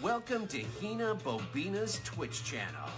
Welcome to HinaBoBina's Twitch channel.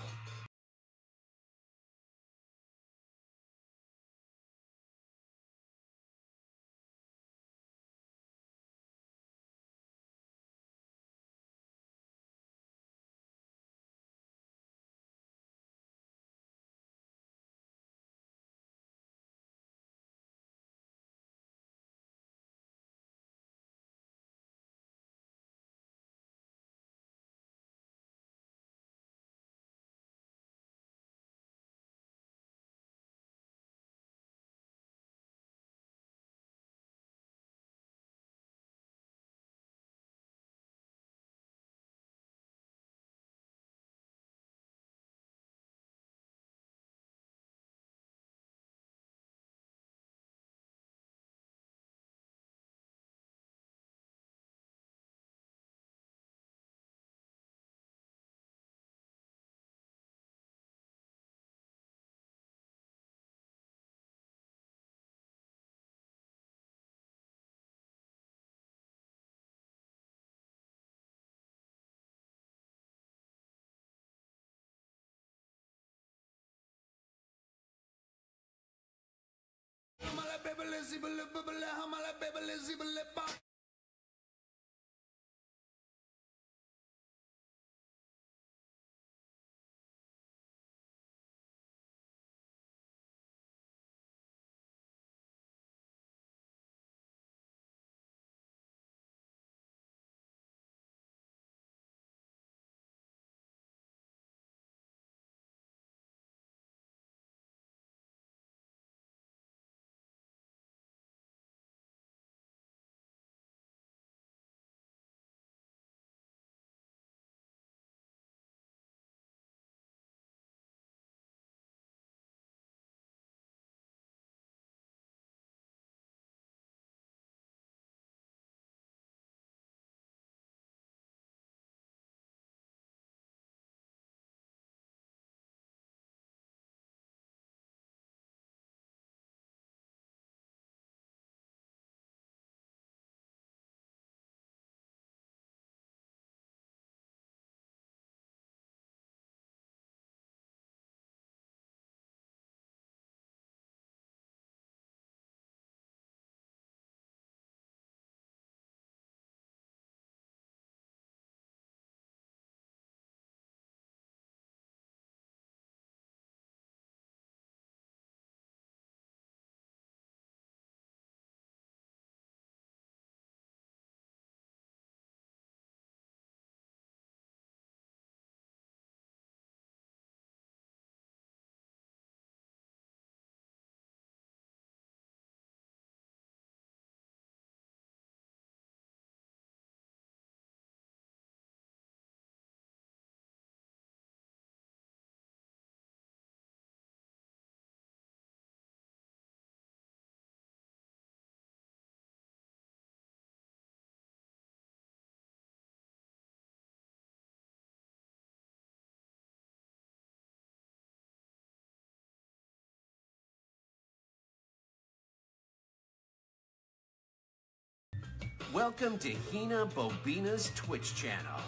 Welcome to HinaBoBina's Twitch channel.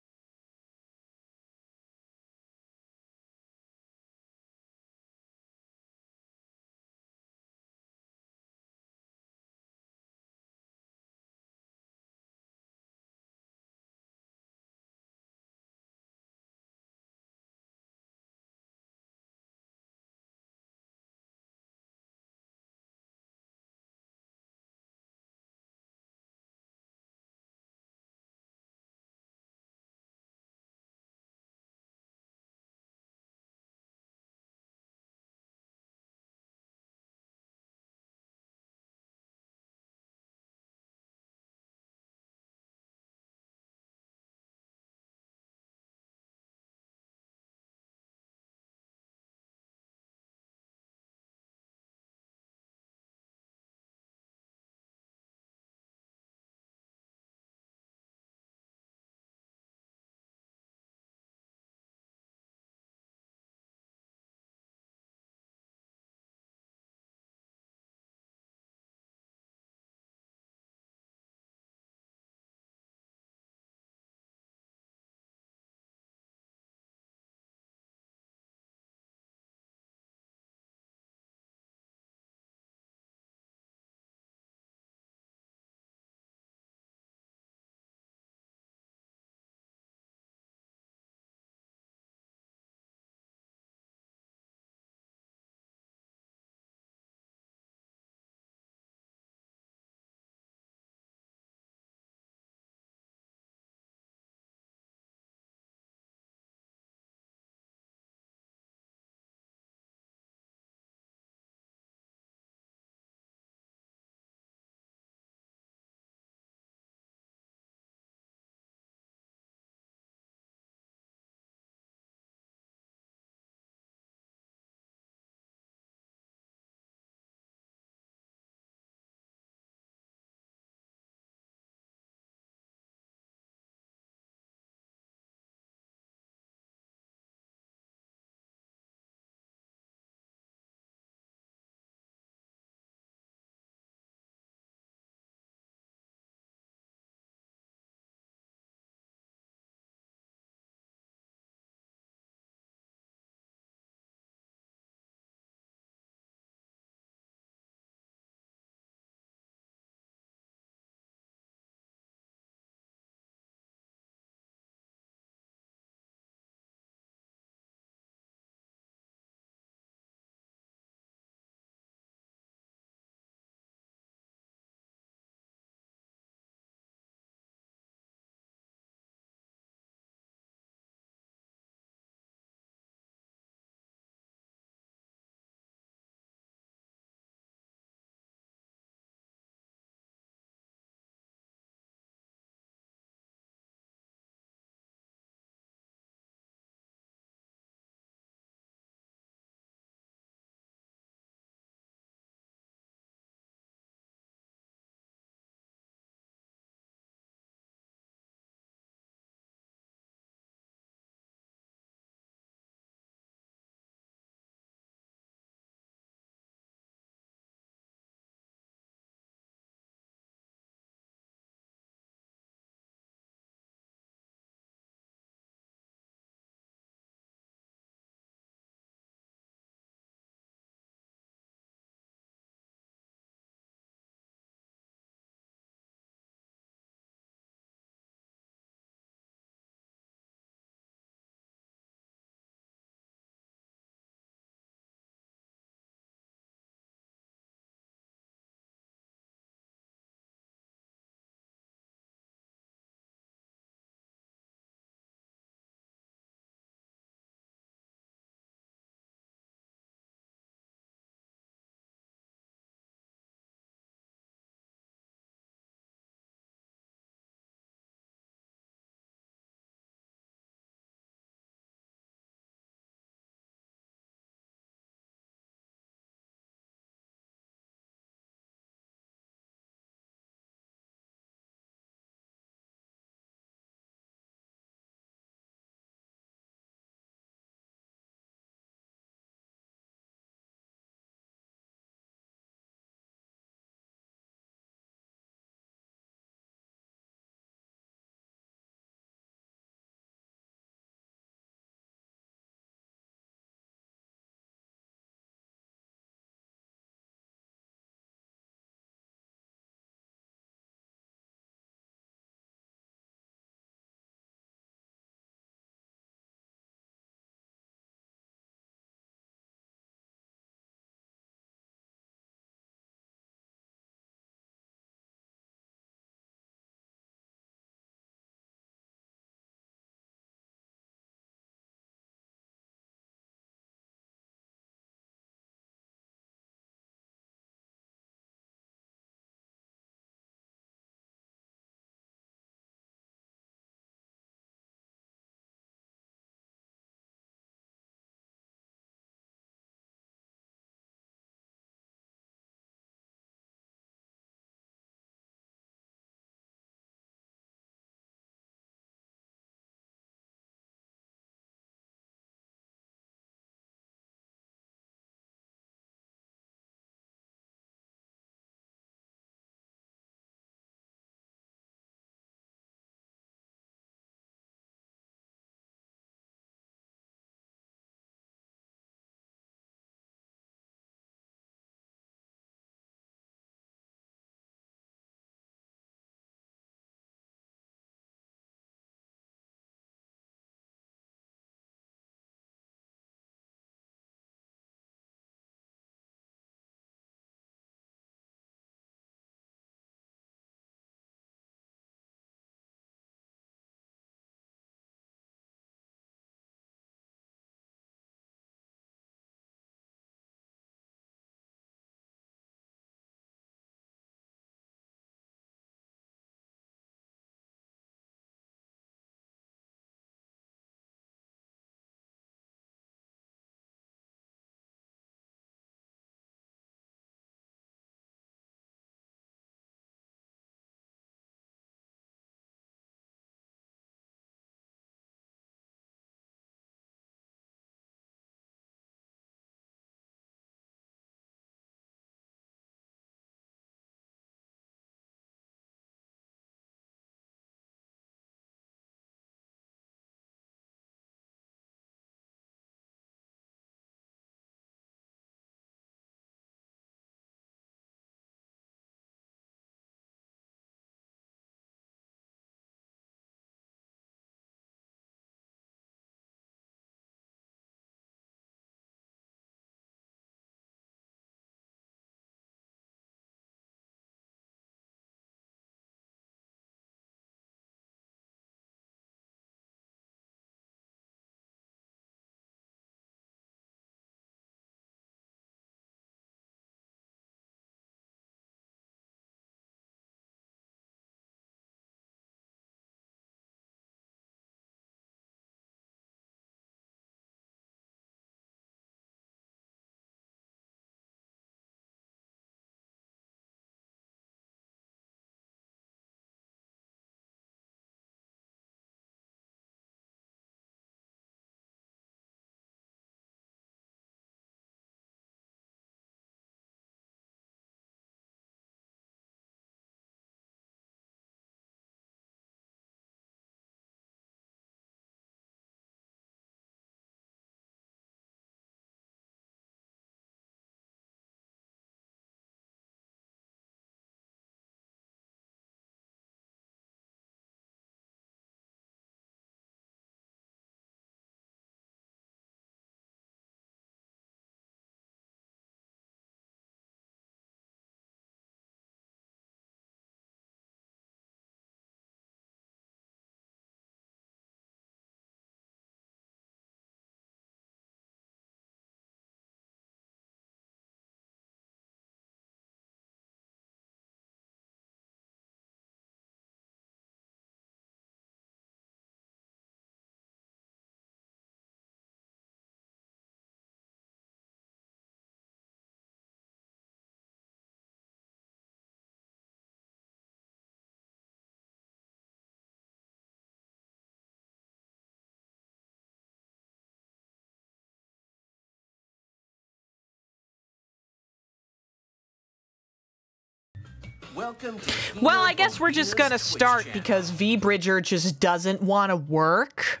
Welcome to Well, I guess we're just gonna HinaBoBina's start Twitch because vBridger just doesn't want to work.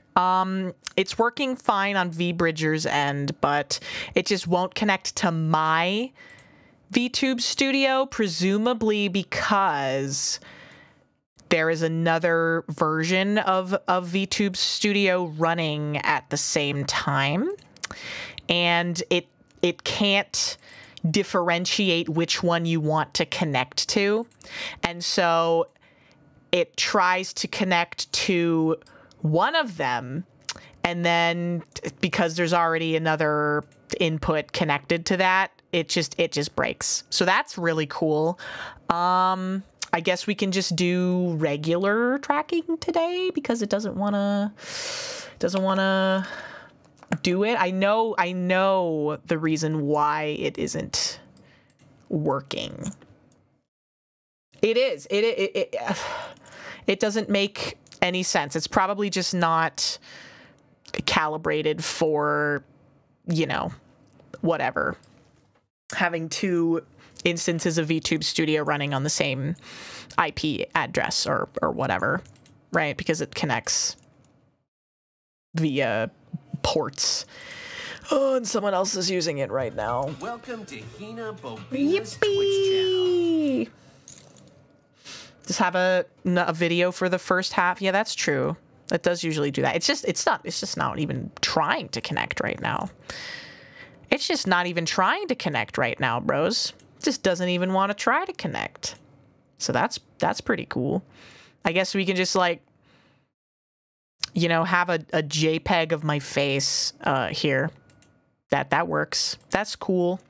It's working fine on vBridger's end, but it just won't connect to my VTube Studio, presumably because there is another version of VTube Studio running at the same time, and it can't differentiate which one you want to connect to. And so it tries to connect to one of them, and then because there's already another input connected to that, it just breaks. So that's really cool. I guess we can just do regular tracking today because it doesn't want to do it. I know the reason why it isn't working. It doesn't make any sense. It's probably just not calibrated for, you know, whatever. Having two instances of VTube Studio running on the same IP address or whatever, right? Because it connects via ports. Oh, and someone else is using it right now. Welcome to HinaBoBina's Twitch channel. Just have a video for the first half. Yeah, that's true. It does usually do that. It's just not even trying to connect right now. It's just not even trying to connect right now, bros. It just doesn't even want to try to connect. So that's pretty cool. I guess we can just, like, you know, have a JPEG of my face here. That works. That's cool.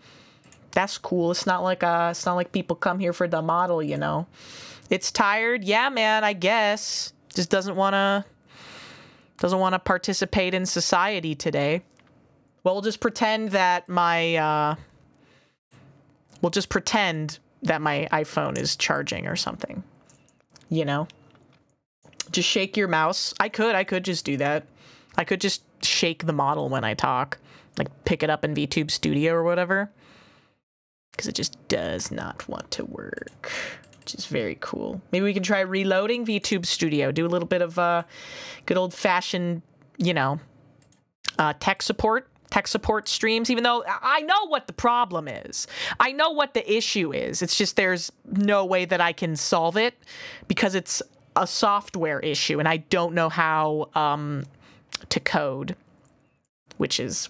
That's cool. It's not like people come here for the model, you know. It's tired. Yeah, man, I guess. Just doesn't want to participate in society today. Well, we'll just pretend that my iPhone is charging or something. You know? Just shake your mouse. I could just do that. I could just shake the model when I talk. Like, pick it up in VTube Studio or whatever. Because it just does not want to work. Which is very cool. Maybe we can try reloading VTube Studio. Do a little bit of good old-fashioned, you know, tech support streams, even though I know what the problem is. I know what the issue is. It's just there's no way that I can solve it because it's a software issue and I don't know how to code, which is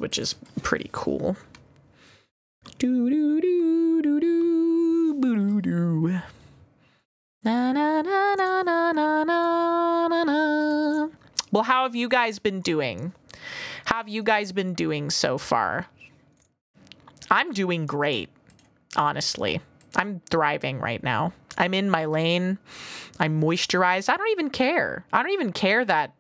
pretty cool. Do do do do do do do. Na na na na na na na na. Well, how have you guys been doing? How have you guys been doing so far? I'm doing great, honestly. I'm thriving right now. I'm in my lane. I'm moisturized. I don't even care. I don't even care that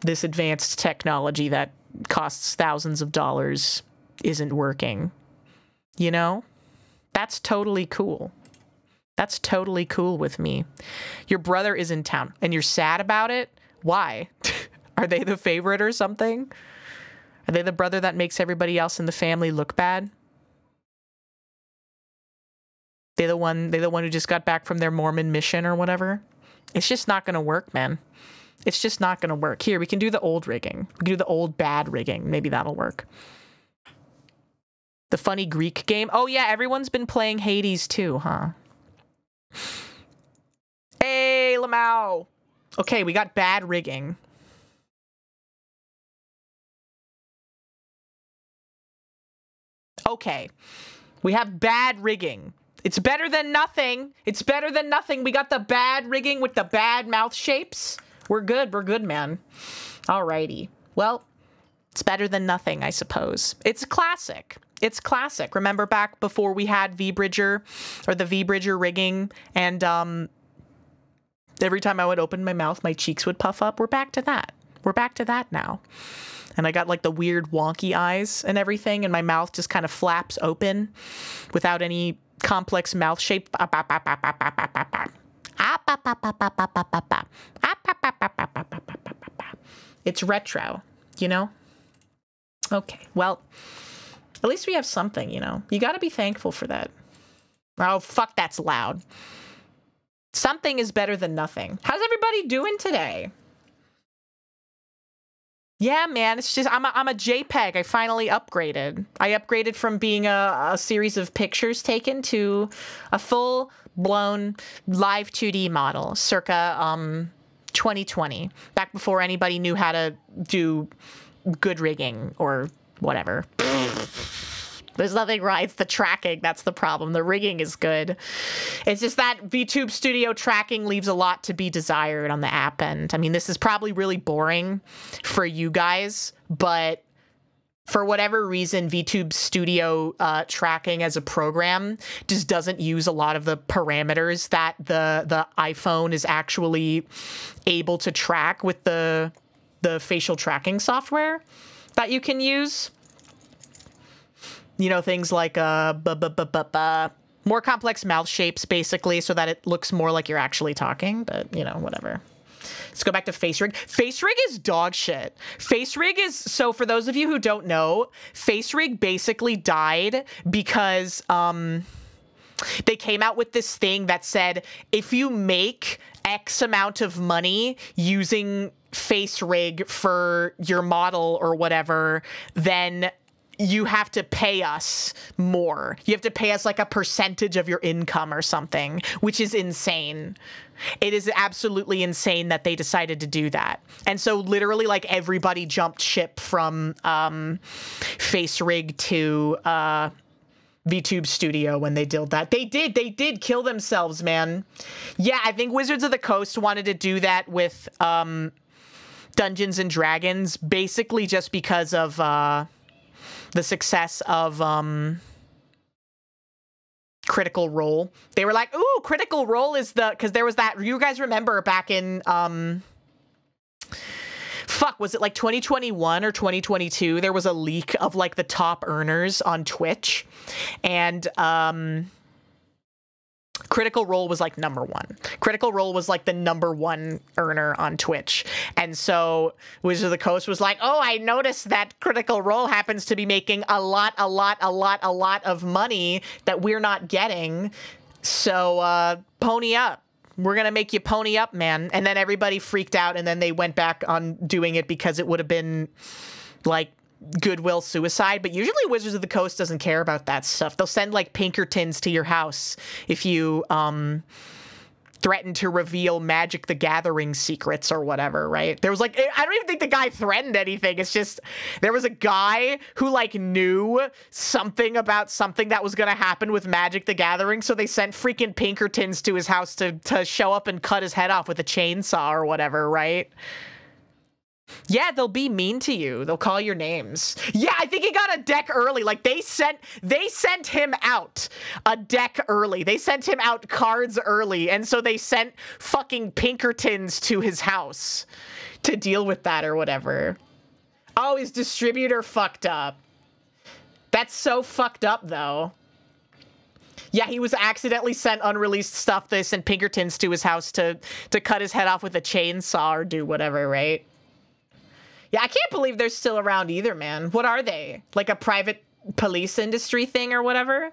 this advanced technology that costs thousands of dollars isn't working. You know? That's totally cool. That's totally cool with me. Your brother is in town and you're sad about it? Why? Are they the favorite or something? Are they the brother that makes everybody else in the family look bad? They're the one who just got back from their Mormon mission or whatever? It's just not gonna work, man. It's just not gonna work. Here, we can do the old rigging. We can do the old bad rigging. Maybe that'll work. The funny Greek game. Oh yeah, everyone's been playing Hades too, huh? Hey, Lamau. Okay, we got bad rigging. Okay, we have bad rigging. It's better than nothing. It's better than nothing. We got the bad rigging with the bad mouth shapes. We're good. We're good, man. Alrighty. Well, it's better than nothing, I suppose. It's classic. It's classic. Remember back before we had vBridger or the vBridger rigging and every time I would open my mouth, my cheeks would puff up? We're back to that. We're back to that now. And I got like the weird wonky eyes and everything, and my mouth just kind of flaps open without any complex mouth shape. It's retro, you know? Okay, well, at least we have something, you know? You gotta be thankful for that. Oh, fuck, that's loud. Something is better than nothing. How's everybody doing today? Yeah, man, it's just, I'm a JPEG. I finally upgraded. I upgraded from being a series of pictures taken to a full-blown live 2D model, circa 2020, back before anybody knew how to do good rigging or whatever. There's nothing right. It's the tracking. That's the problem. The rigging is good. It's just that VTube Studio tracking leaves a lot to be desired on the app end. I mean, this is probably really boring for you guys, but for whatever reason, VTube Studio tracking as a program just doesn't use a lot of the parameters that the iPhone is actually able to track with the facial tracking software that you can use. You know, things like more complex mouth shapes, basically, so that it looks more like you're actually talking, but, you know, whatever. Let's go back to Face Rig. Face Rig is dog shit. Face Rig is, so for those of you who don't know, Face Rig basically died because they came out with this thing that said, if you make X amount of money using Face Rig for your model or whatever, then you have to pay us more. You have to pay us like a percentage of your income or something, which is insane. It is absolutely insane that they decided to do that. And so literally like everybody jumped ship from Face Rig to VTube Studio when they did that. They did kill themselves, man. Yeah, I think Wizards of the Coast wanted to do that with Dungeons and Dragons, basically just because of the success of Critical Role. They were like, ooh, Critical Role is the, because there was that, you guys remember back in fuck, was it like 2021 or 2022? There was a leak of like the top earners on Twitch, and Critical Role was like #1. Critical Role was like the #1 earner on Twitch. And so Wizards of the Coast was like, oh, I noticed that Critical Role happens to be making a lot of money that we're not getting. So pony up. We're going to make you pony up, man. And then everybody freaked out, and then they went back on doing it because it would have been like goodwill suicide. But usually Wizards of the Coast doesn't care about that stuff. They'll send like Pinkertons to your house if you threaten to reveal Magic the Gathering secrets or whatever, right? There was like, I don't even think the guy threatened anything. It's just, there was a guy who like knew something about something that was going to happen with Magic the Gathering, so they sent freaking Pinkertons to his house to show up and cut his head off with a chainsaw or whatever, right? Yeah, they'll be mean to you. They'll call your names. Yeah, I think he got a deck early. Like they sent him out a deck early. They sent him out cards early, and so they sent fucking Pinkertons to his house to deal with that or whatever. Oh, his distributor fucked up. That's so fucked up though. Yeah, he was accidentally sent unreleased stuff. They sent Pinkertons to his house to cut his head off with a chainsaw or do whatever, right? Yeah, I can't believe they're still around either, man. What are they? Like a private police industry thing or whatever?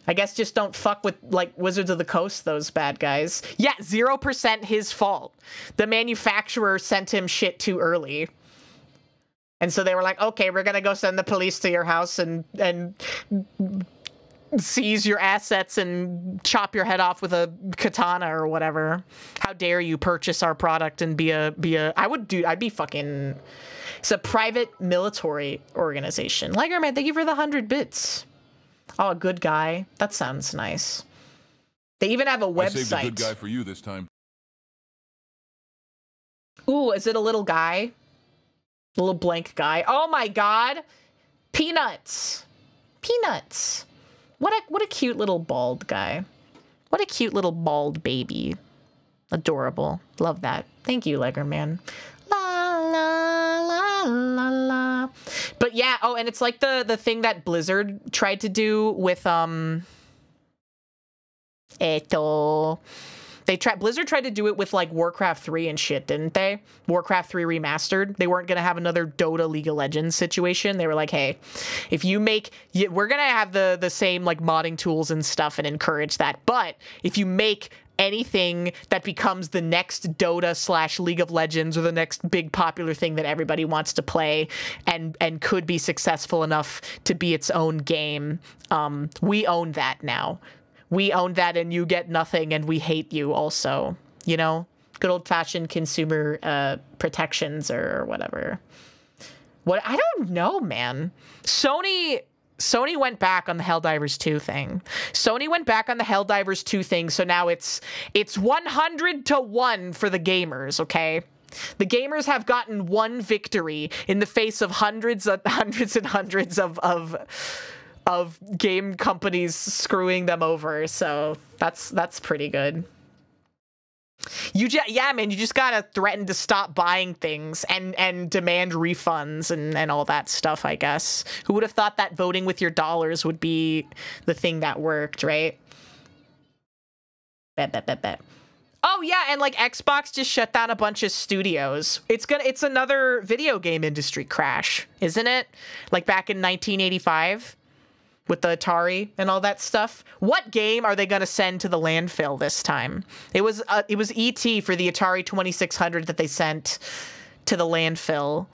I guess just don't fuck with, like, Wizards of the Coast, those bad guys. Yeah, 0% his fault. The manufacturer sent him shit too early. And so they were like, okay, we're gonna go send the police to your house and seize your assets and chop your head off with a katana or whatever. How dare you purchase our product and I'd be fucking, it's a private military organization. Ligerman, thank you for the 100 bits. Oh, a good guy. That sounds nice. They even have a website. I saved a good guy for you this time. Ooh, is it a little guy? A little blank guy. Oh my god. Peanuts. Peanuts. What a cute little bald guy. What a cute little bald baby. Adorable. Love that. Thank you, Legerman. La la la la la. But yeah, oh, and it's like the thing that Blizzard tried to do with they Blizzard tried to do it with like Warcraft 3 and shit, didn't they? Warcraft 3 remastered. They weren't gonna have another Dota League of Legends situation. They were like, hey, if you make, we're gonna have the same like modding tools and stuff and encourage that. But if you make anything that becomes the next Dota / League of Legends or the next big popular thing that everybody wants to play and could be successful enough to be its own game, we own that now. We own that and you get nothing and we hate you also, you know? Good old-fashioned consumer protections or whatever. What, I don't know, man. Sony went back on the Helldivers 2 thing. Sony went back on the Helldivers 2 thing, so now it's 100 to 1 for the gamers, okay? The gamers have gotten one victory in the face of hundreds and hundreds of game companies screwing them over, so that's pretty good. Yeah, man, you just gotta threaten to stop buying things and demand refunds and all that stuff, I guess. Who would have thought that voting with your dollars would be the thing that worked, right? Bet. Oh yeah, and like Xbox just shut down a bunch of studios. It's another video game industry crash, isn't it? Like back in 1985 with the Atari and all that stuff. What game are they going to send to the landfill this time? It was E.T. for the Atari 2600 that they sent to the landfill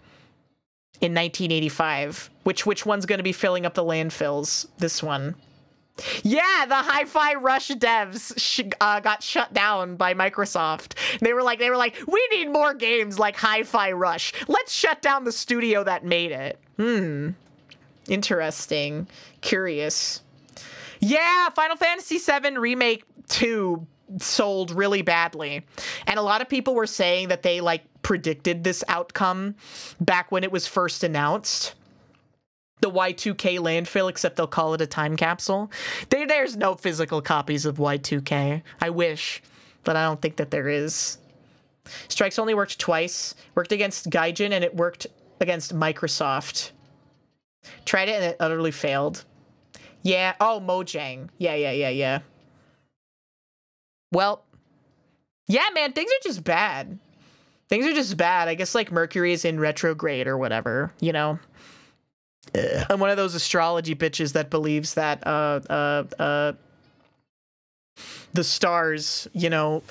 in 1985. Which one's going to be filling up the landfills? This one. Yeah, the Hi-Fi Rush devs got shut down by Microsoft. They were like, we need more games like Hi-Fi Rush. Let's shut down the studio that made it. Interesting. Curious. Yeah, Final Fantasy VII Remake 2 sold really badly. And a lot of people were saying that they, like, predicted this outcome back when it was first announced. The Y2K landfill, except they'll call it a time capsule. There's no physical copies of Y2K. I wish, but I don't think that there is. Strikes only worked twice. Worked against Gaijin, and it worked against Microsoft. Tried it and it utterly failed. Yeah. Oh, Mojang. Yeah. Well, yeah, man, things are just bad. Things are just bad. I guess, like, Mercury is in retrograde or whatever, you know? I'm one of those astrology bitches that believes that, the stars, you know,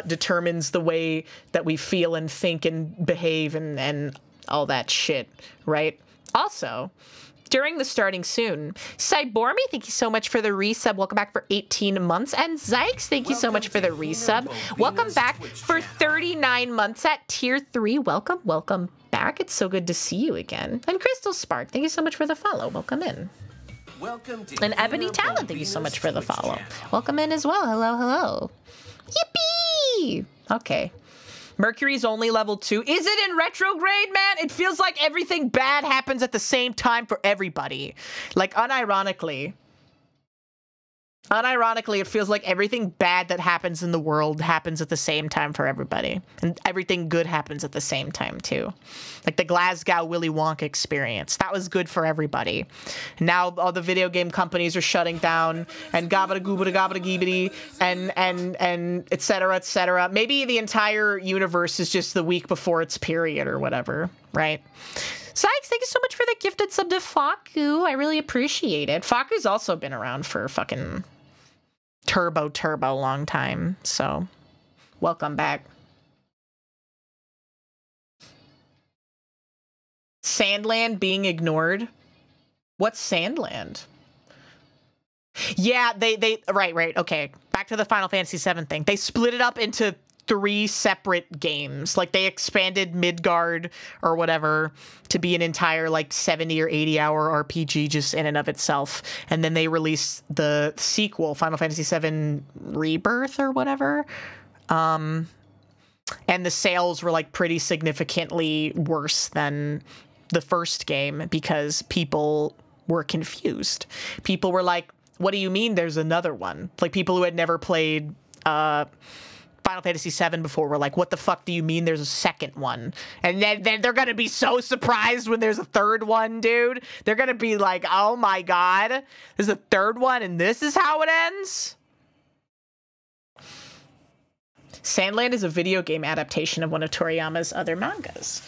determines the way that we feel and think and behave and all that shit, right? Also, during the starting soon, Cybormi, thank you so much for the resub. Welcome back for 18 months. And Zykes, thank you so much for the resub. Welcome back for 39 months at tier 3. Welcome back. It's so good to see you again. And Crystal Spark, thank you so much for the follow. Welcome in. Welcome to and Ebony Talent, thank you so much for the follow. Welcome in as well. Hello. Yippee! Okay. Mercury's only level 2. Is it in retrograde, man? It feels like everything bad happens at the same time for everybody. Like, unironically, it feels like everything bad that happens in the world happens at the same time for everybody. And everything good happens at the same time, too. Like the Glasgow Willy Wonka experience. That was good for everybody. And now all the video game companies are shutting down, and gabba goobada gabba gibbity, and et cetera, et cetera. Maybe the entire universe is just the week before its period or whatever, right? Sykes, thank you so much for the gifted sub to Faku. I really appreciate it. Faku's also been around for fucking turbo long time, so welcome back. Sandland being ignored? What's Sandland? Yeah, they right, okay. Back to the Final Fantasy VII thing. They split it up into 3 separate games. Like, they expanded Midgard or whatever to be an entire, like, 70 or 80 hour RPG just in and of itself. And then they released the sequel, Final Fantasy VII Rebirth or whatever. And the sales were, like, pretty significantly worse than the first game because people were confused. People were like, what do you mean there's another one? Like, people who had never played Final Fantasy VII before were like, what the fuck do you mean there's a second one? And then they're gonna be so surprised when there's a third one, dude. They're gonna be like, oh my god, there's a third one and this is how it ends? Sandland is a video game adaptation of one of Toriyama's other mangas.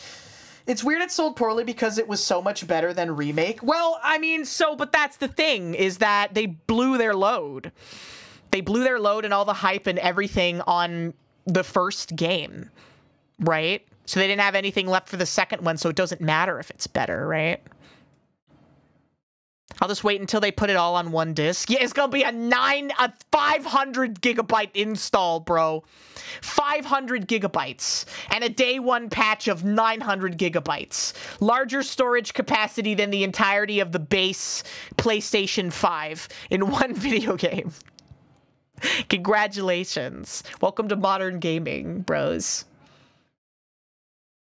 It's weird it sold poorly because it was so much better than Remake. Well, I mean, but that's the thing, is that they blew their load. They blew their load and all the hype and everything on the first game, right? So they didn't have anything left for the second one, so it doesn't matter if it's better, right? I'll just wait until they put it all on one disc. Yeah, it's gonna be a 500 gigabyte install, bro. 500 gigabytes. And a day one patch of 900 gigabytes. Larger storage capacity than the entirety of the base PlayStation 5 in one video game. Congratulations. Welcome to modern gaming, bros.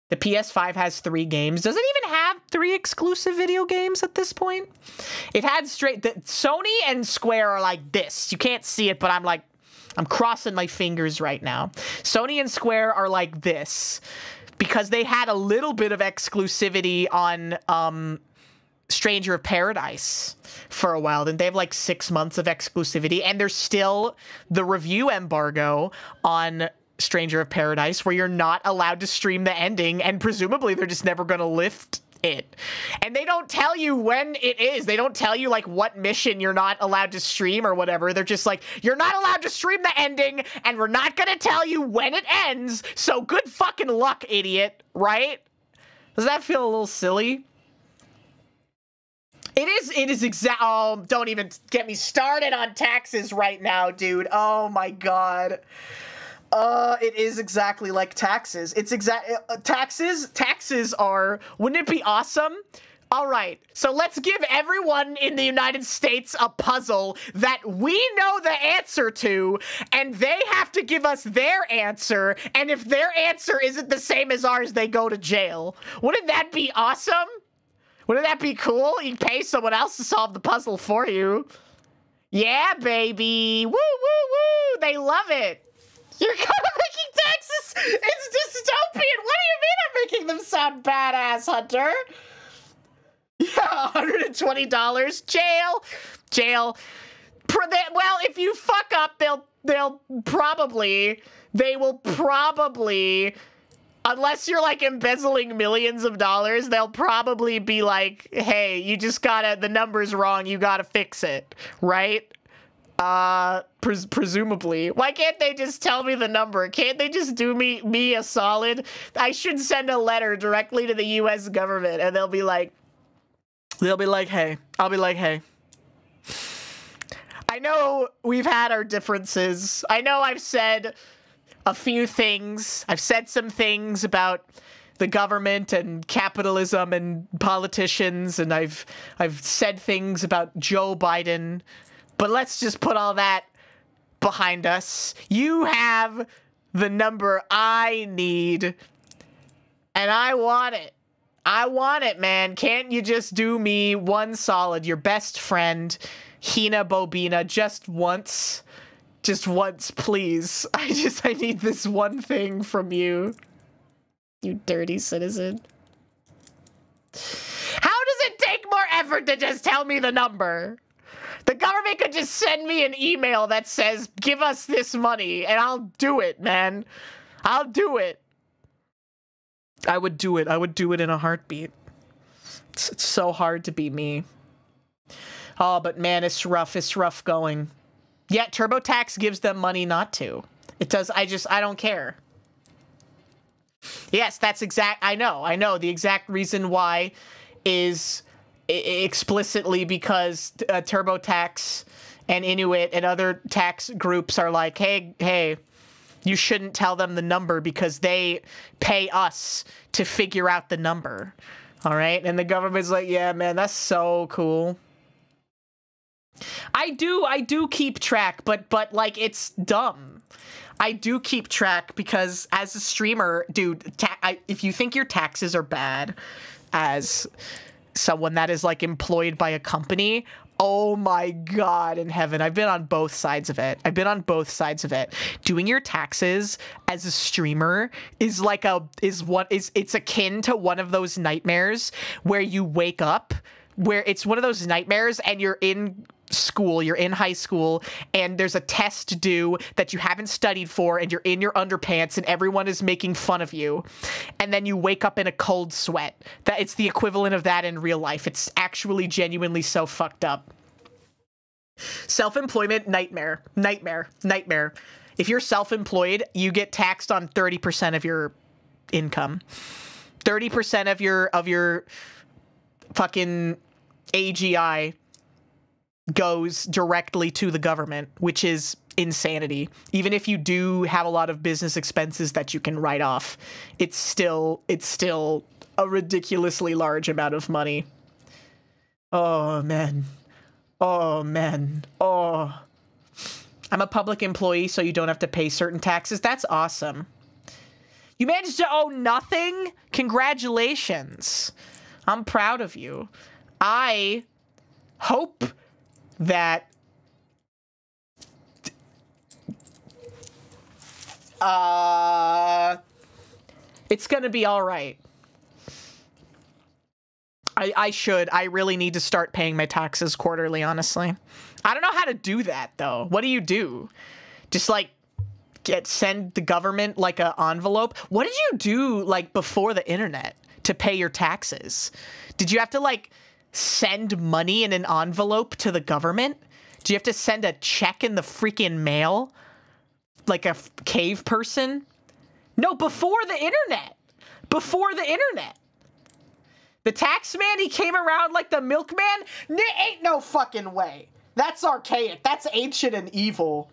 The PS5 has 3 games. Does it even have 3 exclusive video games at this point? It had Sony and Square are like this. You can't see it, but I'm crossing my fingers right now. Sony and Square are like this because they had a little bit of exclusivity on Stranger of Paradise for a while. Then they have like 6 months of exclusivity, and there's still the review embargo on Stranger of Paradise where you're not allowed to stream the ending, and presumably they're just never going to lift it. And they don't tell you when it is. They don't tell you like what mission you're not allowed to stream or whatever. They're just like, you're not allowed to stream the ending, and we're not going to tell you when it ends, so good fucking luck, idiot, right? Does that feel a little silly? It is oh, don't even get me started on taxes right now, dude. Oh my god. It is exactly like taxes. It's taxes are, wouldn't it be awesome? All right, so let's give everyone in the United States a puzzle that we know the answer to, and they have to give us their answer, and if their answer isn't the same as ours, they go to jail. Wouldn't that be awesome? Wouldn't that be cool? You pay someone else to solve the puzzle for you. Yeah, baby. Woo, woo, woo. They love it. You're kind of making taxes. It's dystopian. What do you mean I'm making them sound badass, Hunter? Yeah, $120. Jail. Jail. Well, if you fuck up, they will probably, unless you're like embezzling millions of dollars, they'll probably be like, hey, you just gotta, the number's wrong, you gotta fix it, right? Presumably. Why can't they just tell me the number? Can't they just do me a solid? I should send a letter directly to the US government, and they'll be like, hey. I'll be like, hey. I know we've had our differences. I know I've said a few things. I've said some things about the government and capitalism and politicians, and I've said things about Joe Biden. But let's just put all that behind us. You have the number I need, and I want it. I want it, man. Can't you just do me one solid? Your best friend, HinaBoBina, just once. Just once, please. I need this one thing from you. You dirty citizen. How does it take more effort to just tell me the number? The government could just send me an email that says, give us this money, and I'll do it, man. I'll do it. I would do it. I would do it in a heartbeat. It's so hard to be me. Oh, but man, it's rough. It's rough going. Yet TurboTax gives them money not to. It does. I don't care. Yes, that's I know. The exact reason why is explicitly because TurboTax and Inuit and other tax groups are like, hey, you shouldn't tell them the number because they pay us to figure out the number. All right? And the government's like, yeah, man, that's so cool. I do keep track, but like, it's dumb. I do keep track because as a streamer, dude, if you think your taxes are bad as someone that is like employed by a company, oh my god in heaven, I've been on both sides of it. Doing your taxes as a streamer is like it's akin to one of those nightmares where you wake up, where it's one of those nightmares and you're in school, you're in high school, and there's a test due that you haven't studied for, and you're in your underpants, and everyone is making fun of you, and then you wake up in a cold sweat. That it's the equivalent of that in real life. It's actually genuinely so fucked up. Self-employment, nightmare, nightmare, nightmare. If you're self-employed, you get taxed on 30% of your income. 30% of your fucking AGI goes directly to the government, which is insanity. Even if you do have a lot of business expenses that you can write off, it's still a ridiculously large amount of money. Oh man. Oh man. Oh. I'm a public employee, so you don't have to pay certain taxes. That's awesome. You managed to owe nothing? Congratulations. I'm proud of you. I hope that it's gonna be all right. I really need to start paying my taxes quarterly, honestly. I don't know how to do that, though. What do? Just, like, send the government, like, an envelope? What did you do, like, before the internet to pay your taxes? Did you have to, like, send money in an envelope to the government? Do you have to send a check in the freaking mail? Like a cave person? No, before the internet. Before the internet. The tax man, he came around like the milkman? Ain't no fucking way. That's archaic. That's ancient and evil.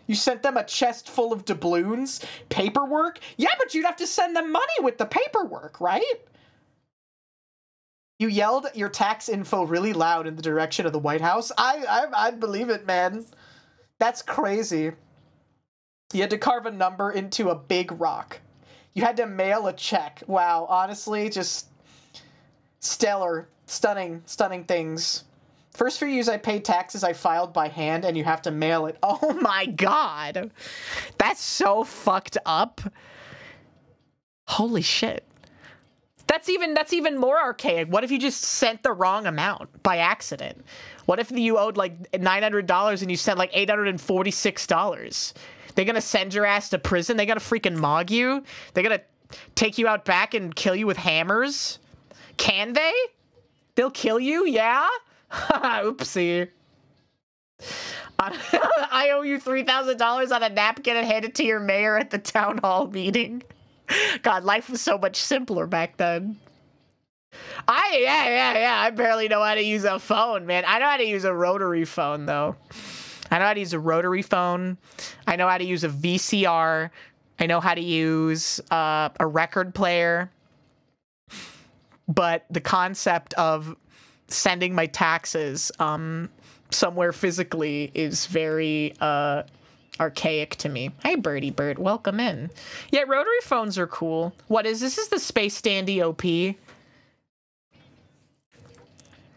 You sent them a chest full of doubloons? Paperwork? Yeah, but you'd have to send them money with the paperwork, right? You yelled your tax info really loud in the direction of the White House? I'd believe it, man. That's crazy. You had to carve a number into a big rock. You had to mail a check. Wow, honestly, just stellar, stunning things. First few years I paid taxes I filed by hand, and you have to mail it. Oh my god. That's so fucked up. Holy shit. That's even more archaic. What if you just sent the wrong amount by accident? What if you owed like $900 and you sent like $846? They're gonna send your ass to prison? They gotta freaking mog you? They're gonna take you out back and kill you with hammers? Can they? They'll kill you? Yeah? Oopsie. I owe you $3,000 on a napkin and hand it to your mayor at the town hall meeting. God, life was so much simpler back then. Yeah. I barely know how to use a phone, man. I know how to use a rotary phone, though. I know how to use a rotary phone. I know how to use a VCR. I know how to use a record player. But the concept of sending my taxes somewhere physically is very archaic to me. Hi, Birdie Bird. Welcome in. Yeah, rotary phones are cool. What is this? Is the Space Dandy OP?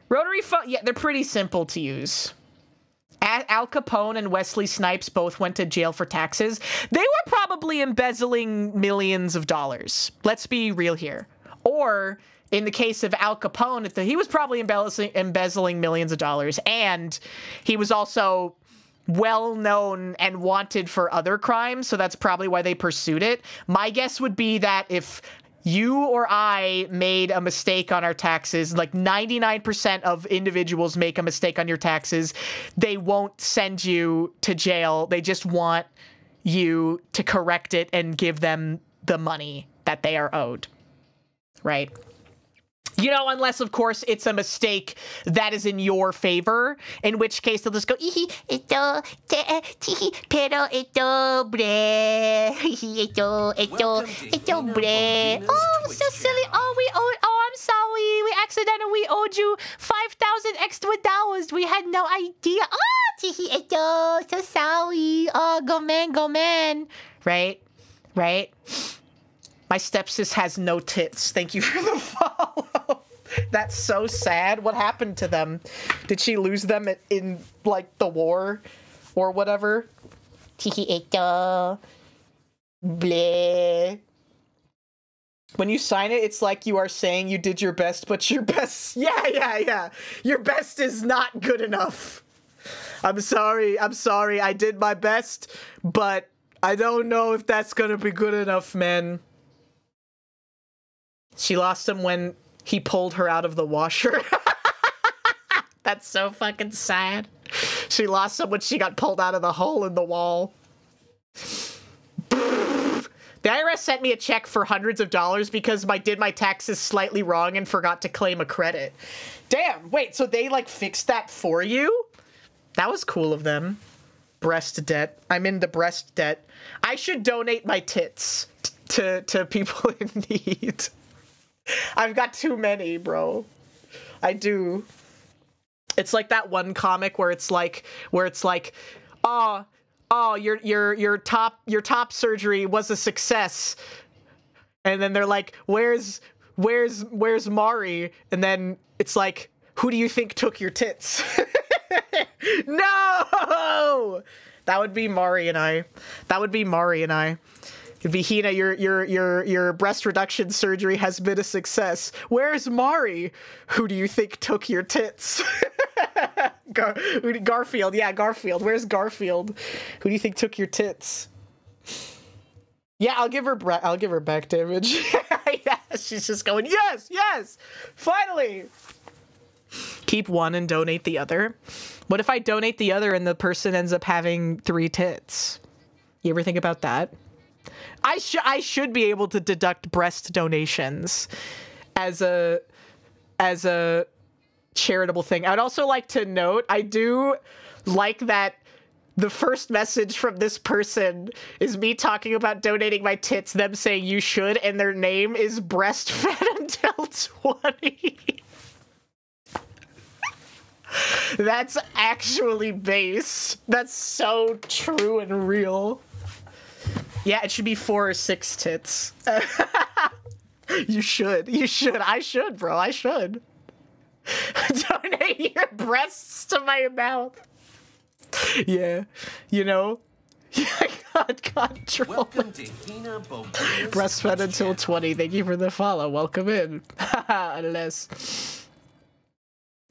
Rotary phone, yeah, they're pretty simple to use. Al Capone and Wesley Snipes both went to jail for taxes. They were probably embezzling millions of dollars. Let's be real here. Or, in the case of Al Capone, he was probably embezzling millions of dollars, and he was also well-known and wanted for other crimes, so that's probably why they pursued it. My guess would be that if you or I made a mistake on our taxes, like 99% of individuals make a mistake on your taxes, they won't send you to jail. They just want you to correct it and give them the money that they are owed, right? You know, unless, of course, it's a mistake that is in your favor, in which case they'll just go, pero bre. Oh, so silly. I'm sorry. We accidentally owed you 5,000 extra dollars. We had no idea. Oh, so sorry. Oh, go man. Right? My stepsis has no tits. Thank you for the follow. That's so sad. What happened to them? Did she lose them in like, the war or whatever? Bleh. When you sign it, it's like you are saying you did your best, but your best... Yeah. Your best is not good enough. I'm sorry. I did my best, but I don't know if that's gonna be good enough, man. She lost him when he pulled her out of the washer. That's so fucking sad. She lost him when she got pulled out of the hole in the wall. The IRS sent me a check for hundreds of dollars because I did my taxes slightly wrong and forgot to claim a credit. Damn, wait, so they like fixed that for you? That was cool of them. Breast debt. I'm into breast debt. I should donate my tits to people in need. I've got too many, bro. I do. It's like that one comic where it's like, oh, your top surgery was a success, and then they're like, where's Mari? And then it's like, who do you think took your tits? No, that would be Mari and I. That would be Mari and I. It'd be Hina, your breast reduction surgery has been a success. Where's Mari? Who do you think took your tits? Garfield, yeah, Garfield. Where's Garfield? Who do you think took your tits? Yeah, I'll give her back damage. Yeah, she's just going, yes, yes, finally. Keep one and donate the other. What if I donate the other and the person ends up having 3 tits? You ever think about that? I should be able to deduct breast donations as a charitable thing. I'd also like to note, I do like that the first message from this person is me talking about donating my tits, them saying you should, and their name is breastfed until 20. That's actually based. That's so true and real. Yeah, it should be 4 or 6 tits. You should. I should, bro. I should. Donate your breasts to my mouth. Yeah, you know. God control. Welcome to HinaBoBina. Breastfed until 20. Thank you for the follow. Welcome in. Unless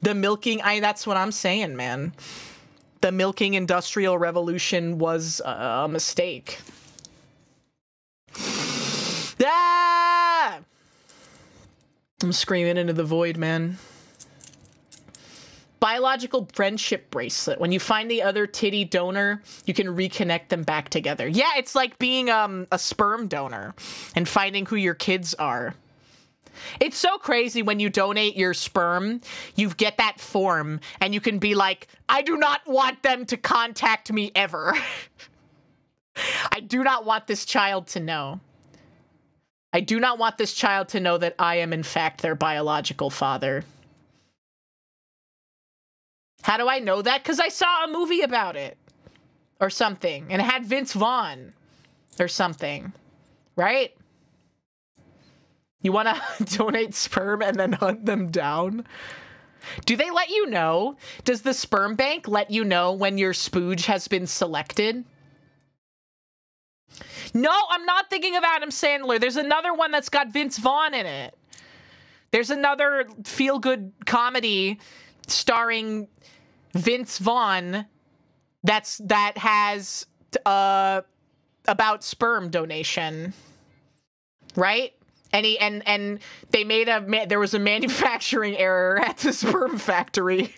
the milking, that's what I'm saying, man. The milking industrial revolution was a mistake. Ah! I'm screaming into the void, man. Biological friendship bracelet. When you find the other titty donor, you can reconnect them back together. Yeah, it's like being a sperm donor and finding who your kids are. It's so crazy when you donate your sperm, you get that form, and you can be like, I do not want them to contact me ever. I do not want this child to know. I do not want this child to know that I am in fact their biological father. How do I know that? Because I saw a movie about it. Or something. And it had Vince Vaughn. Or something. Right? You want to donate sperm and then hunt them down? Do they let you know? Does the sperm bank let you know when your spooge has been selected? No, I'm not thinking of Adam Sandler. There's another one that's got Vince Vaughn in it. There's another feel-good comedy starring Vince Vaughn that has about sperm donation, right? And they made there was a manufacturing error at the sperm factory.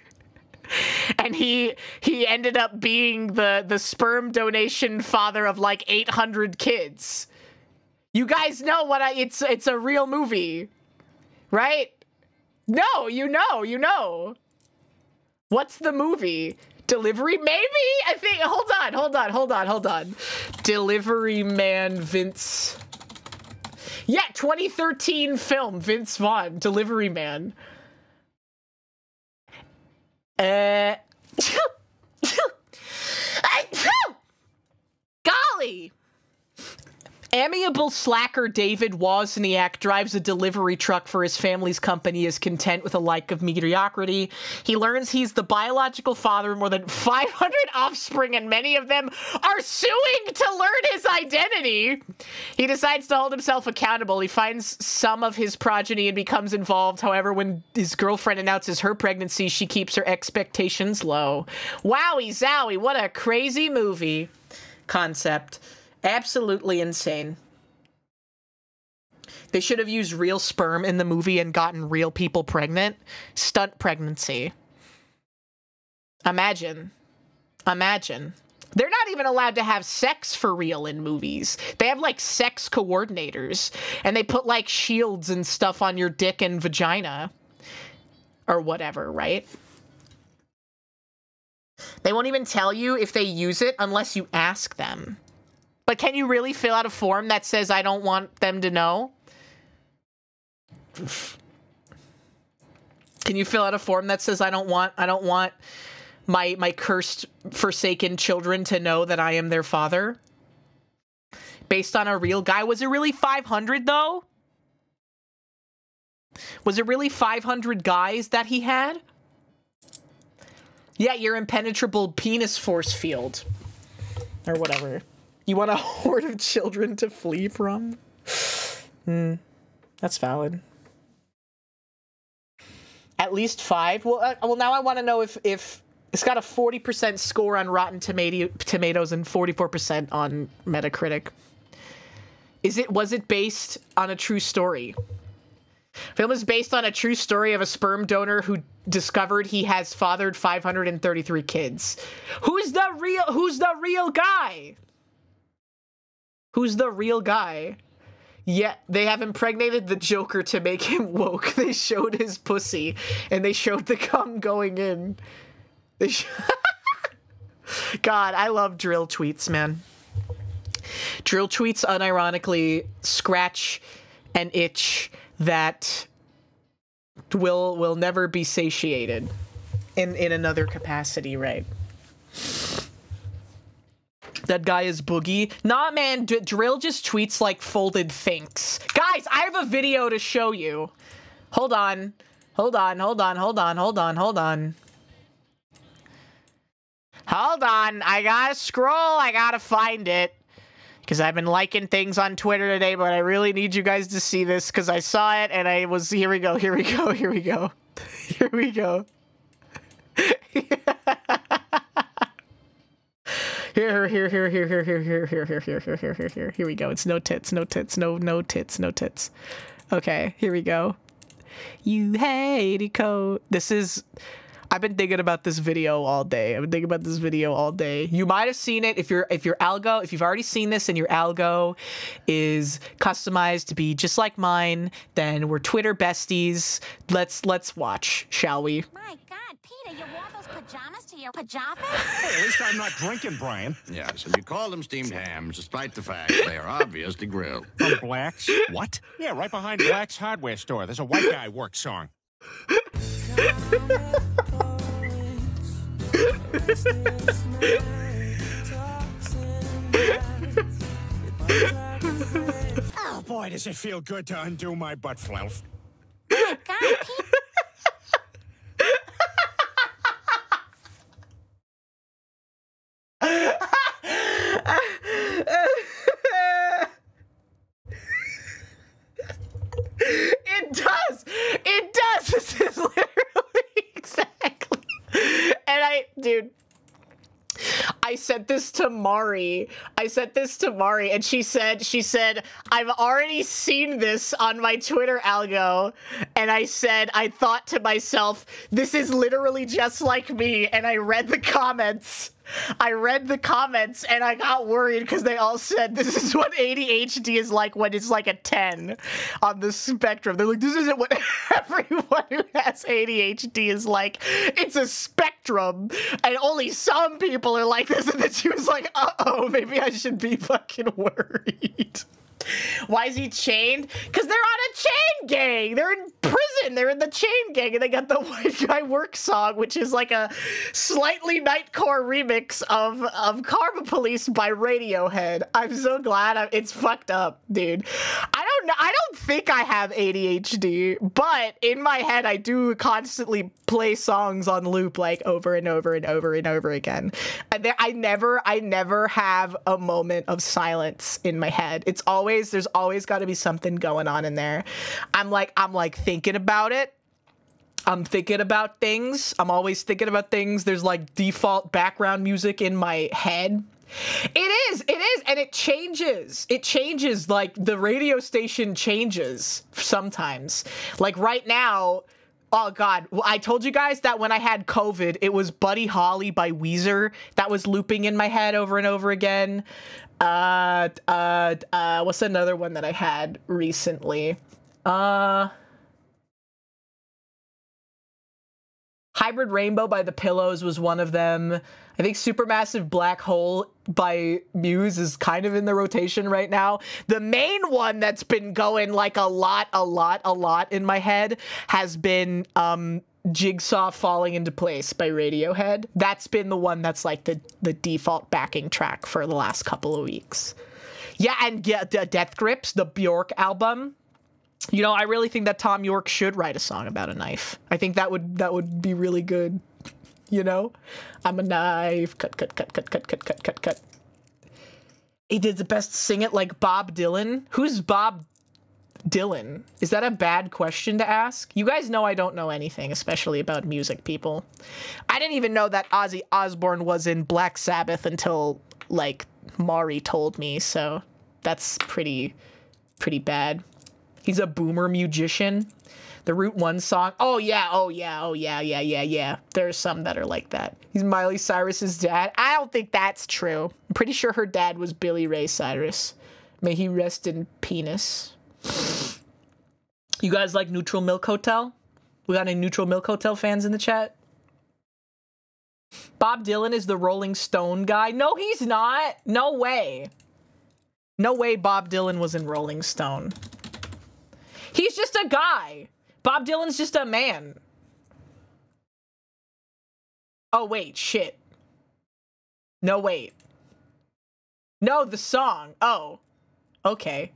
And he ended up being the sperm donation father of like 800 kids. You guys know what it's a real movie, right? No, you know. What's the movie? Delivery, maybe? I think, hold on. Delivery Man Vince. Yeah, 2013 film, Vince Vaughn, Delivery Man. Golly! Amiable slacker David Wozniak drives a delivery truck for his family's company, is content with a life of mediocrity. He learns he's the biological father of more than 500 offspring, and many of them are suing to learn his identity. He decides to hold himself accountable. He finds some of his progeny and becomes involved. However, when his girlfriend announces her pregnancy, she keeps her expectations low. Wowie zowie, what a crazy movie concept. Absolutely insane. They should have used real sperm in the movie and gotten real people pregnant. Stunt pregnancy. Imagine. Imagine. They're not even allowed to have sex for real in movies. They have, like, sex coordinators. And they put, like, shields and stuff on your dick and vagina. Or whatever, right? They won't even tell you if they use it unless you ask them. But can you really fill out a form that says, I don't want them to know? Can you fill out a form that says, I don't want my cursed, forsaken children to know that I am their father? Based on a real guy? Was it really 500, though? Was it really 500 guys that he had? Yeah, your impenetrable penis force field. Or whatever. You want a horde of children to flee from? That's valid. At least 5? Well, now I want to know if it's got a 40% score on Rotten Tomatoes and 44% on Metacritic. Was it based on a true story? Film is based on a true story of a sperm donor who discovered he has fathered 533 kids. Who's the real guy? Who's the real guy? Yeah, they have impregnated the Joker to make him woke. They showed his pussy, and they showed the cum going in. God, I love drill tweets, man. Drill tweets unironically scratch an itch that will never be satiated in another capacity, right? That guy is Boogie. Nah, man, Drill just tweets like folded thinks. Guys, I have a video to show you. Hold on. Hold on. I gotta scroll. I gotta find it. Because I've been liking things on Twitter today, but I really need you guys to see this because I saw it and I was... Here we go. Here we go. Here we go. Here we go. It's no tits. Okay, here we go. You hate code. This is... I've been thinking about this video all day. You might have seen it if your algo, if you've already seen this and your algo is customized to be just like mine, then we're Twitter besties. Let's watch, shall we? My God, Peter, you wore those pajamas to your pajamas? Hey, at least I'm not drinking, Brian. Yes, and you call them steamed hams, despite the fact they are obviously grilled. From Black's? What? Yeah, right behind Black's hardware store. There's a white guy work song. Oh boy, does it feel good to undo my butt fluff. My God, Peter. It does. This is literally exactly. And dude, I sent this to Mari. And she said, I've already seen this on my Twitter algo. And I thought to myself, this is literally just like me. And I read the comments. And I got worried because they all said this is what ADHD is like when it's like a 10 on the spectrum. They're like, this isn't what everyone who has ADHD is like. It's a spectrum, and only some people are like this. And then she was like, uh-oh, maybe I should be fucking worried. Why is he chained? Because they're on a chain gang. They're in prison. They're in the chain gang, and they got the White Guy Work song, which is like a slightly nightcore remix of Karma Police by Radiohead. I'm so glad. It's fucked up, dude. I don't know. I don't think I have ADHD, but in my head, I do constantly play songs on loop, like over and over and over and over again. And I never have a moment of silence in my head. It's always, there's always got to be something going on in there. I'm like thinking about it. I'm thinking about things. I'm always thinking about things. There's like default background music in my head. It is, and it changes. It changes, like the radio station changes sometimes. Like right now, oh God, I told you guys that when I had COVID, it was Buddy Holly by Weezer that was looping in my head over and over again. What's another one that I had recently? Hybrid Rainbow by The Pillows was one of them. I think Supermassive Black Hole by Muse is kind of in the rotation right now. The main one that's been going like a lot in my head has been Jigsaw Falling Into Place by Radiohead. That's been the one that's like the default backing track for the last couple of weeks. Yeah, and Death Grips, the Bjork album. You know, I really think that Tom York should write a song about a knife. I think that would be really good. You know? I'm a knife. Cut. He did the best sing it like Bob Dylan. Who's Bob Dylan? Is that a bad question to ask? You guys know I don't know anything, especially about music, people. I didn't even know that Ozzy Osbourne was in Black Sabbath until, like, Mari told me, so that's pretty bad. He's a boomer musician. The Route 1 song. Oh yeah. There's some that are like that. He's Miley Cyrus's dad. I don't think that's true. I'm pretty sure her dad was Billy Ray Cyrus. May he rest in penis. You guys like Neutral Milk Hotel? We got any Neutral Milk Hotel fans in the chat? Bob Dylan is the Rolling Stone guy. No, he's not. No way. No way Bob Dylan was in Rolling Stone. He's just a guy. Bob Dylan's just a man. Oh, wait, shit. No, wait. No, the song. Oh, okay.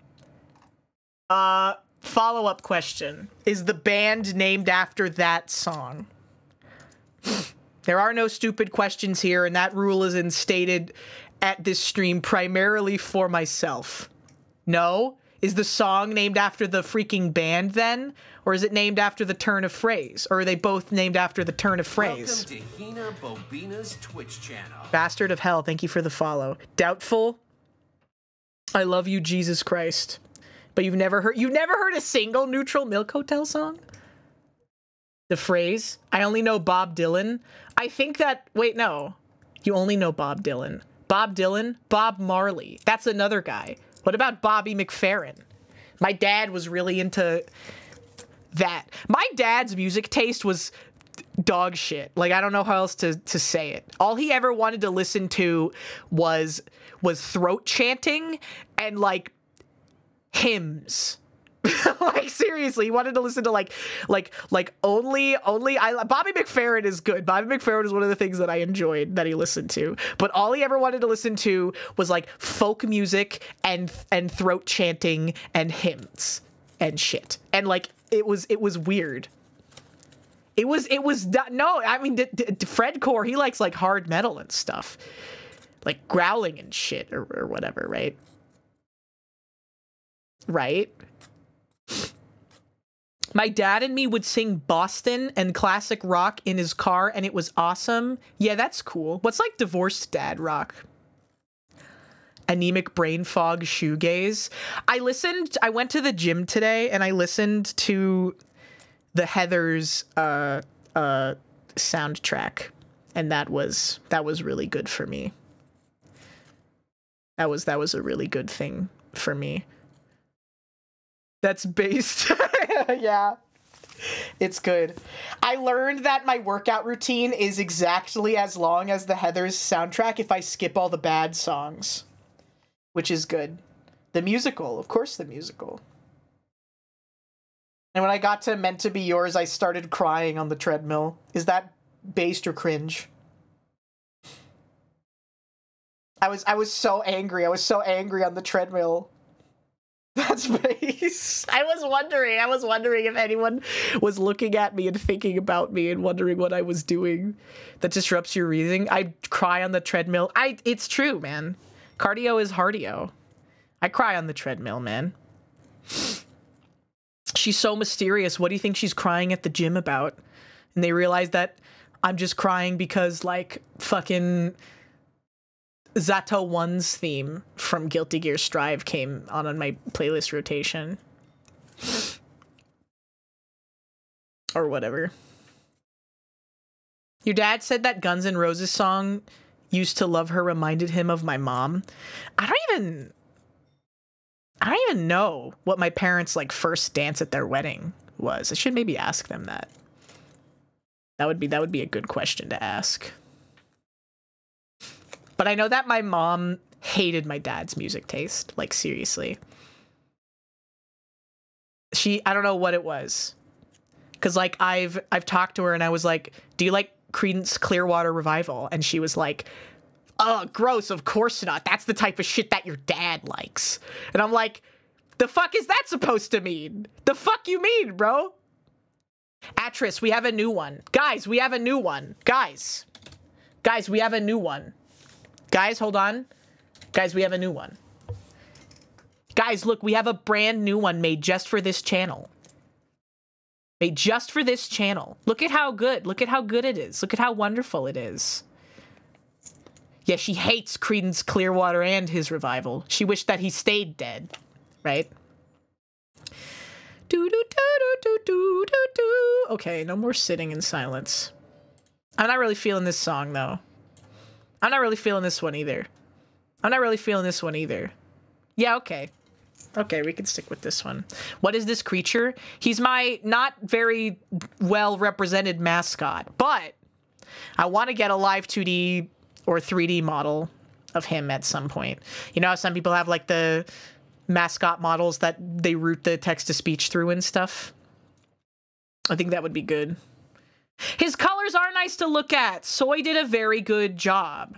Follow-up question. Is the band named after that song? There are no stupid questions here, and that rule is instated at this stream primarily for myself. No? Is the song named after the freaking band then? Or is it named after the turn of phrase? Or are they both named after the turn of phrase? Welcome to HinaBoBina's Twitch channel. Bastard of hell, thank you for the follow. Doubtful. I love you, Jesus Christ. But you've never heard a single Neutral Milk Hotel song? The phrase? I only know Bob Dylan. I think that, wait, no. You only know Bob Dylan. Bob Dylan? Bob Marley. That's another guy. What about Bobby McFerrin? My dad was really into that. My dad's music taste was dog shit. Like, I don't know how else to say it. All he ever wanted to listen to was throat chanting and, like, hymns. Like, seriously, he wanted to listen to like only Bobby McFerrin is good. Bobby McFerrin is one of the things that I enjoyed that he listened to. But all he ever wanted to listen to was like folk music and throat chanting and hymns and shit. And like it was weird. It was no, I mean Fredcore, he likes like hard metal and stuff. Like growling and shit or whatever, right? Right? My dad and me would sing Boston and classic rock in his car, and it was awesome. Yeah, that's cool. What's like divorced dad rock? Anemic brain fog shoegaze. I went to the gym today, and I listened to the Heathers soundtrack, and that was really good for me. That was a really good thing for me. That's based. Yeah, it's good. I learned that my workout routine is exactly as long as the Heathers soundtrack if I skip all the bad songs, which is good. The musical, of course the musical. And when I got to Meant to Be Yours, I started crying on the treadmill. Is that based or cringe? I was so angry. I was so angry on the treadmill. That's base. I was wondering if anyone was looking at me and thinking about me and wondering what I was doing that disrupts your breathing. I cry on the treadmill. It's true, man. Cardio is hardio. I cry on the treadmill, man. She's so mysterious. What do you think she's crying at the gym about? And they realize that I'm just crying because, like, fucking Zato 1's theme from Guilty Gear Strive came on my playlist rotation. Or whatever. Your dad said that Guns N' Roses song, Used to Love Her, reminded him of my mom. I don't even know what my parents' like first dance at their wedding was. I should maybe ask them that. That would be a good question to ask. But I know that my mom hated my dad's music taste. Like, seriously. I don't know what it was. Cause like I've talked to her and I was like, do you like Creedence Clearwater Revival? And she was like, oh, gross, of course not. That's the type of shit that your dad likes. And I'm like, the fuck is that supposed to mean? The fuck you mean, bro? Atris, we have a new one. Guys, we have a new one. Guys, we have a new one. Guys, hold on. Guys, we have a new one. Guys, look, we have a brand new one made just for this channel. Made just for this channel. Look at how good it is. Look at how wonderful it is. Yeah, she hates Creedence Clearwater and his revival. She wished that he stayed dead, right? Okay, no more sitting in silence. I'm not really feeling this song, though. I'm not really feeling this one either. Yeah, okay. Okay, we can stick with this one. What is this creature? He's my not very well represented mascot, but I want to get a live 2D or 3D model of him at some point. You know how some people have like the mascot models that they route the text-to-speech through and stuff? I think that would be good. His colors are nice to look at. Soy did a very good job.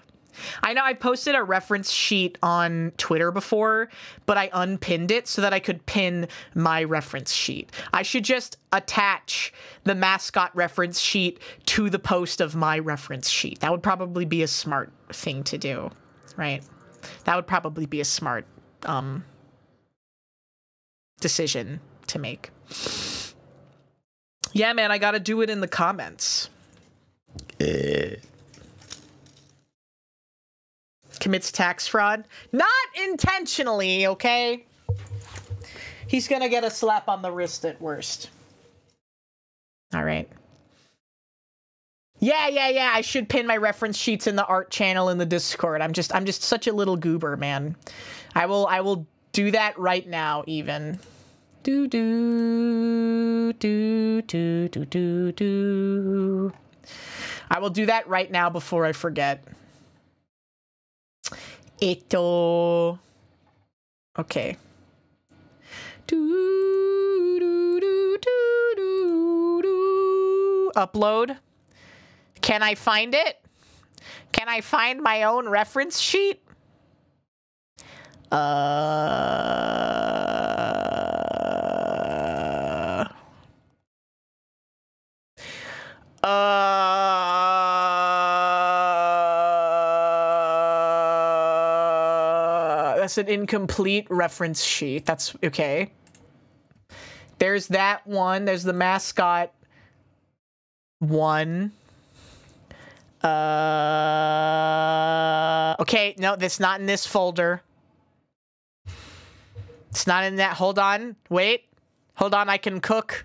I know I posted a reference sheet on Twitter before, but I unpinned it so that I could pin my reference sheet. I should just attach the mascot reference sheet to the post of my reference sheet. That would probably be a smart thing to do, right? That would probably be a smart decision to make. Yeah, man, I gotta do it in the comments. Commits tax fraud. Not intentionally, okay? He's gonna get a slap on the wrist at worst. All right. Yeah. I should pin my reference sheets in the art channel in the Discord. I'm just such a little goober, man. I will do that right now, even. Do. I will do that right now before I forget. Okay. Upload. Can I find it? Can I find my own reference sheet? That's an incomplete reference sheet. That's okay. There's that one. There's the mascot one. Okay, no, that's not in this folder. It's not in that. Hold on. Wait. Hold on. I can cook.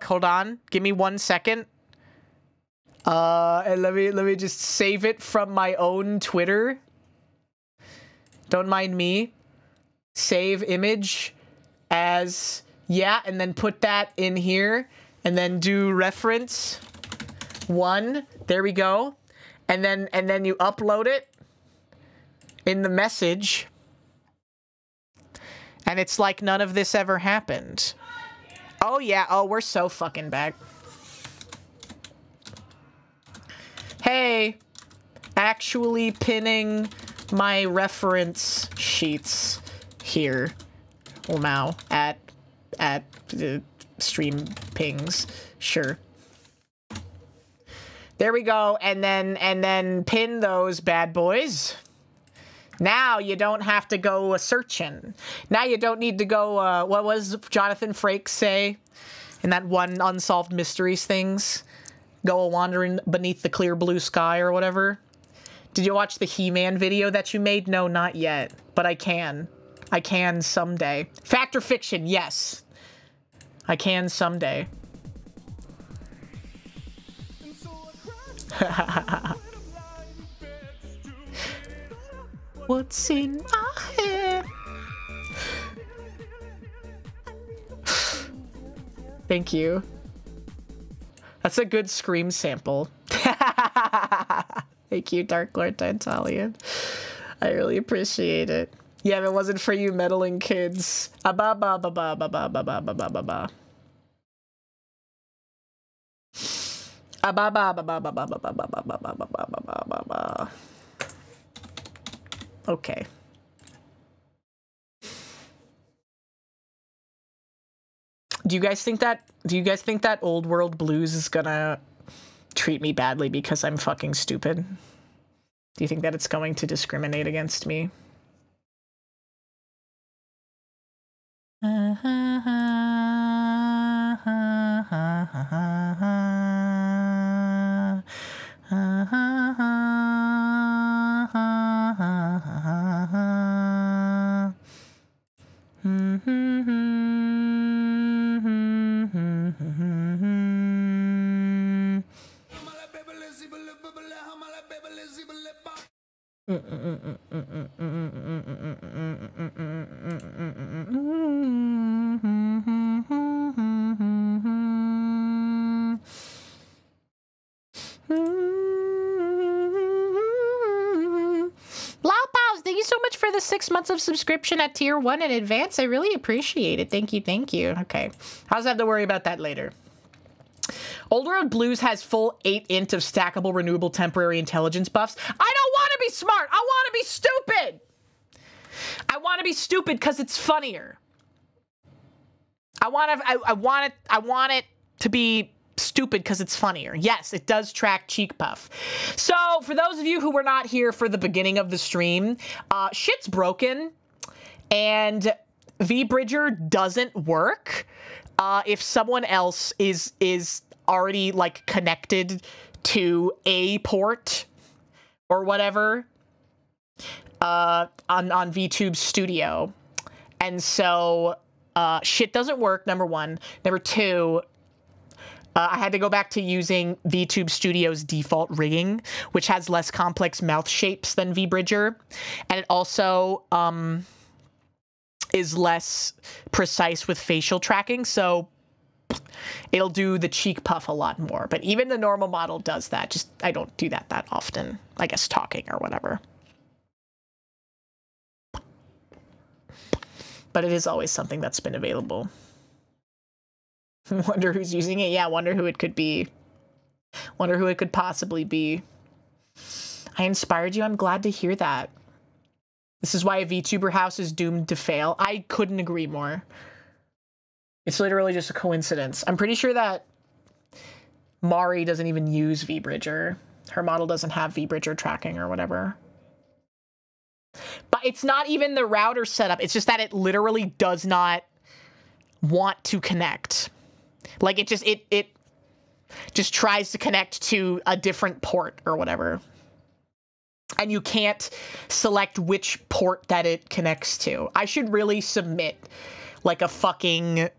Hold on. Give me 1 second. And let me just save it from my own Twitter. Don't mind me. Save image as, yeah, and then put that in here and then do reference 1. There we go. And then you upload it in the message. And it's like none of this ever happened. Oh yeah, oh, we're so fucking back. Hey, actually pinning my reference sheets here. Well, now at the stream pings. Sure. There we go, and then pin those bad boys. Now you don't have to go searching. Now you don't need to go, what was Jonathan Frakes say in that one Unsolved Mysteries things? Go a-wandering beneath the clear blue sky or whatever. Did you watch the He-Man video that you made? No, not yet, but I can. I can someday. Fact or fiction? Yes. I can someday. What's in my head? Thank you. That's a good Scream sample. Thank you, Dark Lord Titalian. I really appreciate it. Yeah, if it wasn't for you meddling kids. Ba ba ba ba ba ba ba ba ba ba ba ba. Ba ba ba ba ba ba ba ba ba ba ba ba ba ba ba. Okay. Do you guys think that Old World Blues is gonna treat me badly because I'm fucking stupid? Do you think that it's going to discriminate against me? Thank you so much for the 6 months of subscription at tier 1 in advance. I really appreciate it. Thank you, thank you. Okay, I'll have to worry about that later. Old World Blues has full 8 int of stackable renewable temporary intelligence buffs. I don't want to be smart. I want to be stupid. I want to be stupid because it's funnier. I want it to be stupid because it's funnier. Yes, it does track cheek puff. So for those of you who were not here for the beginning of the stream, shit's broken and V-Bridger doesn't work if someone else is already like connected to a port or whatever on VTube Studio. And so shit doesn't work, number one. Number two, I had to go back to using VTube Studio's default rigging, which has less complex mouth shapes than V-Bridger. And it also is less precise with facial tracking, so it'll do the cheek puff a lot more. But even the normal model does that. Just, I don't do that often. I guess talking or whatever. But it is always something that's been available. Wonder who's using it. Yeah, wonder who it could be. Wonder who it could possibly be. I inspired you. I'm glad to hear that. This is why a VTuber house is doomed to fail. I couldn't agree more. It's literally just a coincidence. I'm pretty sure that Mari doesn't even use V-Bridger. Her model doesn't have V-Bridger tracking or whatever. But it's not even the router setup. It's just that it literally does not want to connect. Like it just tries to connect to a different port or whatever. And you can't select which port that it connects to. I should really submit like a fucking...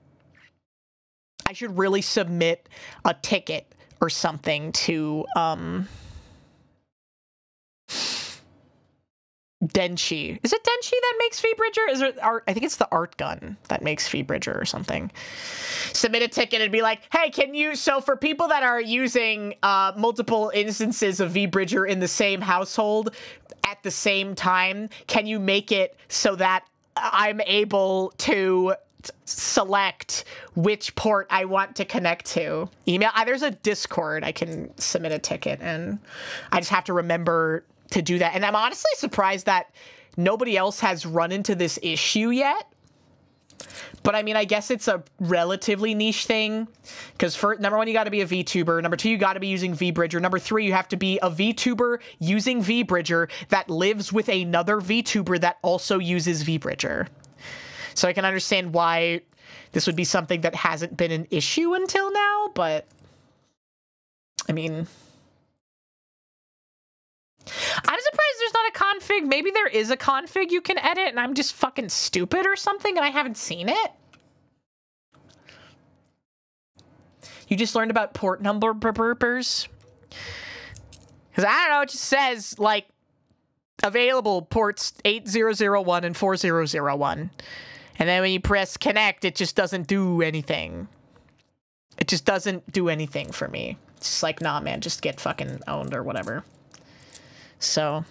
I should really submit a ticket or something to, Denchi. Is it Denchi that makes V-Bridger? Is it Art? I think it's the Art Gun that makes V-Bridger or something. Submit a ticket and be like, hey, can you... So for people that are using multiple instances of V-Bridger in the same household at the same time, can you make it so that I'm able to select which port I want to connect to. Email, there's a Discord I can submit a ticket, and I just have to remember to do that. And I'm honestly surprised that nobody else has run into this issue yet. But I mean, I guess it's a relatively niche thing, because for number one, you got to be a VTuber. Number two, you got to be using VBridger. Number three, you have to be a VTuber using VBridger that lives with another VTuber that also uses VBridger. So I can understand why this would be something that hasn't been an issue until now, but I mean, I'm surprised there's not a config. Maybe there is a config you can edit and I'm just fucking stupid or something and I haven't seen it. You just learned about port number burpers? Because I don't know, it just says, like, available ports 8001 and 4001. And then when you press connect, it just doesn't do anything. It just doesn't do anything for me. It's just like, nah, man, just get fucking owned or whatever. So,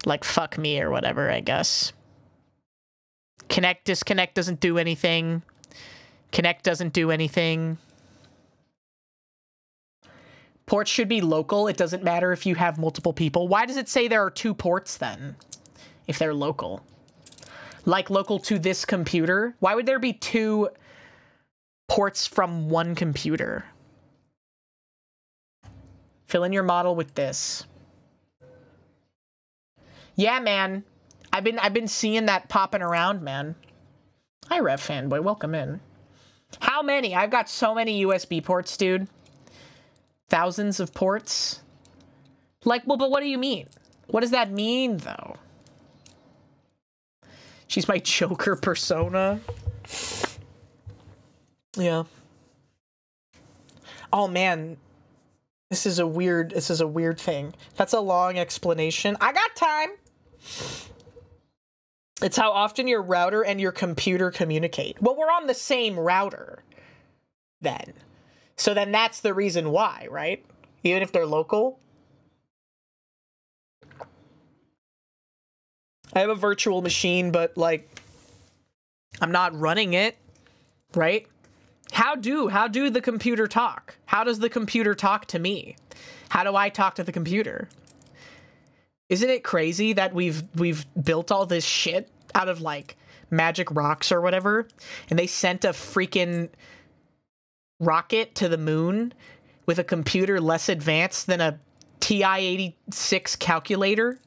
like, fuck me or whatever, I guess. Connect, disconnect doesn't do anything. Connect doesn't do anything. Ports should be local. It doesn't matter if you have multiple people. Why does it say there are 2 ports then, if they're local? Like, local to this computer? Why would there be 2 ports from one computer? Fill in your model with this. Yeah, man. I've been seeing that popping around, man. Hi, Rev Fanboy. Welcome in. How many? I've got so many USB ports, dude. Thousands of ports. Like, well, but what do you mean? What does that mean, though? She's my Joker persona. Yeah. Oh, man. This is a weird thing. That's a long explanation. I got time. It's how often your router and your computer communicate. Well, we're on the same router then. So then that's the reason why, right? Even if they're local. I have a virtual machine, but like, I'm not running it, right? How do the computer talk? How does the computer talk to me? How do I talk to the computer? Isn't it crazy that we've built all this shit out of like magic rocks or whatever, and they sent a freaking rocket to the moon with a computer less advanced than a TI-86 calculator?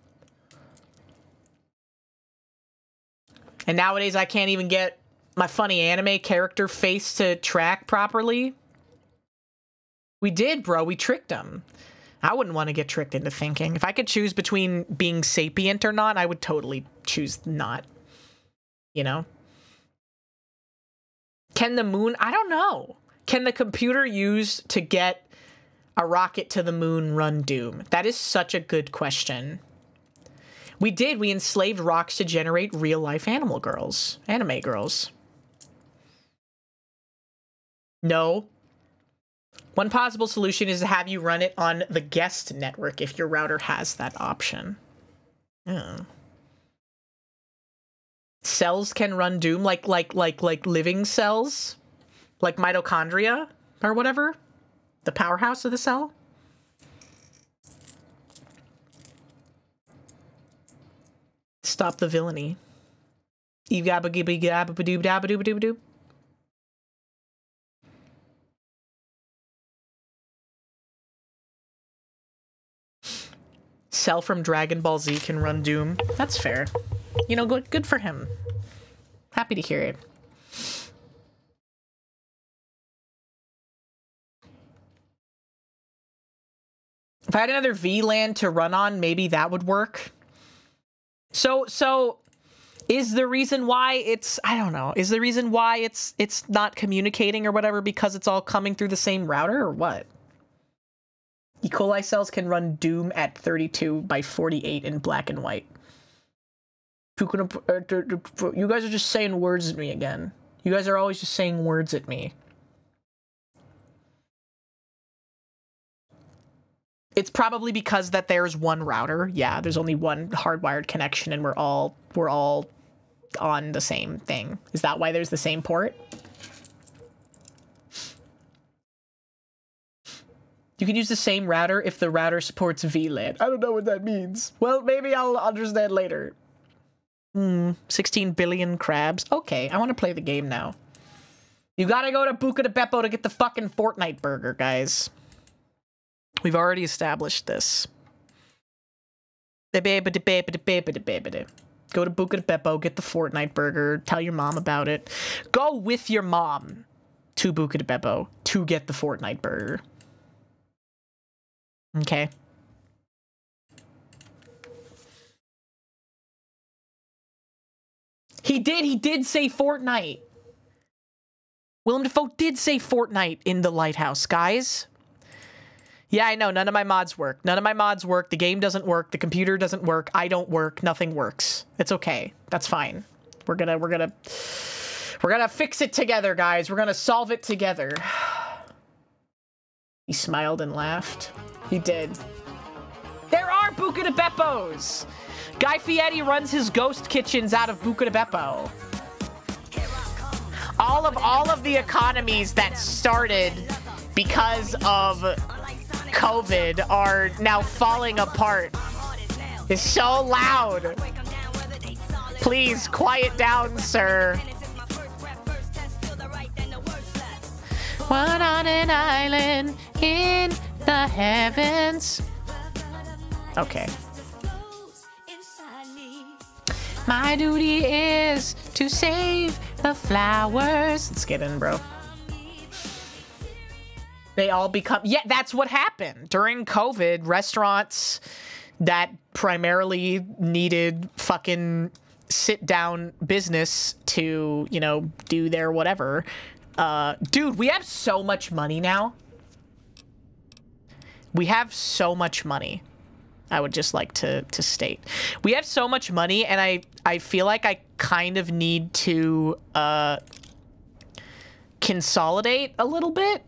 And nowadays I can't even get my funny anime character face to track properly. We did, bro. We tricked them. I wouldn't want to get tricked into thinking. If I could choose between being sapient or not, I would totally choose not. You know? Can the moon... I don't know. Can the computer used to get a rocket to the moon run Doom? That is such a good question. We did. We enslaved rocks to generate real-life anime girls. No. One possible solution is to have you run it on the guest network if your router has that option. Oh. Cells can run Doom like living cells? Like mitochondria or whatever? The powerhouse of the cell? Stop the villainy. Eep-gabba-gibby-gabba-ba-doob-dabba-doob-doob-doob. Cell from Dragon Ball Z can run Doom. That's fair. You know, good for him. Happy to hear it. If I had another VLAN to run on, maybe that would work. So is the reason why it's, I don't know, is the reason why it's not communicating or whatever because it's all coming through the same router or what? E. coli cells can run Doom at 32 by 48 in black and white. You guys are just saying words at me again. You guys are always just saying words at me. It's probably because that there's one router. Yeah, there's only one hardwired connection and we're all on the same thing. Is that why there's the same port? You can use the same router if the router supports VLAN. I don't know what that means. Well, maybe I'll understand later. 16 billion crabs. Okay, I want to play the game now. You gotta go to Buca de Beppo to get the fucking Fortnite burger, guys. We've already established this. Go to Buca de Beppo, get the Fortnite burger, tell your mom about it. Go with your mom to Buca de Beppo to get the Fortnite burger. Okay. He did say Fortnite. Willem Dafoe did say Fortnite in the lighthouse, guys. Yeah, I know, none of my mods work. None of my mods work, the game doesn't work, the computer doesn't work, I don't work, nothing works. It's okay, that's fine. We're gonna fix it together, guys. We're gonna solve it together. He smiled and laughed. He did. There are Buca de Beppos! Guy Fieri runs his ghost kitchens out of Buca de Beppo. All of the economies that started because of COVID are now falling apart. It's so loud. Please quiet down, sir. One on an island in the heavens. Okay. My duty is to save the flowers. Let's get in, bro. They all become... Yeah, that's what happened. During COVID, restaurants that primarily needed fucking sit-down business to, you know, do their whatever. Dude, we have so much money now. We have so much money. I would just like to state. We have so much money, and I feel like I kind of need to consolidate a little bit.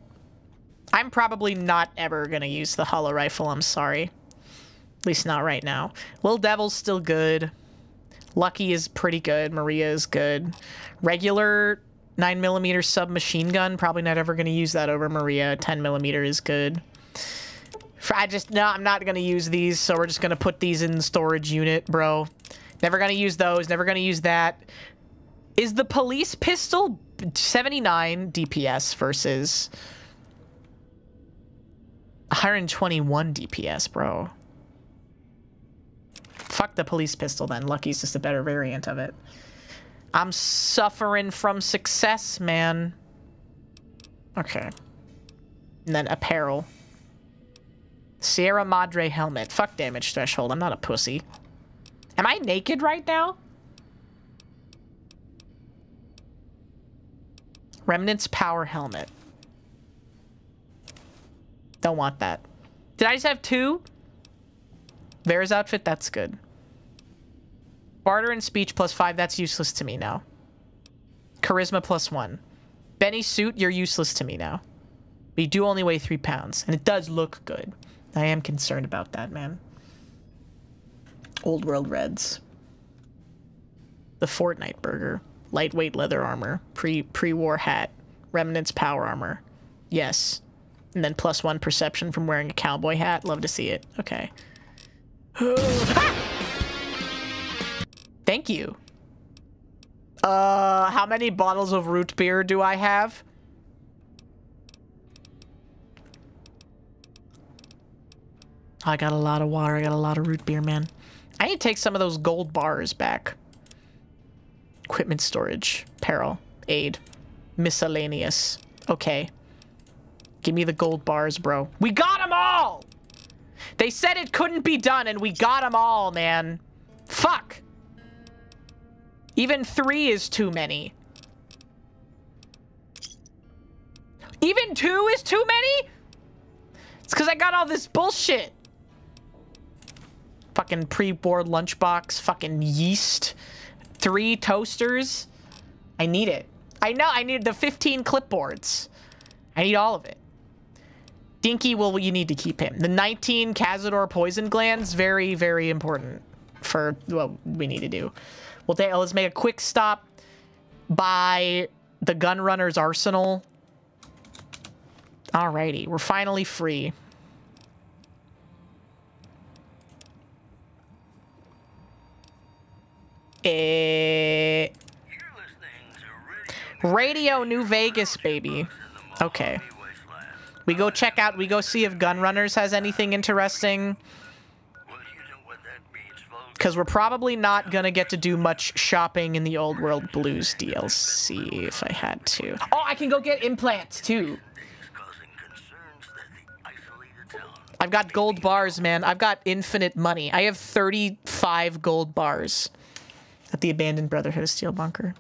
I'm probably not ever gonna use the hollow rifle, I'm sorry. At least not right now. Little Devil's still good. Lucky is pretty good. Maria is good. Regular 9mm submachine gun, probably not ever gonna use that over Maria. 10mm is good. I'm not gonna use these, so we're just gonna put these in the storage unit, bro. Never gonna use those, never gonna use that. Is the police pistol 79 DPS versus 121 DPS, bro? Fuck the police pistol then. Lucky's just a better variant of it. I'm suffering from success, man. Okay. And then apparel. Sierra Madre helmet. Fuck damage threshold. I'm not a pussy. Am I naked right now? Remnant's power helmet. Don't want that. Did I just have 2? Vera's outfit? That's good. Barter and speech +5. That's useless to me now. Charisma +1. Benny's suit. You're useless to me now. But you do only weigh 3 pounds. And it does look good. I am concerned about that, man. Old World Reds. The Fortnite burger. Lightweight leather armor. Pre-war hat. Remnant's power armor. Yes. And then +1 perception from wearing a cowboy hat. Love to see it. Okay. Thank you. How many bottles of root beer do I have? I got a lot of water. I got a lot of root beer, man. I need to take some of those gold bars back. Equipment storage. Apparel. Aid. Miscellaneous. Okay. Give me the gold bars, bro. We got them all! They said it couldn't be done, and we got them all, man. Fuck. Even 3 is too many. Even 2 is too many? It's because I got all this bullshit. Fucking pre-board lunchbox. Fucking yeast. 3 toasters. I need it. I know. I need the 15 clipboards. I need all of it. Dinky, well, you need to keep him. The 19 Cazador poison glands, very, very important for what we need to do. Let's make a quick stop by the Gunrunner's Arsenal. Alrighty, we're finally free. Radio New Vegas, baby. Okay. We go check out, we go see if Gunrunners has anything interesting. Because we're probably not gonna get to do much shopping in the Old World Blues DLC if I had to. Oh, I can go get implants too. I've got gold bars, man. I've got infinite money. I have 35 gold bars at the Abandoned Brotherhood of Steel Bunker.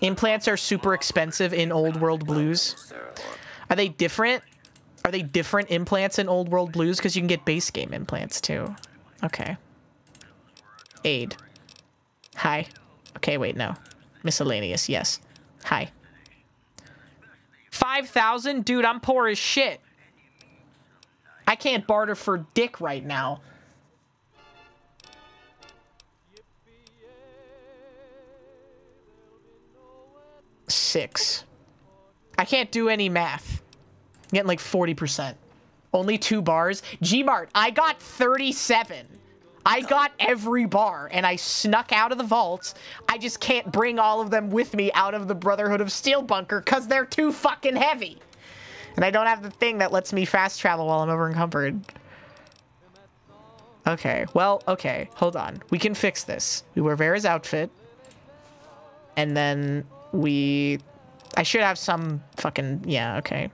Implants are super expensive in Old World Blues. Are they different? Are they different implants in Old World Blues? Because you can get base game implants too. Okay. Aid. Hi. Okay, wait, no. Miscellaneous, yes. Hi. 5,000? Dude, I'm poor as shit. I can't barter for dick right now. Six. I can't do any math. I'm getting like 40%. Only 2 bars. Gmart, I got 37. I got every bar, and I snuck out of the vaults. I just can't bring all of them with me out of the Brotherhood of Steel Bunker because they're too fucking heavy. And I don't have the thing that lets me fast travel while I'm over encumbered. Okay, well, okay, hold on. We can fix this. We wear Vera's outfit. And then we... I should have some fucking... Yeah, okay.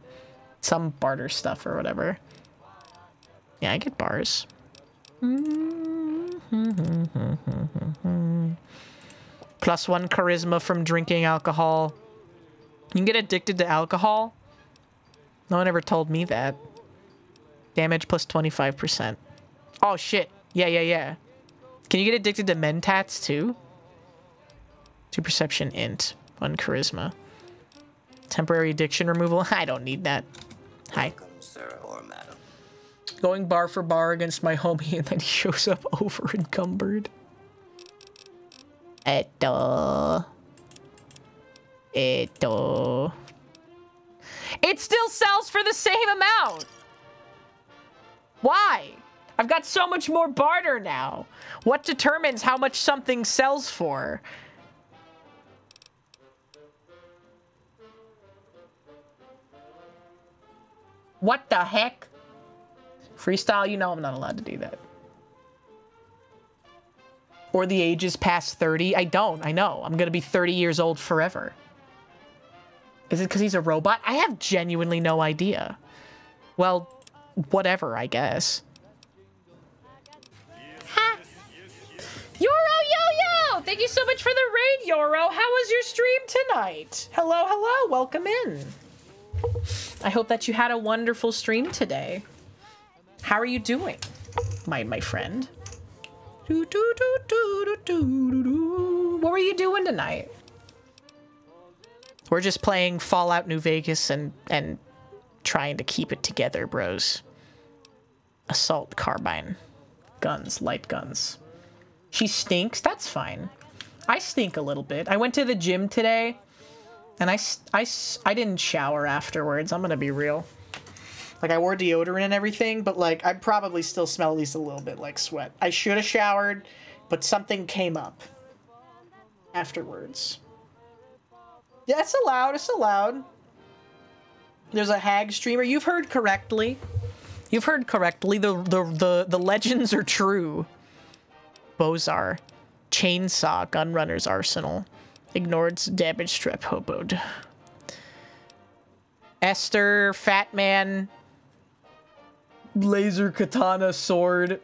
Some barter stuff or whatever. Yeah, I get bars. +1 charisma from drinking alcohol. You can get addicted to alcohol? No one ever told me that. Damage plus 25%. Oh, shit. Yeah. Can you get addicted to mentats, too? 2 perception int. 1 charisma. Temporary addiction removal. I don't need that. Hi. Welcome, sir or madam. Going bar for bar against my homie and then he shows up over encumbered. Eto. It still sells for the same amount. Why? I've got so much more barter now. What determines how much something sells for? What the heck? Freestyle, you know I'm not allowed to do that. Or the age is past 30. I don't. I know. I'm going to be 30 years old forever. Is it because he's a robot? I have genuinely no idea. Well, whatever, I guess. Ha! Yoro Yo-Yo! Thank you so much for the raid, Yoro. How was your stream tonight? Hello, hello. Welcome in. I hope that you had a wonderful stream today. How are you doing, my friend? What were you doing tonight? We're just playing Fallout New Vegas and trying to keep it together, bros. Assault carbine. Guns, light guns. She stinks? That's fine. I stink a little bit. I went to the gym today, and I didn't shower afterwards. I'm gonna be real. Like, I wore deodorant and everything, but, like, I probably still smell at least a little bit like sweat. I should have showered, but something came up afterwards. Yeah, it's allowed. It's allowed. There's a hag streamer. You've heard correctly. You've heard correctly. The legends are true. Bozar. Chainsaw. Gunrunner's Arsenal. Ignored damage strep hoboed. Esther. Fat Man. Laser katana sword.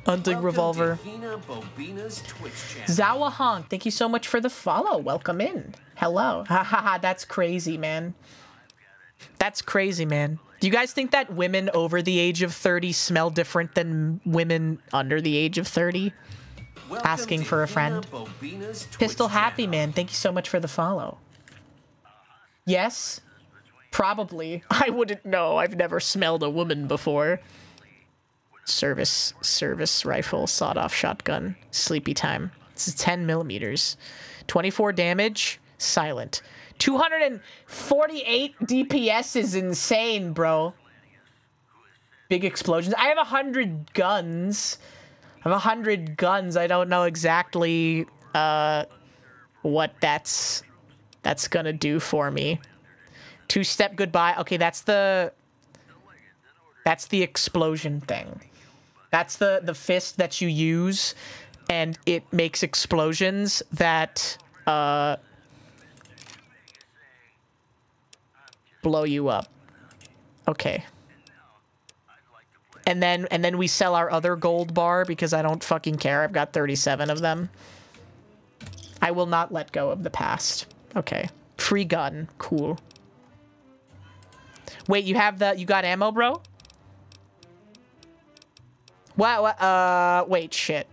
Hunting revolver. HinaBoBina's Twitch channel. Zawa Honk, thank you so much for the follow. Welcome in. Hello. Hahaha, that's crazy, man. That's crazy, man. Do you guys think that women over the age of 30 smell different than women under the age of 30? Welcome Asking to for a friend. HinaBoBina's Twitch Pistol Happy, channel. man. Thank you so much for the follow. Yes. Probably. I wouldn't know. I've never smelled a woman before. Service rifle, sawed-off shotgun, sleepy time. This is 10 millimeters. 24 damage, silent. 248 DPS is insane, bro. Big explosions. I have 100 guns. I have 100 guns. I don't know exactly what that's gonna do for me. Two-step goodbye. Okay, that's the explosion thing. That's the fist that you use, and it makes explosions that blow you up. Okay. And then we sell our other gold bar because I don't fucking care. I've got 37 of them. I will not let go of the past. Okay. Free gun. Cool. Wait, you got ammo, bro? What? Wait, shit.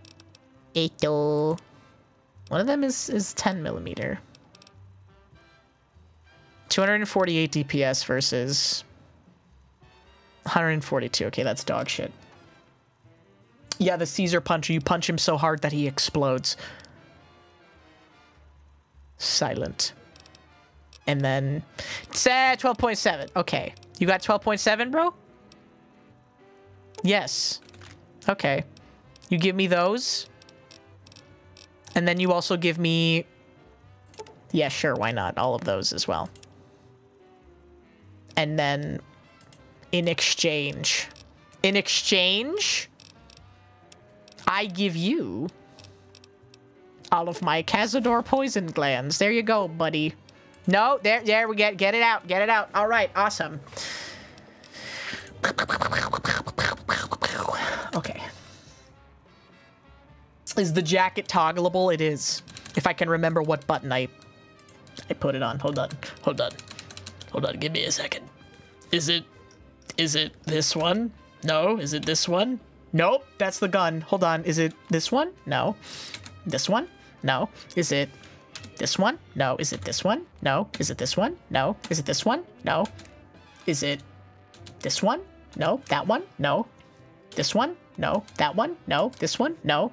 One of them is 10 millimeter. 248 DPS versus 142. Okay, that's dog shit. Yeah, the Caesar puncher. You punch him so hard that he explodes. Silent. And then... 12.7. Okay. You got 12.7, bro? Yes. Okay. You give me those. And then you also give me... Yeah, sure, why not? All of those as well. And then... In exchange, I give you all of my Cazador poison glands. There you go, buddy. No, there we get it out. Get it out. All right, awesome. Okay. Is the jacket toggleable? It is. If I can remember what button I put it on. Hold on. Give me a second. Is it this one? No. Is it this one? Nope. That's the gun. Hold on. Is it this one? No. This one? No. Is it this one? No. Is it this one? No. Is it this one? No. Is it this one? No. Is it this one? No. That one? No. This one? No. That one? No. This one? No.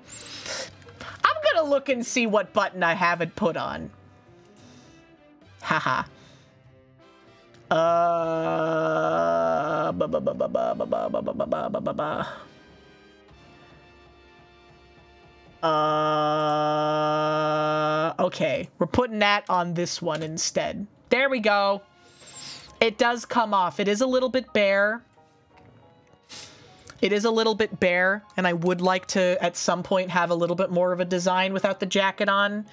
I'm gonna look and see what button I haven't put on. Haha. Okay, we're putting that on this one instead. There we go. It does come off. It is a little bit bare. It is a little bit bare, and I would like to, at some point, have a little bit more of a design without the jacket on.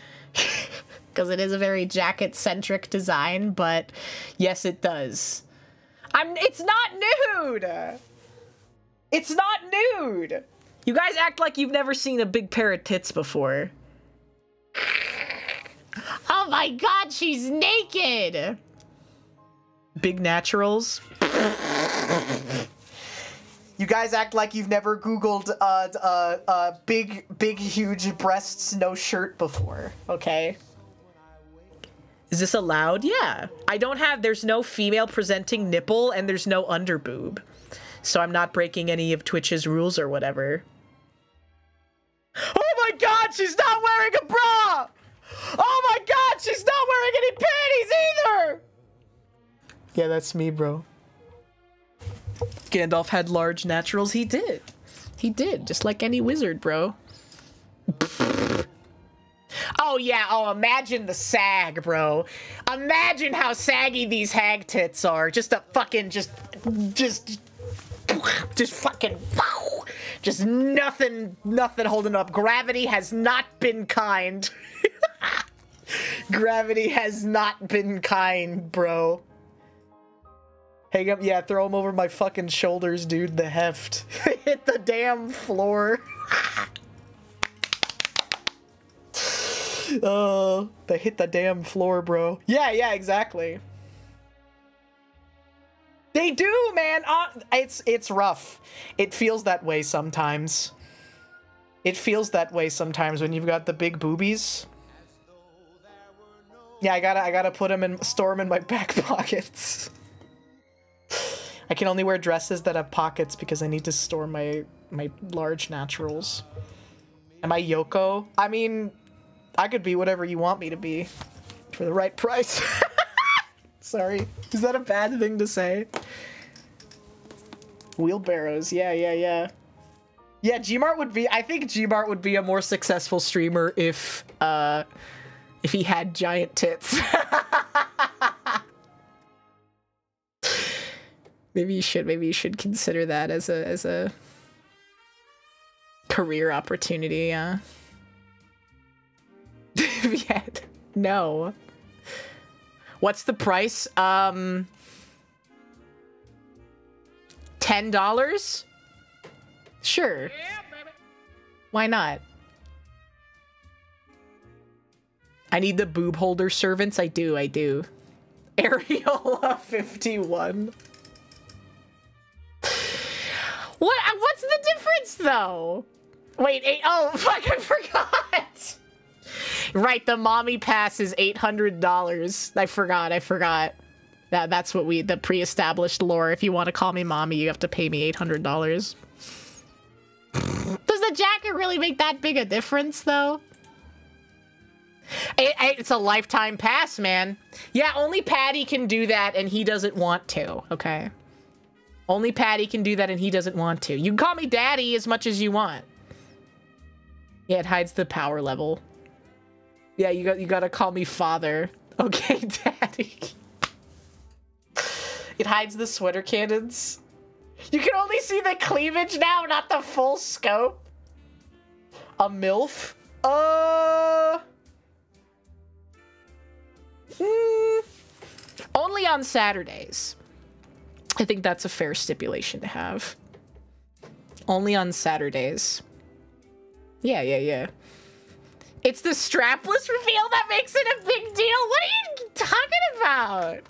Because it is a very jacket-centric design, but yes, it does. It's not nude! It's not nude! You guys act like you've never seen a big pair of tits before. Oh my god, she's naked! Big naturals. You guys act like you've never Googled big, huge breasts, no shirt before, okay? Is this allowed? Yeah. There's no female presenting nipple and there's no underboob. So I'm not breaking any of Twitch's rules or whatever. Oh my god, she's not wearing a bra! Oh my god, she's not wearing any panties either! Yeah, that's me, bro. Gandalf had large naturals. He did. He did, just like any wizard, bro. Oh yeah, oh imagine the sag, bro. Imagine how saggy these hag tits are. Just a fucking, just fucking, just nothing holding up. Gravity has not been kind. Gravity has not been kind, bro. Hang up, yeah, throw him over my fucking shoulders, dude. The heft. Hit the damn floor. Oh, they hit the damn floor, bro. Yeah, exactly. They do, man. It's rough. It feels that way sometimes. It feels that way sometimes when you've got the big boobies. Yeah, I gotta put them in, store them in my back pockets. I can only wear dresses that have pockets because I need to store my large naturals. Am I Yoko? I mean, I could be whatever you want me to be for the right price. Sorry, is that a bad thing to say? Wheelbarrows, yeah. Yeah, Gmart would be, I think Gmart would be a more successful streamer if he had giant tits. Maybe you should consider that as a career opportunity, yeah. Yeah. No. What's the price? $10? Sure. Yeah, baby. Why not? I need the boob holder servants. I do. Areola 51. What's the difference though? Wait, oh fuck, I forgot. Right, the mommy pass is $800. I forgot. That's what the pre-established lore. If you want to call me mommy, you have to pay me $800. Does the jacket really make that big a difference though? It's a lifetime pass, man. Yeah, only Patty can do that and he doesn't want to, okay? Only Patty can do that and he doesn't want to. You can call me daddy as much as you want. Yeah, it hides the power level. Yeah, you gotta call me father. Okay, daddy. It hides the sweater cannons. You can only see the cleavage now, not the full scope. A MILF? Only on Saturdays. I think that's a fair stipulation to have. Only on Saturdays. Yeah. It's the strapless reveal that makes it a big deal? What are you talking about?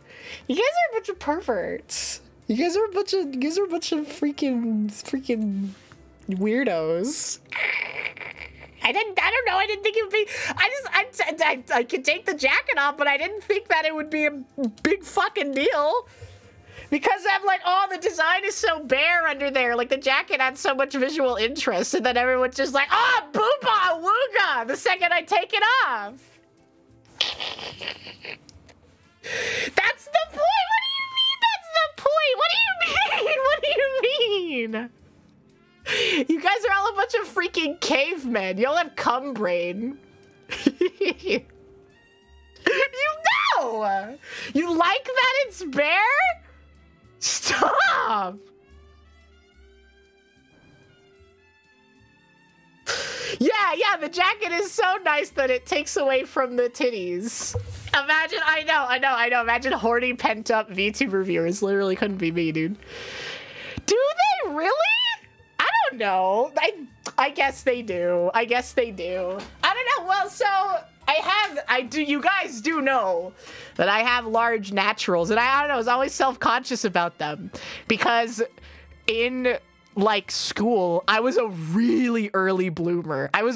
You guys are a bunch of perverts. You guys are a bunch of freaking weirdos. I don't know. I didn't think it would be. I could take the jacket off, but I didn't think that it would be a big fucking deal. Because I'm like, oh, the design is so bare under there. Like, the jacket had so much visual interest. And then everyone's just like, oh, booba, wooga, the second I take it off. That's the point. What do you mean that's the point? What do you mean? What do you mean? You guys are all a bunch of freaking cavemen. You all have cum brain. You know! You like that it's bare? Stop! Yeah, the jacket is so nice that it takes away from the titties. Imagine, I know. Imagine horny pent-up VTube reviewers. Literally couldn't be me, dude. Do they really? I don't know. I guess they do. I don't know. Well, so you guys do know that I have large naturals, and I don't know, I was always self-conscious about them because in like school, I was a really early bloomer. I was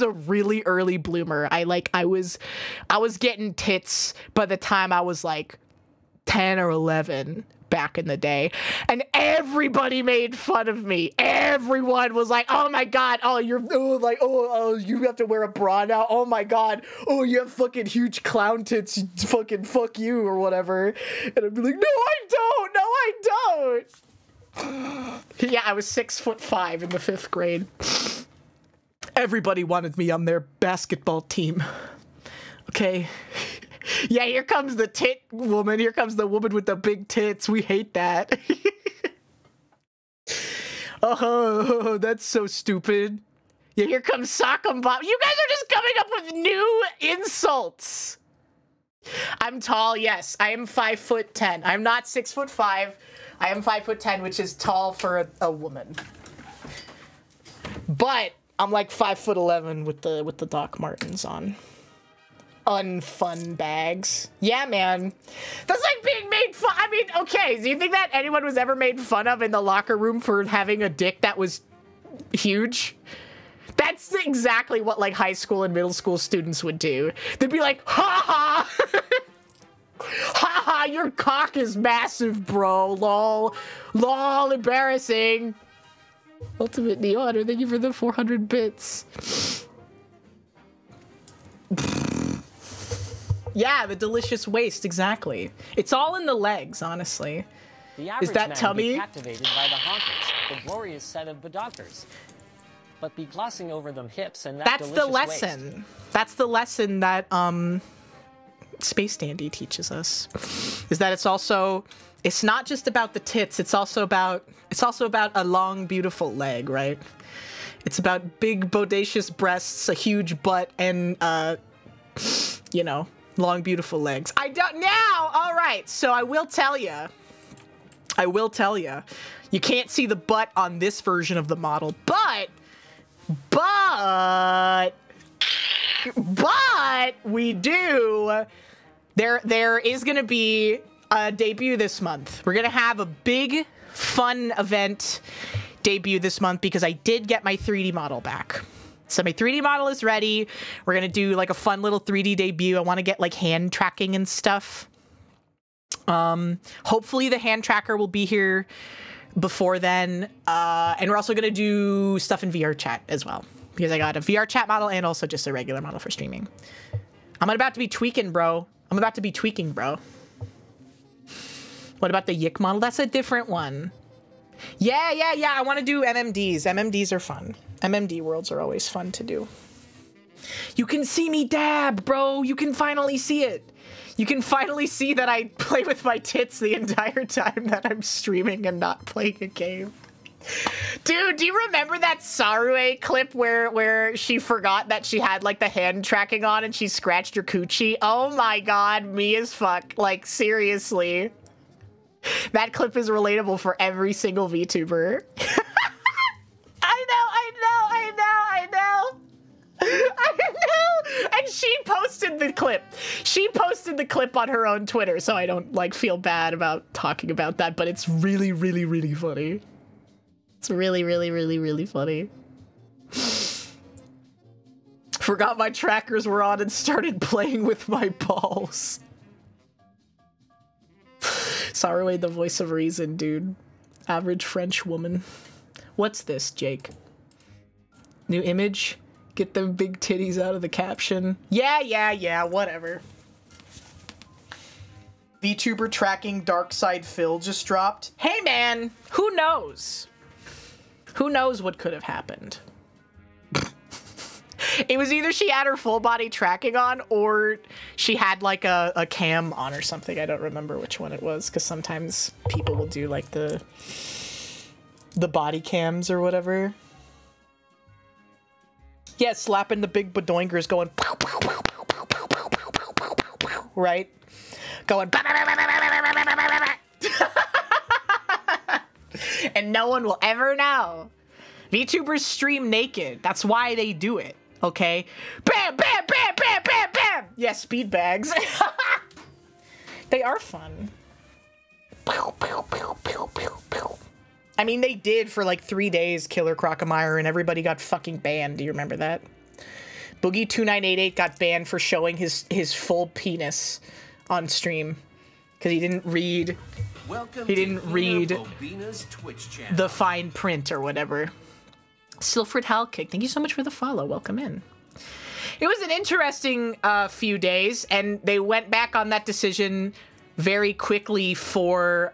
getting tits by the time I was like 10 or 11 back in the day, and everybody made fun of me. Everyone was like, oh my god, oh you're you have to wear a bra now, oh my god, oh you have fucking huge clown tits, fucking fuck you or whatever. And I'd be like, no I don't. Yeah, I was 6'5" in the 5th grade. Everybody wanted me on their basketball team. Okay. Yeah, here comes the tit woman. Here comes the woman with the big tits. We hate that. Oh, that's so stupid. Yeah, here comes Sock'em Bob. You guys are just coming up with new insults. I'm tall, yes. I am 5'10". I'm not 6'5". I am 5'10", which is tall for a woman. But I'm like 5'11" with the Doc Martens on. Unfun bags. Yeah, man. That's like being made fun. I mean, okay, do you think that anyone was ever made fun of in the locker room for having a dick that was huge? That's exactly what like high school and middle school students would do. They'd be like, ha ha! Haha, your cock is massive, bro. Lol. Lol, embarrassing. Ultimate Neon, thank you for the 400 bits. Yeah, the delicious waste, exactly. It's all in the legs, honestly. The average Is that man tummy? be captivated by the honkers, the glorious set of bedonkers, but be glossing over them hips and that That's the delicious lesson. waist. That's the lesson that Space Dandy teaches us. Is that it's not just about the tits, it's also about a long, beautiful leg, right? It's about big, bodacious breasts, a huge butt, and you know, long, beautiful legs. All right, so I will tell you, you can't see the butt on this version of the model, but we do. There is gonna be a debut this month. We're gonna have a big, fun event debut this month because I did get my 3D model back. So my 3D model is ready. We're gonna do like a fun little 3D debut. I want to get like hand tracking and stuff. Hopefully the hand tracker will be here before then. And we're also gonna do stuff in VR chat as well because I got a VR chat model and also just a regular model for streaming. I'm about to be tweaking, bro. What about the Yick model? That's a different one. Yeah. I want to do MMDs. MMDs are fun. MMD worlds are always fun to do. You can see me dab, bro. You can finally see it. You can finally see that I play with my tits the entire time that I'm streaming and not playing a game. Dude, do you remember that Sarue clip where she forgot that she had like the hand tracking on and she scratched her coochie? Oh my god, me as fuck. Like, seriously. That clip is relatable for every single VTuber. I know! And she posted the clip. She posted the clip on her own Twitter, so I don't like feel bad about talking about that, but it's really, really, really funny. It's really, really, really, really funny. Forgot my trackers were on and started playing with my balls. Sorry, the voice of reason, dude. Average French woman. What's this, Jake? New image? Get them big titties out of the caption. Yeah, whatever. VTuber tracking Dark Side Phil just dropped. Hey man, who knows? Who knows what could have happened? It was either she had her full body tracking on or she had like a cam on or something. I don't remember which one it was because sometimes people will do like the body cams or whatever. Yeah, slapping the big badoinkers going pow, pow, pow, pow, pow, pow, pow, pow, pow, pow, pow, pow, right? Going and no one will ever know. VTubers stream naked. That's why they do it. Okay? Bam, bam, bam, bam, bam, bam! Yeah, speed bags. They are fun. Pew, pew, pew, pew, pew, pew. I mean, they did for like 3 days, Killer Crocomire, and everybody got fucking banned. Do you remember that? Boogie2988 got banned for showing his full penis on stream because he didn't read HinaBoBina's Twitch channel. the fine print or whatever. Silfred Halkick, thank you so much for the follow. Welcome in. It was an interesting few days, and they went back on that decision very quickly for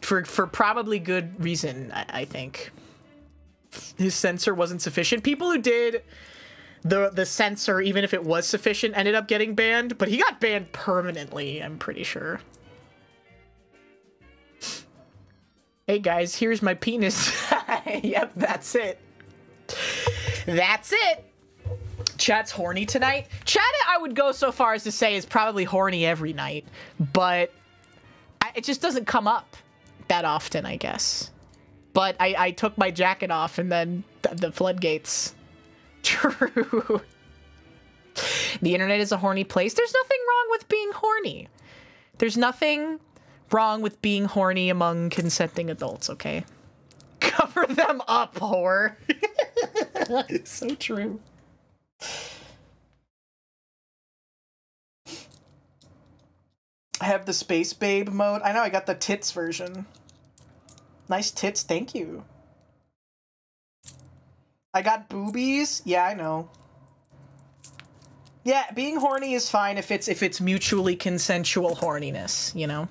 probably good reason, I think. His censor wasn't sufficient. People who did the censor, even if it was sufficient, ended up getting banned, but he got banned permanently, I'm pretty sure. Hey guys, here's my penis. Yep, that's it. That's it. Chat's horny tonight. Chat, I would go so far as to say, is probably horny every night, but it just doesn't come up that often, I guess. But I took my jacket off and then the floodgates. True. The internet is a horny place. There's nothing wrong with being horny. There's nothing wrong with being horny among consenting adults, okay? Cover them up, whore. So true. I have the Space Babe mode. I know, I got the tits version. Nice tits, thank you. I got boobies. Yeah, I know. Yeah, being horny is fine if it's mutually consensual horniness, you know.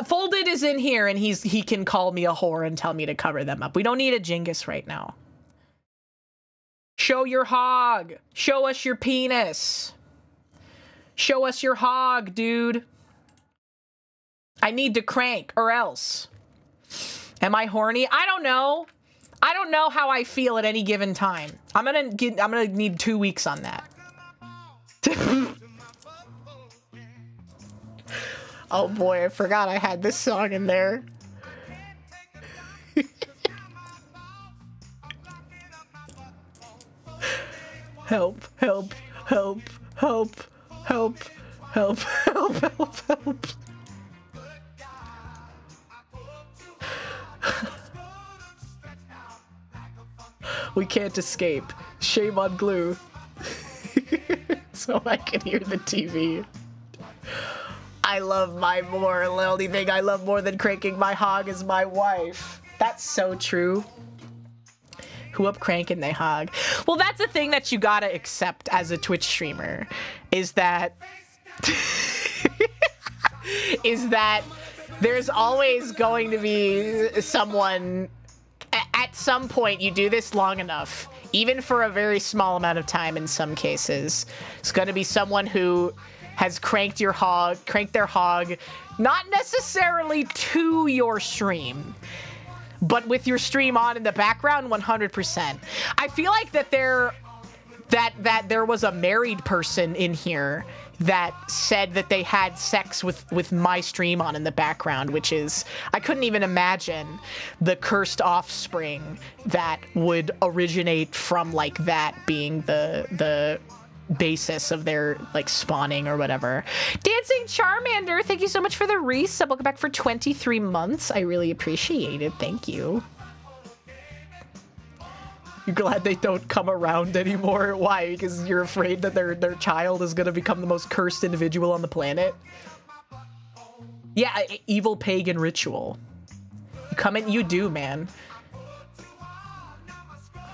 Folded is in here, and he can call me a whore and tell me to cover them up. We don't need a Genghis right now. Show your hog. Show us your penis. Show us your hog, dude. I need to crank, or else. Am I horny? I don't know. I don't know how I feel at any given time. I'm gonna need 2 weeks on that. Oh boy, I forgot I had this song in there. Help, help, help, help, help, help, help, help, help. We can't escape. Shame on glue. So I can hear the TV. I love my more. The only thing I love more than cranking my hog is my wife. That's so true. Who up cranking they hog? Well, that's the thing that you gotta accept as a Twitch streamer, is that is that there's always going to be someone. At some point, you do this long enough, even for a very small amount of time in some cases, it's going to be someone who has cranked their hog, not necessarily to your stream, but with your stream on in the background 100%. I feel like that there was a married person in here that said that they had sex with my stream on in the background, which is, I couldn't even imagine the cursed offspring that would originate from like that being the basis of their like spawning or whatever. Dancing Charmander, thank you so much for the resub. Welcome back for 23 months. I really appreciate it. Thank you. You're glad they don't come around anymore? Why? Because you're afraid that their child is gonna become the most cursed individual on the planet? Yeah, evil pagan ritual. You come in, you do, man.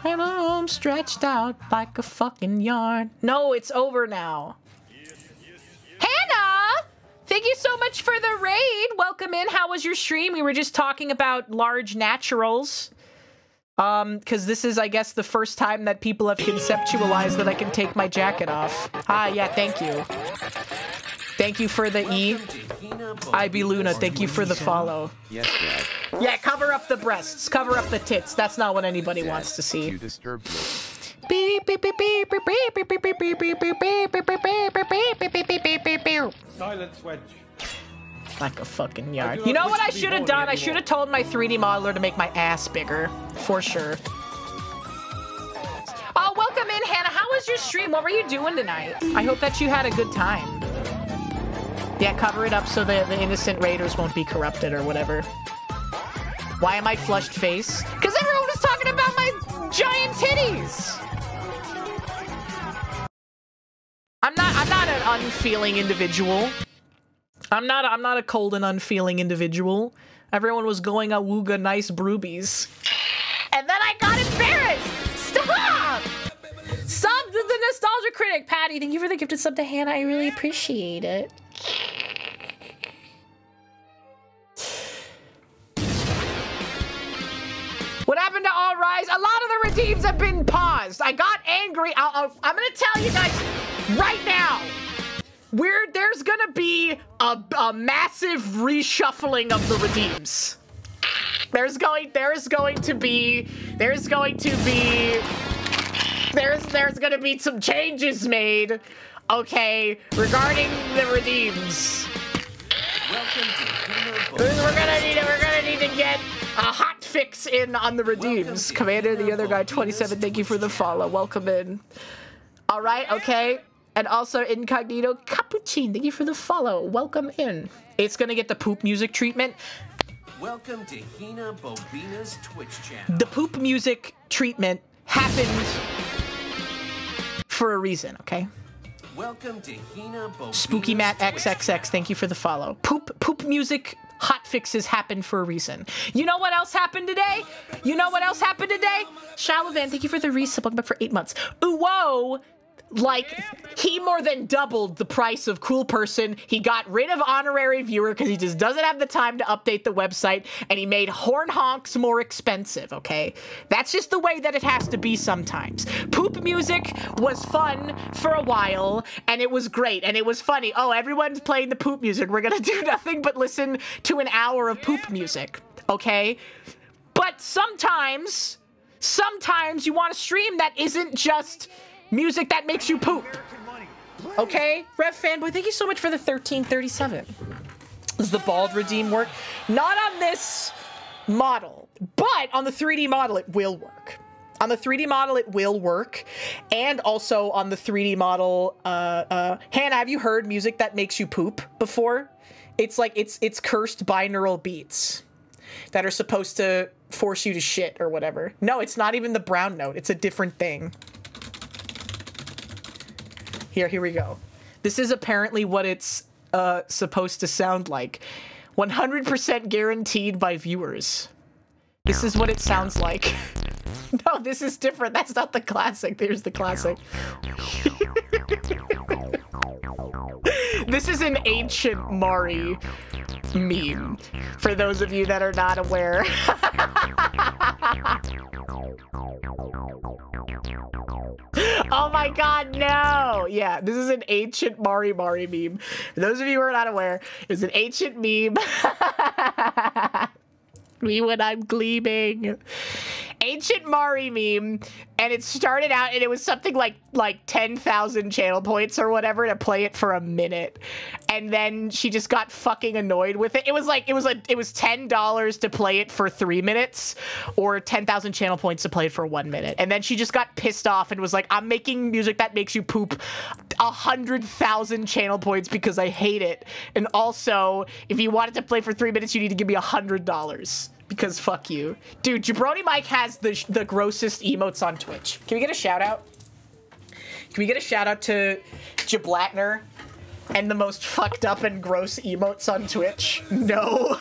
And I'm stretched out like a fucking yarn. No, it's over now. Hannah! Thank you so much for the raid. Welcome in. How was your stream? We were just talking about large naturals. Because this is, I guess, the first time that people have conceptualized that I can take my jacket off. Ah, yeah, thank you. Thank you for the E. IB Luna, thank you for the follow. Yes, Dad. Yeah, cover up the breasts, cover up the tits. That's not what anybody wants to see. You disturb me. Silence, Wedge. Like a fucking yard. You know what I should have done? I should have told my 3D modeler to make my ass bigger. For sure. Oh, welcome in, Hannah. How was your stream? What were you doing tonight? I hope that you had a good time. Yeah, cover it up so the innocent raiders won't be corrupted or whatever. Why am I flushed face? Because everyone was talking about my giant titties! I'm not an unfeeling individual. I'm not a cold and unfeeling individual. Everyone was going awooga nice broobies. And then I got embarrassed! Stop! Stop the nostalgia critic, Patty. Thank you for the gifted sub to Hannah. I really appreciate it. What happened to All Rise? A lot of the redeems have been paused. I got angry. I'm gonna tell you guys right now. There's gonna be a massive reshuffling of the redeems. There's going to be some changes made, okay, regarding the redeems. We're gonna need to get a hot fix in on the redeems. Commander, the other guy, 27. Thank you for the follow. Welcome in. All right, okay. And also Incognito Cappuccino, thank you for the follow. Welcome in. It's gonna get the poop music treatment. Welcome to HinaBoBina's Twitch channel. The poop music treatment happened for a reason, okay? Welcome to HinaBoBina's Spooky Matt Twitch XXX, channel. thank you for the follow. Poop music hot fixes happen for a reason. You know what else happened today? You know what else happened today? Shalavan, thank you for the resub. Welcome back for 8 months. Ooh, whoa! Like, he more than doubled the price of Cool Person. He got rid of honorary viewer because he just doesn't have the time to update the website, and he made horn honks more expensive, okay? That's just the way that it has to be sometimes. Poop music was fun for a while, and it was great, and it was funny. Oh, everyone's playing the poop music. We're gonna do nothing but listen to an hour of poop music, okay? But sometimes you want a stream that isn't just music that makes you poop. Okay? Rev Fanboy, thank you so much for the 1337. Does the bald redeem work? Not on this model, but on the 3D model it will work. On the 3D model it will work. And also on the 3D model, Hannah, have you heard music that makes you poop before? It's like, it's cursed binaural beats that are supposed to force you to shit or whatever. No, it's not even the brown note. It's a different thing. Here we go. This is apparently what it's supposed to sound like. 100% guaranteed by viewers. This is what it sounds like. No, this is different. That's not the classic. There's the classic. This is an ancient Mari meme, for those of you that are not aware. Oh my god, no! Yeah, this is an ancient Mari meme. For those of you who are not aware, it's an ancient meme. Me when I'm gleaming. Ancient Mari meme, and it started out and it was something like 10,000 channel points or whatever to play it for a minute, and then she just got fucking annoyed with it. It was $10 to play it for 3 minutes, or 10,000 channel points to play it for 1 minute, and then she just got pissed off and was like, I'm making music that makes you poop 100,000 channel points because I hate it, and also if you want it to play for 3 minutes you need to give me $100. Because fuck you. Dude, Jabroni Mike has the grossest emotes on Twitch. Can we get a shout out? Can we get a shout out to Jablatner and the most fucked up and gross emotes on Twitch? No.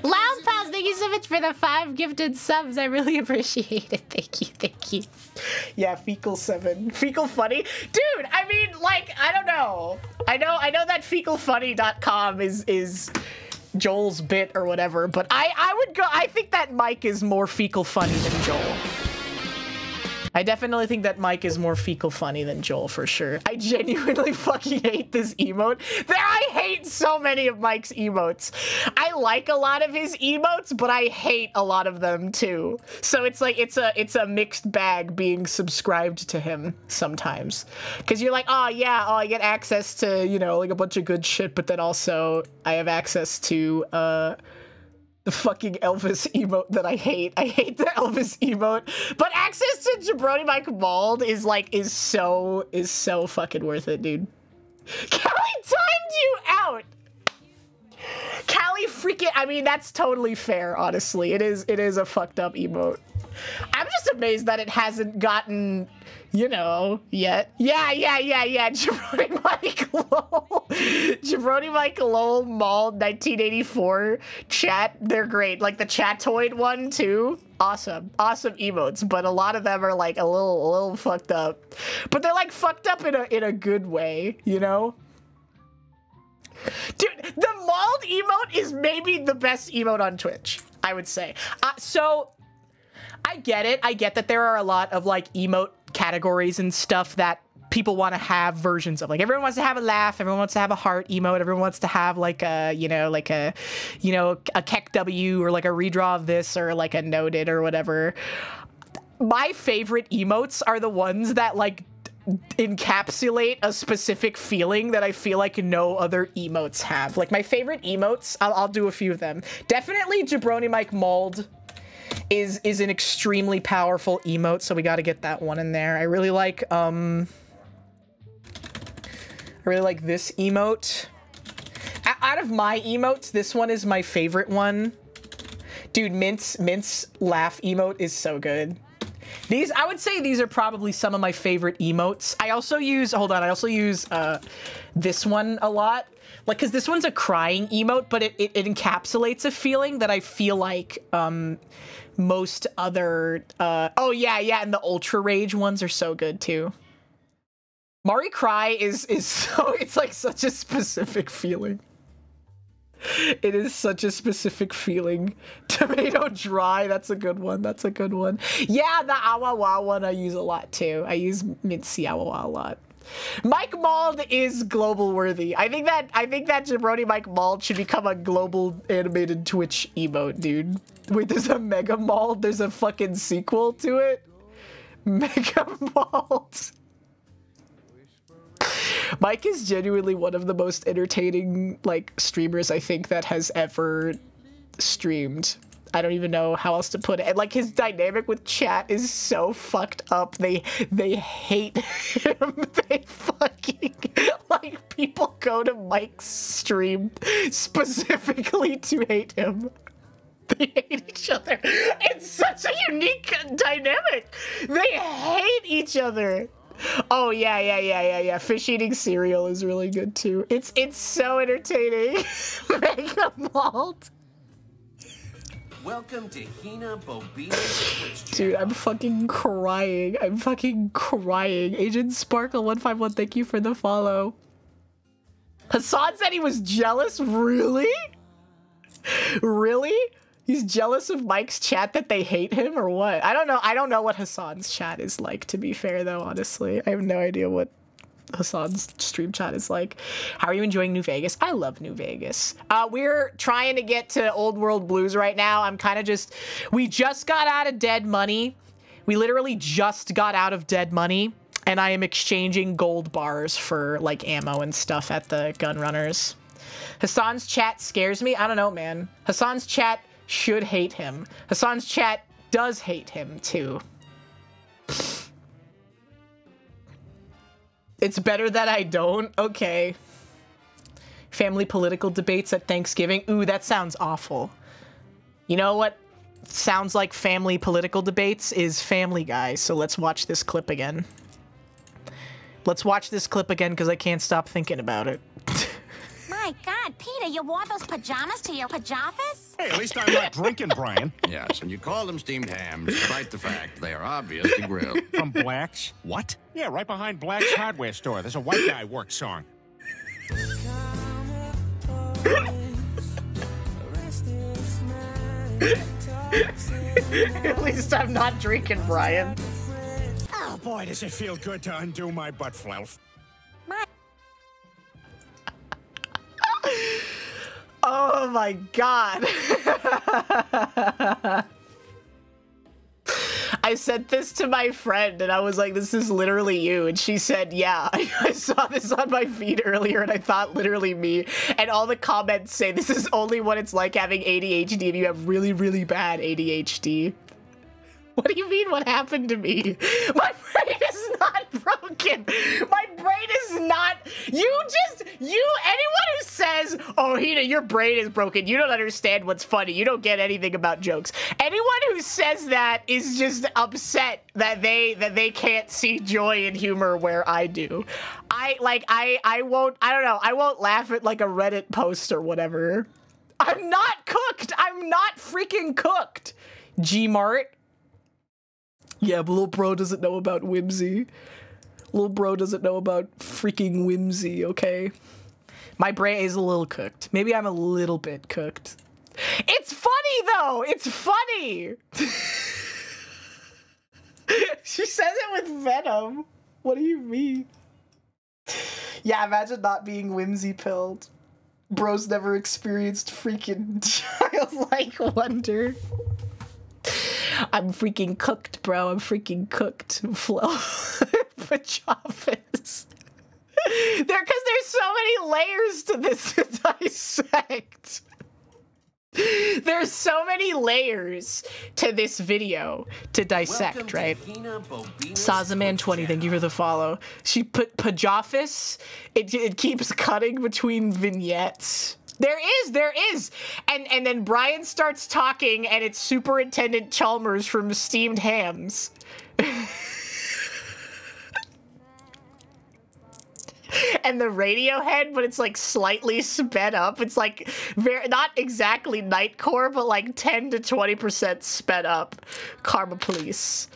Loud Pals, thank you so much for the 5 gifted subs. I really appreciate it. Thank you. Yeah, Fecal 7. Fecal Funny? Dude, I mean, like, I don't know. I know that fecalfunny.com is Joel's bit or whatever, but I think that Mike is more fecal funny than Joel. I definitely think that Mike is more fecal funny than Joel for sure. I genuinely fucking hate this emote. I hate so many of Mike's emotes. I like a lot of his emotes, but I hate a lot of them too. So it's like, it's a mixed bag being subscribed to him sometimes. Cause you're like, oh yeah, I get access to, you know, like a bunch of good shit, but then also I have access to, the fucking Elvis emote that I hate. I hate the Elvis emote, but access to Jabroni Mike Bald is so fucking worth it, dude. Callie timed you out. Callie freaking, I mean, that's totally fair, honestly. It is a fucked up emote. I'm just amazed that it hasn't gotten, you know, yet. Yeah. Jabroni Mike lol. Jabroni Mike lol Mauled 1984 chat. They're great. Like the chatoid one too. Awesome emotes, but a lot of them are like a little fucked up. But they're like fucked up in a good way, you know? Dude, the mauled emote is maybe the best emote on Twitch, I would say. So I get it. I get that there are a lot of like emote categories and stuff that people want to have versions of. Like everyone wants to have a laugh, everyone wants to have a heart emote, everyone wants to have like a, a Keck W or like a redraw of this or like a noted or whatever. My favorite emotes are the ones that like encapsulate a specific feeling that I feel like no other emotes have. Like my favorite emotes, I'll do a few of them. Definitely Jabroni Mike Mauled is an extremely powerful emote, so we got to get that one in there. I really like this emote. Out of my emotes, this one is my favorite one. Dude, Mint's laugh emote is so good. These, I would say these are probably some of my favorite emotes. I also use, hold on, I also use this one a lot. Like, because this one's a crying emote, but it encapsulates a feeling that I feel like most other, oh yeah, and the Ultra Rage ones are so good too. Mari Cry is so, it's like such a specific feeling. It is such a specific feeling. Tomato Dry, that's a good one. That's a good one. Yeah, the Awawa one I use a lot too. I use Mincy Awawa a lot. Mike Mauld is global worthy. I think that Jabroni Mike Mauld should become a global animated Twitch emote, dude. Wait, there's a Mega Mauld? There's a fucking sequel to it? Mega Mauld. Mike is genuinely one of the most entertaining, like, streamers I think that has ever streamed. I don't even know how else to put it. And, like, his dynamic with chat is so fucked up. They hate him. They fucking, like, people go to Mike's stream specifically to hate him. They hate each other. It's such a unique dynamic. They hate each other. Oh yeah. Fish eating cereal is really good too. It's so entertaining. Mega Mauld. Welcome to HinaBoBina's Twitch channel. Dude, I'm fucking crying. I'm fucking crying. Agent Sparkle 151, thank you for the follow. Hassan said he was jealous. Really? Really? He's jealous of Mike's chat that they hate him or what? I don't know. I don't know what Hassan's chat is like, to be fair, though, honestly. I have no idea what Hassan's stream chat is like. How are you enjoying New Vegas? I love New Vegas. We're trying to get to Old World Blues right now. I'm kind of just... We just got out of Dead Money. We literally just got out of Dead Money. And I am exchanging gold bars for, like, ammo and stuff at the gun runners. Hassan's chat scares me. I don't know, man. Hassan's chat should hate him. Hassan's chat does hate him, too. It's better that I don't? Okay. Family political debates at Thanksgiving? Ooh, that sounds awful. You know what sounds like family political debates is Family Guy, so let's watch this clip again. Let's watch this clip again because I can't stop thinking about it. My God, Peter, you wore those pajamas to your pajamas? Hey, at least I'm not drinking, Brian. Yes, and you call them steamed hams, despite the fact they are obviously grilled. From Black's? What? Yeah, right behind Black's hardware store. There's a white guy work song. At least I'm not drinking, Brian. Oh, boy, does it feel good to undo my butt fluff. Oh my God. I sent this to my friend and I was like, this is literally you. And she said, yeah, I saw this on my feed earlier and I thought literally me. And all the comments say this is only what it's like having ADHD and you have really, really bad ADHD. What do you mean what happened to me? My brain is not broken. My brain is not, anyone who says, oh, Hina, your brain is broken, you don't understand what's funny, you don't get anything about jokes. Anyone who says that is just upset that they can't see joy and humor where I do. I won't laugh at like a Reddit post or whatever. I'm not cooked. I'm not freaking cooked. G-Mart. Yeah, but little bro doesn't know about whimsy. Little bro doesn't know about freaking whimsy, okay? My brain is a little cooked. Maybe I'm a little bit cooked. It's funny, though! It's funny! She says it with venom. What do you mean? Yeah, imagine not being whimsy-pilled. Bro's never experienced freaking childlike wonder. I'm freaking cooked, bro. I'm freaking cooked. Flow. Pajamas. Because there's so many layers to this to dissect. There's so many layers to this video to dissect, right? Sazaman20, thank you for the follow. She put pajamas. It keeps cutting between vignettes. There is. And then Brian starts talking and it's Superintendent Chalmers from Steamed Hams. And the radio head, but it's like slightly sped up. It's like not exactly Nightcore, but like 10 to 20% sped up. Karma Police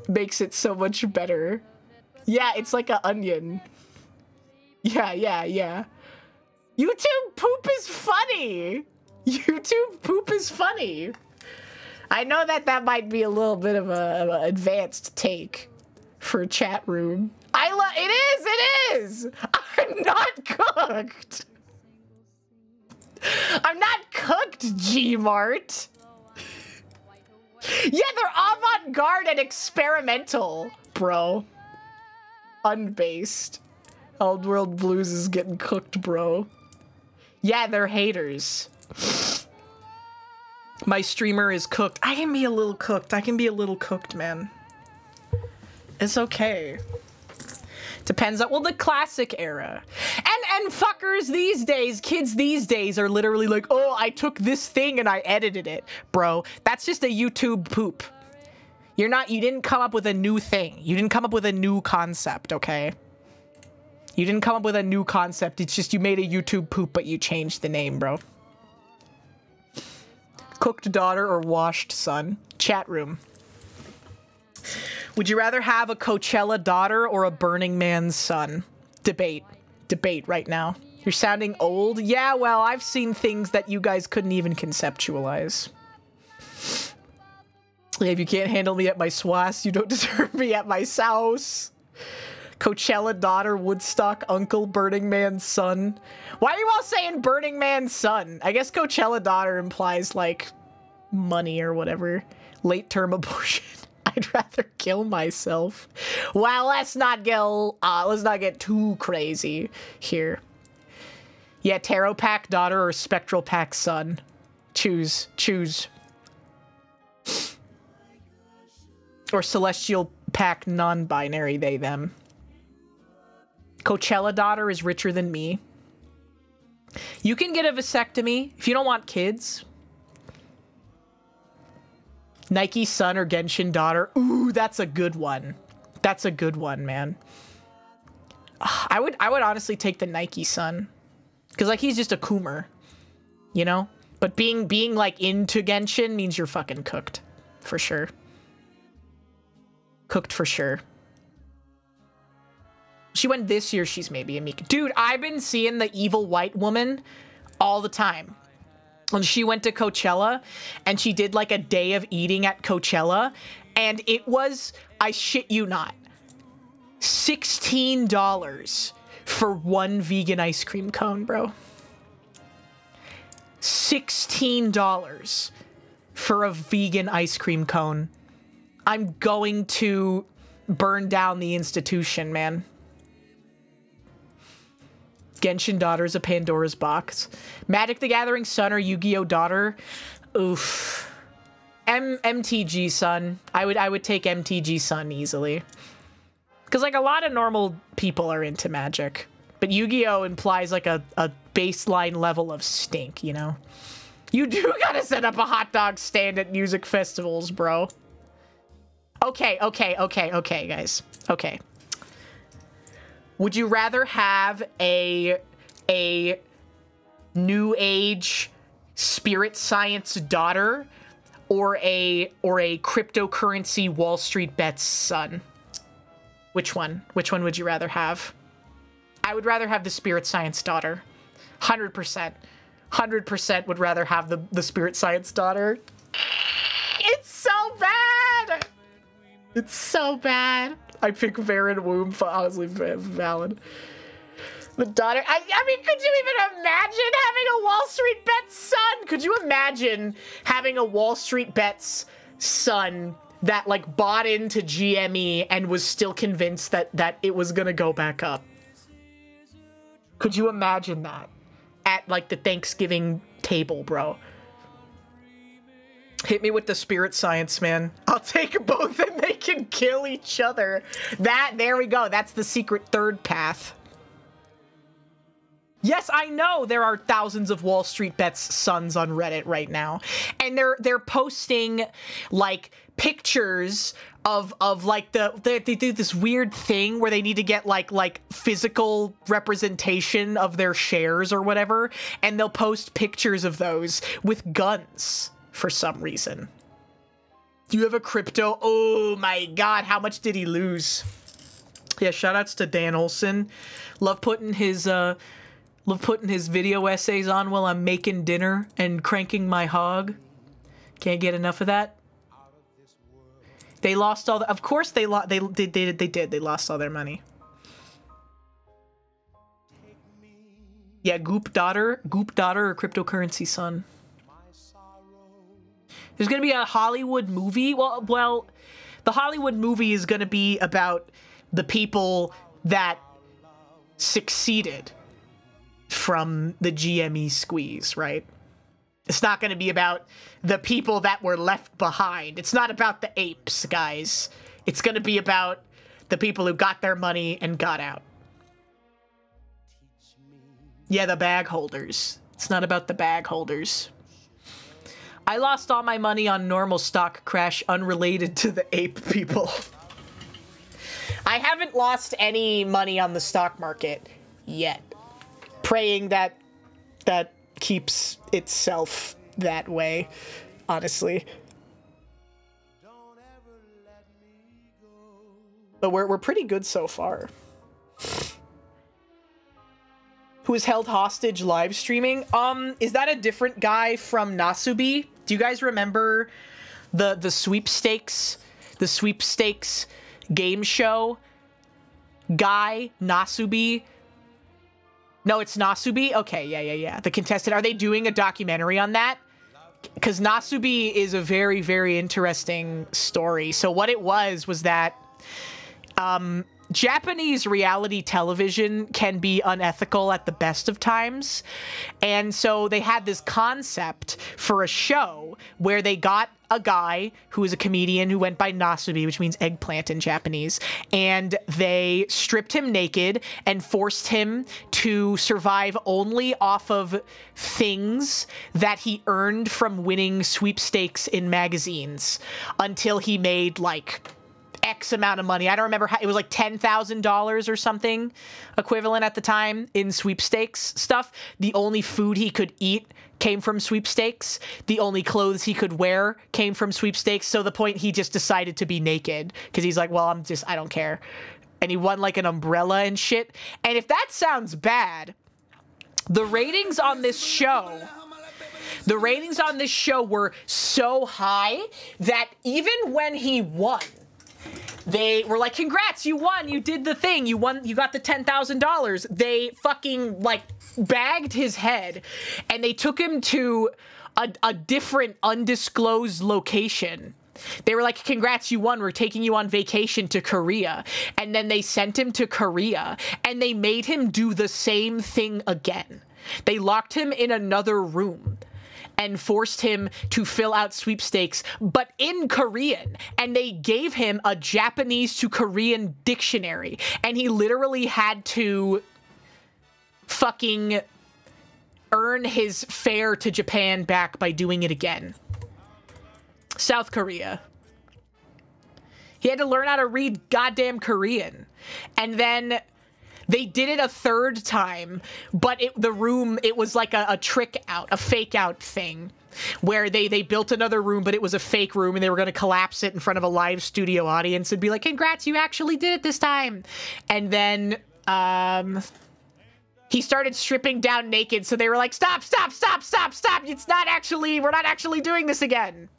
makes it so much better. Yeah, it's like an onion. Yeah. YouTube poop is funny. YouTube poop is funny. I know that might be a little bit of an advanced take for a chat room. It is! I'm not cooked! I'm not cooked, Gmart! Yeah, they're avant-garde and experimental, bro. Unbased. Old World Blues is getting cooked, bro. Yeah, they're haters. My streamer is cooked. I can be a little cooked. I can be a little cooked, man. It's okay. Depends on, well, the classic era. And fuckers these days, kids these days are literally like, oh, I took this thing and I edited it. Bro, that's just a YouTube poop. You didn't come up with a new thing. You didn't come up with a new concept, okay? You didn't come up with a new concept. It's just you made a YouTube poop, but you changed the name, bro. Cooked daughter or washed son? Chat room. Would you rather have a Coachella daughter or a Burning Man son? Debate. Debate right now. You're sounding old? Yeah, well, I've seen things that you guys couldn't even conceptualize. If you can't handle me at my swass, you don't deserve me at my souse. Coachella daughter, Woodstock uncle, Burning Man son. Why are you all saying Burning Man son? I guess Coachella daughter implies, like, money or whatever. Late-term abortion. I'd rather kill myself. Well, let's not get too crazy here. Yeah, Tarot Pack daughter or Spectral Pack son. Choose. Or Celestial Pack non-binary, they, them. Coachella daughter is richer than me. You can get a vasectomy if you don't want kids. Nike son or Genshin daughter. Ooh, that's a good one. That's a good one, man. I would honestly take the Nike son. Because, like, he's just a coomer. You know? But being like, into Genshin means you're fucking cooked. For sure. Cooked for sure. She went this year, she's maybe a Mika. Dude, I've been seeing the evil white woman all the time. And she went to Coachella, and she did, like, a day of eating at Coachella, and it was, I shit you not, $16 for one vegan ice cream cone, bro. $16 for a vegan ice cream cone. I'm going to burn down the institution, man. Genshin daughter is a Pandora's box. Magic the Gathering son or Yu-Gi-Oh daughter. Oof. MTG son. I would take MTG son easily. Because, like, a lot of normal people are into Magic. But Yu-Gi-Oh implies, like, a baseline level of stink, you know? You do gotta set up a hot dog stand at music festivals, bro. Okay, guys. Okay. Would you rather have a new age spirit science daughter or a cryptocurrency Wall Street bets son? Which one? Which one would you rather have? I would rather have the spirit science daughter. 100%. 100% would rather have the spirit science daughter. It's so bad! It's so bad. I pick Varen Womb for honestly valid. The daughter. I mean, could you even imagine having a Wall Street Bets son? Could you imagine having a Wall Street Bets son that, like, bought into GME and was still convinced that it was gonna go back up? Could you imagine that at, like, the Thanksgiving table, bro? Hit me with the spirit science, man. I'll take both and they can kill each other. There we go. That's the secret third path. Yes, I know there are thousands of Wall Street Bets sons on Reddit right now, and they're posting like pictures of like they do this weird thing where they need to get like physical representation of their shares or whatever, and they'll post pictures of those with guns for some reason. Do you have a crypto? Oh my god, how much did he lose? Yeah, shoutouts to Dan Olson. Love putting his video essays on while I'm making dinner and cranking my hog. Can't get enough of that. They lost all the, of course they did. They lost all their money. Yeah, Goop daughter or cryptocurrency son. There's gonna be a Hollywood movie. Well, the Hollywood movie is gonna be about the people that succeeded from the GME squeeze, right? It's not going to be about the people that were left behind. It's not about the apes, guys. It's going to be about the people who got their money and got out. Yeah, the bag holders. It's not about the bag holders. I lost all my money on normal stock crash unrelated to the ape people. I haven't lost any money on the stock market yet. Praying that that keeps itself that way, honestly. But we're pretty good so far. Who is held hostage live streaming? Is that a different guy from Nasubi? Do you guys remember the sweepstakes? The sweepstakes game show guy, Nasubi? No, it's Nasubi? Okay, yeah. The contestant. Are they doing a documentary on that? Because Nasubi is a very, very interesting story. So what it was that Japanese reality television can be unethical at the best of times. And so they had this concept for a show where they got a guy who was a comedian who went by Nasubi, which means eggplant in Japanese, and they stripped him naked and forced him to survive only off of things that he earned from winning sweepstakes in magazines until he made like X amount of money. I don't remember how, it was like $10,000 or something equivalent at the time in sweepstakes stuff. The only food he could eat came from sweepstakes. The only clothes he could wear came from sweepstakes. So the point, he just decided to be naked because he's like, well, I don't care. And he won like an umbrella and shit. And if that sounds bad, the ratings on this show were so high that even when he won, they were like, congrats, you won, you did the thing, you won, you got the $10,000. They fucking, like, bagged his head, and they took him to a different undisclosed location. They were like, congrats, you won, we're taking you on vacation to Korea. And then they sent him to Korea, and they made him do the same thing again. They locked him in another room and forced him to fill out sweepstakes, but in Korean. And they gave him a Japanese to Korean dictionary. And he literally had to fucking earn his fare to Japan back by doing it again. South Korea. He had to learn how to read goddamn Korean. And then they did it a third time, but it was like a trick out, a fake out thing, where they built another room, but it was a fake room, and they were going to collapse it in front of a live studio audience and be like, congrats, you actually did it this time. And then he started stripping down naked, so they were like, stop. It's not actually, we're not actually doing this again.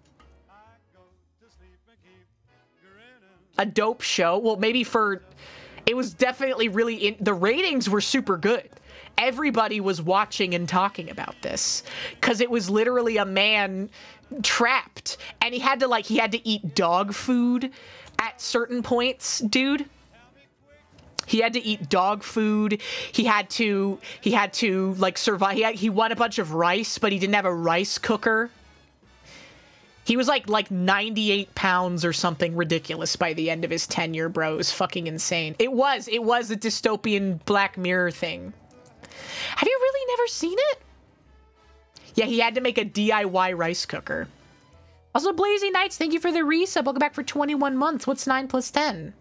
A dope show. Well, maybe for... It was definitely really... the ratings were super good. Everybody was watching and talking about this. Because it was literally a man trapped. And he had to eat dog food at certain points, dude. He had to eat dog food. He had to like survive. He won a bunch of rice, but he didn't have a rice cooker. He was like 98 pounds or something ridiculous by the end of his tenure, bro. It was fucking insane. It was a dystopian Black Mirror thing. Have you really never seen it? Yeah, he had to make a DIY rice cooker. Also, Blazy Knights, thank you for the resub. Welcome back for 21 months. What's 9 plus 10?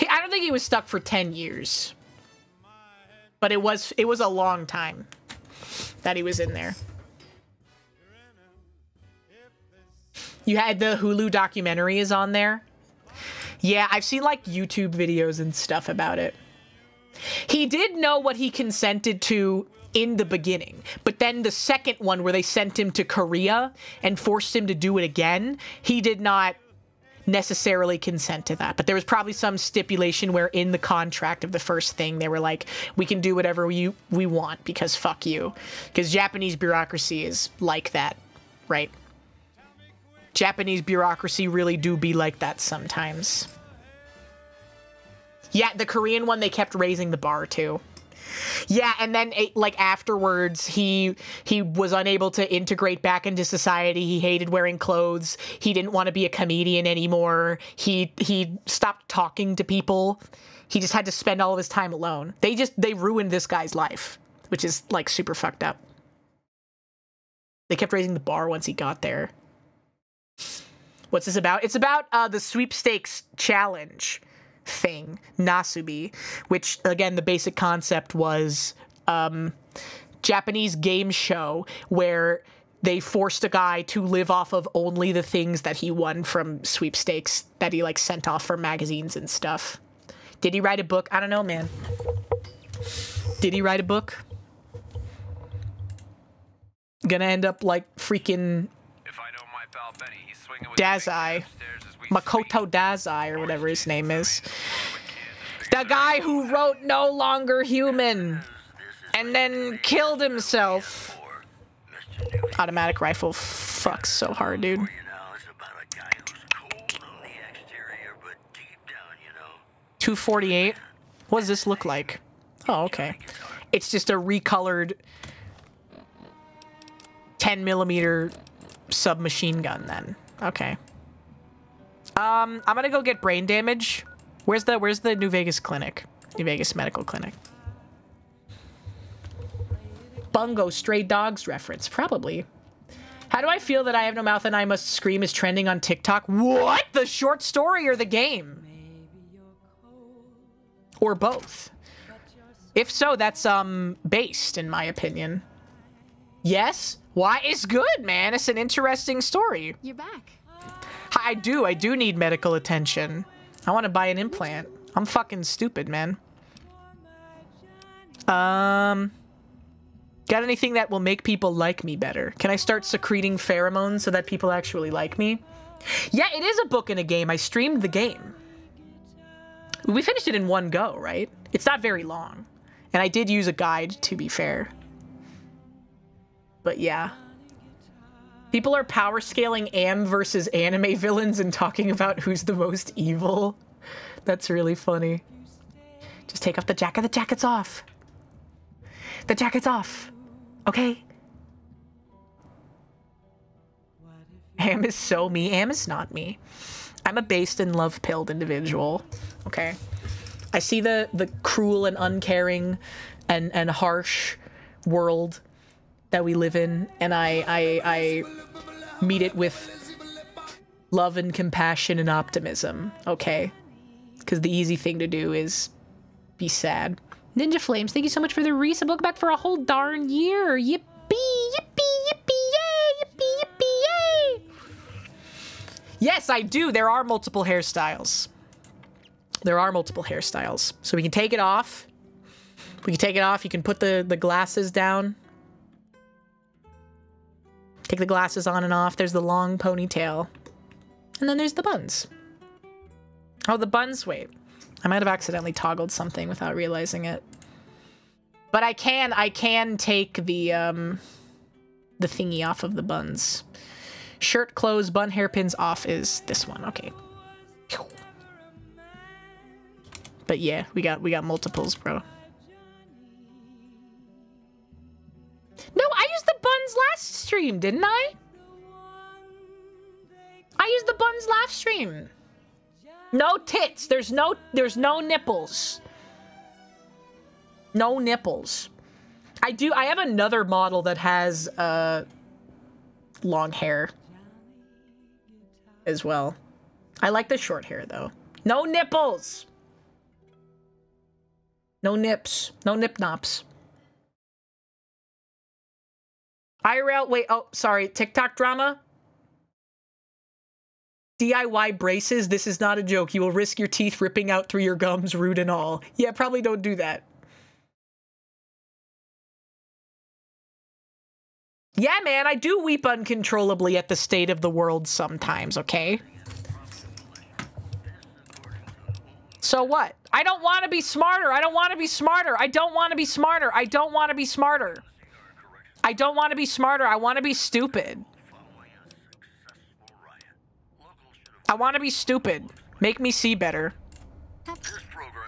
I don't think he was stuck for 10 years. But it was a long time that he was in there. You had the Hulu documentary is on there. Yeah, I've seen like YouTube videos and stuff about it. He did know what he consented to in the beginning, but then the second one where they sent him to Korea and forced him to do it again, he did not necessarily consent to that. But there was probably some stipulation where in the contract of the first thing they were like, we can do whatever we want because fuck you. Because Japanese bureaucracy is like that, right? Japanese bureaucracy really do be like that sometimes. Yeah, the Korean one, they kept raising the bar too. Yeah, and then like afterwards, he was unable to integrate back into society. He hated wearing clothes. He didn't want to be a comedian anymore. He stopped talking to people. He just had to spend all of his time alone. They ruined this guy's life, which is like super fucked up. They kept raising the bar once he got there. What's this about? It's about the sweepstakes challenge thing, Nasubi, which again the basic concept was Japanese game show where they forced a guy to live off of only the things that he won from sweepstakes that he like sent off for magazines and stuff. Did he write a book? I don't know, man. Did he write a book? Gonna end up like freaking Dazai. Makoto Dazai, or whatever his name is. The guy who wrote No Longer Human and then killed himself. Automatic rifle fucks so hard, dude. 248? What does this look like? Oh, okay. It's just a recolored 10mm submachine gun then. Okay. I'm gonna go get brain damage. Where's the New Vegas clinic? New Vegas Medical Clinic. Bungo Stray Dogs reference, probably. How do I feel that I have no mouth and I must scream is trending on TikTok? What? The short story or the game? Or both? If so, that's based in my opinion. Yes? Why? It's good, man. It's an interesting story. You're back. I do need medical attention. I want to buy an implant. I'm fucking stupid, man. Got anything that will make people like me better? Can I start secreting pheromones so that people actually like me? Yeah, it is a book and a game. I streamed the game. We finished it in one go, right? It's not very long. And I did use a guide, to be fair. But yeah. People are power scaling Am versus anime villains and talking about who's the most evil. That's really funny. Just take off the jacket. The jacket's off. The jacket's off. Okay? Am is so me. Am is not me. I'm a based and love-pilled individual. Okay? I see the cruel and uncaring and harsh world that we live in, and I meet it with love and compassion and optimism, okay? Because the easy thing to do is be sad. Ninja Flames, thank you so much for the resub. Welcome back for a whole darn year. Yippee, yippee, yippee, yay, yippee, yippee, yay. Yes, I do. There are multiple hairstyles. There are multiple hairstyles. So we can take it off. We can take it off. You can put the glasses down. Take the glasses on and off. There's the long ponytail. And then there's the buns. Oh, the buns, wait. I might have accidentally toggled something without realizing it. But I can take the thingy off of the buns. Shirt, clothes, bun, hairpins off is this one. Okay. But yeah, we got multiples, bro. No, I used the buns last stream, didn't I? I used the buns last stream. No tits. There's no nipples. No nipples. I have another model that has long hair as well. I like the short hair though. No nipples. No nips. No nip nops. IRL, wait, oh, sorry, TikTok drama? DIY braces, this is not a joke. You will risk your teeth ripping out through your gums, rude and all. Yeah, probably don't do that. Yeah, man, I do weep uncontrollably at the state of the world sometimes, okay? So what? I don't want to be smarter. I don't want to be smarter. I don't want to be smarter. I don't want to be smarter. I don't want to be smarter. I want to be stupid. I want to be stupid. Make me see better.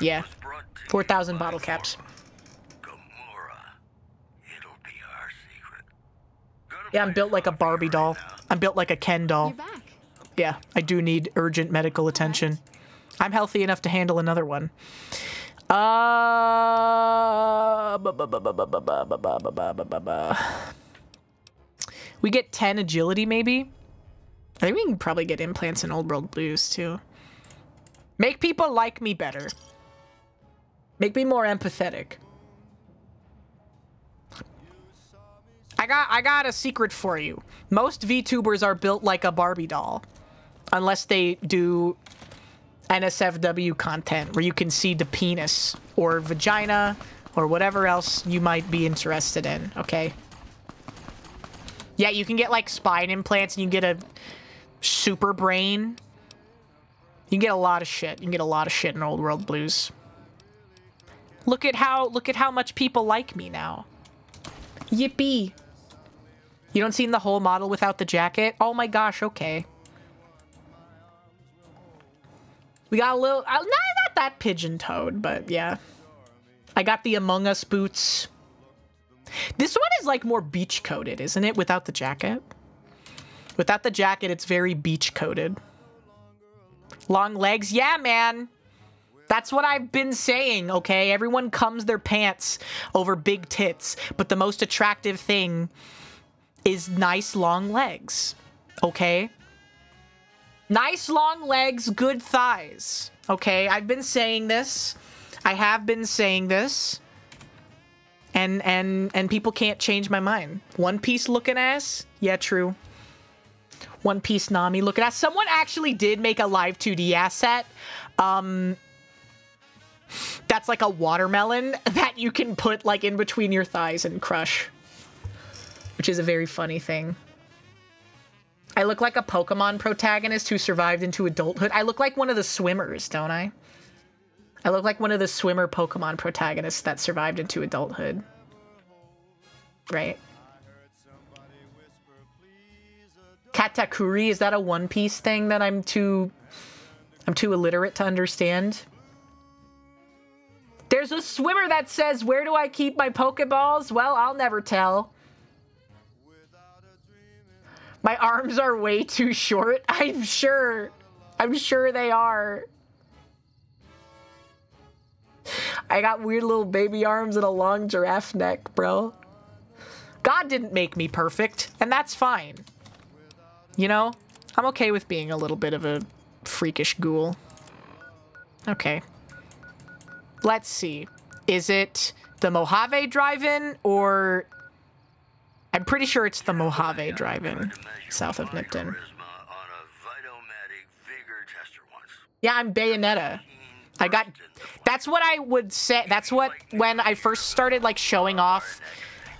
Yeah. 4,000 bottle caps. Yeah, I'm built like a Barbie doll. I'm built like a Ken doll. Yeah, I do need urgent medical attention. I'm healthy enough to handle another one. We get 10 agility, maybe? I think we can probably get implants in Old World Blues, too. Make people like me better. Make me more empathetic. I got a secret for you. Most VTubers are built like a Barbie doll. Unless they do NSFW content where you can see the penis or vagina or whatever else you might be interested in, okay? Yeah, you can get like spine implants and you can get a super brain. You can get a lot of shit. You can get a lot of shit in Old World Blues. Look at how much people like me now. Yippee. You don't see the whole model without the jacket? Oh my gosh, okay. We got a little, not that pigeon-toed, but yeah. I got the Among Us boots. This one is like more beach-coated, isn't it? Without the jacket. Without the jacket, it's very beach-coated. Long legs? Yeah, man. That's what I've been saying, okay? Everyone comes their pants over big tits, but the most attractive thing is nice long legs, okay? Nice long legs, good thighs. Okay, I've been saying this. I have been saying this. And people can't change my mind. One Piece looking ass? Yeah, true. One Piece Nami looking ass. Someone actually did make a live 2D asset. That's like a watermelon that you can put like in between your thighs and crush. Which is a very funny thing. I look like a Pokemon protagonist who survived into adulthood. I look like one of the swimmers, don't I? I look like one of the swimmer Pokemon protagonists that survived into adulthood. Right? Katakuri, is that a One Piece thing that I'm too illiterate to understand? There's a swimmer that says, "Where do I keep my Pokeballs?" Well, I'll never tell. My arms are way too short. I'm sure they are. I got weird little baby arms and a long giraffe neck, bro. God didn't make me perfect, and that's fine. You know? I'm okay with being a little bit of a freakish ghoul. Okay. Let's see. Is it the Mojave Drive-In or... I'm pretty sure it's the Mojave Drive-In, south of Nipton. Yeah, I'm Bayonetta. I got... That's what I would say. That's what, when I first started, like, showing off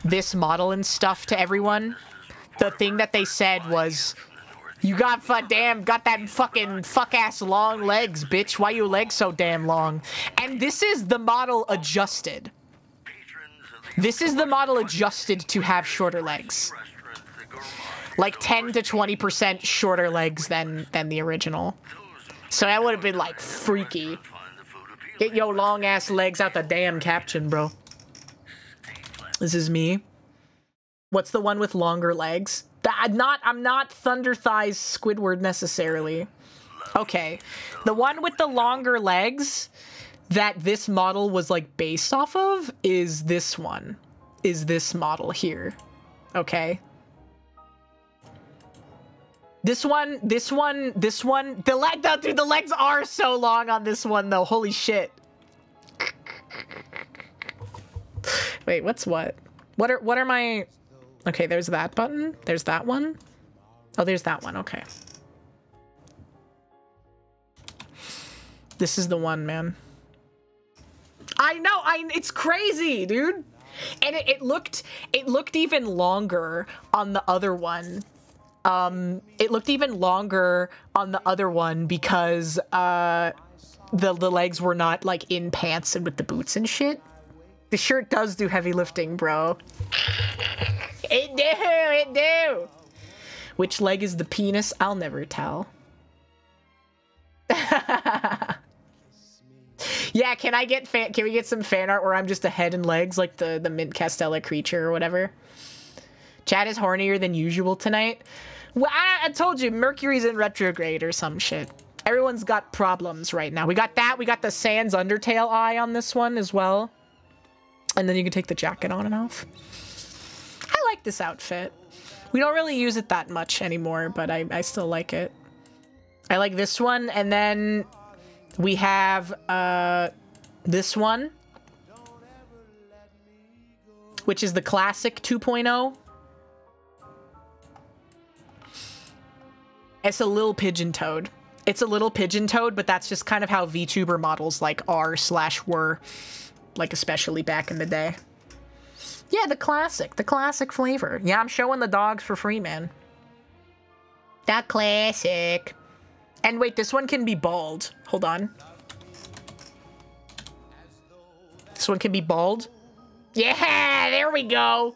this model and stuff to everyone, the thing that they said was, "You got got that fucking fuck-ass long legs, bitch. Why your legs so damn long?" And this is the model adjusted. This is the model adjusted to have shorter legs. Like 10 to 20% shorter legs than the original. So that would have been like freaky. Get your long ass legs out the damn caption, bro. This is me. What's the one with longer legs? I'm not Thunder Thighs Squidward necessarily. Okay. The one with the longer legs, that this model was like based off of is this one. Is this model here. Okay. This one, the leg, no, dude, the legs are so long on this one though. Holy shit. Wait, what's what? What are my... Okay, there's that button. There's that one. Oh, there's that one. Okay. This is the one, man. I know, it's crazy, dude. And it looked even longer on the other one. It looked even longer on the other one because the legs were not like in pants and with the boots and shit. The shirt does do heavy lifting, bro. It do. Which leg is the penis? I'll never tell. Yeah, can we get some fan art where I'm just a head and legs like the Mint Castella creature or whatever? Chat is hornier than usual tonight. Well, I told you, Mercury's in retrograde or some shit. Everyone's got problems right now. We got that. We got the Sans Undertale eye on this one as well. And then you can take the jacket on and off. I like this outfit. We don't really use it that much anymore, but I still like it. I like this one, and then we have this one, which is the classic 2.0. It's a little pigeon-toed. It's a little pigeon-toed, but that's just kind of how VTuber models like are/were, like especially back in the day. Yeah, the classic flavor. Yeah, I'm showing the dogs for free, man. The classic. And wait, this one can be bald. Hold on. This one can be bald. Yeah, there we go.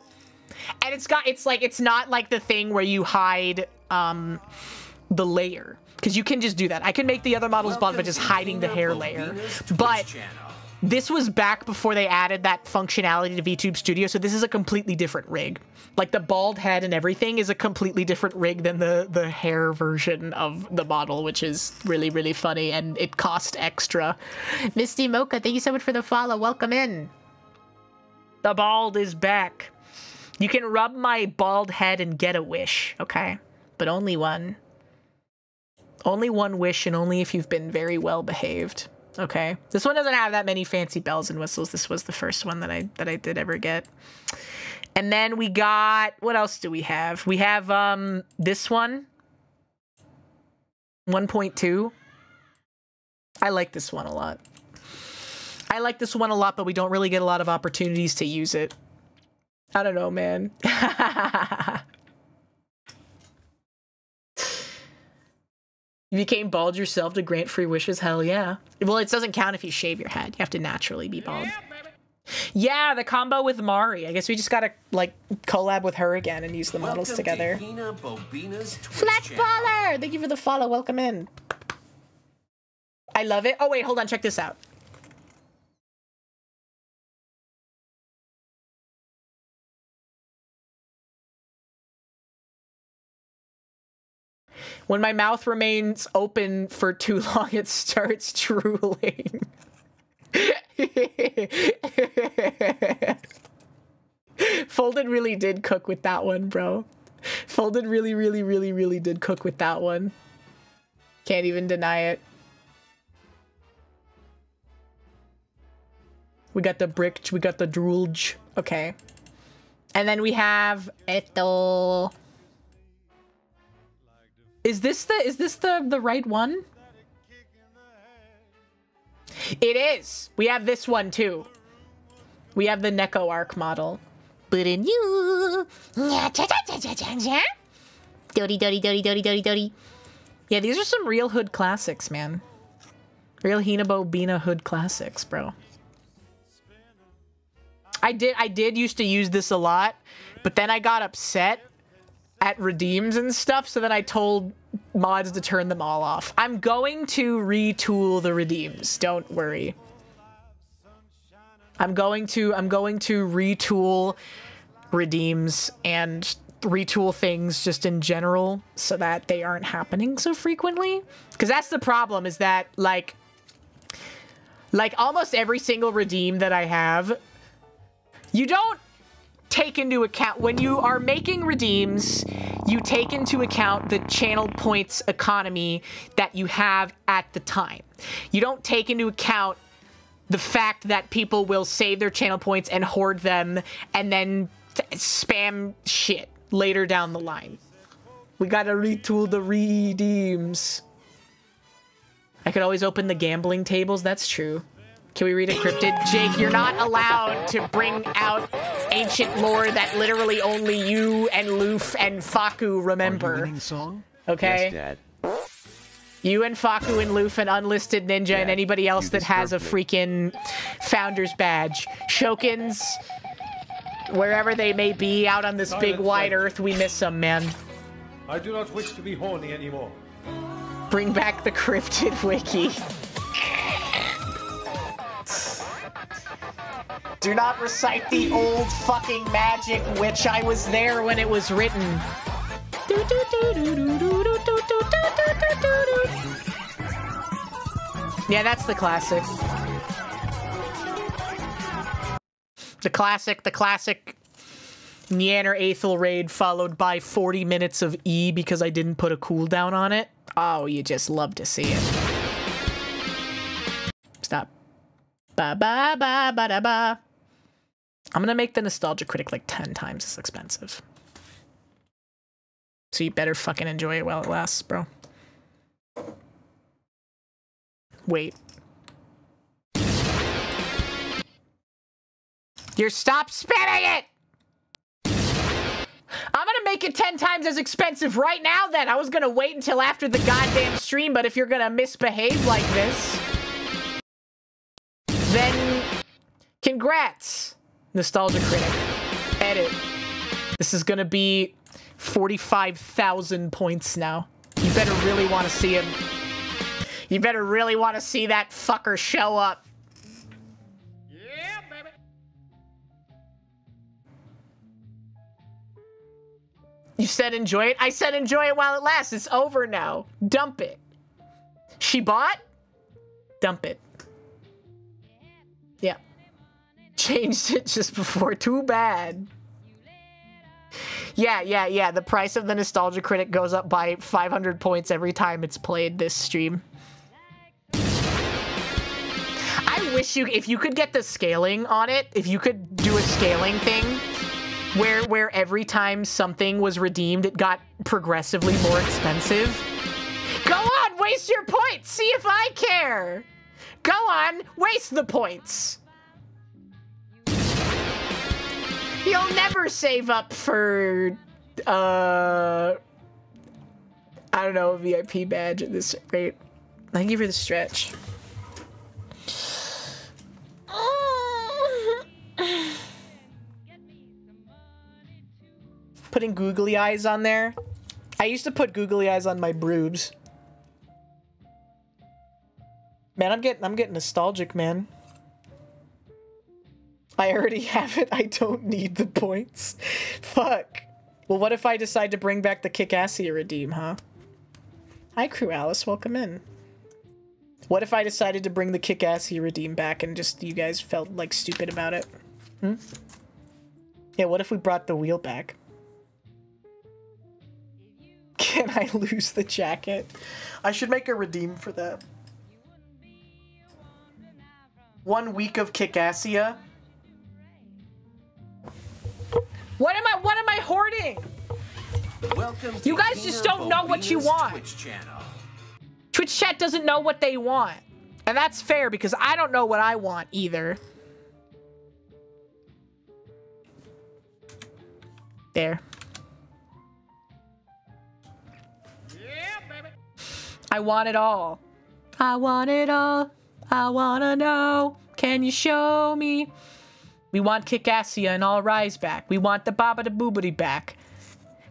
And it's not like the thing where you hide the layer, because you can just do that. I can make the other models bald by just hiding the hair layer. But this was back before they added that functionality to VTube Studio, so this is a completely different rig. Like, the bald head and everything is a completely different rig than the hair version of the model, which is really, really funny, and it cost extra. Misty Mocha, thank you so much for the follow. Welcome in. The bald is back. You can rub my bald head and get a wish, okay? But only one. Only one wish, and only if you've been very well behaved. Okay, this one doesn't have that many fancy bells and whistles. This was the first one that I did ever get. And then we got, what else do we have? We have this one, 1.2. I like this one a lot. I like this one a lot, but we don't really get a lot of opportunities to use it. I don't know, man. You became bald yourself to grant free wishes? Hell yeah. Well, it doesn't count if you shave your head. You have to naturally be bald. Yeah, the combo with Mari. I guess we just gotta, like, collab with her again and use the models together. Flatballer! Thank you for the follow. Welcome in. I love it. Oh, wait, hold on. Check this out. When my mouth remains open for too long, it starts drooling. Folded really did cook with that one, bro. Folded really did cook with that one. Can't even deny it. We got the brick, we got the droolge. Okay. And then we have Eto. Is this the right one? It is. We have this one too. We have the Neko Arc model. But in you. Dody. Yeah, these are some real hood classics, man. Real HinaBoBina hood classics, bro. I did used to use this a lot, but then I got upset at redeems and stuff, so then I told mods to turn them all off. I'm going to retool the redeems, don't worry. I'm going to retool redeems and retool things just in general so that they aren't happening so frequently. Because that's the problem, is that, like, Like, almost every single redeem that I have, you don't take into account, when you are making redeems, you take into account the channel points economy that you have at the time. You don't take into account the fact that people will save their channel points and hoard them and then spam shit later down the line. We gotta retool the redeems. I could always open the gambling tables, that's true. Can we read a cryptid? Jake, you're not allowed to bring out ancient lore that literally only you and Loof and Faku remember. Song? Okay? Yes, Dad. You and Faku and Loof and Unlisted Ninja and anybody else that has a freaking Founder's Badge. Shokins, wherever they may be out on this big wide earth, we miss them, man. I do not wish to be horny anymore. Bring back the cryptid wiki. Do not recite the old fucking magic, which I was there when it was written. Yeah, that's the classic. The classic Neander Aethel raid followed by 40 minutes of E because I didn't put a cooldown on it. Oh, you just love to see it. Stop. Ba ba ba ba da ba. I'm gonna make the Nostalgia Critic like 10 times as expensive. So you better fucking enjoy it while it lasts, bro. Wait. Stop spamming it! I'm gonna make it 10 times as expensive right now then. I was gonna wait until after the goddamn stream, but if you're gonna misbehave like this, then congrats. Nostalgia Critic. Edit. This is gonna be 45,000 points now. You better really want to see him. You better really want to see that fucker show up. Yeah, baby. You said enjoy it? I said enjoy it while it lasts. It's over now. Dump it. She bought? Dump it. Yeah. Changed it just before. Too bad. Yeah. The price of the Nostalgia Critic goes up by 500 points every time it's played this stream. I wish if you could get the scaling on it, if you could do a scaling thing where every time something was redeemed, it got progressively more expensive. Go on, waste your points. See if I care. Go on, waste the points. You'll never save up for, I don't know, a VIP badge at this rate. I give her the stretch. Putting googly eyes on there. I used to put googly eyes on my broobs. Man, I'm getting nostalgic, man. I already have it. I don't need the points. Fuck. Well, what if I decide to bring back the Kick-Assia redeem, huh? Hi, Crualis. Welcome in. What if I decided to bring the Kick-Assia redeem back and just you guys felt like stupid about it? Hmm? Yeah, what if we brought the wheel back? Can I lose the jacket? I should make a redeem for that. 1 week of Kick-Assia. What am I hoarding? Welcome you guys just don't know what you want. Twitch channel. Twitch chat doesn't know what they want. And that's fair because I don't know what I want either. There. Yeah, baby. I want it all. I want it all. I wanna know. Can you show me? We want Kick-Assia and All Rise back. We want the Babada Boobity back.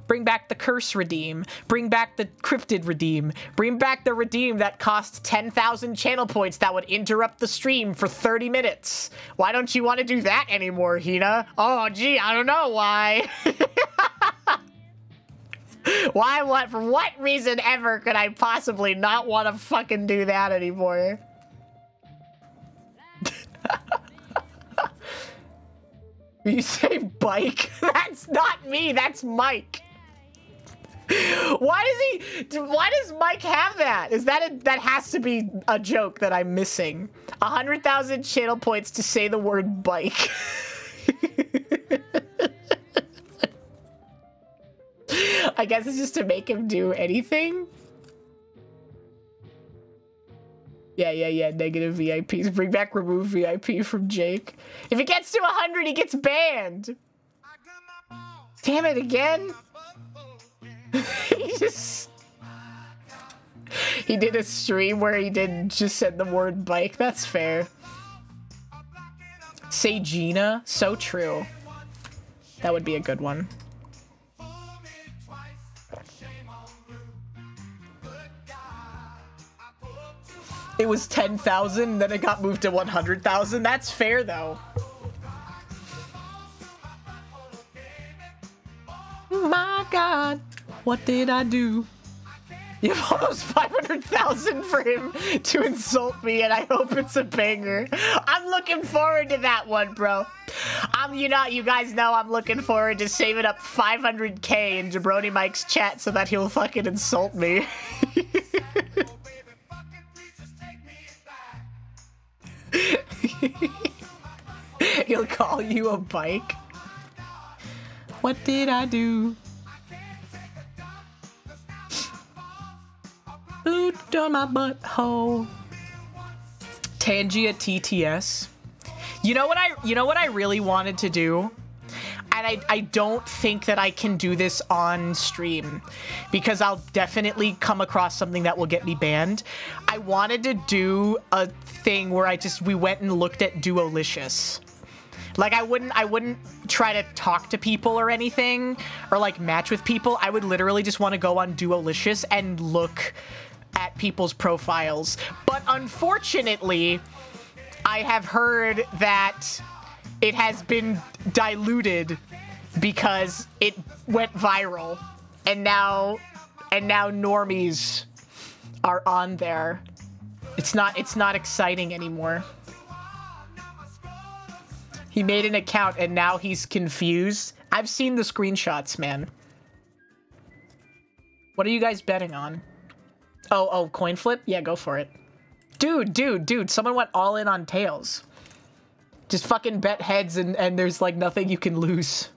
Bring back the Curse Redeem. Bring back the Cryptid Redeem. Bring back the Redeem that costs 10,000 channel points that would interrupt the stream for 30 minutes. Why don't you want to do that anymore, Hina? Oh, gee, I don't know why. Why, what, for what reason ever could I possibly not want to fucking do that anymore? You say bike? That's not me, that's Mike. Why does Mike have that? Is that that has to be a joke that I'm missing. 100,000 channel points to say the word bike. I guess it's just to make him do anything. Yeah, negative VIPs. Bring back remove VIP from Jake. If it gets to 100, he gets banned. Damn it, again? He did a stream where he didn't just said the word bike. That's fair. Say Gina. So true. That would be a good one. It was 10,000, then it got moved to 100,000. That's fair, though. My God, what did I do? You have almost 500,000 for him to insult me, and I hope it's a banger. I'm looking forward to that one, bro. You guys know I'm looking forward to saving up 500K in Jabroni Mike's chat so that he'll fucking insult me. He'll call you a bike. What did I do? Boot on my butthole. Tangia TTS. You know what I really wanted to do? And I don't think that I can do this on stream because I'll definitely come across something that will get me banned. I wanted to do a thing where we went and looked at Duolicious. Like I wouldn't try to talk to people or anything or like match with people. I would literally just want to go on Duolicious and look at people's profiles. But unfortunately, I have heard that it has been diluted because it went viral and now normies are on there. It's not exciting anymore. He made an account and now he's confused. I've seen the screenshots, man. What are you guys betting on? Oh, coin flip? Yeah, go for it. Dude, someone went all in on tails. Just fucking bet heads and there's like nothing you can lose.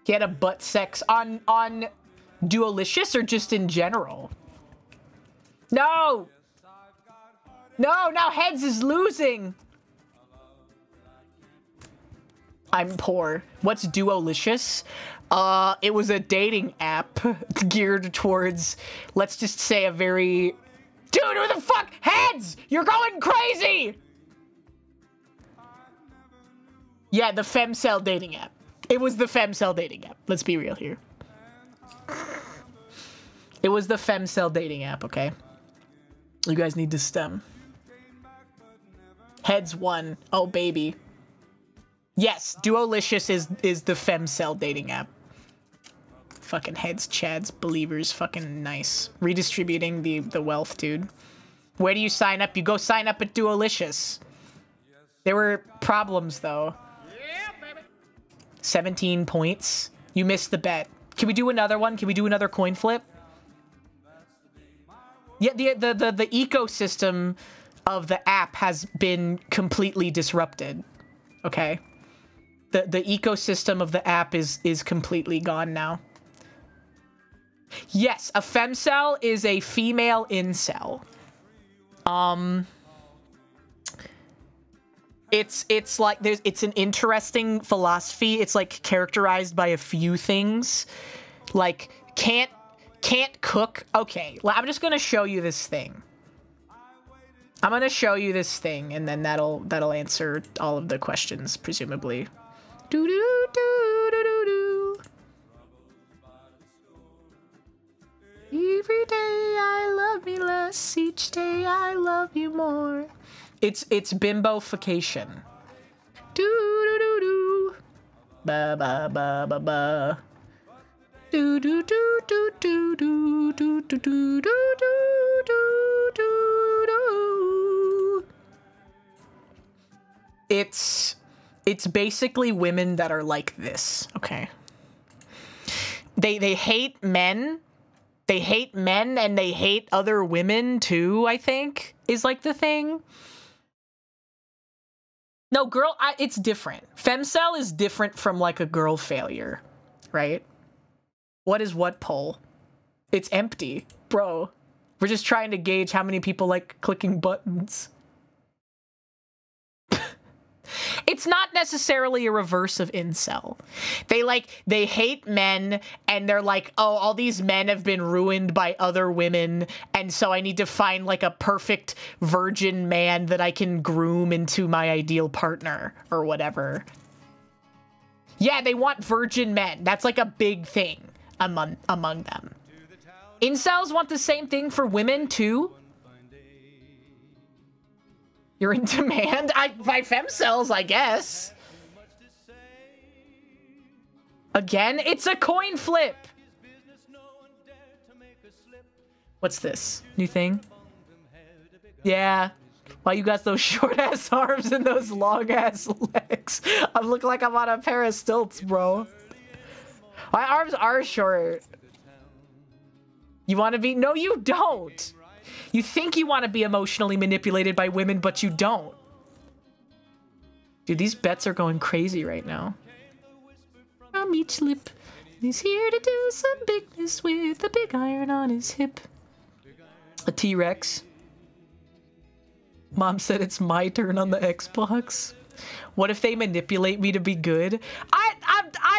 Get a butt sex on Duolicious or just in general? No! No, now heads is losing! I'm poor. What's Duolicious? It was a dating app geared towards, let's just say a very... Dude, who the fuck? Heads! You're going crazy! Yeah, the femcel dating app. It was the femcel dating app. Let's be real here. It was the femcel dating app, okay? You guys need to stem. Heads won. Oh, baby. Yes, Duolicious is the femcel dating app. Fucking heads, chads, believers, fucking nice. Redistributing the wealth, dude. Where do you sign up? You go sign up at Duolicious. There were problems, though. Yeah, baby. 17 points. You missed the bet. Can we do another one? Can we do another coin flip? Yeah, the ecosystem of the app has been completely disrupted. Okay? The ecosystem of the app is completely gone now. Yes, a femcel is a female incel. It's like it's an interesting philosophy. It's like characterized by a few things. Like can't cook. Okay, I'm just gonna show you this thing. I'm gonna show you this thing, and then that'll answer all of the questions, presumably. Do do do do do do. Every day I love me less. Each day I love you more. It's bimbofication. Do do do do. Ba ba ba ba ba. Do do do do do do do do do do do do do. It's basically women that are like this, okay? They hate men. They hate men and they hate other women too, I think, is like the thing. No, girl, it's different. Femcel is different from like a girl failure, right? What is what poll? It's empty, bro. We're just trying to gauge how many people like clicking buttons. It's not necessarily a reverse of incel. They hate men and they're like, oh, all these men have been ruined by other women, and so I need to find like a perfect virgin man that I can groom into my ideal partner or whatever. Yeah, they want virgin men. That's like a big thing among them. Incels want the same thing for women too. You're in demand? By femcells, I guess. Again, it's a coin flip. What's this? New thing? Yeah. Why you got those short-ass arms and those long-ass legs? I look like I'm on a pair of stilts, bro. My arms are short. You want to be? No, you don't. You think you want to be emotionally manipulated by women, but you don't. Dude, these bets are going crazy right now. From each lip, he's here to do some bigness with a big iron on his hip. A T-Rex. Mom said it's my turn on the Xbox. What if they manipulate me to be good? I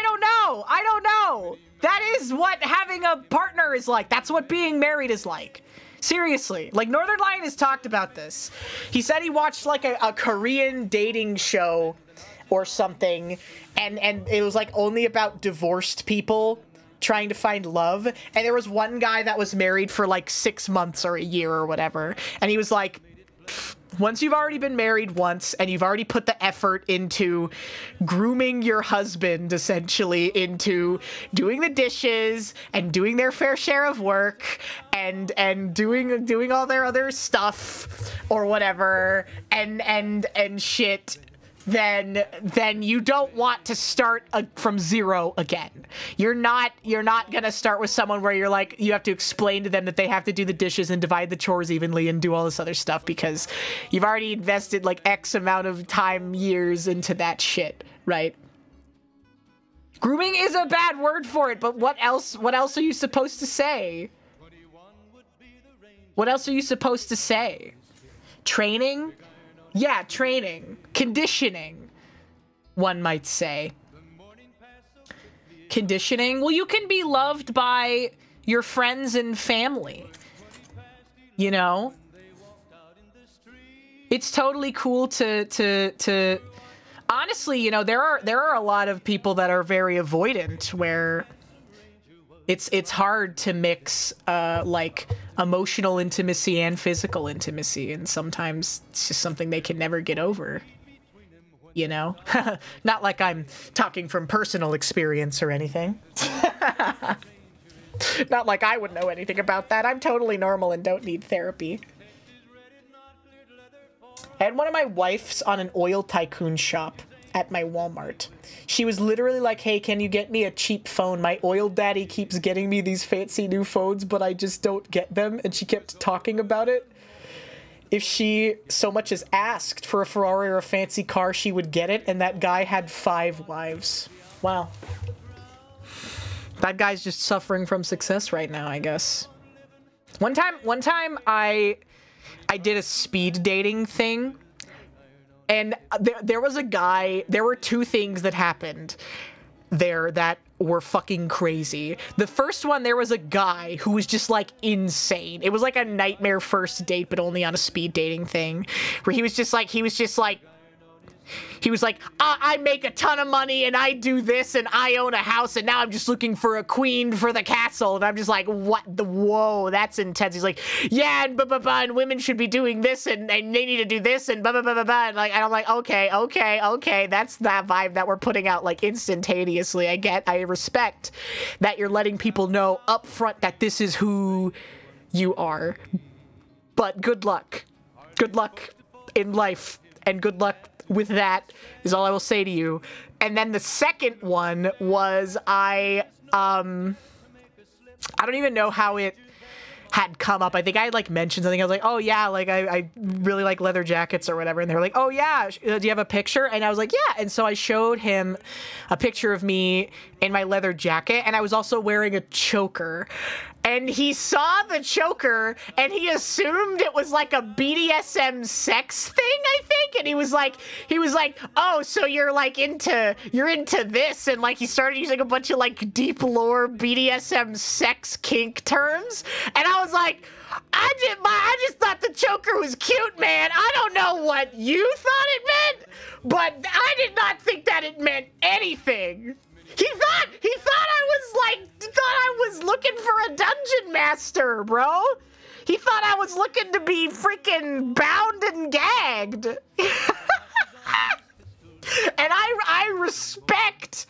don't know. I don't know. That is what having a partner is like. That's what being married is like. Seriously, like Northern Lion has talked about this. He said he watched like a Korean dating show or something, and it was like only about divorced people trying to find love. And there was one guy that was married for like 6 months or a year or whatever. And he was like, once you've already been married once and you've already put the effort into grooming your husband, essentially, into doing the dishes and doing their fair share of work and doing all their other stuff or whatever and shit, then you don't want to start from zero again. You're not gonna start with someone where you're like, you have to explain to them that they have to do the dishes and divide the chores evenly and do all this other stuff because you've already invested like X amount of time, years into that shit, right? Grooming is a bad word for it, but what else are you supposed to say? What else are you supposed to say? Training? Yeah, training. Conditioning, one might say. Conditioning? Well, you can be loved by your friends and family. You know? It's totally cool to honestly, you know, there are a lot of people that are very avoidant where it's hard to mix like emotional intimacy and physical intimacy, and sometimes it's just something they can never get over, you know? Not like I'm talking from personal experience or anything. Not like I would know anything about that. I'm totally normal and don't need therapy. I had one of my wifes on an oil tycoon shop at my Walmart. She was literally like, hey, can you get me a cheap phone? My oil daddy keeps getting me these fancy new phones, but I just don't get them. And she kept talking about it. If she so much as asked for a Ferrari or a fancy car, she would get it. And that guy had 5 wives. Wow. That guy's just suffering from success right now, I guess. One time I did a speed dating thing. And there was a guy, there were 2 things that happened there that were fucking crazy. The first one, there was a guy who was just like insane. It was like a nightmare first date, but only on a speed dating thing, where he was like, I make a ton of money and I do this and I own a house and now I'm just looking for a queen for the castle. And I'm just like, what the, whoa, that's intense. He's like, yeah, and blah, blah, blah, and women should be doing this and they need to do this and blah, blah, blah, blah, blah. And I'm like, okay. That's that vibe that we're putting out like instantaneously. I respect that you're letting people know up front that this is who you are. But good luck. Good luck in life and good luck with that is all I will say to you. And then the second one was I don't even know how it had come up. I think I like mentioned something. I was like, oh yeah, like I really like leather jackets or whatever. And they were like, oh yeah, do you have a picture? And I was like, yeah. And so I showed him a picture of me in my leather jacket, and I was also wearing a choker. And he saw the choker, and he assumed it was like a BDSM sex thing, I think. And he was like, oh, so you're like into this. And like, he started using a bunch of like deep lore BDSM sex kink terms. And I was like, I just thought the choker was cute, man. I don't know what you thought it meant, but I did not think that it meant anything. He thought I was looking for a dungeon master, bro. He thought I was looking to be freaking bound and gagged. And I respect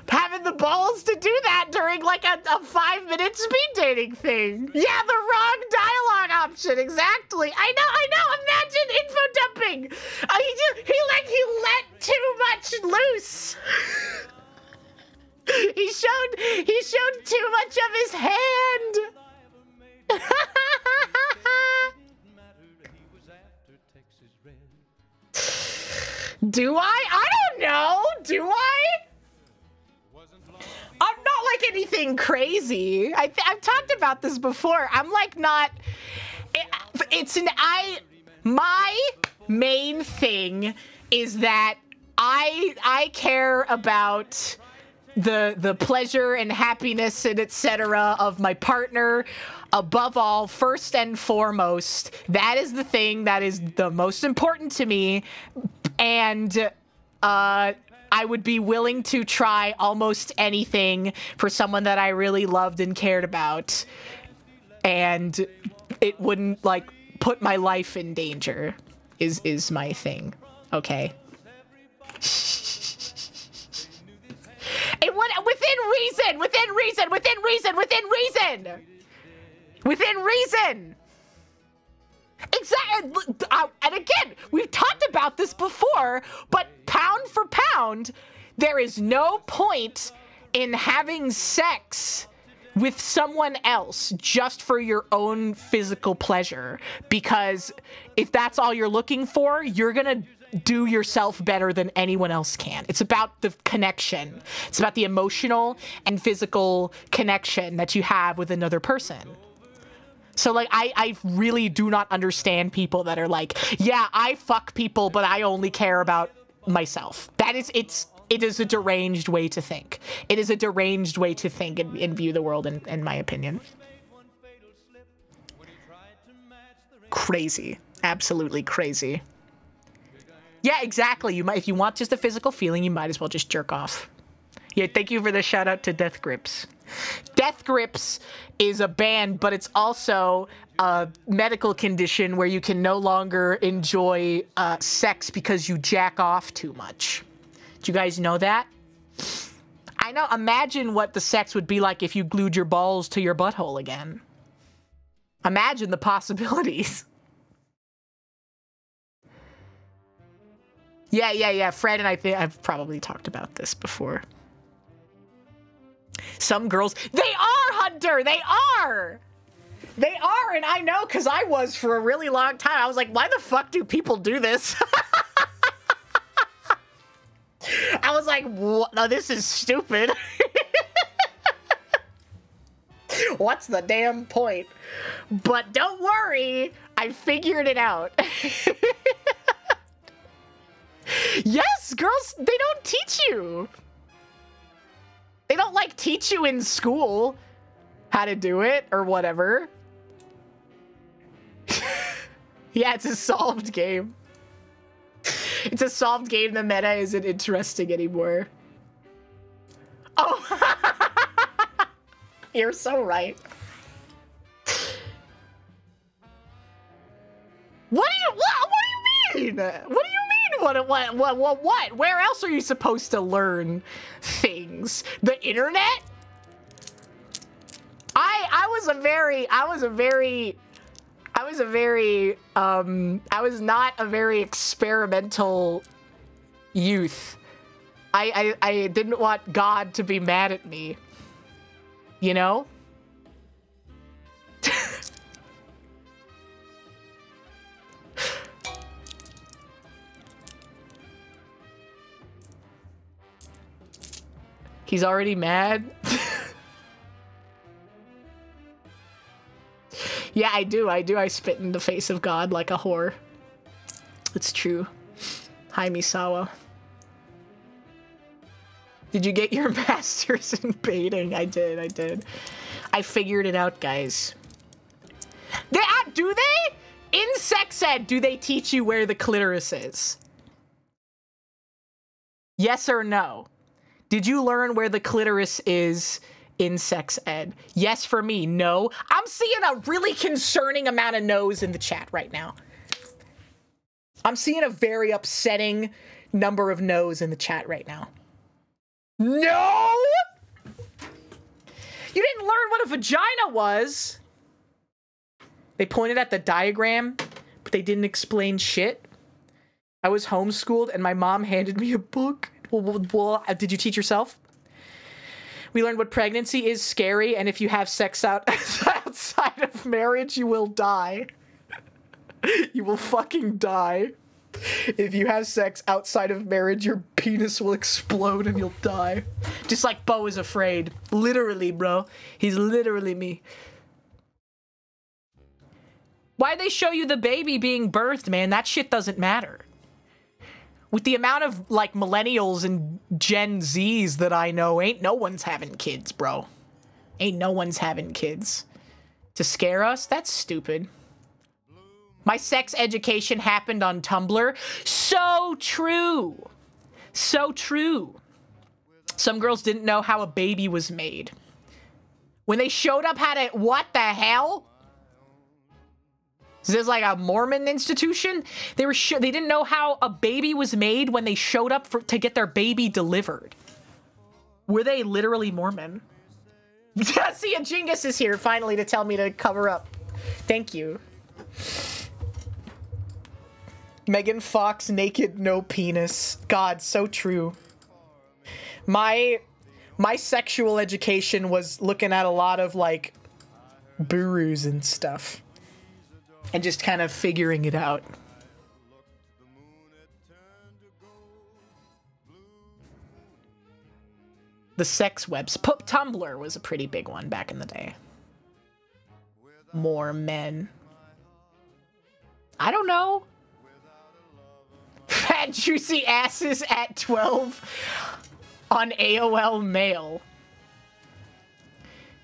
having the balls to do that during like a 5-minute speed dating thing. Yeah, the wrong dialogue option, exactly. I know, imagine info dumping. He let too much loose. He showed too much of his hand. Do I? I don't know. Do I? I'm not like anything crazy. I've talked about this before. I'm like not. My main thing is that I care about the pleasure and happiness and etc. of my partner above all, first and foremost. That is the thing that is the most important to me, and I would be willing to try almost anything for someone that I really loved and cared about, and it wouldn't like put my life in danger is my thing. Okay. Within reason. Exactly. And again, we've talked about this before, but pound for pound, there is no point in having sex with someone else just for your own physical pleasure, because if that's all you're looking for, you're gonna do yourself better than anyone else can. It's about the connection. It's about the emotional and physical connection that you have with another person. So like, I really do not understand people that are like, yeah, I fuck people, but I only care about myself. It is a deranged way to think. It is a deranged way to think and view the world, in my opinion. Crazy. Absolutely crazy. Yeah, exactly. If you want just a physical feeling, you might as well just jerk off. Yeah, thank you for the shout out to Death Grips. Death Grips is a band, but it's also a medical condition where you can no longer enjoy sex because you jack off too much. Do you guys know that? I know. Imagine what the sex would be like if you glued your balls to your butthole again. Imagine the possibilities. Yeah. Fred and I think I've probably talked about this before. Some girls, they are, Hunter! They are! They are, and I know, because I was for a really long time. I was like, why the fuck do people do this? I was like, no, this is stupid. What's the damn point? But don't worry, I figured it out. Yes, girls, they don't teach you. They don't, like, teach you in school how to do it or whatever. Yeah, it's a solved game. It's a solved game. The meta isn't interesting anymore. Oh, you're so right. What do you mean? What do you mean? What? Where else are you supposed to learn things? The internet? I was not a very experimental youth. I didn't want God to be mad at me. You know? He's already mad? Yeah, I do. I spit in the face of God like a whore. It's true. Hi, Misawa. Did you get your master's in baiting? I did. I figured it out, guys. Do they? In sex ed, do they teach you where the clitoris is? Yes or no? Did you learn where the clitoris is in sex ed? Yes for me, no. I'm seeing a really concerning amount of no's in the chat right now. I'm seeing a very upsetting number of no's in the chat right now. No! You didn't learn what a vagina was. They pointed at the diagram, but they didn't explain shit. I was homeschooled and my mom handed me a book. Well, did you teach yourself? We learned what pregnancy is scary, and if you have sex outside of marriage, you will die. You will fucking die. If you have sex outside of marriage, your penis will explode and you'll die. Just like Bo is afraid. Literally, bro. He's literally me. Why'd they show you the baby being birthed, man? That shit doesn't matter. With the amount of, like, millennials and Gen Zs that I know, ain't no one's having kids, bro. Ain't no one's having kids. To scare us? That's stupid. My sex education happened on Tumblr. So true. So true. Some girls didn't know how a baby was made. When they showed up, what the hell? Is this like a Mormon institution? They didn't know how a baby was made when they showed up to get their baby delivered. Were they literally Mormon? See, a Jingus is here finally to tell me to cover up. Thank you. Megan Fox naked, no penis. God, so true. My sexual education was looking at a lot of like burus and stuff. And just kind of figuring it out. The sex webs. Tumblr was a pretty big one back in the day. More men. I don't know. Fat juicy asses at 12 on AOL Mail.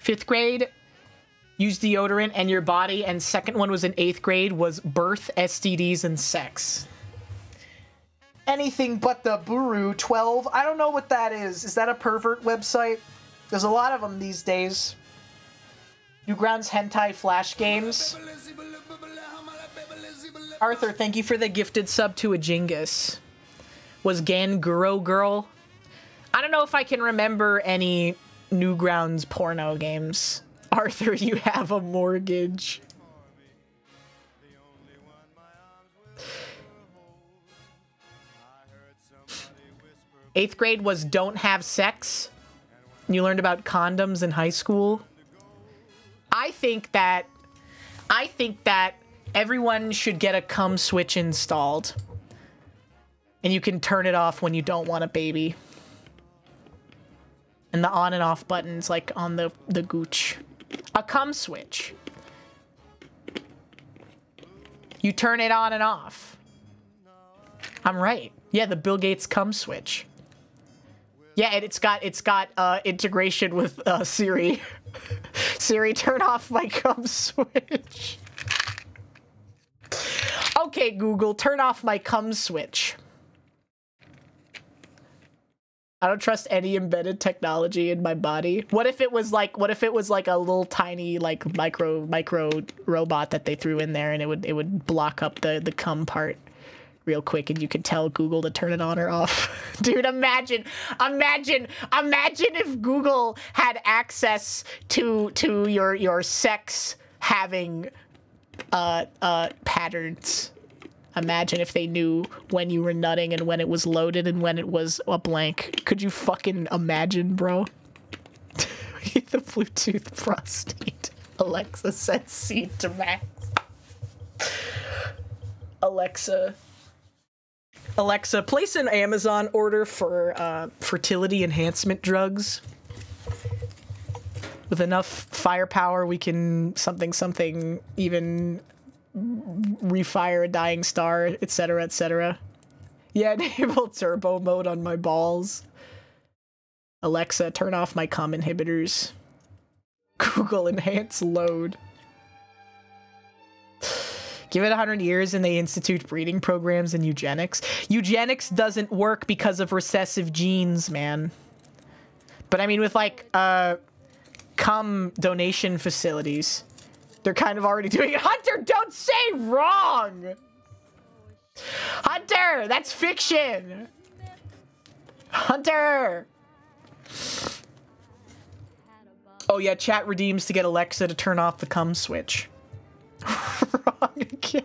5th grade. Use deodorant and your body, and second one was in 8th grade, was birth, STDs, and sex. Anything but the Buru 12. I don't know what that is. Is that a pervert website? There's a lot of them these days. Newgrounds Hentai Flash Games. Arthur, thank you for the gifted sub to a Jingus. Was Ganguro Girl? I don't know if I can remember any Newgrounds porno games. Arthur, you have a mortgage. Eighth grade was don't have sex. You learned about condoms in high school. I think that everyone should get a cum switch installed. And you can turn it off when you don't want a baby. And the on and off buttons like on the gooch. A cum switch. You turn it on and off. I'm right. Yeah, the Bill Gates cum switch. Yeah, and it's got integration with Siri. Siri, turn off my cum switch. Okay, Google, turn off my cum switch. I don't trust any embedded technology in my body. What if it was like a little tiny like micro robot that they threw in there and it would block up the cum part real quick and you could tell Google to turn it on or off. Dude, imagine if Google had access to your sex having patterns. Imagine if they knew when you were nutting and when it was loaded and when it was a blank. Could you fucking imagine, bro? The Bluetooth prostate. Alexa set seed to max. Alexa, place an Amazon order for fertility enhancement drugs. With enough firepower, we can something, even refire a dying star, etc., etc. Yeah, enable turbo mode on my balls. Alexa, turn off my cum inhibitors. Google enhance load. Give it 100 years and they institute breeding programs and eugenics. Eugenics doesn't work because of recessive genes, man. But I mean, with like, cum donation facilities, they're kind of already doing it. Hunter, don't say wrong! Hunter, that's fiction! Hunter! Oh yeah, chat redeems to get Alexa to turn off the cum switch. Wrong again.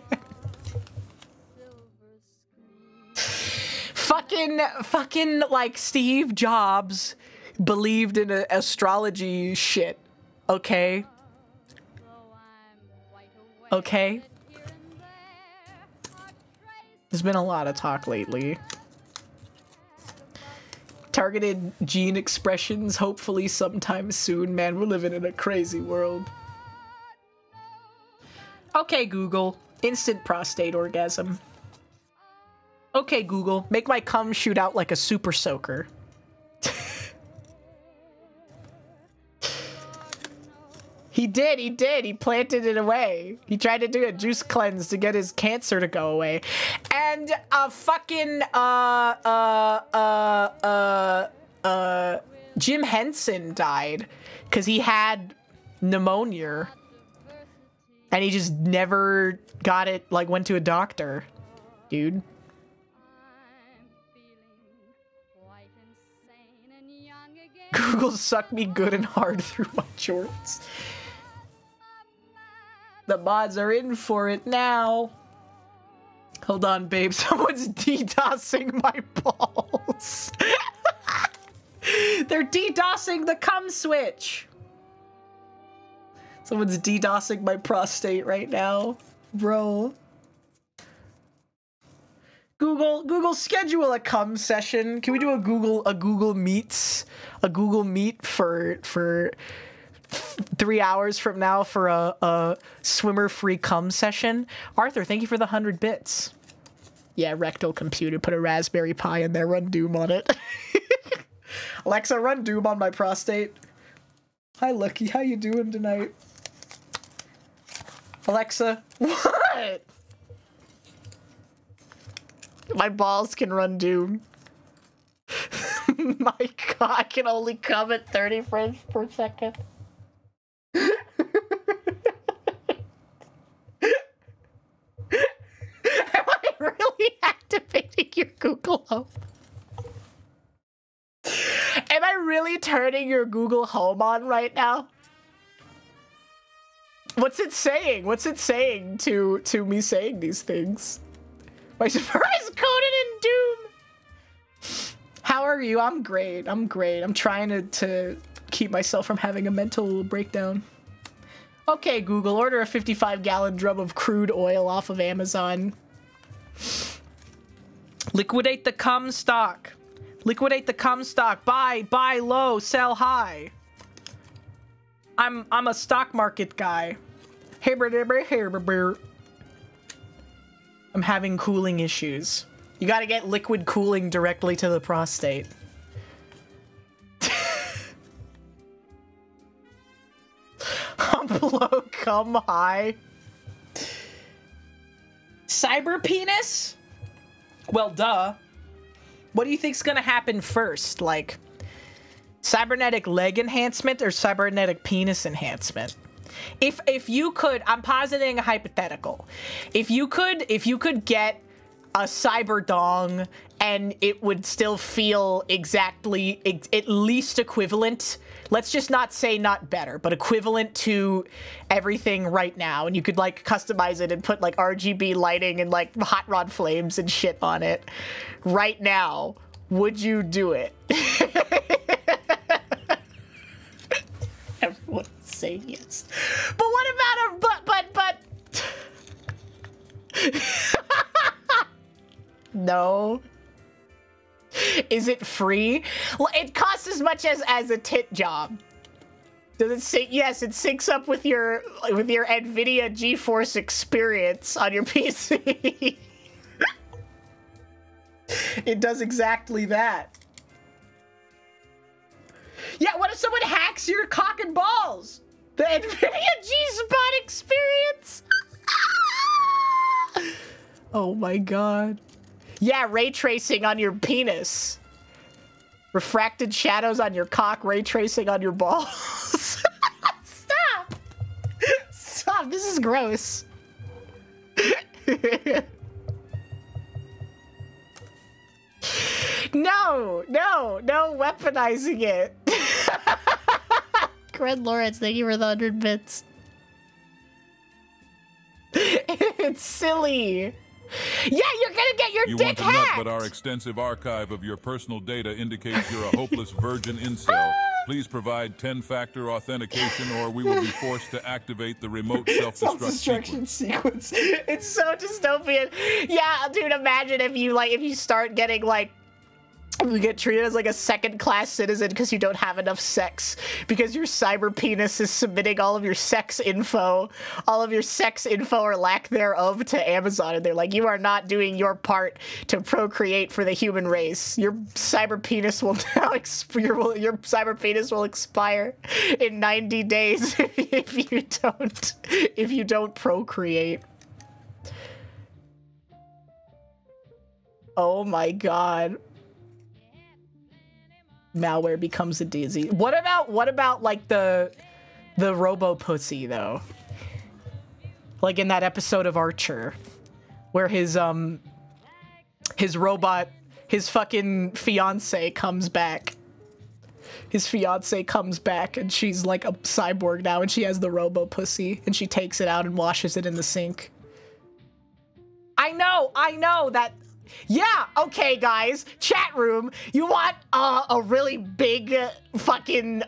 Fucking like Steve Jobs believed in astrology shit. Okay? Okay? There's been a lot of talk lately. Targeted gene expressions, hopefully sometime soon. Man, we're living in a crazy world. Okay, Google. Instant prostate orgasm. Okay, Google. Make my cum shoot out like a super soaker. He did. He planted it away. He tried to do a juice cleanse to get his cancer to go away. And Jim Henson died because he had pneumonia. And he just never got it, like, went to a doctor. Dude. Google sucked me good and hard through my shorts. The mods are in for it now. Hold on, babe. Someone's DDoSing my balls. They're DDoSing the cum switch. Someone's DDoSing my prostate right now. Bro. Google, schedule a cum session. Can we do a Google Meets? A Google Meet for 3 hours from now for a swimmer-free cum session? Arthur, thank you for the 100 bits. Yeah, rectal computer. Put a Raspberry Pi in there. Run Doom on it. Alexa, run Doom on my prostate. Hi, Lucky. How you doing tonight? Alexa, what? My balls can run Doom. My cock can only come at 30 frames per second. Am I really activating your Google Home? Am I really turning your Google Home on right now? What's it saying? What's it saying to me saying these things? My surprise Conan and Doom! How are you? I'm great. I'm great. I'm trying to keep myself from having a mental breakdown. Okay, Google, order a 55-gallon drum of crude oil off of Amazon. Liquidate the cum stock. Liquidate the cum stock. Buy low, sell high. I'm a stock market guy. I'm having cooling issues. You gotta get liquid cooling directly to the prostate. Hump low, cum high. Cyber penis? Well, duh. What do you think's gonna happen first? Like, cybernetic leg enhancement or cybernetic penis enhancement? If you could, I'm positing a hypothetical. If you could get a cyber dong and it would still feel exactly, at least equivalent. Let's just not say not better, but equivalent to everything right now. And you could like customize it and put like RGB lighting and like hot rod flames and shit on it. Right now, would you do it? Everyone's saying yes. But what about a, no. Is it free? Well, it costs as much as a tit job. Does it sync? Yes, it syncs up with your NVIDIA GeForce experience on your PC. It does exactly that. Yeah, what if someone hacks your cock and balls? The NVIDIA G-Spot experience? Oh my god. Yeah, ray tracing on your penis. Refracted shadows on your cock, ray tracing on your balls. Stop! Stop, this is gross. No, weaponizing it. Cred Lawrence, thank you for the 100 bits. It's silly. Yeah, you're gonna get your dick hacked! You want to nut, but our extensive archive of your personal data indicates you're a hopeless virgin incel. Please provide 10-factor authentication or we will be forced to activate the remote self-destruction sequence. It's so dystopian. Yeah, dude, imagine if you start getting like, you get treated as like a second-class citizen because you don't have enough sex, because your cyber penis is submitting all of your sex info or lack thereof to Amazon, and they're like, you are not doing your part to procreate for the human race. Your cyber penis will now your cyber penis will expire in 90 days if you don't procreate. Oh my god. Malware becomes a daisy. What about like the robo pussy though? Like in that episode of Archer, where his fucking fiance comes back. His fiance comes back and she's like a cyborg now and she has the robo pussy and she takes it out and washes it in the sink. I know that. Yeah, okay, guys. Chat room, you want a really big fucking,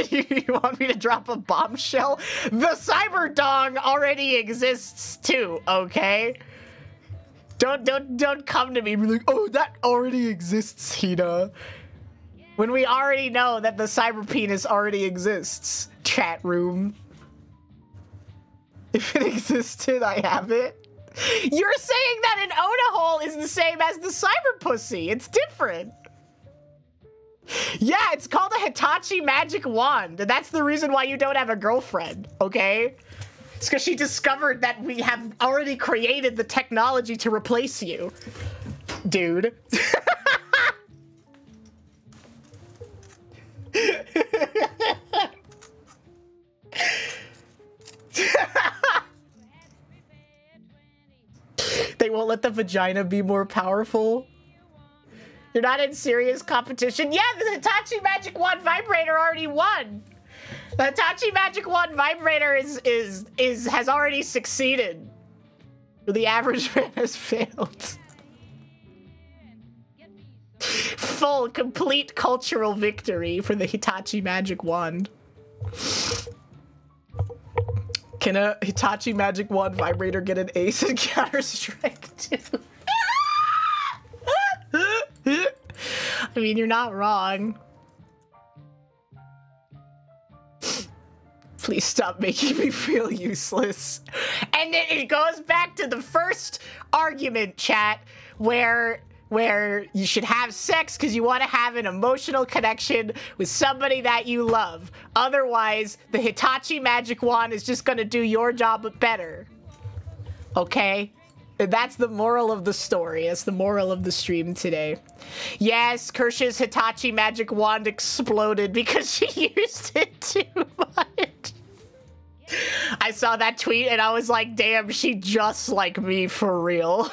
you want me to drop a bombshell? The cyber dong already exists too, okay? Don't come to me and be like, oh, that already exists, Hina. When we already know that the cyber penis already exists, chat room. If it existed, I have it. You're saying that an Oda hole is the same as the cyber pussy. It's different. Yeah, it's called a Hitachi magic wand. And that's the reason why you don't have a girlfriend, okay? It's because she discovered that we have already created the technology to replace you. Dude. They won't let the vagina be more powerful. You're not in serious competition. Yeah, the Hitachi Magic Wand Vibrator already won. The Hitachi Magic Wand Vibrator has already succeeded. The average man has failed. Full, complete cultural victory for the Hitachi Magic Wand. Can a Hitachi Magic Wand Vibrator get an ace in Counter-Strike 2? I mean, you're not wrong. Please stop making me feel useless. And it goes back to the first argument, chat, where you should have sex because you want to have an emotional connection with somebody that you love. Otherwise, the Hitachi Magic Wand is just going to do your job better. Okay? And that's the moral of the story. That's the moral of the stream today. Yes, Kersh's Hitachi Magic Wand exploded because she used it too much. I saw that tweet and I was like, damn, she just like me for real.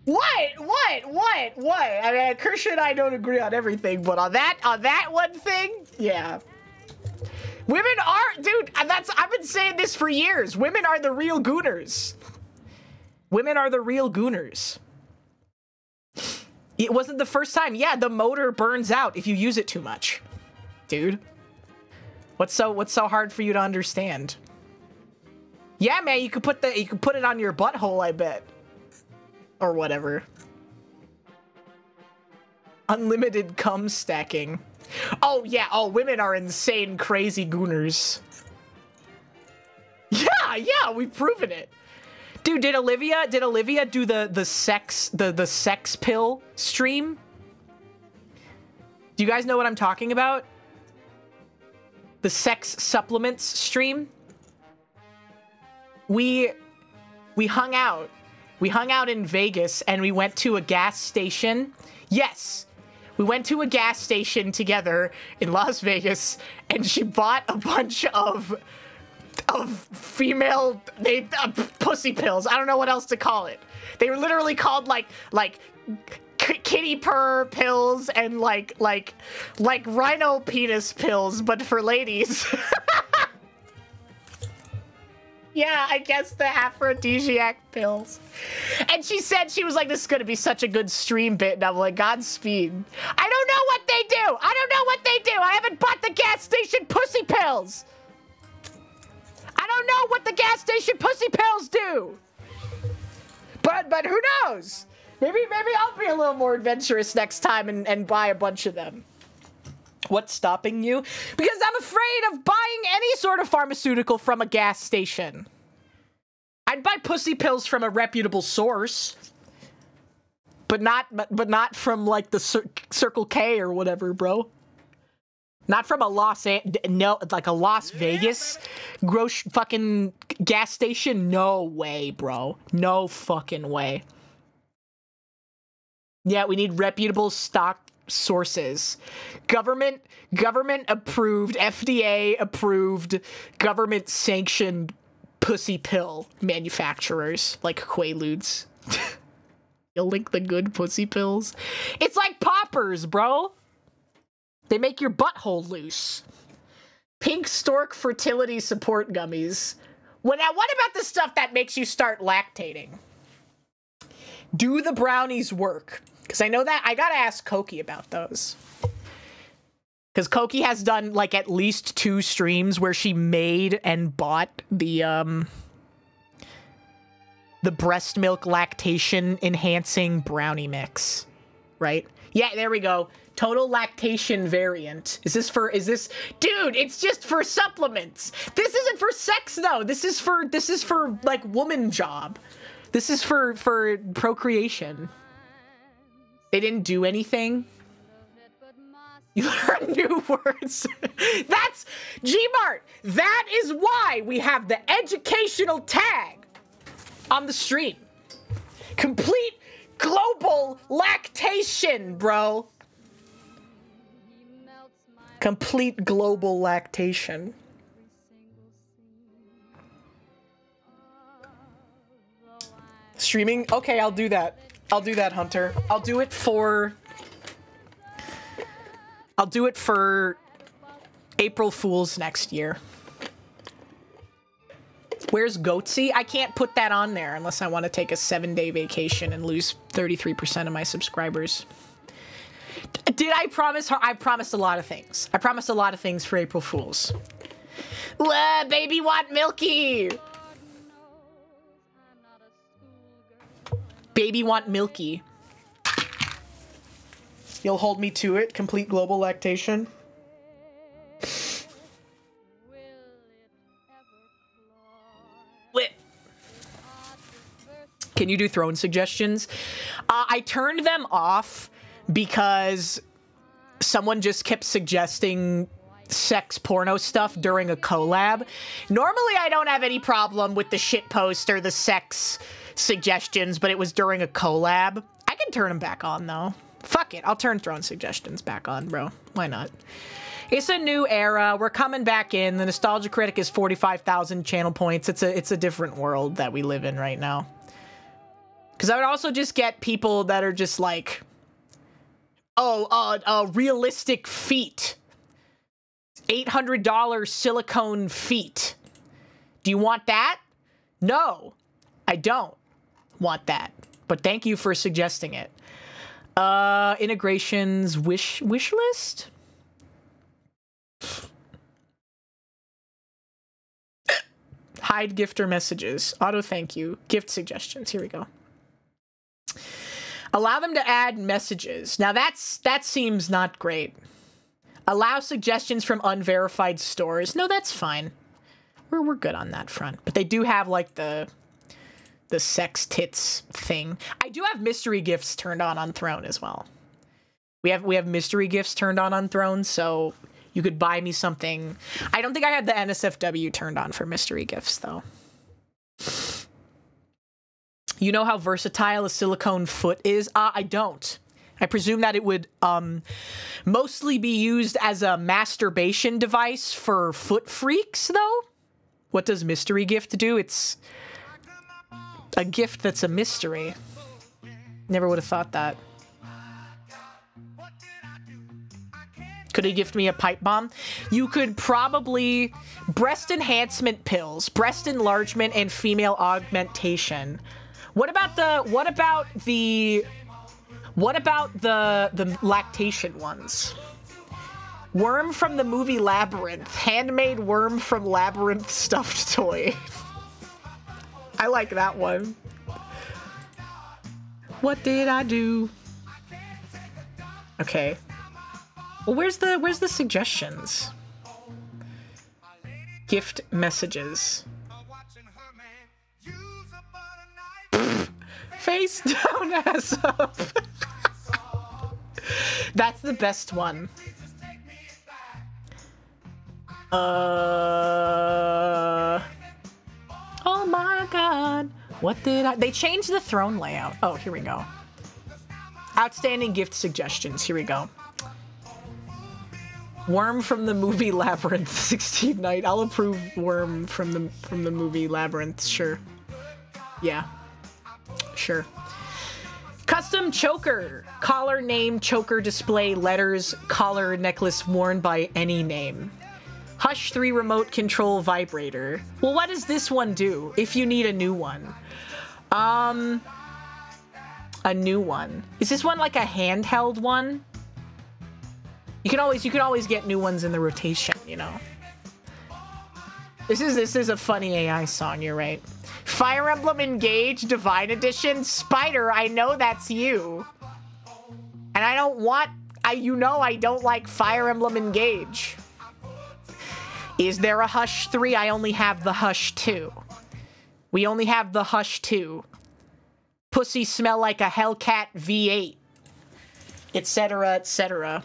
What? I mean, Kirsha and I don't agree on everything, but on that one thing, yeah. Women are, dude, I've been saying this for years. Women are the real gooners. Women are the real gooners. It wasn't the first time. Yeah, the motor burns out if you use it too much. Dude. What's so hard for you to understand? Yeah, man, you could put it on your butthole, I bet. Or whatever. Unlimited cum stacking. Oh, yeah. Oh, women are insane, crazy gooners. Yeah, we've proven it. Dude, did Olivia do the sex pill stream? Do you guys know what I'm talking about? The sex supplements stream? We hung out. We hung out in Vegas and we went to a gas station. Yes. We went to a gas station together in Las Vegas and she bought a bunch of female pussy pills. I don't know what else to call it. They were literally called like kitty purr pills and like rhino penis pills, but for ladies. Yeah, I guess the aphrodisiac pills. And she said, she was like, this is gonna be such a good stream bit. And I'm like, Godspeed. I don't know what they do. I don't know what they do. I haven't bought the gas station pussy pills. I don't know what the gas station pussy pills do. But who knows? Maybe I'll be a little more adventurous next time and buy a bunch of them. What's stopping you? Because I'm afraid of buying any sort of pharmaceutical from a gas station. I'd buy pussy pills from a reputable source. But not from like the Circle K or whatever, bro. Not from a Las Vegas gross fucking gas station. No way, bro. No fucking way. Yeah, we need reputable stock sources. Government approved, FDA approved, government sanctioned pussy pill manufacturers like Quaaludes. You'll link the good pussy pills. It's like poppers, bro. They make your butthole loose. Pink stork fertility support gummies. Well, now what about the stuff that makes you start lactating? Do the brownies work? Because I know that I gotta ask Koki about those. Because Koki has done like at least 2 streams where she made and bought the breast milk lactation enhancing brownie mix, right? Yeah, there we go. Total lactation variant. Dude, it's just for supplements. This isn't for sex though. This is for like woman job. This is for procreation. They didn't do anything. You learn new words. That's Gmart. That is why we have the educational tag on the stream. Complete global lactation, bro. Complete global lactation. Streaming? Okay, I'll do that. I'll do that, Hunter. I'll do it for April Fool's next year. Where's Goatsy? I can't put that on there unless I want to take a 7-day vacation and lose 33% of my subscribers. Did I promise her? I promised a lot of things. I promised a lot of things for April Fool's. Baby want milky. Baby want milky. You'll hold me to it. Complete global lactation. Can you do throne suggestions? I turned them off because someone just kept suggesting sex porno stuff during a collab. Normally I don't have any problem with the shitpost or the sex suggestions, but it was during a collab. I can turn them back on though. Fuck it, I'll turn throne suggestions back on, bro. Why not? It's a new era. We're coming back in. The Nostalgia Critic is 45,000 channel points. It's a different world that we live in right now. Because I would also just get people that are just like, oh, realistic feet. $800 silicone feet. Do you want that? No, I don't want that. But thank you for suggesting it. Integrations wish list? Hide gifter messages. Auto thank you. Gift suggestions. Here we go. Allow them to add messages. Now that seems not great. Allow suggestions from unverified stores. No, that's fine. We're good on that front. But they do have like the sex tits thing. I do have mystery gifts turned on Throne as well. We have mystery gifts turned on Throne, so you could buy me something. I don't think I had the NSFW turned on for mystery gifts though. You know how versatile a silicone foot is? I don't. I presume that it would mostly be used as a masturbation device for foot freaks, though? What does mystery gift do? It's a gift that's a mystery. Never would have thought that. Could he gift me a pipe bomb? You could probably... Breast enhancement pills, breast enlargement, and female augmentation. What about the lactation ones? Worm from the movie Labyrinth. Handmade worm from Labyrinth stuffed toy. I like that one. What did I do? Okay. Well, where's the suggestions? Gift messages. Face down, ass up. That's the best one. Oh my god. What did I... They changed the throne layout. Oh, here we go. Outstanding gift suggestions. Here we go. Worm from the movie Labyrinth. 16 Night. I'll approve worm from the movie Labyrinth. Sure. Yeah. Sure. Custom choker. Collar, name, choker, display, letters, collar, necklace worn by any name. Hush 3 remote control vibrator. Well, what does this one do if you need a new one? A new one. Is this one like a handheld one? You can always get new ones in the rotation, you know. This is a funny AI song, you're right. Fire Emblem Engage Divine Edition. Spider, I know that's you. And I don't want... you know I don't like Fire Emblem Engage. Is there a Hush 3? I only have the Hush 2. We only have the Hush 2. Pussy smell like a Hellcat V8. Etc, etc.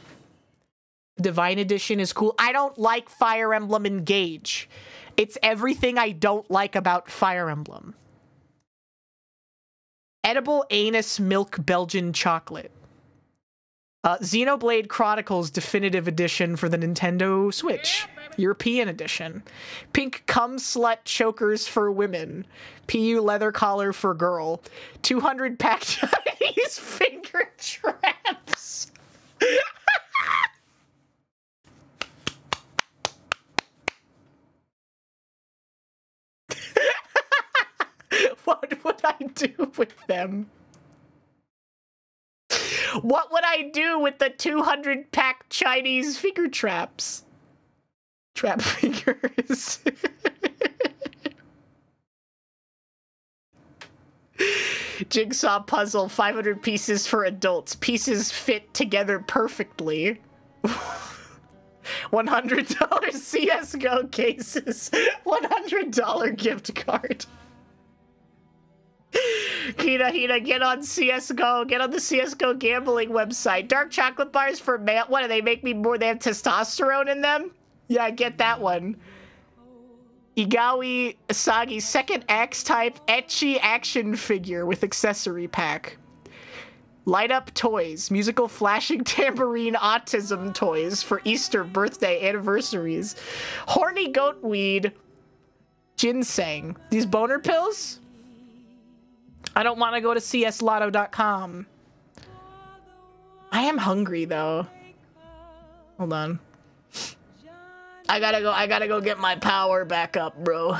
Divine Edition is cool. I don't like Fire Emblem Engage. It's everything I don't like about Fire Emblem. Edible anus milk Belgian chocolate. Xenoblade Chronicles Definitive Edition for the Nintendo Switch. European Edition. Pink cum slut chokers for women. PU leather collar for girl. 200 pack Chinese finger traps. What would I do with them? What would I do with the 200 pack Chinese finger traps? Trap fingers. Jigsaw puzzle, 500 pieces for adults. Pieces fit together perfectly. $100 CSGO cases. $100 gift card. Hina, get on CSGO. Get on the CSGO gambling website. Dark chocolate bars for male. What, do they make me more? They have testosterone in them? Yeah, get that one. Igawi Asagi, second X-type ecchi action figure with accessory pack. Light up toys. Musical flashing tambourine autism toys for Easter, birthday, anniversaries. Horny goat weed. Ginseng. These boner pills? I don't want to go to cslotto.com. I am hungry though. Hold on. I gotta go get my power back up, bro.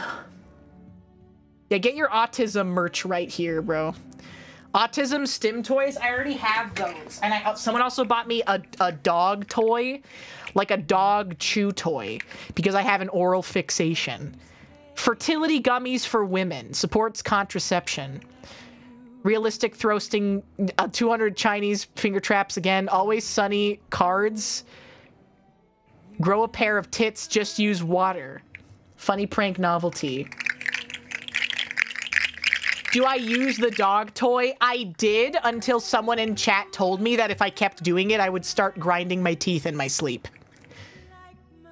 Yeah, get your autism merch right here, bro. Autism stim toys, I already have those. And someone also bought me a dog toy, like a dog chew toy, because I have an oral fixation. Fertility gummies for women, supports contraception. Realistic thrusting, 200 Chinese finger traps again. Always sunny cards. Grow a pair of tits, just use water. Funny prank novelty. Do I use the dog toy? I did until someone in chat told me that if I kept doing it, I would start grinding my teeth in my sleep.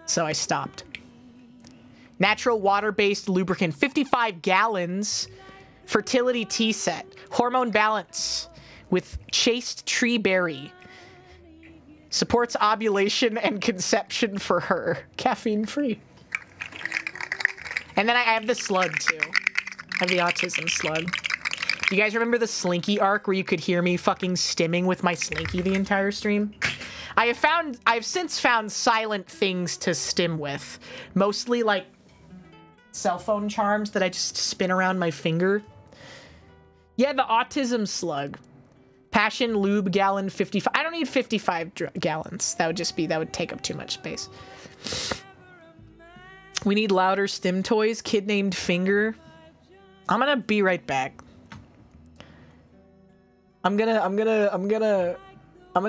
So I stopped. Natural water-based lubricant, 55 gallons. Fertility tea set. Hormone balance with chaste tree berry. Supports ovulation and conception for her. Caffeine free. And then I have the slug too. I have the autism slug. You guys remember the Slinky arc where you could hear me fucking stimming with my Slinky the entire stream? I've since found silent things to stim with. Mostly like cell phone charms that I just spin around my finger. Yeah, the autism slug. Passion lube gallon 55. I don't need 55 gallons. That would take up too much space. We need louder stim toys. Kid named Finger. I'm gonna be right back. I'm gonna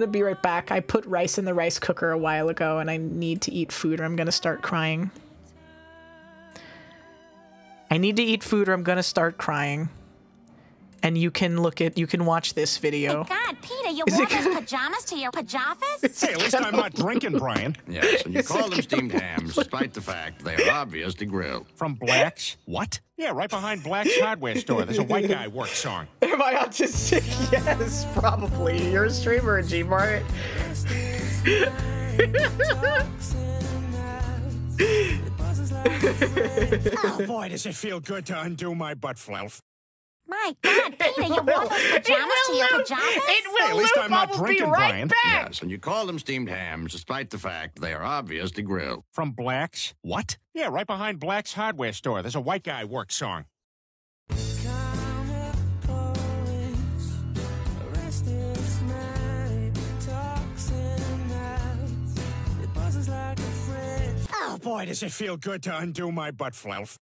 be right back. I put rice in the rice cooker a while ago and I need to eat food or I'm gonna start crying. I need to eat food or I'm gonna start crying. And you can watch this video. Oh God, Peter, you wore those pajamas to your pajamas? Hey, at least I'm not drinking, Brian. Yes, and you call them steamed hams, despite the fact they are obviously grilled. From Black's? What? Yeah, right behind Black's hardware store. There's a white guy work song. Am I autistic? Yes, probably. You're a streamer, G-Mart. Oh boy, does it feel good to undo my butt fluff. My God, Peter, you wore those pajamas to your pajamas? It will Hey, at least I'm not drinking, right Brian. back. Yes, and you call them steamed hams, despite the fact they are obviously grilled. From Black's? What? Yeah, right behind Black's hardware store. There's a white guy work song. Oh boy, does it feel good to undo my butt fluff.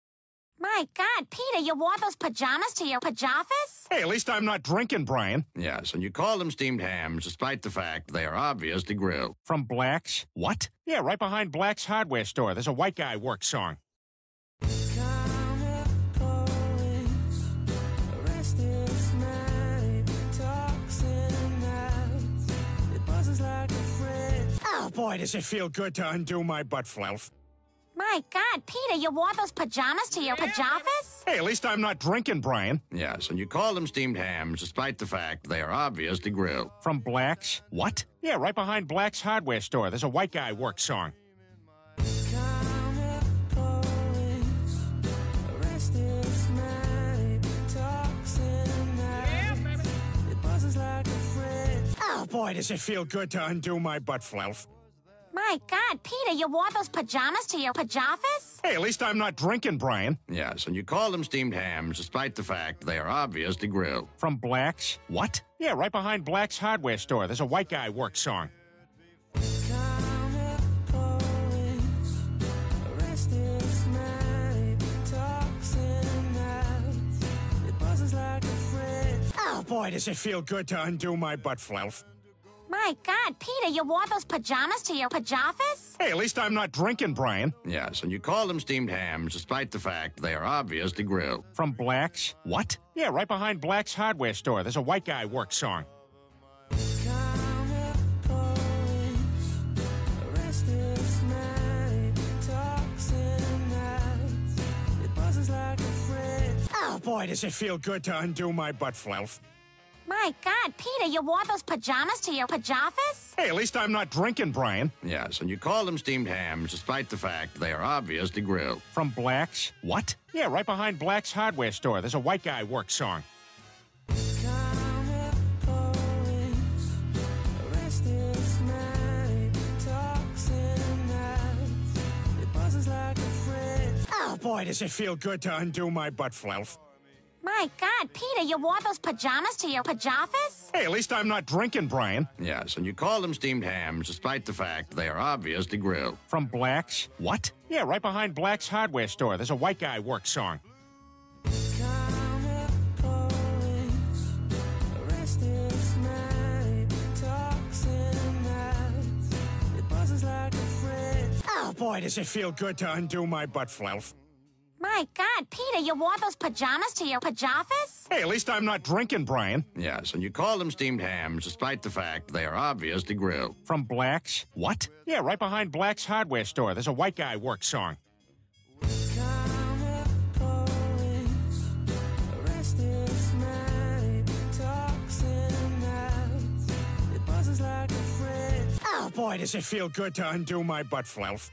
My God, Peter, you wore those pajamas to your pajamas? Hey, at least I'm not drinking, Brian. Yes, and you call them steamed hams, despite the fact they are obviously grilled. From Black's? What? Yeah, right behind Black's hardware store. There's a white guy work song. Oh boy, does it feel good to undo my butt fluff. My God, Peter, you wore those pajamas to your pajamas? Hey, at least I'm not drinking, Brian. Yes, and you call them steamed hams, despite the fact they are obviously grilled. From Black's? What? Yeah, right behind Black's hardware store. There's a white guy work song. Oh boy, does it feel good to undo my butt fluff. My God, Peter, you wore those pajamas to your pajamas? Hey, at least I'm not drinking, Brian. Yes, and you call them steamed hams, despite the fact they are obviously grilled. From Black's? What? Yeah, right behind Black's hardware store. There's a white guy work song. Oh boy, does it feel good to undo my butt fluff. My God, Peter, you wore those pajamas to your pajamas? Hey, at least I'm not drinking, Brian. Yes, and you call them steamed hams, despite the fact they are obviously grilled. From Black's? What? Yeah, right behind Black's hardware store. There's a white guy work song. Oh boy, does it feel good to undo my butt fluff. My God, Peter, you wore those pajamas to your pajamas? Hey, at least I'm not drinking, Brian. Yes, and you call them steamed hams despite the fact they are obviously grilled. From Black's? What? Yeah, right behind Black's hardware store. There's a white guy work song. Oh, boy, does it feel good to undo my butt fluff. My God, Peter, you wore those pajamas to your pajamas? Hey, at least I'm not drinking, Brian. Yes, and you call them steamed hams despite the fact they are obviously grilled. From Black's? What? Yeah, right behind Black's hardware store. There's a white guy work song. Oh, boy, does it feel good to undo my butt fluff. My God, Peter, you wore those pajamas to your pajamas? Hey, at least I'm not drinking, Brian. Yes, and you call them steamed hams despite the fact they are obviously grilled. From Black's? What? Yeah, right behind Black's hardware store. There's a white guy work song. Oh, boy, does it feel good to undo my butt fluff.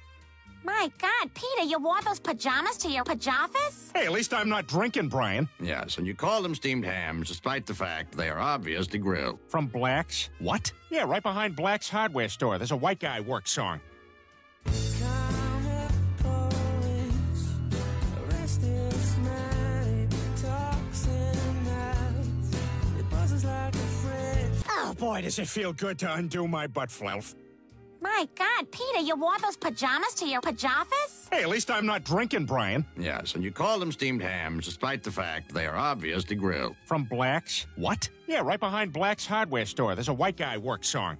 My God, Peter, you wore those pajamas to your pajamas? Hey, at least I'm not drinking, Brian. Yes, and you call them steamed hams despite the fact they are obviously grilled. From Black's? What? Yeah, right behind Black's hardware store. There's a white guy work song. Oh, boy, does it feel good to undo my butt fluff. My God, Peter, you wore those pajamas to your pajamas? Hey, at least I'm not drinking, Brian. Yes, and you call them steamed hams despite the fact they are obviously grilled. From Black's? What? Yeah, right behind Black's hardware store. There's a white guy work song.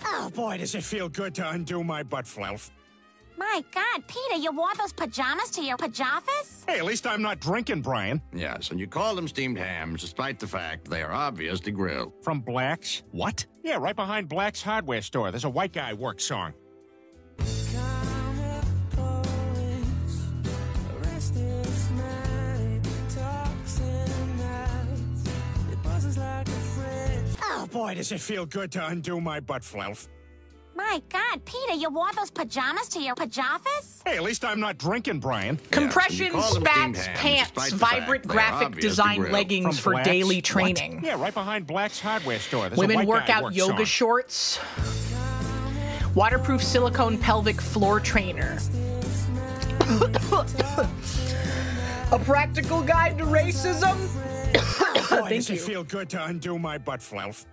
Oh, boy, does it feel good to undo my butt fluff. My God, Peter, you wore those pajamas to your pajamas? Hey, at least I'm not drinking, Brian. Yes, and you call them steamed hams despite the fact they are obviously grilled. From Black's? What? Yeah, right behind Black's hardware store. There's a white guy work song. Oh, boy, does it feel good to undo my butt fluff. My God, Peter, you wore those pajamas to your pajamas? Hey, at least I'm not drinking, Brian. Compression Yes, and you call them spats steamed hams pants, despite the fact vibrant they are graphic obviously design grilled. leggings From for Black's? daily What? training. Yeah, right behind Black's hardware store. There's a Women white work guy out work yoga song. shorts. Waterproof silicone pelvic floor trainer. A practical guide to racism. Boy, Thank does it you. feel good to undo my butt fluff.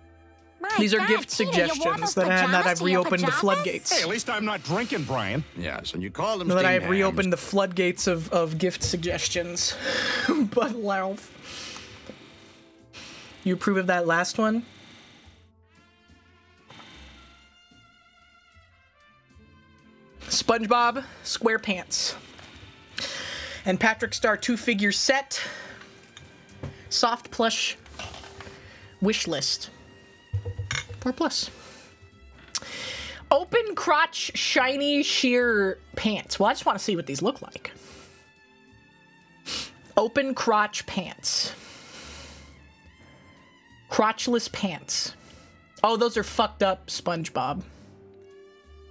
My These are God, gift Peter, you wore suggestions those that pajamas I've to your reopened the pajamas? floodgates. Hey, at least I'm not drinking, Brian. Yes, and you call them That steamed I have hams. reopened the floodgates of gift suggestions. But Ralph, you approve of that last one? SpongeBob SquarePants and Patrick Star 2-figure set. Soft plush wish list. 4+. Open crotch shiny sheer pants. Well, I just want to see what these look like. Open crotch pants. Crotchless pants. Oh, those are fucked up, SpongeBob.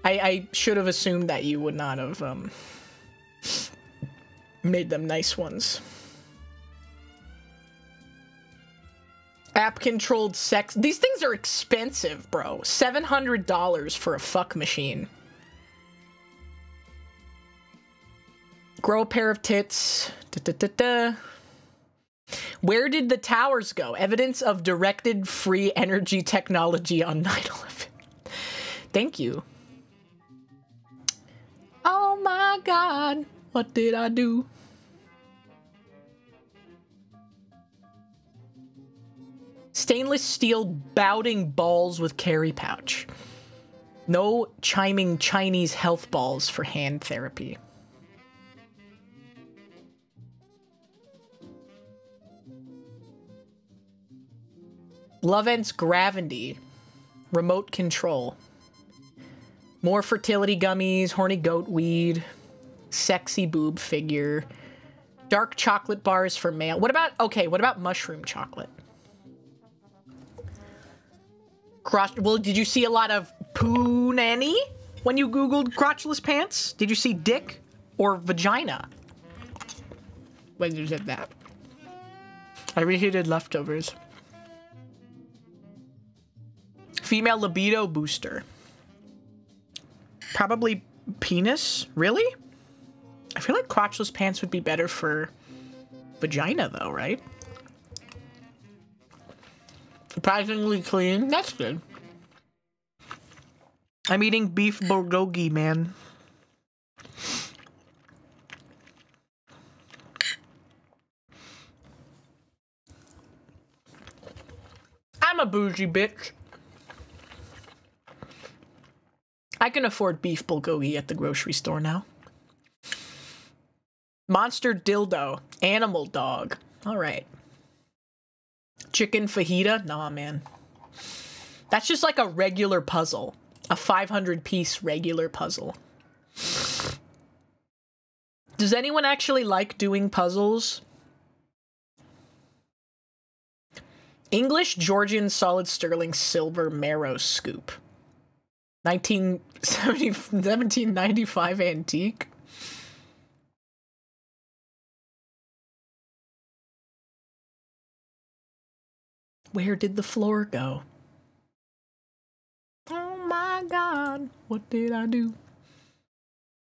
I should have assumed that you would not have made them nice ones. App-controlled sex. These things are expensive, bro. $700 for a fuck machine. Grow a pair of tits. Da-da-da-da. Where did the towers go? Evidence of directed free energy technology on 9/11. Thank you. Oh my God. What did I do? Stainless steel bouting balls with carry pouch. No chiming Chinese health balls for hand therapy. Loven's Gravity. Remote control. More fertility gummies, horny goat weed, sexy boob figure, dark chocolate bars for male. What about, okay, what about mushroom chocolate? Well, did you see a lot of poo nanny when you Googled crotchless pants? Did you see dick or vagina when you said that? I reheated leftovers. Female libido booster. Probably penis? Really? I feel like crotchless pants would be better for vagina though, right? Surprisingly clean. That's good. I'm eating beef bulgogi, man. I'm a bougie bitch. I can afford beef bulgogi at the grocery store now. Monster dildo. Animal dog. All right. Chicken fajita? Nah, man. That's just like a regular puzzle. A 500-piece regular puzzle. Does anyone actually like doing puzzles? English Georgian solid sterling silver marrow scoop. 1795 antique. Where did the floor go? Oh my god, what did I do?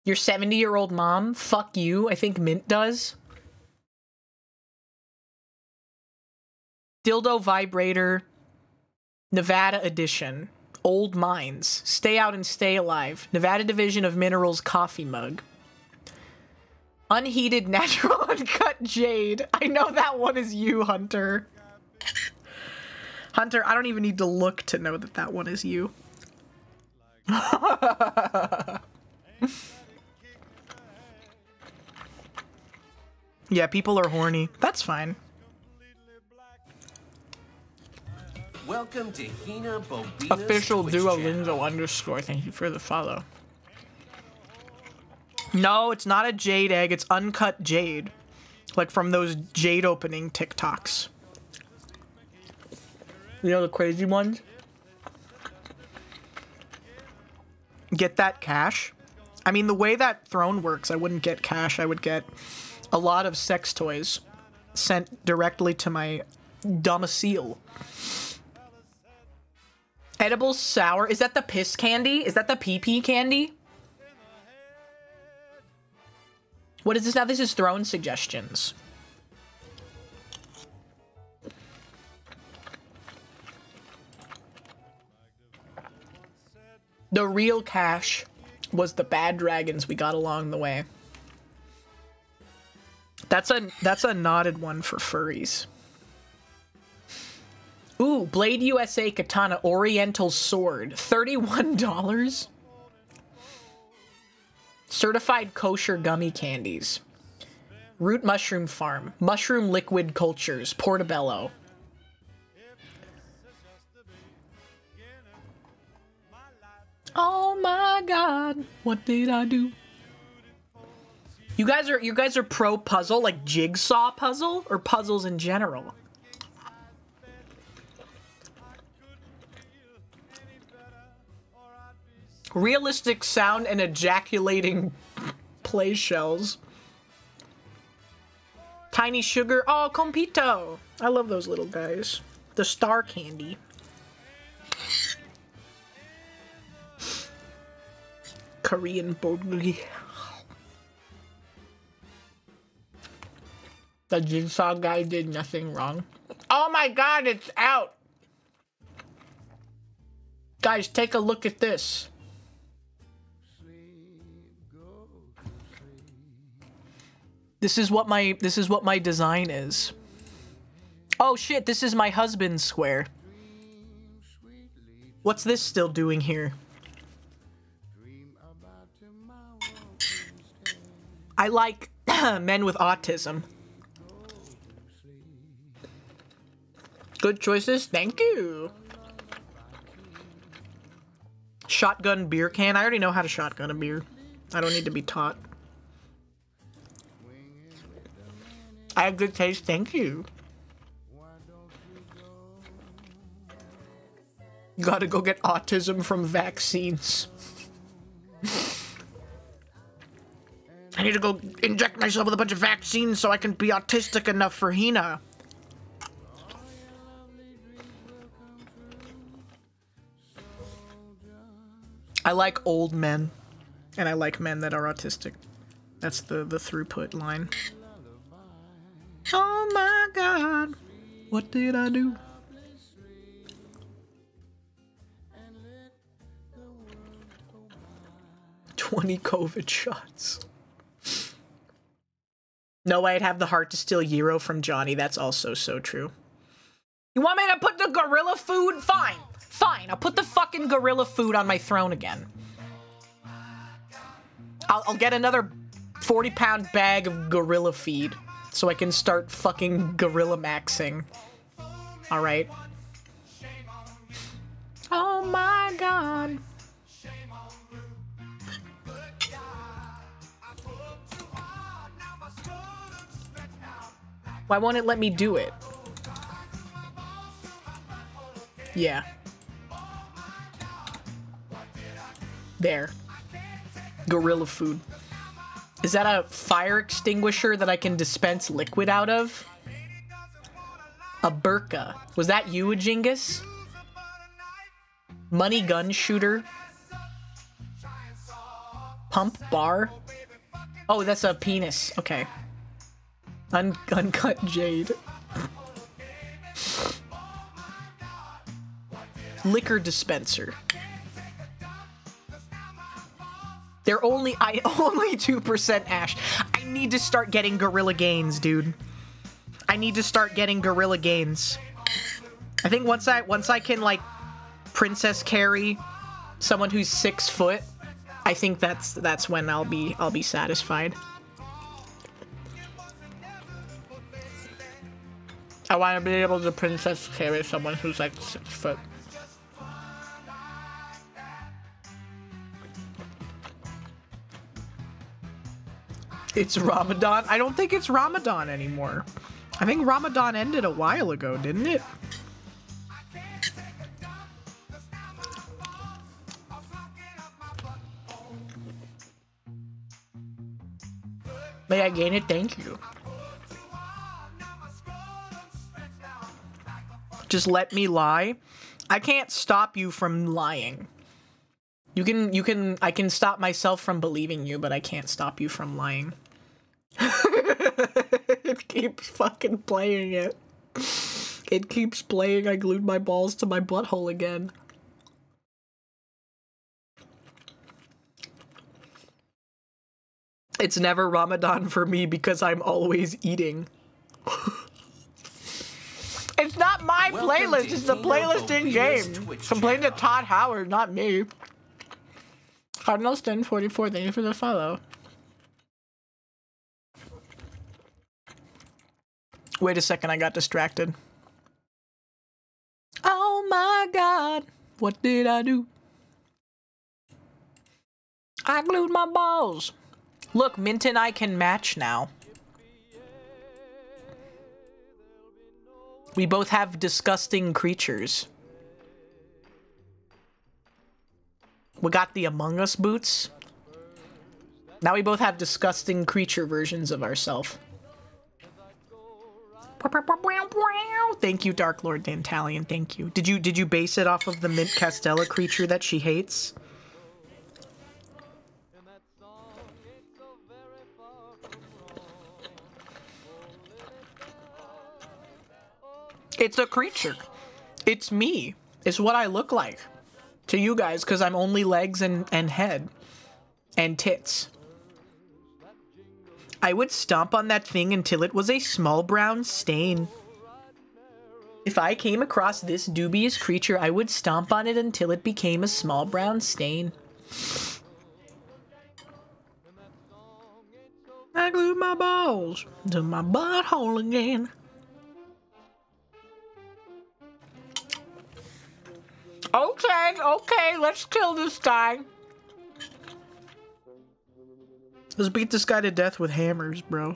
Your 70-year-old mom? Fuck you. I think Mint does. Dildo vibrator. Nevada edition. Old mines. Stay out and stay alive. Nevada division of minerals coffee mug. Unheated natural uncut jade. I know that one is you, Hunter. Hunter, I don't even need to look to know that that one is you. Yeah, people are horny. That's fine. Welcome to HinaBoBina's Official Twitch Duolingo channel. _ Thank you for the follow. No, it's not a jade egg. It's uncut jade. Like from those jade opening TikToks. You know the crazy ones? Get that cash? I mean, the way that throne works, I wouldn't get cash. I would get a lot of sex toys sent directly to my domicile. Edible sour. Is that the piss candy? Is that the pee-pee candy? What is this now? This is throne suggestions. The real cash was the bad dragons we got along the way. That's a knotted one for furries. Ooh, Blade USA Katana Oriental Sword. $31? Certified kosher gummy candies. Root Mushroom Farm. Mushroom Liquid Cultures. Portobello. Oh my god, what did I do? You guys are pro puzzle, like jigsaw puzzle, or puzzles in general? Realistic sound and ejaculating play shells. Tiny sugar. Oh, Compito. I love those little guys. The star candy. Korean bulgogi. The jigsaw guy did nothing wrong. Oh my god, it's out! Guys, take a look at this. This is what my design is. Oh shit, this is my husband's square. What's this still doing here? I like men with autism. Good choices, thank you. Shotgun beer can. I already know how to shotgun a beer. I don't need to be taught. I have good taste, thank you. Gotta go get autism from vaccines. I need to go inject myself with a bunch of vaccines so I can be autistic enough for Hina. I like old men, and I like men that are autistic. That's the throughput line. Oh my god, what did I do? "20 COVID shots." No way I'd have the heart to steal Gyro from Johnny. That's also so true. You want me to put the gorilla food? Fine. Fine, I'll put the fucking gorilla food on my throne again. I'll get another 40-pound bag of gorilla feed so I can start fucking gorilla maxing. Alright. Oh my god. Why won't it let me do it? Yeah. There. Gorilla food. Is that a fire extinguisher that I can dispense liquid out of? A burqa. Was that you, Ajingus? Money gun shooter. Pump bar. Oh, that's a penis. Okay. Uncut jade. Liquor dispenser. They're only 2% Ash. I need to start getting gorilla gains, dude. I need to start getting gorilla gains. I think once I can like princess carry someone who's 6 foot, I think that's when I'll be satisfied. I want to be able to princess carry someone who's like 6 foot. It's Ramadan? I don't think it's Ramadan anymore. I think Ramadan ended a while ago, didn't it? May I gain it? Thank you. Just let me lie. I can't stop you from lying. I can stop myself from believing you, but I can't stop you from lying. It keeps fucking playing it. It keeps playing. I glued my balls to my butthole again. It's never Ramadan for me because I'm always eating. It's not my playlist, it's the playlist in-game. Complain to Todd Howard, not me. Cardinals1044, thank you for the follow. Wait a second, I got distracted. Oh my god, what did I do? I glued my balls. Look, Mint and I can match now. We both have disgusting creatures. We got the Among Us boots. Now we both have disgusting creature versions of ourselves. Thank you, Dark Lord Dantalion. Thank you. Did you base it off of the Mint Castella creature that she hates? It's a creature. It's me. It's what I look like to you guys because I'm only legs and head and tits. I would stomp on that thing until it was a small brown stain. If I came across this dubious creature, I would stomp on it until it became a small brown stain. I glued my balls to my butthole again. Okay, let's kill this guy. Let's beat this guy to death with hammers, bro.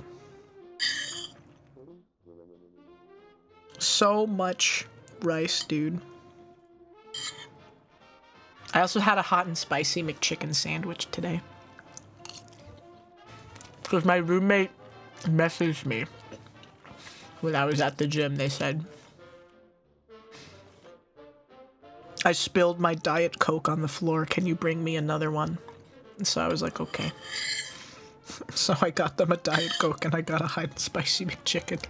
So much rice, dude. I also had a hot and spicy McChicken sandwich today. Because my roommate messaged me when I was at the gym. They said, I spilled my Diet Coke on the floor. Can you bring me another one? And so I was like, okay. So I got them a Diet Coke and I got a hot and spicy McChicken.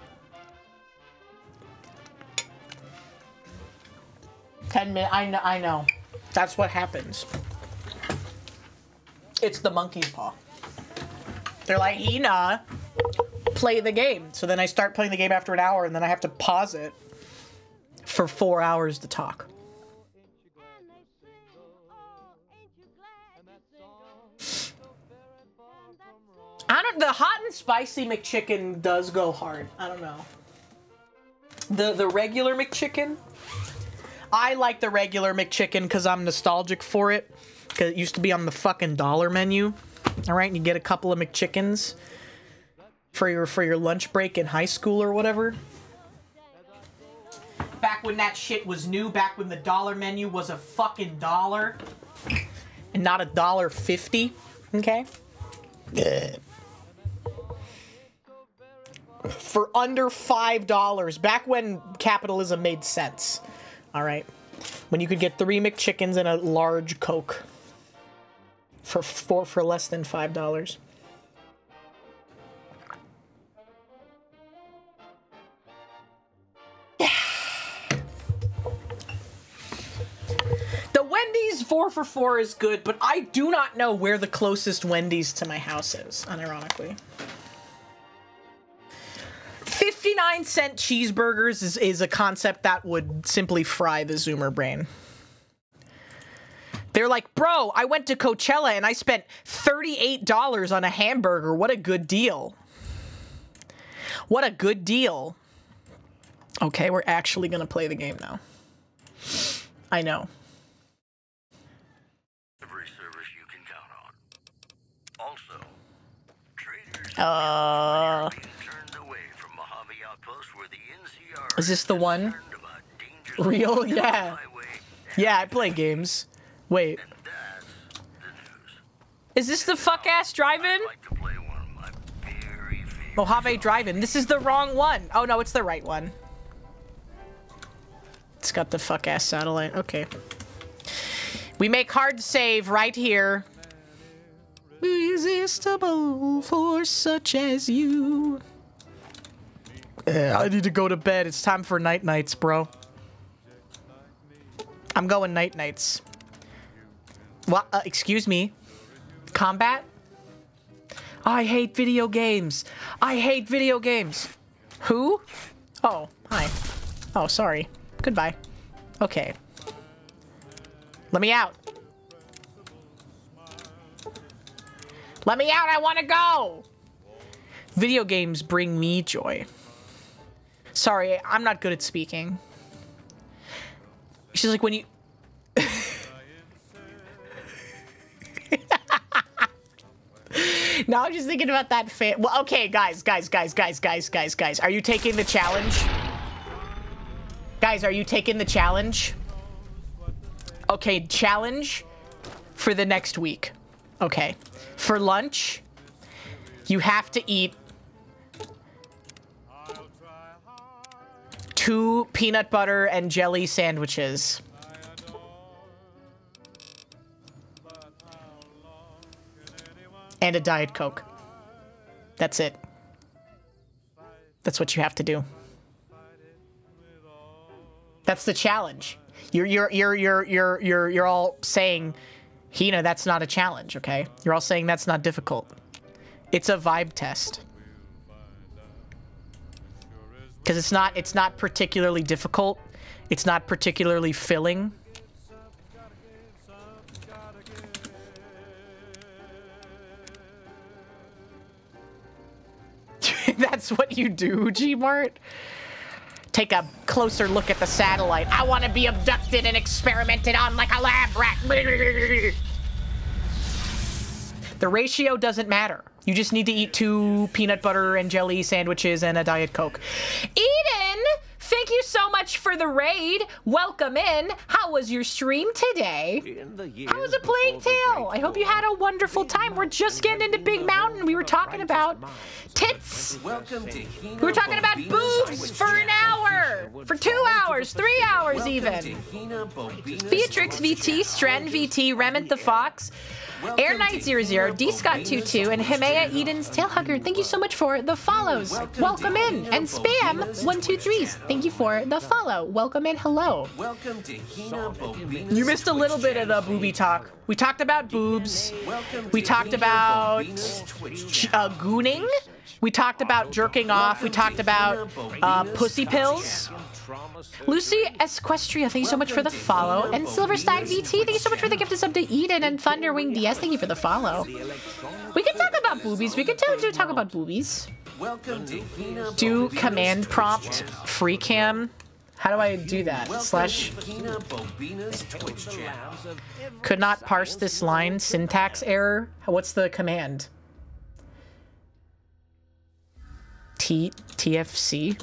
10 minutes. I know. That's what happens. It's the monkey's paw. They're like, Hina, play the game. So then I start playing the game after an hour and then I have to pause it for 4 hours to talk. The hot and spicy McChicken does go hard. I don't know. The regular McChicken, I like the regular McChicken because I'm nostalgic for it. Because it used to be on the fucking dollar menu. Alright, and you get a couple of McChickens for your lunch break in high school or whatever. Back when that shit was new, back when the dollar menu was a fucking dollar. And not $1.50. Okay? Yeah. For under $5, back when capitalism made sense. Alright? When you could get 3 McChickens and a large Coke. For less than $5. The Wendy's 4 for $4 is good, but I do not know where the closest Wendy's to my house is, unironically. 59-cent cheeseburgers is a concept that would simply fry the Zoomer brain. They're like, bro, I went to Coachella and I spent $38 on a hamburger. What a good deal. What a good deal. Okay, we're actually going to play the game now. I know. Every service you can count on. Also, traders turned away from Mojave Outpost where the NCR is this the one? Real? Yeah. Yeah, I play games. Wait. Is this the fuck-ass drive-in? Mojave Drive-In. This is the wrong one. Oh, no, it's the right one. It's got the fuck-ass satellite. Okay. We make hard save right here. Irresistible for such as you. I need to go to bed. It's time for night-nights, bro. I'm going night-nights. What? Excuse me. Combat? I hate video games. I hate video games. Who? Oh, hi. Oh, sorry. Goodbye. Okay. Let me out. Let me out. I want to go. Video games bring me joy. Sorry, I'm not good at speaking. She's like, when you... Now I'm just thinking about that fan. Well, okay, guys. Are you taking the challenge? Guys, are you taking the challenge? Okay, challenge for the next week. Okay. For lunch, you have to eat 2 peanut butter and jelly sandwiches. And a Diet Coke. That's it. That's what you have to do. That's the challenge. You're all saying, Hina, that's not a challenge, okay? You're all saying that's not difficult. It's a vibe test. Because it's not particularly difficult. It's not particularly filling. That's what you do, Gmart? take a closer look at the satellite. I want to be abducted and experimented on like a lab rat. The ratio doesn't matter. You just need to eat 2 peanut butter and jelly sandwiches and a Diet Coke. Eden, thank you so much for the raid. Welcome in. How was your stream today? How was a Plague Tale? I hope you had a wonderful time. We're just getting into Big Mountain. We were talking about tits. We were talking about boobs for an hour, for 2 hours, 3 hours even. Beatrix VT, Stren VT, Remit the Fox, Air Knight 00, D Scott 22, and Himea Eden's Tailhugger. Thank you so much for the follows. Welcome in. And Spam 123s. Thank you for the follow. Welcome in. Hello. Welcome to HinaBoBina. You missed a little bit of the booby talk. We talked about boobs. We talked about gooning. We talked about jerking off. We talked about pussy pills. Lucy Esquestria, thank you so much for the follow. And Silverstag VT, thank you so much for the gift of sub to Eden. And Thunderwing DS, thank you for the follow. We can talk about boobies. We can talk about boobies. Do command prompt free cam. How do I do that? Slash. Could not parse this line. Syntax error. What's the command? TFC.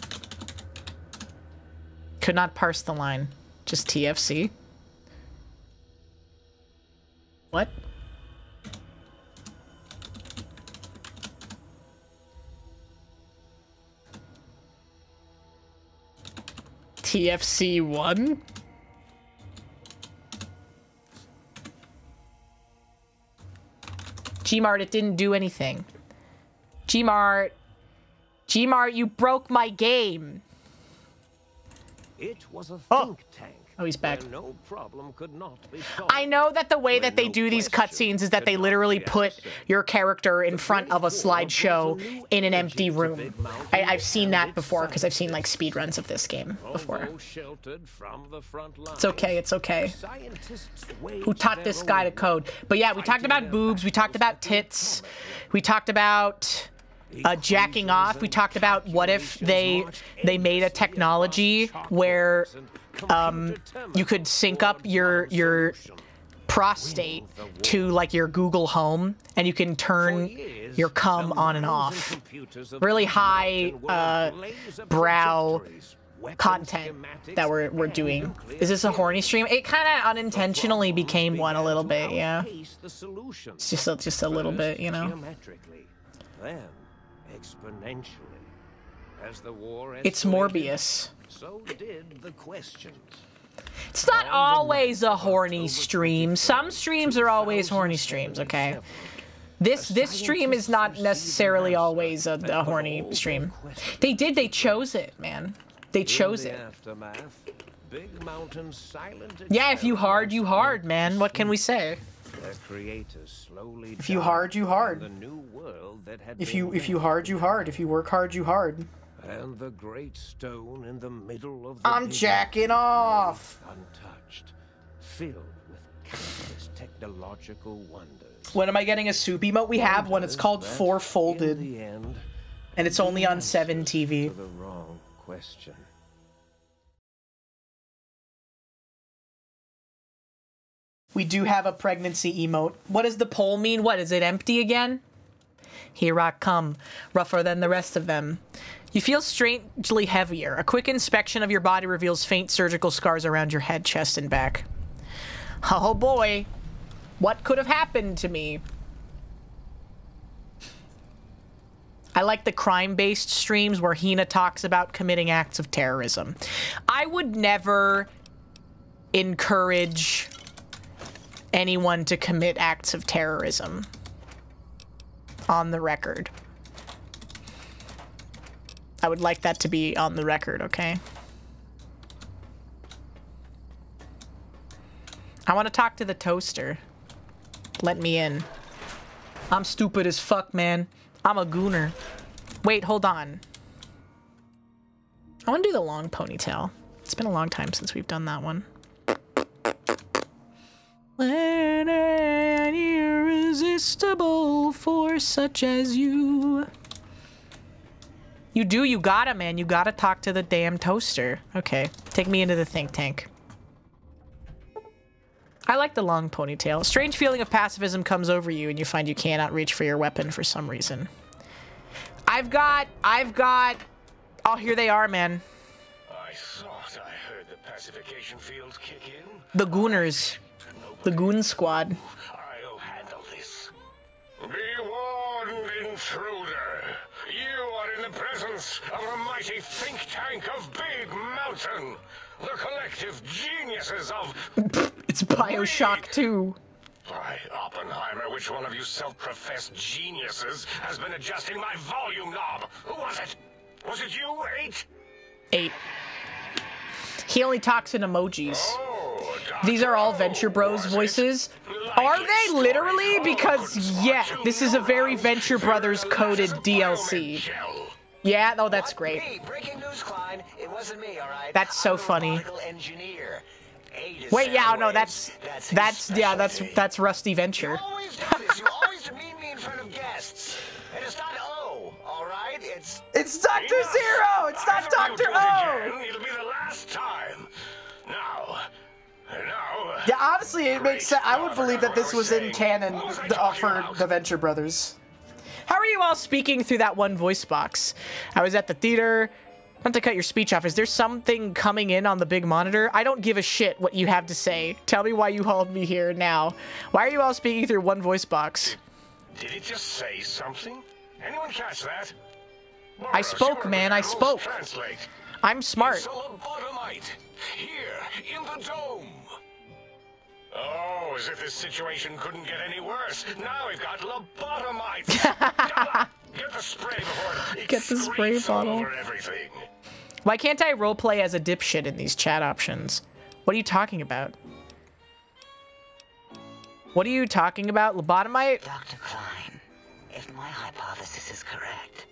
Could not parse the line. Just TFC. What? TFC 1? Gmart, it didn't do anything. Gmart, you broke my game. It was a think tank. Oh, he's back. No problem could not be solved. I know that the way that they do these cutscenes is that they literally put your character in front of a slideshow in an empty room. I've seen that before because I've seen like speedruns of this game before. It's okay, it's okay. Who taught this guy to code? But yeah, we talked about boobs, we talked about tits, we talked about jacking off. We talked about what if they made a technology where you could sync up your prostate to like your Google Home and you can turn your cum on and off. Really high brow content that we're doing. Is this a horny stream? It kind of unintentionally became one a little bit, yeah. It's just a little bit, you know. Exponentially, as the war it's Morbius. So did the questions. It's not always a horny stream. Some streams are always horny streams, okay? This stream is not necessarily always a horny stream. They chose it, man. They chose it. Big mountains, silent. Yeah, if you hard, you hard, man. What can we say? Their creators slowly if you hard, you hard. The new world that had if you hard, you hard. If you work hard, you hard. And the great stone in the middle of the I'm jacking off. Untouched, filled with countless technological wonders. When am I getting a soup emote? We have one. It's called Four Folded. And it's only on 7 TV. The wrong question. We do have a pregnancy emote. What does the poll mean? What, is it empty again? Here I come, rougher than the rest of them. You feel strangely heavier. A quick inspection of your body reveals faint surgical scars around your head, chest, and back. Oh boy, what could have happened to me? I like the crime-based streams where Hina talks about committing acts of terrorism. I would never encourage anyone to commit acts of terrorism. On the record. I would like that to be on the record, okay? I want to talk to the toaster. Let me in. I'm stupid as fuck, man. I'm a gooner. Wait, hold on. I want to do the long ponytail. It's been a long time since we've done that one. When an irresistible force such as you. You do, you gotta, man. You gotta talk to the damn toaster. Okay, take me into the think tank. I like the long ponytail. A strange feeling of pacifism comes over you and you find you cannot reach for your weapon for some reason. I've got... Oh, here they are, man. I thought I heard the pacification field kick in. The Gooners. The Goon Squad. I'll handle this. Be warned, intruder. You are in the presence of a mighty think tank of Big Mountain. The collective geniuses of... It's Bioshock 2. By Oppenheimer, which one of you self-professed geniuses has been adjusting my volume knob? Who was it? Was it you, 8? 8. He only talks in emojis. Oh, These are all Venture Bros voices. Are they literally? Because, yeah, this is a very Venture Brothers coded DLC. Yeah, oh, that's great. Hey, breaking news, Klein. It wasn't me, all right? That's so funny. Engineer. Wait, yeah, no, that's Rusty Venture. You always do this. You always demean me in front of guests. And it's not O, all right? It's Dr. Zero! It's not Dr. O! It'll be the last time. Now. Yeah, honestly, it makes sense. I would believe that this was in canon for the Venture Brothers. How are you all speaking through that one voice box? I was at the theater. Not to cut your speech off, is there something coming in on the big monitor? I don't give a shit what you have to say. Tell me why you hauled me here now. Why are you all speaking through one voice box? Did it just say something? Anyone catch that? I spoke, man. I spoke. Translate. I'm smart. It's a lobotomite. Here, in the dome. Oh, as if this situation couldn't get any worse. Now we've got lobotomites. Get the spray before it Get the spray bottle. over everything. Why can't I roleplay as a dipshit in these chat options? What are you talking about? What are you talking about? Lobotomite? Dr. Klein, if my hypothesis is correct,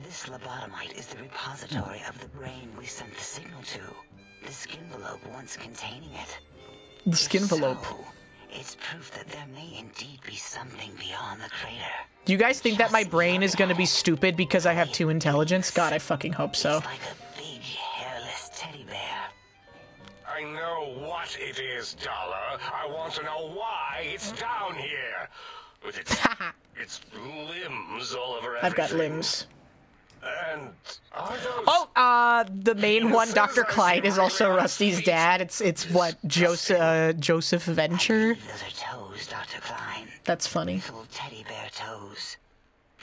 this lobotomite is the repository of the brain we sent the signal to. The skinvelope once containing it. The skinvelope. So, it's proof that there may indeed be something beyond the crater. Do you guys think that my brain is gonna be stupid because I have 2 intelligence? God, I fucking hope so. It's like a big, hairless teddy bear. I know what it is, Dollar. I want to know why it's down here. With its limbs all over everything. I've got limbs. And are those... Oh, the main one, Dr. Klein, is also Rusty's dad. It's what, Joseph Venture? Those are toes, Dr. Klein. That's funny. Little teddy bear toes.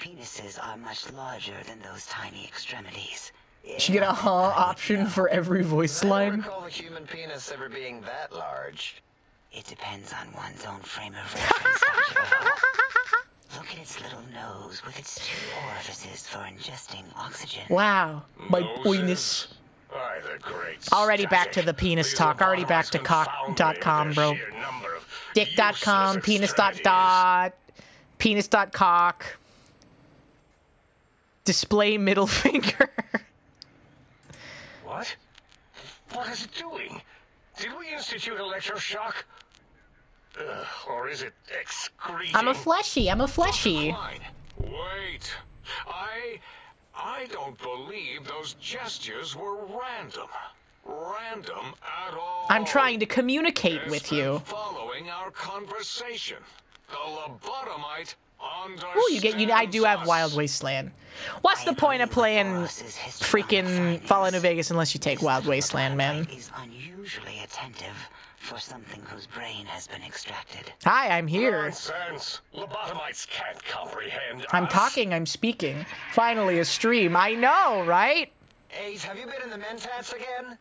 Penises are much larger than those tiny extremities. Should you get a option for every voice line? I don't recall a human penis ever being that large. It depends on one's own frame of reference, Dr. O. Look at its little nose with its 2 orifices for ingesting oxygen. Wow, my penis. Already back to the penis talk. Already back to cock.com, bro. Dick.com, penis.dot, penis.cock. Display middle finger. What? What is it doing? Did we institute electroshock? Or is it excreting? I'm a fleshy. I'm a fleshy. Wait. I don't believe those gestures were random. Random at all. I'm trying to communicate with you. Following our conversation. The lobotomite understands. Ooh, I do have Wild Wasteland. What's the point of playing freaking Fallout New Vegas unless you take Wild Wasteland, man? Is unusually attentive for something whose brain has been extracted. Hi, I'm here. Nonsense. Lobotomites can't comprehend I'm us. talking, I'm speaking. Finally a stream. I know, right? Ace, have you been in the mentats again?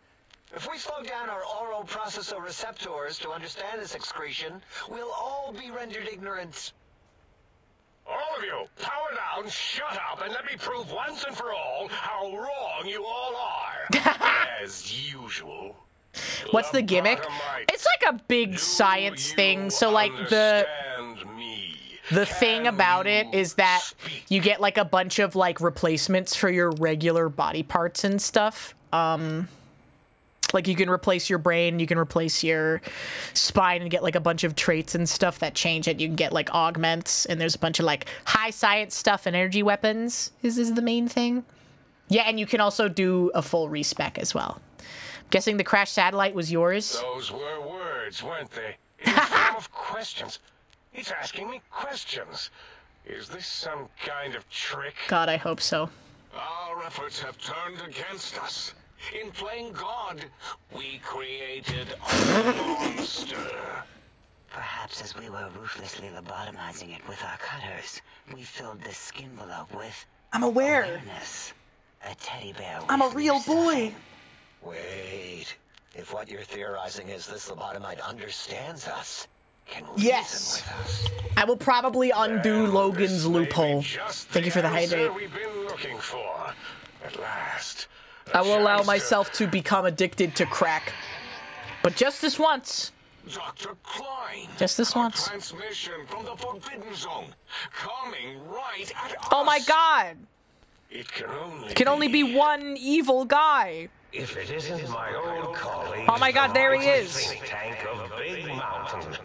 If we slow down our oral processoreceptors to understand this excretion, we'll all be rendered ignorant. All of you, power down, shut up, and let me prove once and for all how wrong you all are. As usual. What's the gimmick? It's like a big science thing. So like the thing about it is that you get like a bunch of like replacements for your regular body parts and stuff. Like you can replace your brain, you can replace your spine and get like a bunch of traits and stuff that change it. You can get like augments, and there's a bunch of like high science stuff and energy weapons is the main thing. Yeah, and you can also do a full respec as well. Guessing the crashed satellite was yours? Those were words, weren't they? In the form of questions. He's asking me questions. Is this some kind of trick? God, I hope so. Our efforts have turned against us. In playing God, we created a monster. Perhaps as we were ruthlessly lobotomizing it with our cutters, we filled this skin envelope with... I'm aware. Awareness. A teddy bear. I'm a real boy. Wait. If what you're theorizing is this lobotomite understands us, can reason with us. I will probably undo Logan's loophole. Thank you for the hydrate. We've been looking for. At last. I will allow myself to become addicted to crack. But just this once. Dr. Klein. Just this once. Transmission from the Forbidden Zone. Coming right at us. Oh my god. It can only be one evil guy. If it isn't my old colleague. Oh my god, there he is. Think tank of Big Mountain.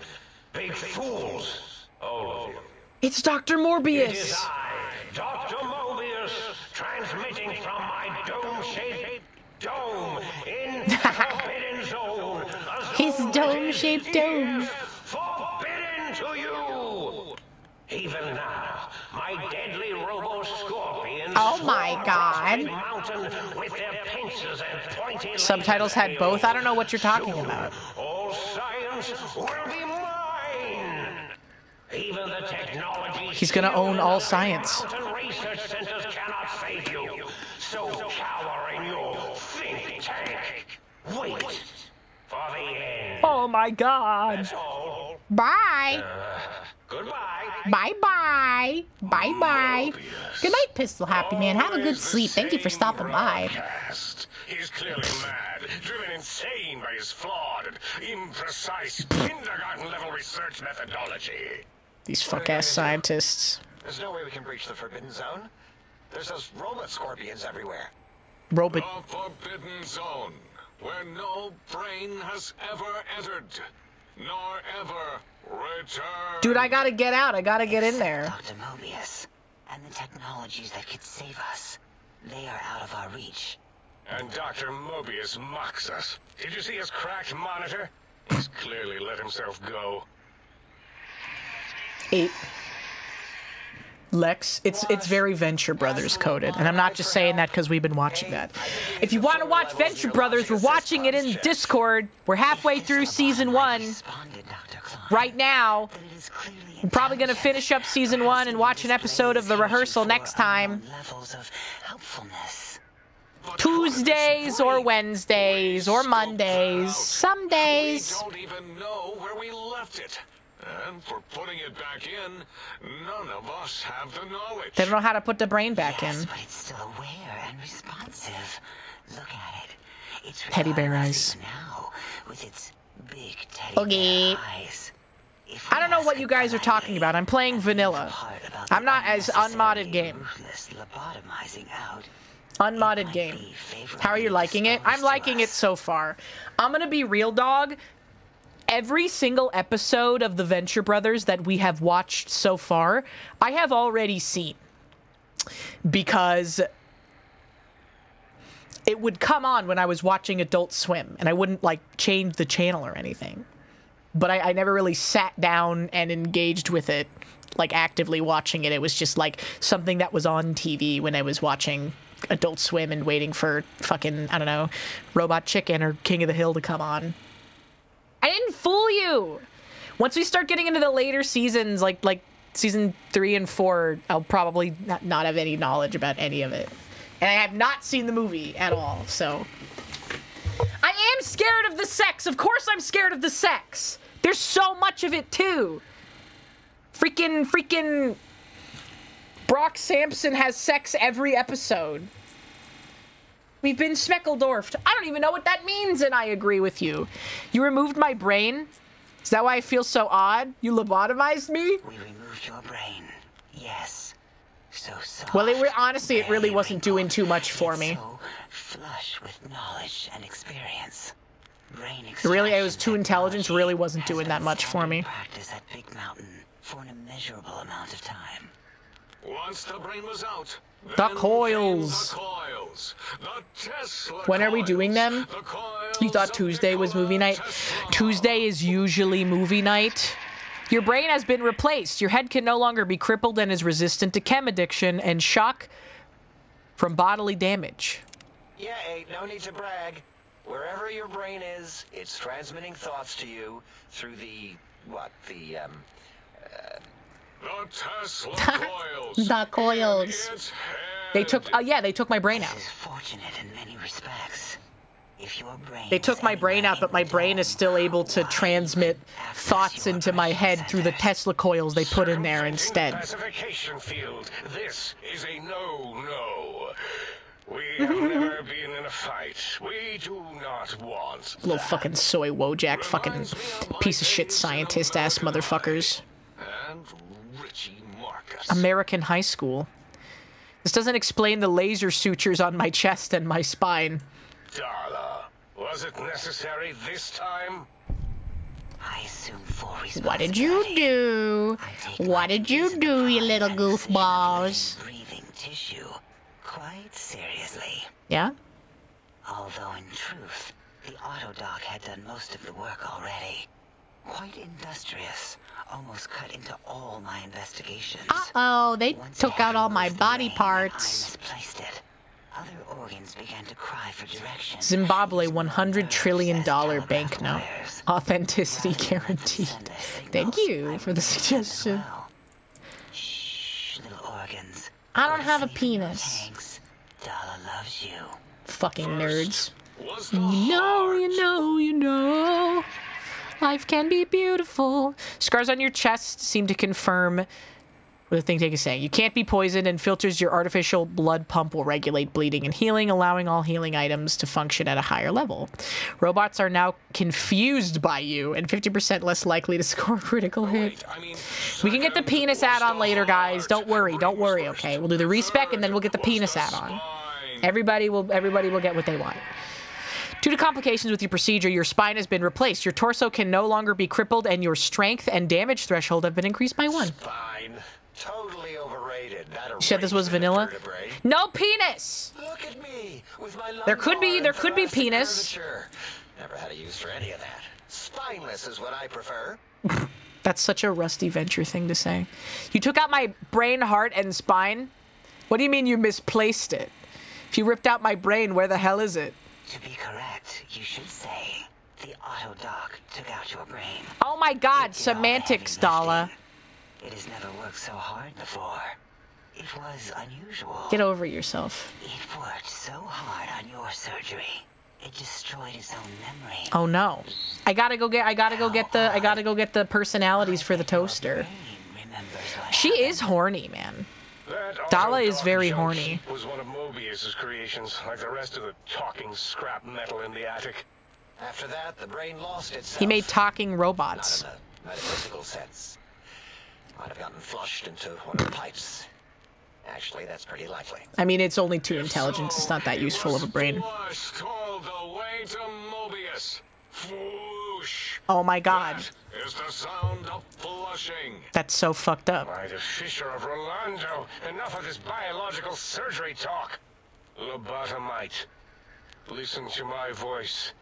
Big fools. All of you. It's Dr. Morbius. It is I, Dr. Mobius, transmitting from my dome-shaped dome in the Forbidden Zone. His dome-shaped dome. Forbidden to you. Even now, my deadly robo-scorpions. Oh my god. With their pincers and pointed Subtitles had both. I don't know what you're talking about. All science will be mine. Even the technology. He's gonna own all science. Mountain research centers cannot save you. So cower in your think tank. Wait for the end. Oh my god. That's all. Bye. Goodbye. Bye-bye. Bye-bye. Good night, Pistol Happy Man. Have a good sleep. Thank you for stopping by. He's clearly mad, driven insane by his flawed and imprecise kindergarten-level research methodology. These fuck-ass scientists. There's no way we can breach the Forbidden Zone. There's those robot scorpions everywhere. Robot. The Forbidden Zone, where no brain has ever entered, nor ever returned. Dude, I gotta get out. I gotta get in there. Dr. Mobius, and the technologies that could save us, they are out of our reach. And Dr. Mobius mocks us. Did you see his cracked monitor? He's clearly let himself go. 8. Lex, it's very Venture Brothers coded, and I'm not just saying that because we've been watching that. If you want to watch Venture Brothers, we're watching it in Discord. We're halfway through season 1 right now. I'm probably gonna finish up season 1 and watch an episode of the rehearsal next time. Tuesdays or Wednesdays or Mondays, some days. We don't even know where we left it. And for putting it back in, none of us have the knowledge. They don't know how to put the brain back in. But it's still aware and responsive. Look at it. It's Teddy bear eyes. Now with its big teddy Okay. bear eyes. I don't know what you guys are talking about. I'm playing vanilla. I'm not as unmodded game. Unmodded game. How are you liking it? I'm liking it so far. I'm gonna be real, dog. Every single episode of the Venture Brothers that we have watched so far, I have already seen. Because it would come on when I was watching Adult Swim, and I wouldn't, like, change the channel or anything. But I never really sat down and engaged with it, like, actively watching it. It was just, like, something that was on TV when I was watching Adult Swim and waiting for fucking, I don't know, Robot Chicken or King of the Hill to come on. I didn't fool you! Once we start getting into the later seasons, like season 3 and 4, I'll probably not have any knowledge about any of it. And I have not seen the movie at all, so... I am scared of the sex! Of course I'm scared of the sex! There's so much of it, too! Freaking... Brock Sampson has sex every episode. We've been Schmeckledorfed. I don't even know what that means, and I agree with you. You removed my brain? Is that why I feel so odd? You lobotomized me? We removed your brain. Yes. So soft. Well, honestly, it really wasn't doing too much for me. So flush with knowledge and experience. Really, I was too intelligent. Really wasn't doing that much for me. Practice at Big Mountain for an immeasurable amount of time. Once the brain was out, The coils. When are we doing them? You thought Tuesday was movie night? Tuesday is usually movie night. Your brain has been replaced. Your head can no longer be crippled and is resistant to chem addiction and shock from bodily damage. Yeah, no need to brag. Wherever your brain is, it's transmitting thoughts to you through the, Tesla coils. The coils. They took, they took my brain out. This is fortunate in many respects. If your brain They took my brain out, but my brain is still able to transmit thoughts into my head through the Tesla coils they put in there instead. Classification field. This is a no-no. We have never been in a fight. We do not want Little fucking soy Wojak, fucking piece of shit scientist ass motherfuckers. And Richie Marcus. American high school. This doesn't explain the laser sutures on my chest and my spine. Darla, was it necessary this time? I assume full responsibility. What did you do? What did you do, you little goofballs? Breathing tissue quite seriously. Yeah? Although in truth, the autodoc had done most of the work already. Quite industrious. Almost cut into all my investigations. Uh-oh, they Once took I out all my removed the body brain, parts. I misplaced it. Other organs began to cry for direction. Zimbabwe $100 trillion banknote. Authenticity guaranteed. Thank you for the suggestion. Shh, little organs. I don't have a penis. Thanks. Dala loves you. Fucking nerds. You know. Life can be beautiful. Scars on your chest seem to confirm what the think tank is saying. You can't be poisoned, and filters your artificial blood pump will regulate bleeding and healing, allowing all healing items to function at a higher level. Robots are now confused by you and 50% less likely to score a critical hit. We can get the penis add-on later, guys. Don't worry, okay? We'll do the respec and then we'll get the penis add-on. Everybody will get what they want. Due to complications with your procedure, your spine has been replaced. Your torso can no longer be crippled, and your strength and damage threshold have been increased by 1. Spine. Totally overrated. You said this was vanilla? No penis! Look at me with my There could be penis. Curvature. Never had a use for any of that. Spineless is what I prefer. That's such a Rusty Venture thing to say. You took out my brain, heart, and spine? What do you mean you misplaced it? If you ripped out my brain, where the hell is it? To be correct, you should say the autodoc took out your brain. Oh my god, semantics, Dala. It has never worked so hard before. It was unusual. Get over yourself. It worked so hard on your surgery. It destroyed its own memory. Oh no. I gotta go get the personalities for the toaster. She is horny, man. Dala is very horny. Was one of Mobius's creations, like the rest of the talking scrap metal in the attic. After that, the brain lost itself. He made talking robots. Not in a metaphysical sense. Might have gotten flushed into one of the pipes. Actually, that's pretty likely. I mean, it's only 2 intelligence. It's not that useful of a brain. Flushed all the way to Mobius. Whoosh. Oh my god. That is the sound of flushing. That's so fucked up. By the Fisher of Rolando, enough of this biological surgery talk. Lobotomite, listen to my voice.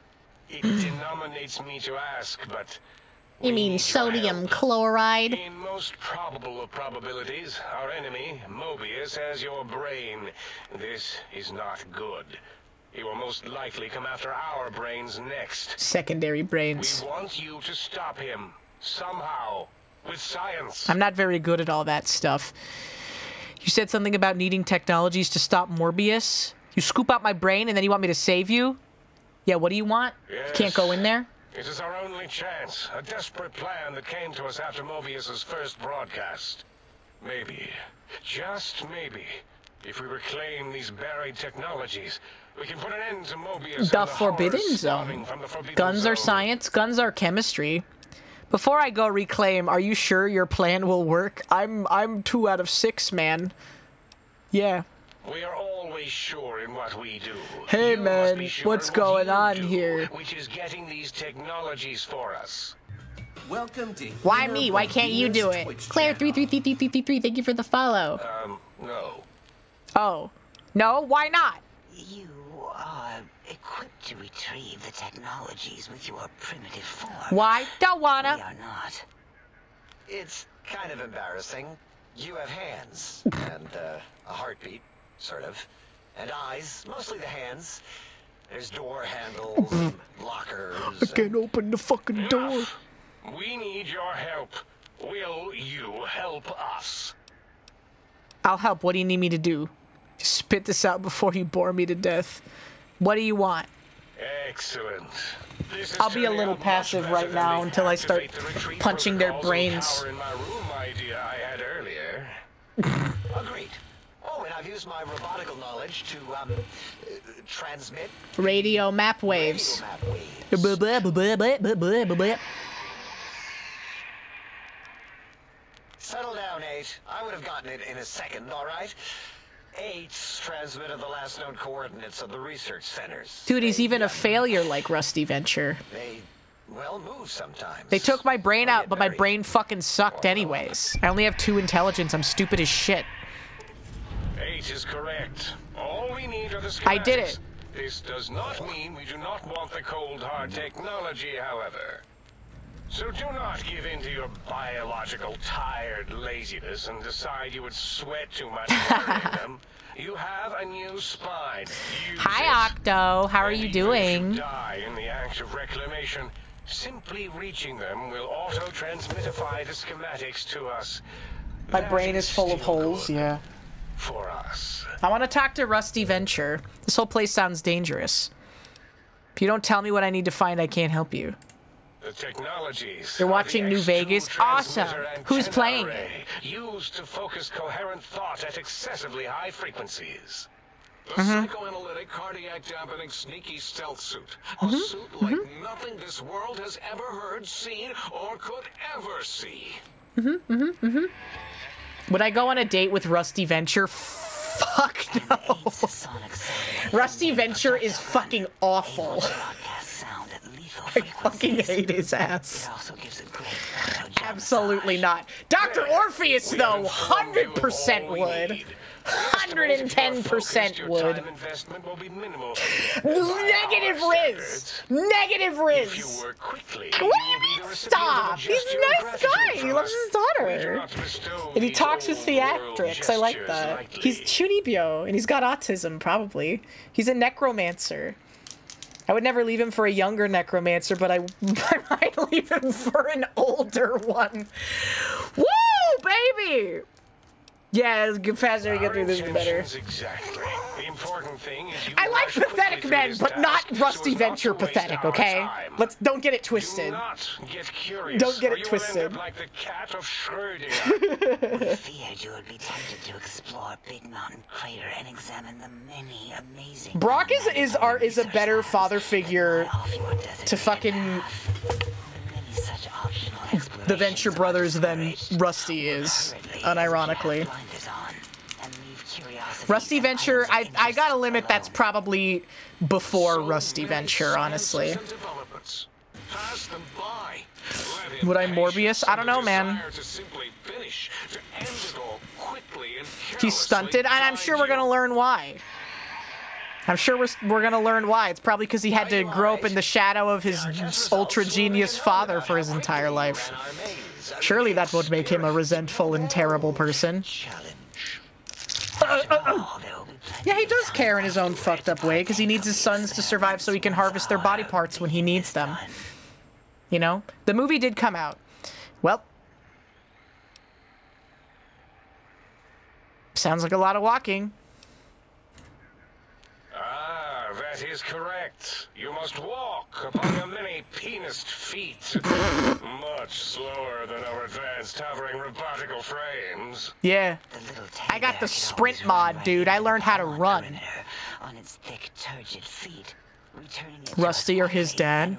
It denominates me to ask, but... You mean sodium chloride? In most probable of probabilities, our enemy, Mobius, has your brain. This is not good. He will most likely come after our brains next. Secondary brains. We want you to stop him. Somehow. With science. I'm not very good at all that stuff. You said something about needing technologies to stop Morbius? You scoop out my brain and then you want me to save you? Yeah, what do you want? Yes. You can't go in there? It is our only chance. A desperate plan that came to us after Mobius's first broadcast. Maybe, just maybe, if we reclaim these buried technologies, we can put an end to Mobius. The Forbidden Zone. Guns are science, guns are chemistry. Before I go reclaim, are you sure your plan will work? I'm 2 out of 6, man. Yeah. We are always sure in what we do. Hey, You man, must be sure what's in what going you on do, here? Which is getting these technologies for us. Welcome to Why me? Why can't you do it? Claire 3333333, thank you for the follow. No. Oh. No, why not? You are equipped to retrieve the technologies with your primitive form. Why? Don't wanna. We are not. It's kind of embarrassing. You have hands, and a heartbeat, sort of, and eyes, mostly the hands. There's door handles, and lockers. I can't open the fucking door. We need your help. Will you help us? I'll help. What do you need me to do? Just spit this out before you bore me to death. What do you want? Excellent. I'll be a little passive right now until I start punching their brains. In my room idea I had earlier. Agreed. Oh, and I've used my robotical knowledge to, transmit Radio map waves. Settle down, 8. I would have gotten it in a second, all right? 8's transmitted the last known coordinates of the research centers. Dude, he's even a failure like Rusty Venture. They, well, move sometimes. They took my brain out, but my brain fucking sucked anyways. I only have 2 intelligence. I'm stupid as shit. 8 is correct. All we need are the schematics. I did it. This does not mean we do not want the cold hard technology, however. So do not give in to your biological tired laziness and decide you would sweat too much carrying them. You have a new spine. Use Hi, Octo. How are you doing? If you die in the act of reclamation, simply reaching them will auto-transmitify the schematics to us. My brain is full of holes, yeah. For us. I want to talk to Rusty Venture. This whole place sounds dangerous. If you don't tell me what I need to find, I can't help you. The technologies. You're watching New Vegas? Awesome. Who's playing it? Used to focus coherent thought at excessively high frequencies. The psychoanalytic, cardiac dampening, sneaky stealth suit. A suit like nothing this world has ever heard, seen, or could ever see. Would I go on a date with Rusty Venture? Fuck no. Rusty Venture is fucking awful. I fucking hate his ass. Absolutely not. Dr. Orpheus, though, 100% would. 110% would. Negative Riz. Negative Riz. What do you mean stop? He's a nice guy. He loves his daughter. And he talks with theatrics. I like that. He's Chunibyo, and he's got autism, probably. He's a necromancer. I would never leave him for a younger necromancer, but I might leave him for an older one. Woo, baby! Yeah, the faster we get through this, the better. Exactly. The important thing is I like pathetic men, but not Rusty Venture pathetic, okay? Don't get it twisted. Don't get it twisted. Like the cat of Schrödinger. We feared you would be tempted to explore Big Mountain Crater and examine the many amazing... Brock is a better father figure to fucking the Venture Brothers than Rusty is, unironically. Rusty Venture, I got a limit that's probably before Rusty Venture, honestly. Would I Morbius? I don't know, man. He's stunted, and I'm sure we're gonna learn why. I'm sure we're gonna learn why. It's probably because he had to grow up in the shadow of his ultra-genius father for his entire life. Surely that would make him a resentful and terrible person. Yeah, he does care in his own fucked up way, because he needs his sons to survive so he can harvest their body parts when he needs them. You know? The movie did come out. Well. Sounds like a lot of walking. Ah, that is correct. You must walk upon your many penised feet. Much slower than our advanced hovering robotical frames. Yeah. I got the sprint mod, dude. I learned how to run. On its thick, turgid feet, Rusty or his dad?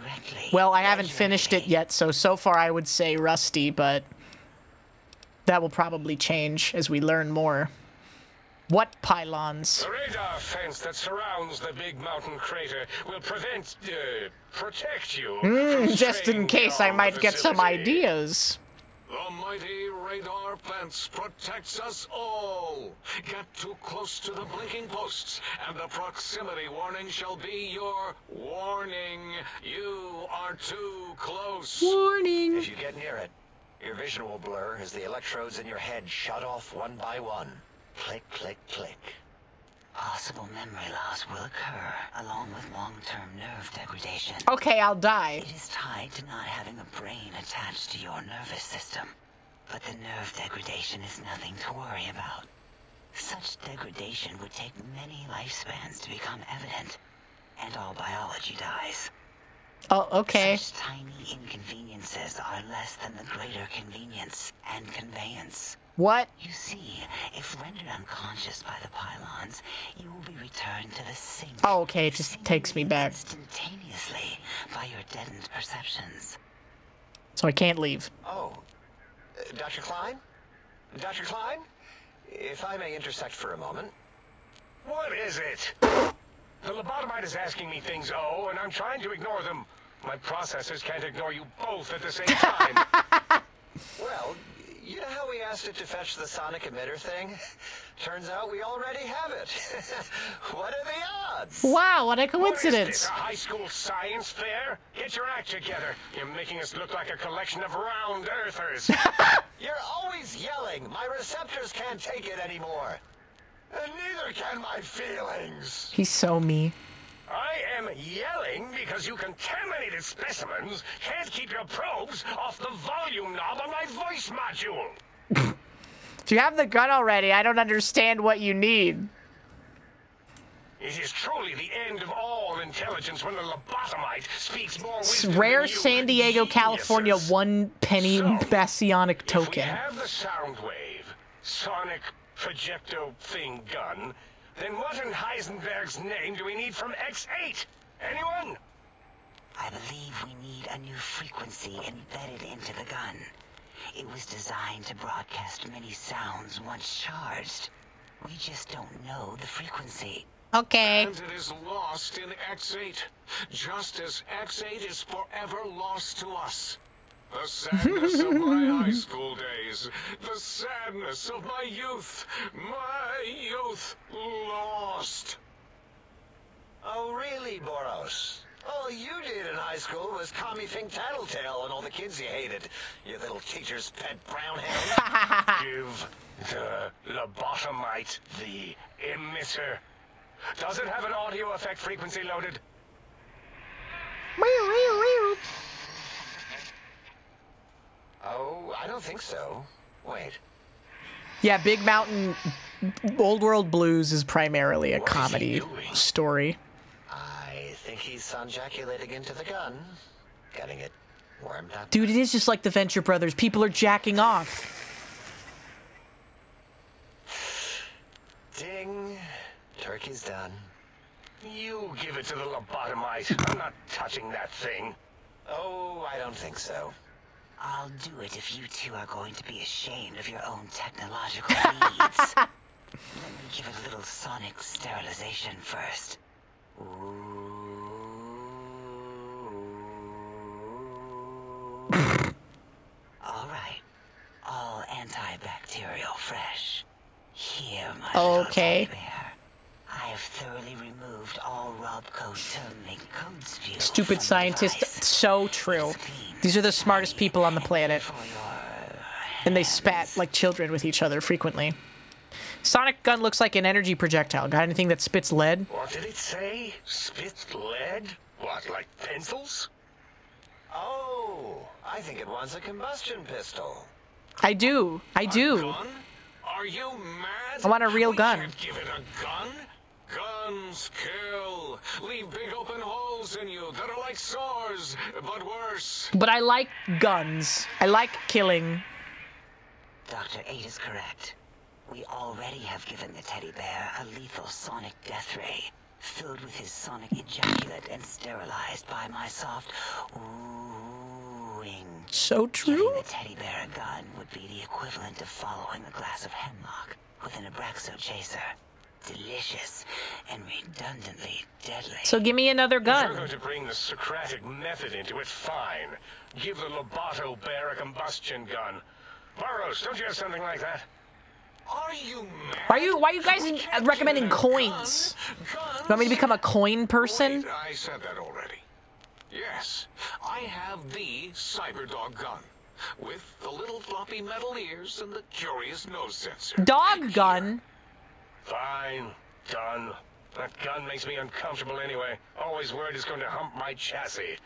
Well, I haven't finished it yet, so far I would say Rusty, but that will probably change as we learn more. What pylons? The radar fence that surrounds the big mountain crater will protect you. from Just in straying case I beyond might the get some facility. ideas. The mighty radar fence protects us all. Get too close to the blinking posts, and the proximity warning shall be your warning. You are too close. Warning. If you get near it, your vision will blur as the electrodes in your head shut off one by one. Click, click, click. Possible memory loss will occur, along with long-term nerve degradation. Okay, I'll die. It is tied to not having a brain attached to your nervous system. But the nerve degradation is nothing to worry about. Such degradation would take many lifespans to become evident, and all biology dies. Oh, okay. Such tiny inconveniences are less than the greater convenience and conveyance. What? You see, if rendered unconscious by the pylons, you will be returned to the sink. Oh, okay, it just takes me back. Instantaneously by your deadened perceptions. So I can't leave. Oh, Dr. Klein? Dr. Klein? If I may intersect for a moment. What is it? The lobotomite is asking me things, and I'm trying to ignore them. My processors can't ignore you both at the same time. Well, you know how we asked it to fetch the sonic emitter thing? Turns out we already have it. What are the odds? Wow, what a What is coincidence. this, a high school science fair? Get your act together. You're making us look like a collection of round earthers. You're always yelling. My receptors can't take it anymore. And neither can my feelings. He's so me. I am yelling because you contaminated specimens can't keep your probes off the volume knob on my voice module. If you have the gun already, I don't understand what you need. It is truly the end of all intelligence when the lobotomite speaks more It's wisdom rare than you San Diego, geniuses. California 1 penny bassionic If we token. have the sound wave, sonic projecto thing gun, then what in Heisenberg's name do we need from X8? Anyone? I believe we need a new frequency embedded into the gun. It was designed to broadcast many sounds once charged. We just don't know the frequency. Okay. And it is lost in X8, just as X8 is forever lost to us. The sadness of my high school days, the sadness of my youth lost. Oh, really, Boros? All you did in high school was call me Fink Tattletale and all the kids you hated. You little teacher's pet brown hen. Give the lobotomite the emitter. Does it have an audio effect frequency loaded? Oh, I don't think so. Wait. Yeah, Big Mountain Old World Blues is primarily a comedy story. I think he's sonjaculating into the gun. Getting it warmed up. Dude, it is just like the Venture Brothers. People are jacking off. Ding. Turkey's done. You give it to the lobotomite. I'm not touching that thing. Oh, I don't think so. I'll do it if you two are going to be ashamed of your own technological needs. Let me give it a little sonic sterilization first. All right. All antibacterial fresh. Here, my little teddy bear. I have thoroughly removed all rub coat terminating code spew. Stupid scientist. So true. These are the smartest people on the planet. And they spat like children with each other frequently. Sonic gun looks like an energy projectile. Got anything that spits lead? What did it say? Spits lead? What, like pencils? Oh, I think it wants a combustion pistol. I do. I do. Gun? Are you mad? I want a real gun. Can't give it a gun. Guns kill. Leave big open holes in you that are like sores, but worse. But I like guns. I like killing. Dr. 8 is correct. We already have given the teddy bear a lethal sonic death ray, filled with his sonic ejaculate and sterilized by my soft oohing. So true. Giving the teddy bear a gun would be the equivalent of following a glass of hemlock with an Abraxo chaser. Delicious and redundantly deadly. So give me another If you're gun. going to bring the Socratic method into it, fine. Give the Lobato bear a combustion gun. Burroughs, don't you have something like that? Are you mad? Why are you guys recommending coins? You want me to become a coin person? Wait, I said that already. Yes, I have the Cyberdog gun. With the little floppy metal ears and the curious nose sensor. Dog gun? Fine. Done. That gun makes me uncomfortable anyway. Always worried it's going to hump my chassis.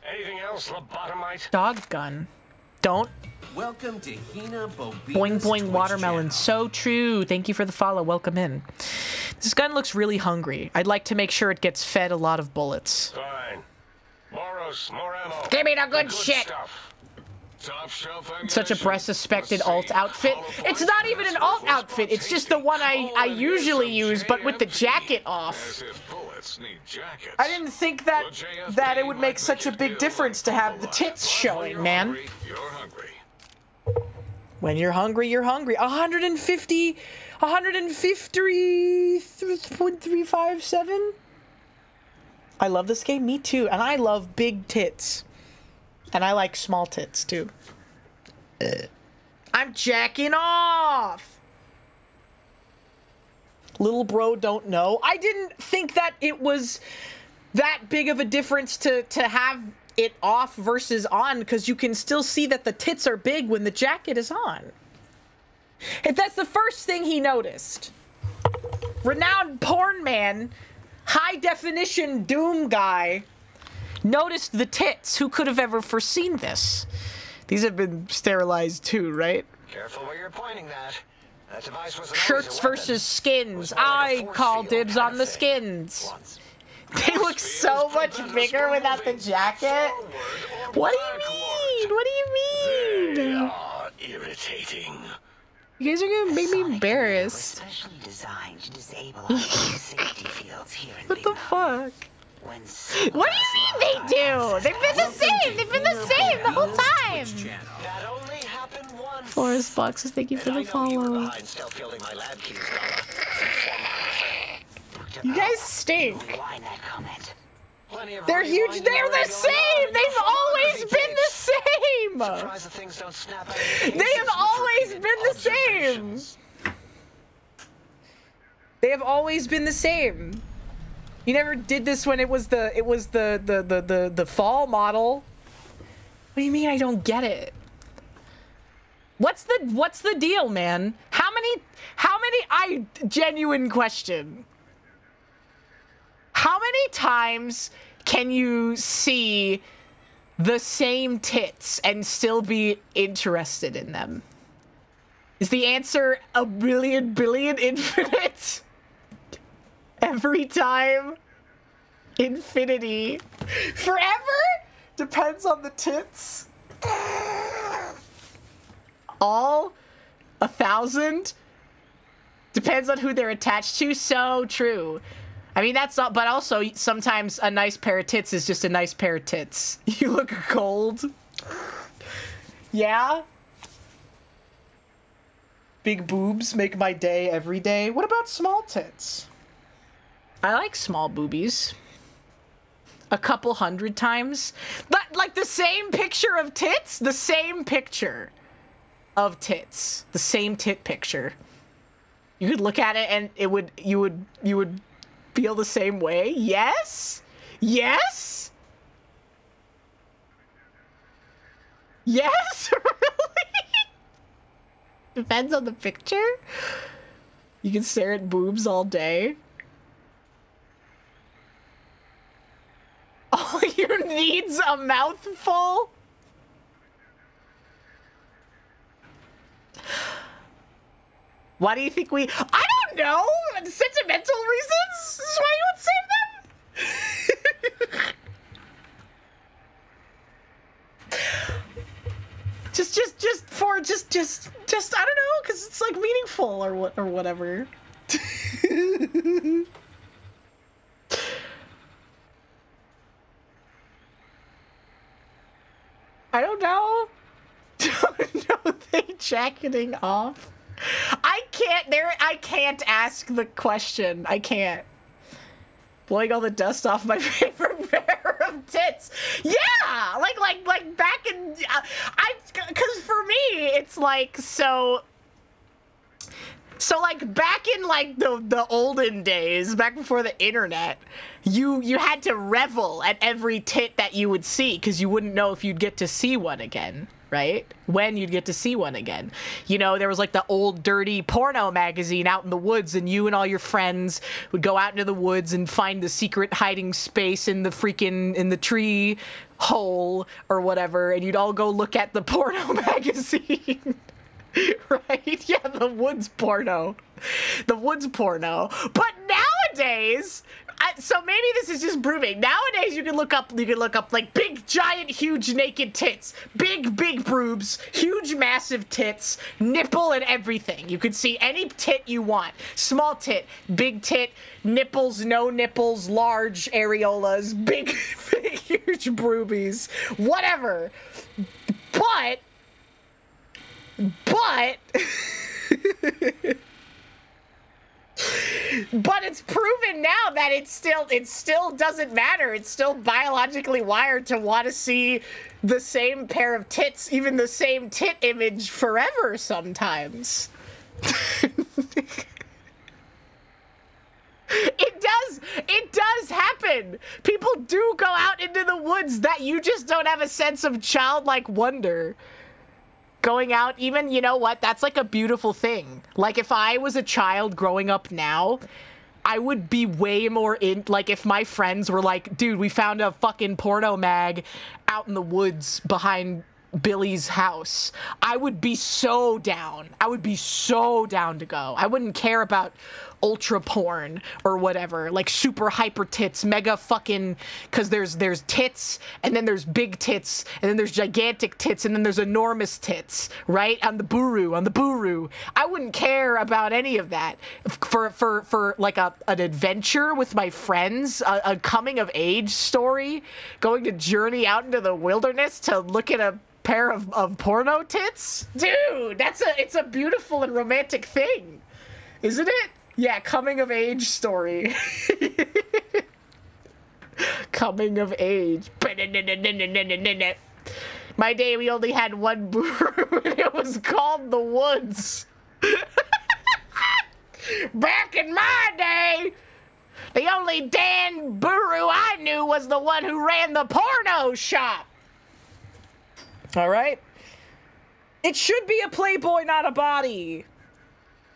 Anything else, lobotomite? Dog gun. Don't. Welcome to HinaBoBina. Boing boing watermelon. So true. Thank you for the follow. Welcome in. This gun looks really hungry. I'd like to make sure it gets fed a lot of bullets. Fine. Moros, more ammo. Give me the good shit. Stuff. Top shelf Such a breast-suspected alt outfit. It's not even an alt outfit. It's just the one I usually use, but with the jacket off. As if bullets need jackets. I didn't think that it would make such a big difference to have the tits showing, man. You're hungry. When you're hungry, you're hungry. 153.357. I love this game. Me too. And I love big tits. And I like small tits too. I'm jacking off. Little bro don't know. I didn't think that it was that big of a difference to have it off versus on, because you can still see that the tits are big when the jacket is on. If that's the first thing he noticed. Renowned porn man, high definition Doom guy, noticed the tits. Who could have ever foreseen this? These have been sterilized too, right? Careful where you're pointing that. That device wasn't Shirts versus skins. I call dibs on the skins. They look so much bigger without the jacket. What do you mean? What do you mean? They are irritating. You guys are gonna make me embarrassed. Especially designed to disable our safety fields here in What the fuck? When What do you mean they do? They've been the same. They've been the same the whole time. That only happened once. Forest Boxes, thank you for the follow. Still fielding my lab keys, You guys stink. Rewind that comment. They're huge. They're the same. They've always been the same. They have always been the same. They have always been the same. You never did this when it was the fall model. What do you mean I don't get it? What's the deal, man? How many genuine question. How many times can you see the same tits and still be interested in them? Is the answer a billion, billion, infinite? Every time? Infinity? Forever? Depends on the tits? All? 1,000? Depends on who they're attached to? So true. I mean, that's not, but also sometimes a nice pair of tits is just a nice pair of tits. You look cold. Yeah? Big boobs make my day every day. What about small tits? I like small boobies. A couple hundred times. Like the same picture of tits? The same picture of tits. The same tit picture. You could look at it and you would feel the same way? Yes? Yes? Yes? Really? Depends on the picture? You can stare at boobs all day? All you need's a mouthful? Why do you think I don't know! Sentimental reasons? This is why you would save them? just I don't know, because it's like meaningful or whatever. I don't know. Don't know they jacketing off. I can't ask the question. I can't. Blowing all the dust off my favorite pair of tits. Yeah, like back in, because for me it's like so like back in like the olden days, back before the internet, you had to revel at every tit that you would see because you wouldn't know if you'd get to see one again. Right? When you'd get to see one again. You know, there was like the old dirty porno magazine out in the woods, and you and all your friends would go out into the woods and find the secret hiding space in the tree hole or whatever, and you'd all go look at the porno magazine. Right? Yeah, the woods porno. The woods porno. But nowadays, so maybe this is just proving. Nowadays, you can look up like big, giant, huge naked tits, big boobs, huge, massive tits, nipple and everything. You could see any tit you want. Small tit, big tit, nipples, no nipples, large areolas, big, huge boobies, whatever. But it's proven now that it still doesn't matter. It's still biologically wired to want to see the same pair of tits, even the same tit image forever sometimes. It does happen. People do go out into the woods that you just don't have a sense of childlike wonder. Going out, even, you know what, that's like a beautiful thing. Like, if I was a child growing up now, I would be way more like, if my friends were like, dude, we found a fucking porno mag out in the woods behind Billy's house, I would be so down. I would be so down to go. I wouldn't care about ultra porn or whatever, like super hyper tits, mega fucking, because there's tits, and then there's big tits, and then there's gigantic tits, and then there's enormous tits, right? On the buru. I wouldn't care about any of that. For like an adventure with my friends, a coming of age story, going to journey out into the wilderness to look at a pair of porno tits, dude, it's a beautiful and romantic thing, isn't it? Yeah, coming of age story. Coming of age. My day, we only had one buru, and it was called The Woods. Back in my day, the only Dan Buru I knew was the one who ran the porno shop. All right? It should be a Playboy, not a body.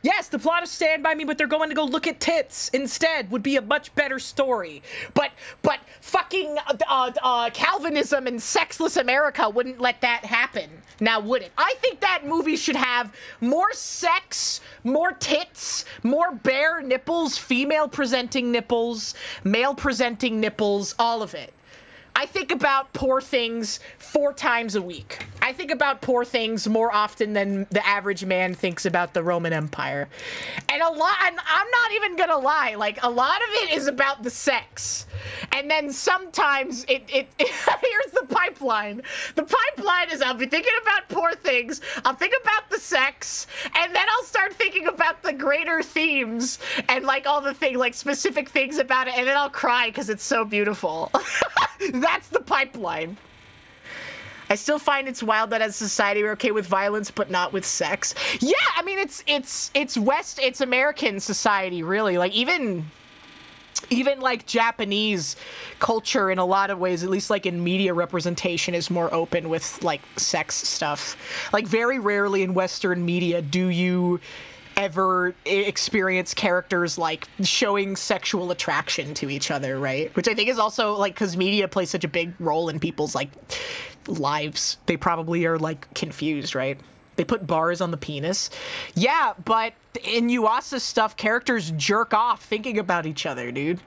Yes, the plot of Stand By Me, but they're going to go look at tits instead would be a much better story. But fucking Calvinism and sexless America wouldn't let that happen. Now, would it? I think that movie should have more sex, more tits, more bare nipples, female-presenting nipples, male-presenting nipples, all of it. I think about Poor Things 4 times a week. I think about Poor Things more often than the average man thinks about the Roman Empire. And I'm not even gonna lie, like, a lot of it is about the sex. And then sometimes here's the pipeline. The pipeline is I'll be thinking about Poor Things, I'll think about the sex, and then I'll start thinking about the greater themes and like all the things, like specific things about it, and then I'll cry because it's so beautiful. That's the pipeline. I still find it's wild that as a society we're okay with violence but not with sex. Yeah, I mean it's American society, really. Like even like Japanese culture in a lot of ways, at least like in media representation, is more open with like sex stuff. Like very rarely in Western media do you ever experience characters like showing sexual attraction to each other, right? Which I think is also like, because media plays such a big role in people's like lives, they probably are like confused, right? They put bars on the penis. Yeah, but in Yuasa stuff, characters jerk off thinking about each other, dude.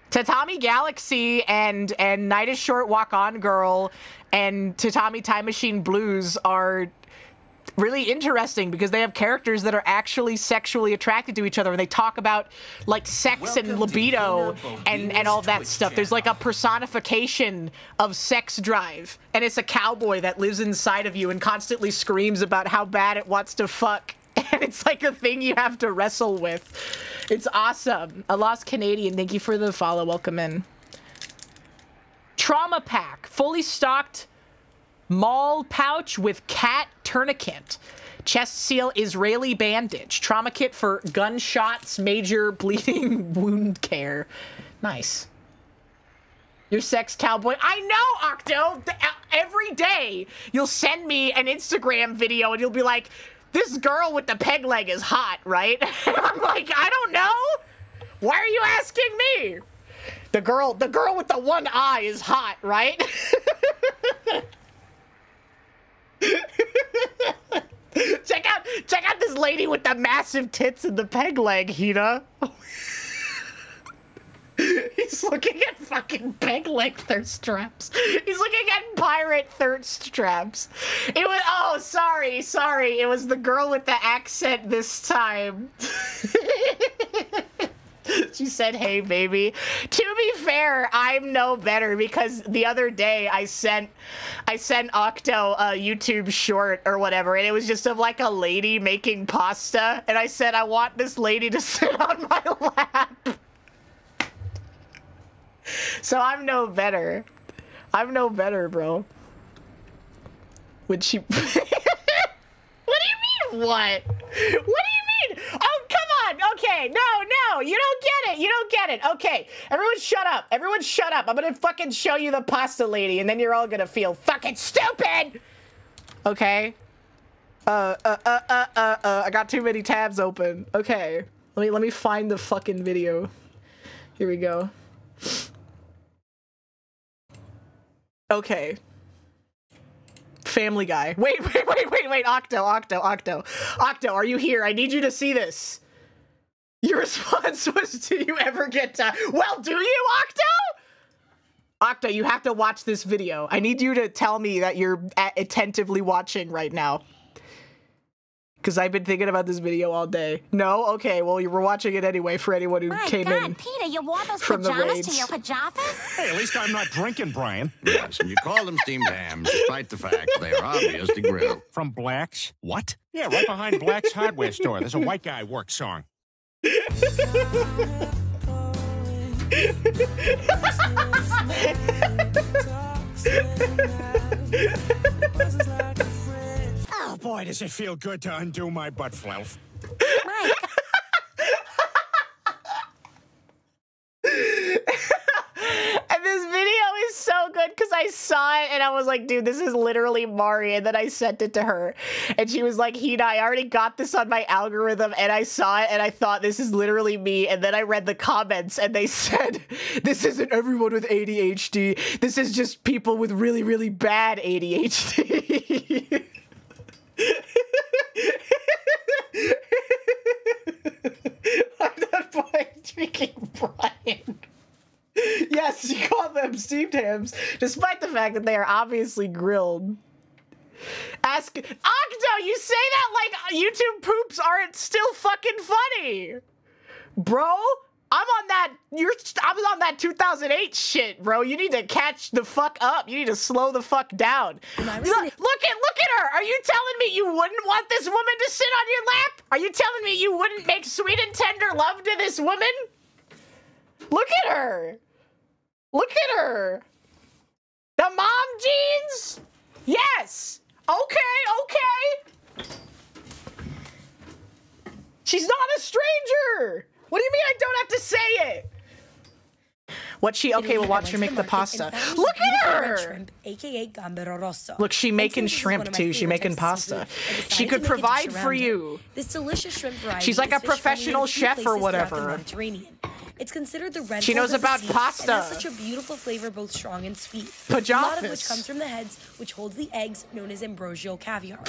Tatami Galaxy and Night is Short, Walk On Girl and Tatami Time Machine Blues are really interesting because they have characters that are actually sexually attracted to each other, and they talk about like sex and libido and all that stuff. There's like a personification of sex drive, and it's a cowboy that lives inside of you and constantly screams about how bad it wants to fuck. and it's like a thing you have to wrestle with. It's awesome. A Lost Canadian, thank you for the follow. Welcome in. Trauma pack, fully stocked mall pouch with cat tourniquet. Chest seal Israeli bandage. Trauma kit for gunshots, major bleeding wound care. Nice. Your sex cowboy. I know, Octo. Every day you'll send me an Instagram video and you'll be like, this girl with the peg leg is hot, right? And I'm like, I don't know. Why are you asking me? The girl with the one eye is hot, right? check out this lady with the massive tits and the peg leg, Hina. He's looking at fucking peg leg thirst traps. He's looking at pirate thirst traps. It was, oh, sorry. It was the girl with the accent this time. She said, hey, baby. To be fair, I'm no better because the other day I sent Octo a YouTube short or whatever, and it was just of like a lady making pasta, and I said, I want this lady to sit on my lap. So I'm no better. I'm no better, bro. Would she... What do you mean, what? What do you mean? Oh, come on. Okay, no. You don't get it. You don't get it. Okay, everyone shut up. Everyone shut up. I'm gonna fucking show you the pasta lady, and then you're all gonna feel fucking stupid. Okay. I got too many tabs open. Okay. Let me find the fucking video. Here we go. Okay. Family Guy. Wait, Octo, are you here? I need you to see this. Your response was, do you ever get to... Well, do you, Octo? Octo, you have to watch this video. I need you to tell me that you're attentively watching right now. Because I've been thinking about this video all day. No? Okay, well, you were watching it anyway for anyone who came in. Peter, you wore those from the pajamas raids. to your pajamas? Hey, at least I'm not drinking, Brian. Yes, and you call them steamed hams, despite the fact they are obviously grilled. From Black's? What? Yeah, right behind Black's hardware store. There's a white guy work song. Oh boy, does it feel good to undo my butt fluff. Mike. And this video is so good because I saw it and I was like, dude, this is literally Mari. And then I sent it to her and she was like, Hina, I already got this on my algorithm and I saw it and I thought this is literally me. And then I read the comments and they said, this isn't everyone with ADHD. This is just people with really, really bad ADHD. I'm not buying drinking Brian. Yes, you call them steamed hams, despite the fact that they are obviously grilled. Ask Octo, you say that like YouTube poops aren't still fucking funny, bro. I'm on that 2008 shit, bro. You need to catch the fuck up. You need to slow the fuck down. Look at her. Are you telling me you wouldn't want this woman to sit on your lap? Are you telling me you wouldn't make sweet and tender love to this woman? Look at her. Look at her. The mom jeans? Yes. Okay. She's not a stranger. What do you mean I don't have to say it? What she... Okay, we'll watch her make the pasta. Look at her! Shrimp, aka Gambero Rosso. Look, she making shrimp too. She making pasta. She could provide for you. This delicious shrimp variety. She's like a professional chef or whatever. It's considered the red. She knows about pasta. It has such a beautiful flavor, both strong and sweet. Pajamas. A lot of which comes from the heads, which holds the eggs, known as ambrosial caviar.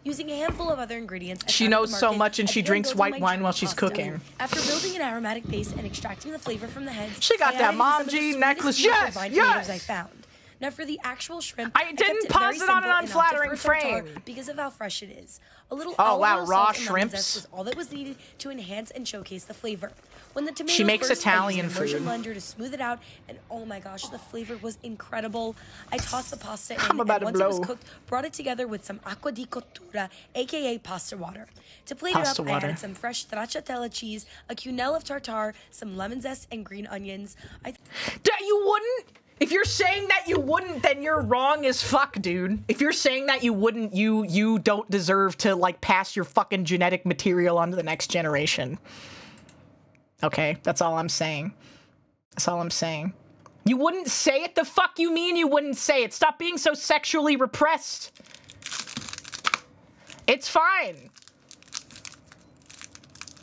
Using a handful of other ingredients, she knows so much and she drinks white wine while she's cooking. After building an aromatic base and extracting the flavor from the heads, she got that mom jean necklace. Yes, yes. I found. Now for the actual shrimp, I didn't pause it on an unflattering frame because of how fresh it is. A little oh wow, olive oil, raw salt, and lemon shrimps. zest was all that was needed to enhance and showcase the flavor. When the tomatoes She makes burst, Italian I used an immersion food. blender to smooth it out, and oh my gosh, the flavor was incredible. I tossed the pasta in, I'm about and to once it was blow. cooked, brought it together with some acqua di cottura, aka pasta water. To plate Pasta it up, water. I added some fresh stracciatella cheese, a quenelle of tartare, some lemon zest, and green onions. You wouldn't? If you're saying that you wouldn't, then you're wrong as fuck, dude. If you're saying that you wouldn't, you don't deserve to, like, pass your fucking genetic material on to the next generation. Okay? That's all I'm saying. That's all I'm saying. You wouldn't say it? The fuck you mean you wouldn't say it? Stop being so sexually repressed. It's fine.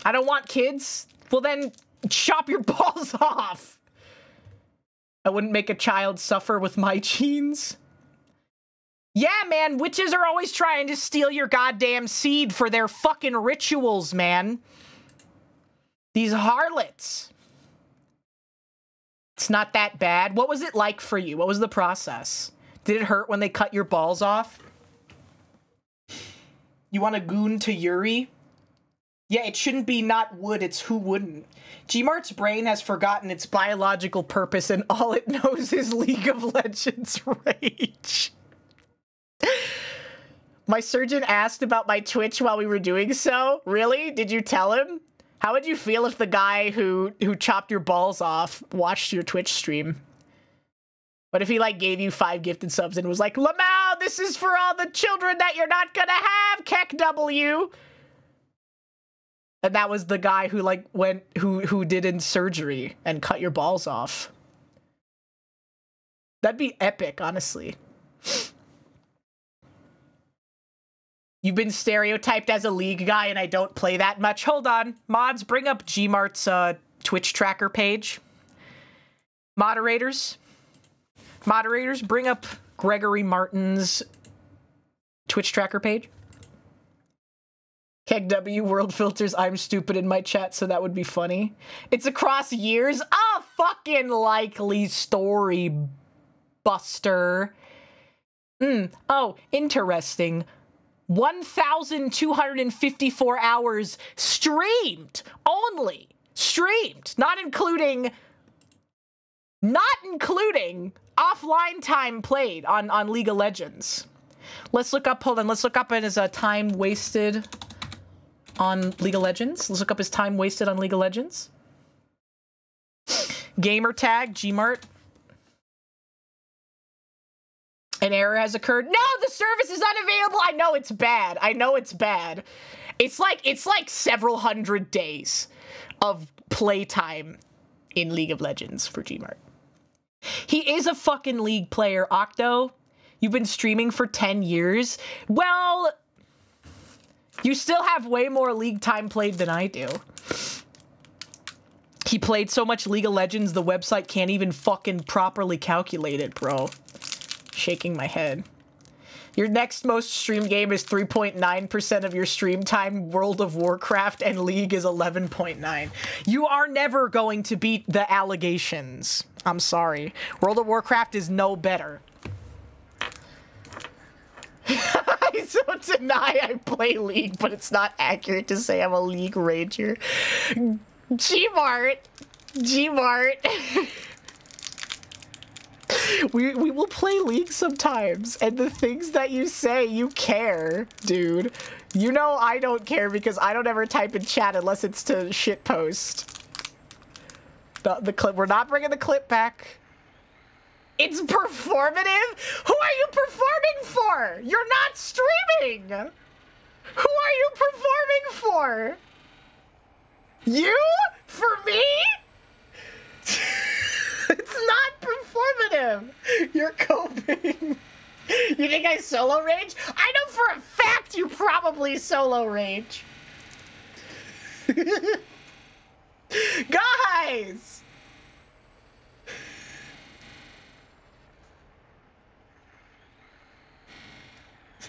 I don't want kids. Well then, chop your balls off. I wouldn't make a child suffer with my genes. Yeah, man, witches are always trying to steal your goddamn seed for their fucking rituals, man. These harlots. It's not that bad. What was it like for you? What was the process? Did it hurt when they cut your balls off? You want a goon to Yuri? Yeah, it shouldn't be not would, it's who wouldn't. Gmart's brain has forgotten its biological purpose and all it knows is League of Legends rage. My surgeon asked about my Twitch while we were doing so. Really? Did you tell him? How would you feel if the guy who chopped your balls off watched your Twitch stream? What if he, like, gave you 5 gifted subs and was like, Lamau, this is for all the children that you're not gonna have, Keck W. And that was the guy who, like, who did in surgery and cut your balls off. That'd be epic, honestly. You've been stereotyped as a League guy and I don't play that much. Hold on. Mods, bring up Gmart's Twitch tracker page. Moderators, bring up Gregory Martin's Twitch tracker page. Keg W, world filters, I'm stupid in my chat, so that would be funny. It's across years? A fucking likely story, Buster. Oh, interesting. 1,254 hours streamed. Only. Streamed. Not including offline time played on League of Legends. Let's look up, hold on, let's look up his time wasted on League of Legends. Let's look up his time wasted on League of Legends. Gamer tag, Gmart. An error has occurred. No, the service is unavailable. I know it's bad. I know it's bad. It's like several hundred days of playtime in League of Legends for Gmart. He is a fucking League player, Octo. You've been streaming for 10 years. Well, you still have way more League time played than I do. He played so much League of Legends, the website can't even fucking properly calculate it, bro. Shaking my head. Your next most streamed game is 3.9% of your stream time. World of Warcraft and League is 11.9. You are never going to beat the allegations. I'm sorry. World of Warcraft is no better. I don't deny I play League, but it's not accurate to say I'm a League rager. Gmart. We will play League sometimes, and the things that you say, you care, dude. You know I don't care because I don't ever type in chat unless it's to shitpost. The clip, we're not bringing the clip back. It's performative? Who are you performing for? You're not streaming! Who are you performing for? You? For me? It's not performative. You're coping. You think I solo rage? I know for a fact you probably solo rage. Guys!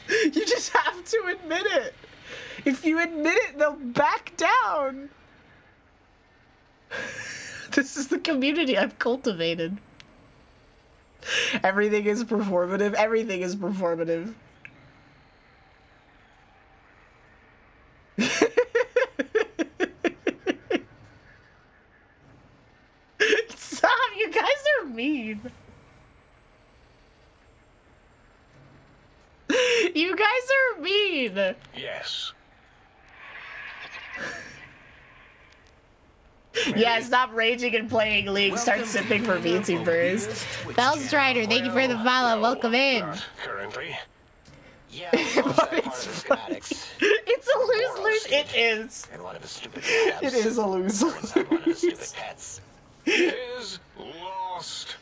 You just have to admit it. If you admit it, they'll back down. This is the community I've cultivated. Everything is performative. Everything is performative. Stop, you guys are mean. You guys are mean. Yes. Yeah, stop raging and playing League. Start sipping for VT Burrs. Bellstrider, thank you for the follow. Welcome in. Currently. Yeah, But it's funny. It's a lose-lose. It is. And one of his stupid It is a lose-lose. one of his stupid pets. Is lost.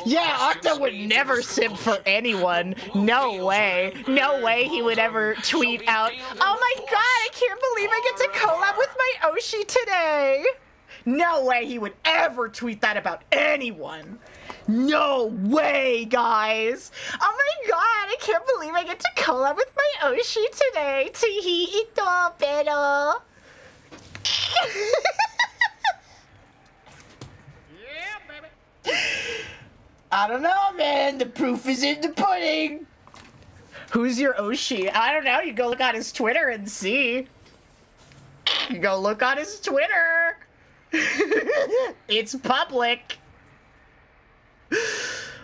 Yeah, Octa would never simp for anyone. No way. No way he would ever tweet out, "Oh my god, I can't believe I get to collab with my Oshi today." No way he would ever tweet that about anyone. No way, guys. Oh my god, I can't believe I get to collab with my Oshi today. Tihi ito, pero... Yeah, baby. I don't know, man. The proof is in the pudding. Who's your Oshi? I don't know. You go look on his Twitter and see. You go look on his Twitter. It's public.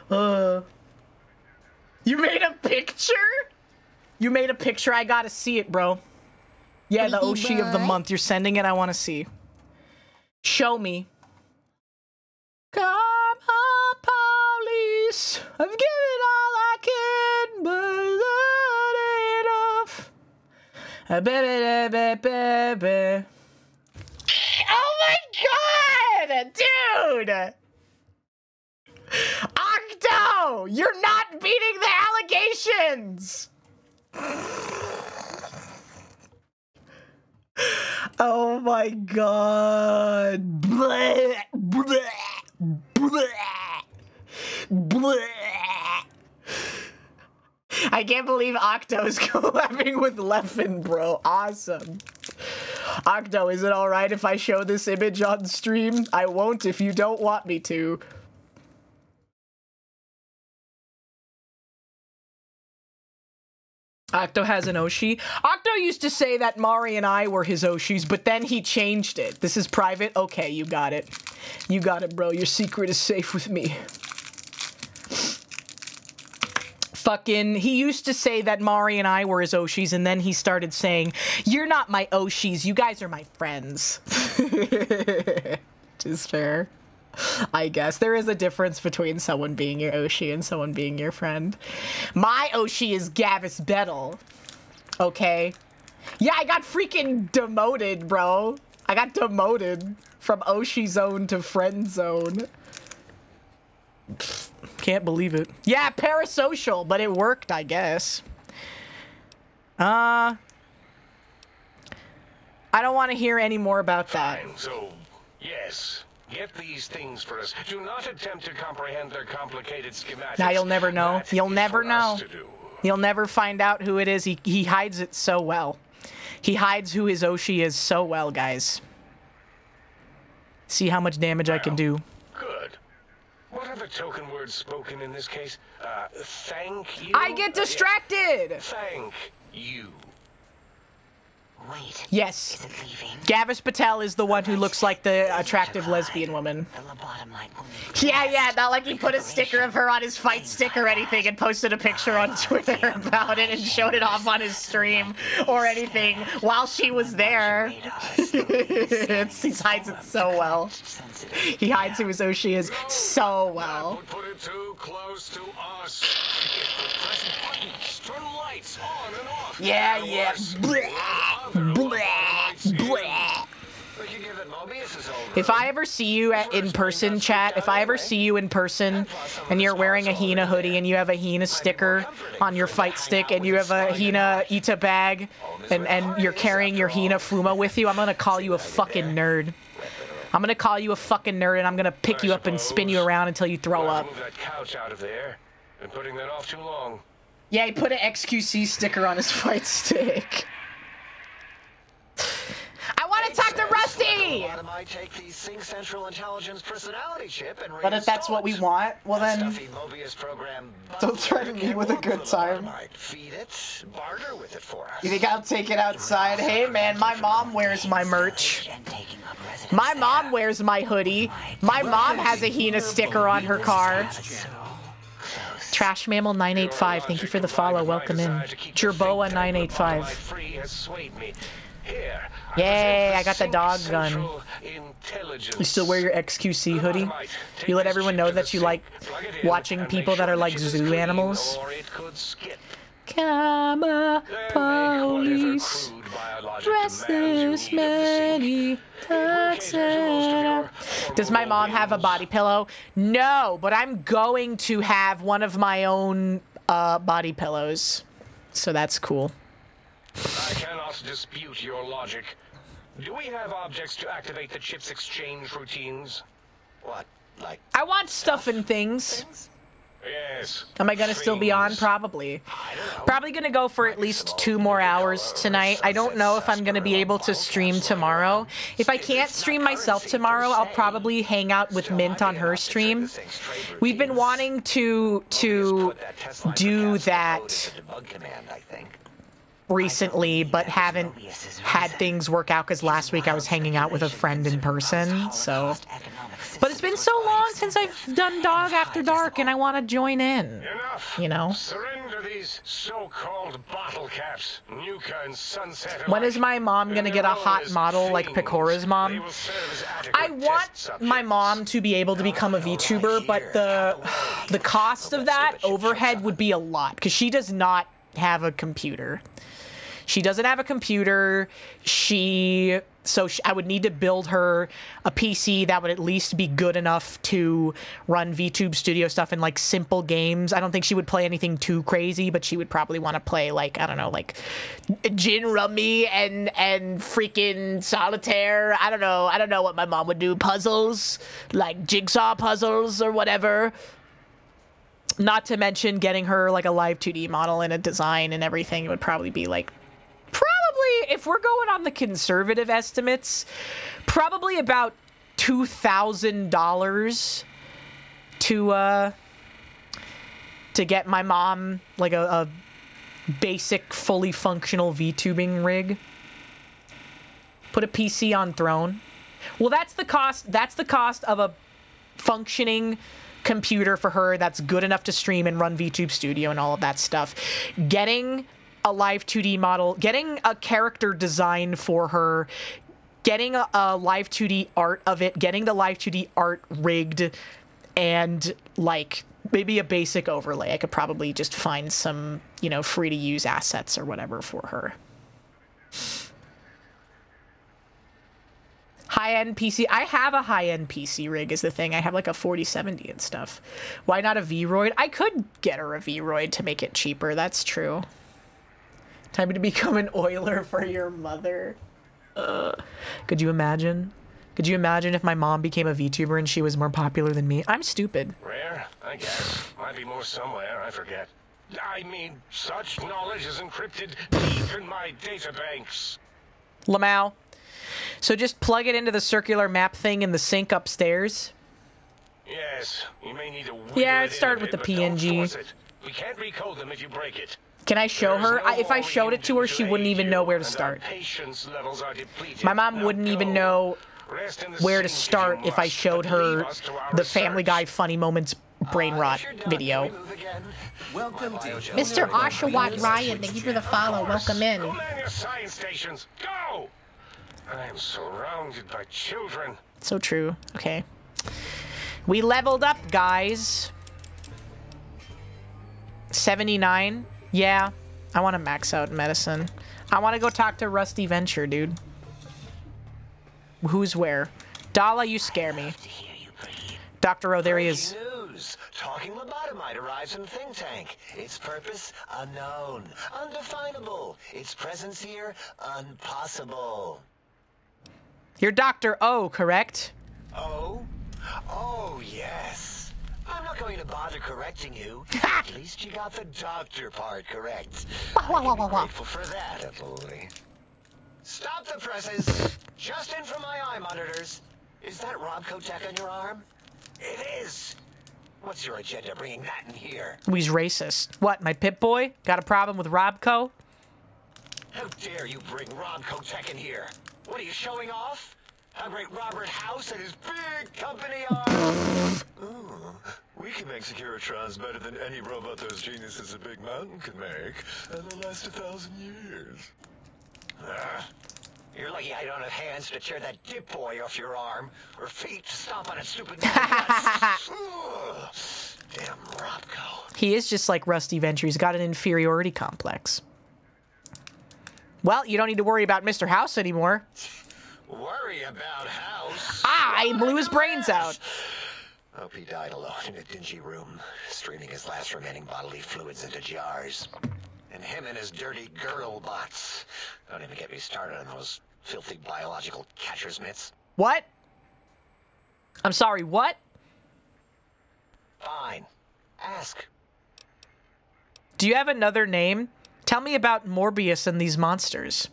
You made a picture? You made a picture? I gotta see it, bro. Yeah, the Oshi of the month. You're sending it? I want to see. Show me. Come on, police. I've given all I can, but not enough. Baby. Oh my god! Dude! Octo! You're not beating the allegations! Oh my god. Bleh, bleh, bleh, bleh. I can't believe Octo is collabing with Leffen, bro. Awesome. Octo, is it alright if I show this image on stream? I won't if you don't want me to. Octo has an Oshi. Octo used to say that Mari and I were his Oshis, but then he changed it. This is private? Okay, you got it. You got it, bro. Your secret is safe with me. Fucking, he used to say that Mari and I were his Oshis, and then he started saying, "You're not my Oshis, you guys are my friends." Which is fair. I guess there is a difference between someone being your Oshi and someone being your friend. My Oshi is Gavis Bettel. Okay? Yeah, I got freaking demoted, bro. I got demoted from Oshi zone to friend zone. Can't believe it. Yeah, parasocial, but it worked, I guess. I don't want to hear any more about that. Fine, so, yes. Get these things for us. Do not attempt to comprehend their complicated schematics. Now you'll never know. That You'll is never for know. us to do. You'll never find out who it is. He hides it so well. He hides who his Oshi is so well, guys. See how much damage I can do. Good. What are the token words spoken in this case? Thank you? I get distracted! Thank you. Wait. Yes. Is it leaving? Gavis Patel is the one who looks like the attractive lesbian woman. Yeah, not like he put a sticker of her on his fight stick or anything and posted a picture on Twitter about it and showed it off on his stream or anything while she was there. He hides it so well. He hides who his Oshi is so well. Put it too close to us. If the press buttons, turn lights on and off. Yeah. If I ever see you in person, chat, if I ever see you in person and you're wearing a Hina hoodie and you have a Hina sticker on your fight stick and you have a Hina Ita bag and you're carrying your Hina Fuma with you, I'm gonna call you a fucking nerd. I'm gonna call you a fucking nerd and I'm gonna pick you up and spin you around until you throw up. Move that couch out of there. Been putting that off too long. Yeah, he put an XQC sticker on his fight stick. I want to talk to Rusty! Lobotomite take the Sync Central Intelligence personality chip and But if that's what we want, well then, don't threaten me with a good time. Feed it, barter with it for us. You think I'll take it outside? Hey man, my mom wears my merch. My mom wears my hoodie. My mom has a Hina sticker on her car. Trash Mammal 985, thank you for the follow. Welcome in. Jerboa 985. Yay, I got the dog gun. You still wear your XQC hoodie? You let everyone know that you like watching people that are like zoo animals? Comma, police, dress this many times. Does my mom have a body pillow? No, but I'm going to have one of my own body pillows. So that's cool. I cannot dispute your logic. Do we have objects to activate the chip's exchange routines? What? Like? I want stuff and things. Yes. Am I gonna still be on? Probably. Probably gonna go for at least 2 more hours tonight. I don't know if I'm gonna be able to stream tomorrow. If I can't stream myself tomorrow, I'll probably hang out with Mint on her stream. We've been wanting to do that recently, but haven't had things work out because last week I was hanging out with a friend in person, so. But it's been so long since I've done Dog After Dark, and I want to join in. You know? Surrender these so-called bottle caps, Nuka and Sunset. When is my mom gonna get a hot model like Pikora's mom? I want my mom to be able to become a VTuber, but the cost of that overhead would be a lot, because she does not have a computer. She doesn't have a computer. I would need to build her a PC that would at least be good enough to run VTube Studio stuff and like simple games. I don't think she would play anything too crazy, but she would probably want to play like, I don't know, like Gin Rummy and freaking Solitaire. I don't know what my mom would do. Puzzles, like jigsaw puzzles or whatever. Not to mention getting her like a live 2D model and a design and everything. It would probably be like, if we're going on the conservative estimates, probably about $2,000 to get my mom like a basic, fully functional VTubing rig. Put a PC on throne. Well, that's the cost. That's the cost of a functioning computer for her that's good enough to stream and run VTube Studio and all of that stuff. Getting a live 2D model, getting a character design for her, getting a live 2D art of it, getting the live 2D art rigged, and like maybe a basic overlay. I could probably just find some, you know, free to use assets or whatever for her. High-end PC. I have a high-end PC rig is the thing. I have like a 4070 and stuff. Why not a V-Roid? I could get her a V-Roid to make it cheaper. That's true. Time to become an oiler for your mother. Could you imagine? Could you imagine if my mom became a VTuber and she was more popular than me? I'm stupid. Rare, I guess. Might be more somewhere, I forget. I mean, such knowledge is encrypted deep in my databanks. Lamau. So just plug it into the circular map thing in the sink upstairs. Yes, you may need to yeah, it started with the PNG. We can't recode them if you break it. Can I show her? If I showed it to her, she wouldn't even know where to start. My mom wouldn't even know where to start if I showed her the Family Guy Funny Moments brain rot video. Welcome to Mr. Oshawott Ryan, thank you for the follow. Welcome in. Science stations, go! I am surrounded by children. So true. Okay. We leveled up, guys. 79. Yeah. I want to max out medicine. I want to go talk to Rusty Venture, dude. Who's where? Dala, you scare me. Dr. O, there he is. News. Talking lobotomite arrives in Think Tank. Its purpose, unknown. Undefinable. Its presence here, impossible. You're Dr. O, correct? Oh? Oh, yes. I'm not going to bother correcting you. At least you got the doctor part correct. I'm grateful for that, boy. Stop the presses. Just in from my eye monitors. Is that Robco tech on your arm? It is. What's your agenda bringing that in here? He's racist. What, my pit boy? Got a problem with Robco? How dare you bring Robco tech in here? What are you showing off? How great Robert House and his big company are? Oh, we can make Securitrons better than any robot those geniuses at Big Mountain can make, and they'll last 1,000 years. You're lucky I don't have hands to tear that dip boy off your arm, or feet to stomp on its stupid nuts. Damn Robco. He is just like Rusty Venture. He's got an inferiority complex. Well, you don't need to worry about Mr. House anymore. Worry about House? I blew his brains out. Hope he died alone in a dingy room, streaming his last remaining bodily fluids into jars. And him and his dirty girl bots. Don't even get me started on those filthy biological catcher's mitts. What? I'm sorry, what? Fine. Ask. Do you have another name? Tell me about Morbius and these monsters.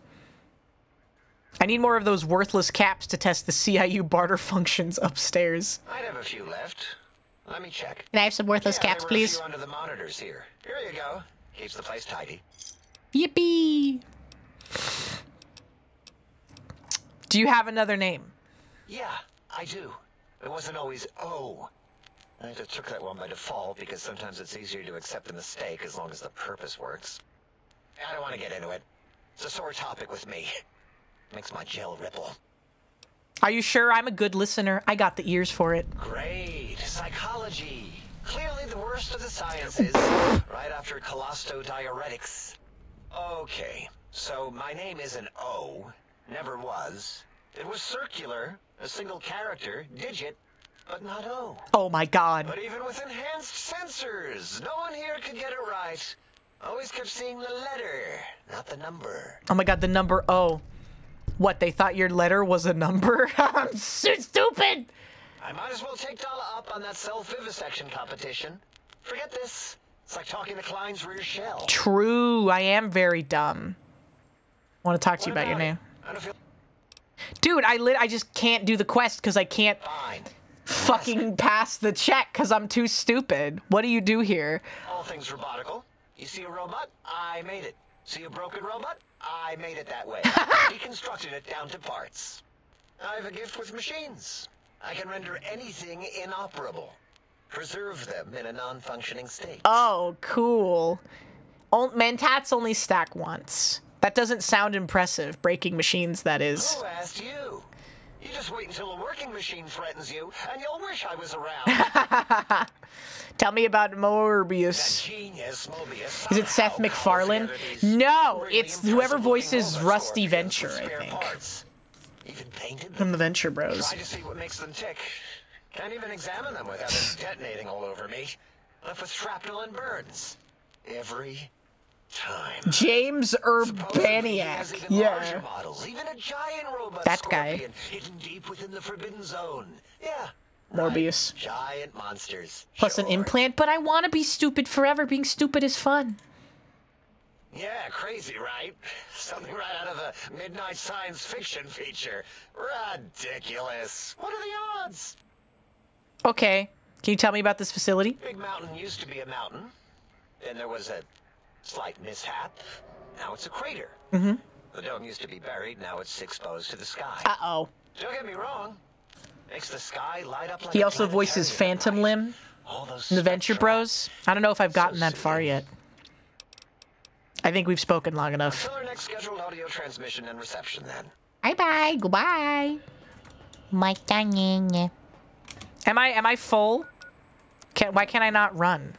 I need more of those worthless caps to test the CIU barter functions upstairs. I'd have a few left. Let me check. Can I have some worthless caps, please? There were a few under the monitors here. Here you go. Keeps the place tidy. Yippee! Do you have another name? Yeah, I do. It wasn't always O. I just took that one by default because sometimes it's easier to accept a mistake as long as the purpose works. I don't want to get into it. It's a sore topic with me. Makes my gel ripple. Are you sure? I'm a good listener. I got the ears for it. Great. Psychology. Clearly the worst of the sciences. Right after colostodiuretics. Okay, so my name isn't O. Never was. It was circular. A single character, digit, but not O. Oh my god. But even with enhanced sensors, no one here could get it right. Always kept seeing the letter, not the number. Oh my god, the number O. What, they thought your letter was a number? I'm so stupid! I might as well take Dala up on that self-vivisection competition. Forget this. It's like talking to Klein's rear shell. True, I am very dumb. I want to talk to you about your name. Dude, I just can't do the quest because I can't fucking pass the check because I'm too stupid. What do you do here? All things robotical. You see a robot? I made it. See a broken robot? I made it that way. Deconstructed it down to parts. I have a gift with machines. I can render anything inoperable. Preserve them in a non-functioning state. Oh, cool. Mentats only stack once. That doesn't sound impressive. Breaking machines, that is. Who asked you? You just wait until a working machine threatens you, and you'll wish I was around. Tell me about Morbius. Genius, Mobius, Is it Seth MacFarlane? No, it's whoever voices Rusty Venture, I think. Even painted them. From the Venture Bros. Try to see what makes them tick. Can't even examine them without them detonating all over me. Left with shrapnel and burns. Every time. James Urbaniak. Yeah. Models, even a giant robot that scorpion guy. Hidden deep within the Forbidden Zone. Yeah. Morbius. Right. Giant monsters. Plus an implant, but I want to be stupid forever. Being stupid is fun. Yeah, crazy, right? Something right out of a midnight science fiction feature. Ridiculous. What are the odds? Okay. Can you tell me about this facility? Big Mountain used to be a mountain. Then there was a slight mishap. Now it's a crater. Mm-hmm. The dome used to be buried. Now it's exposed to the sky. Uh-oh. Don't get me wrong. Makes the sky light up like He also voices Phantom Limb in the Venture Bros. I don't know if I've gotten that far yet. I think we've spoken long enough. Until our next scheduled audio transmission and reception, then. Bye-bye. Goodbye. My tongue. Am I full? Why can't I not run?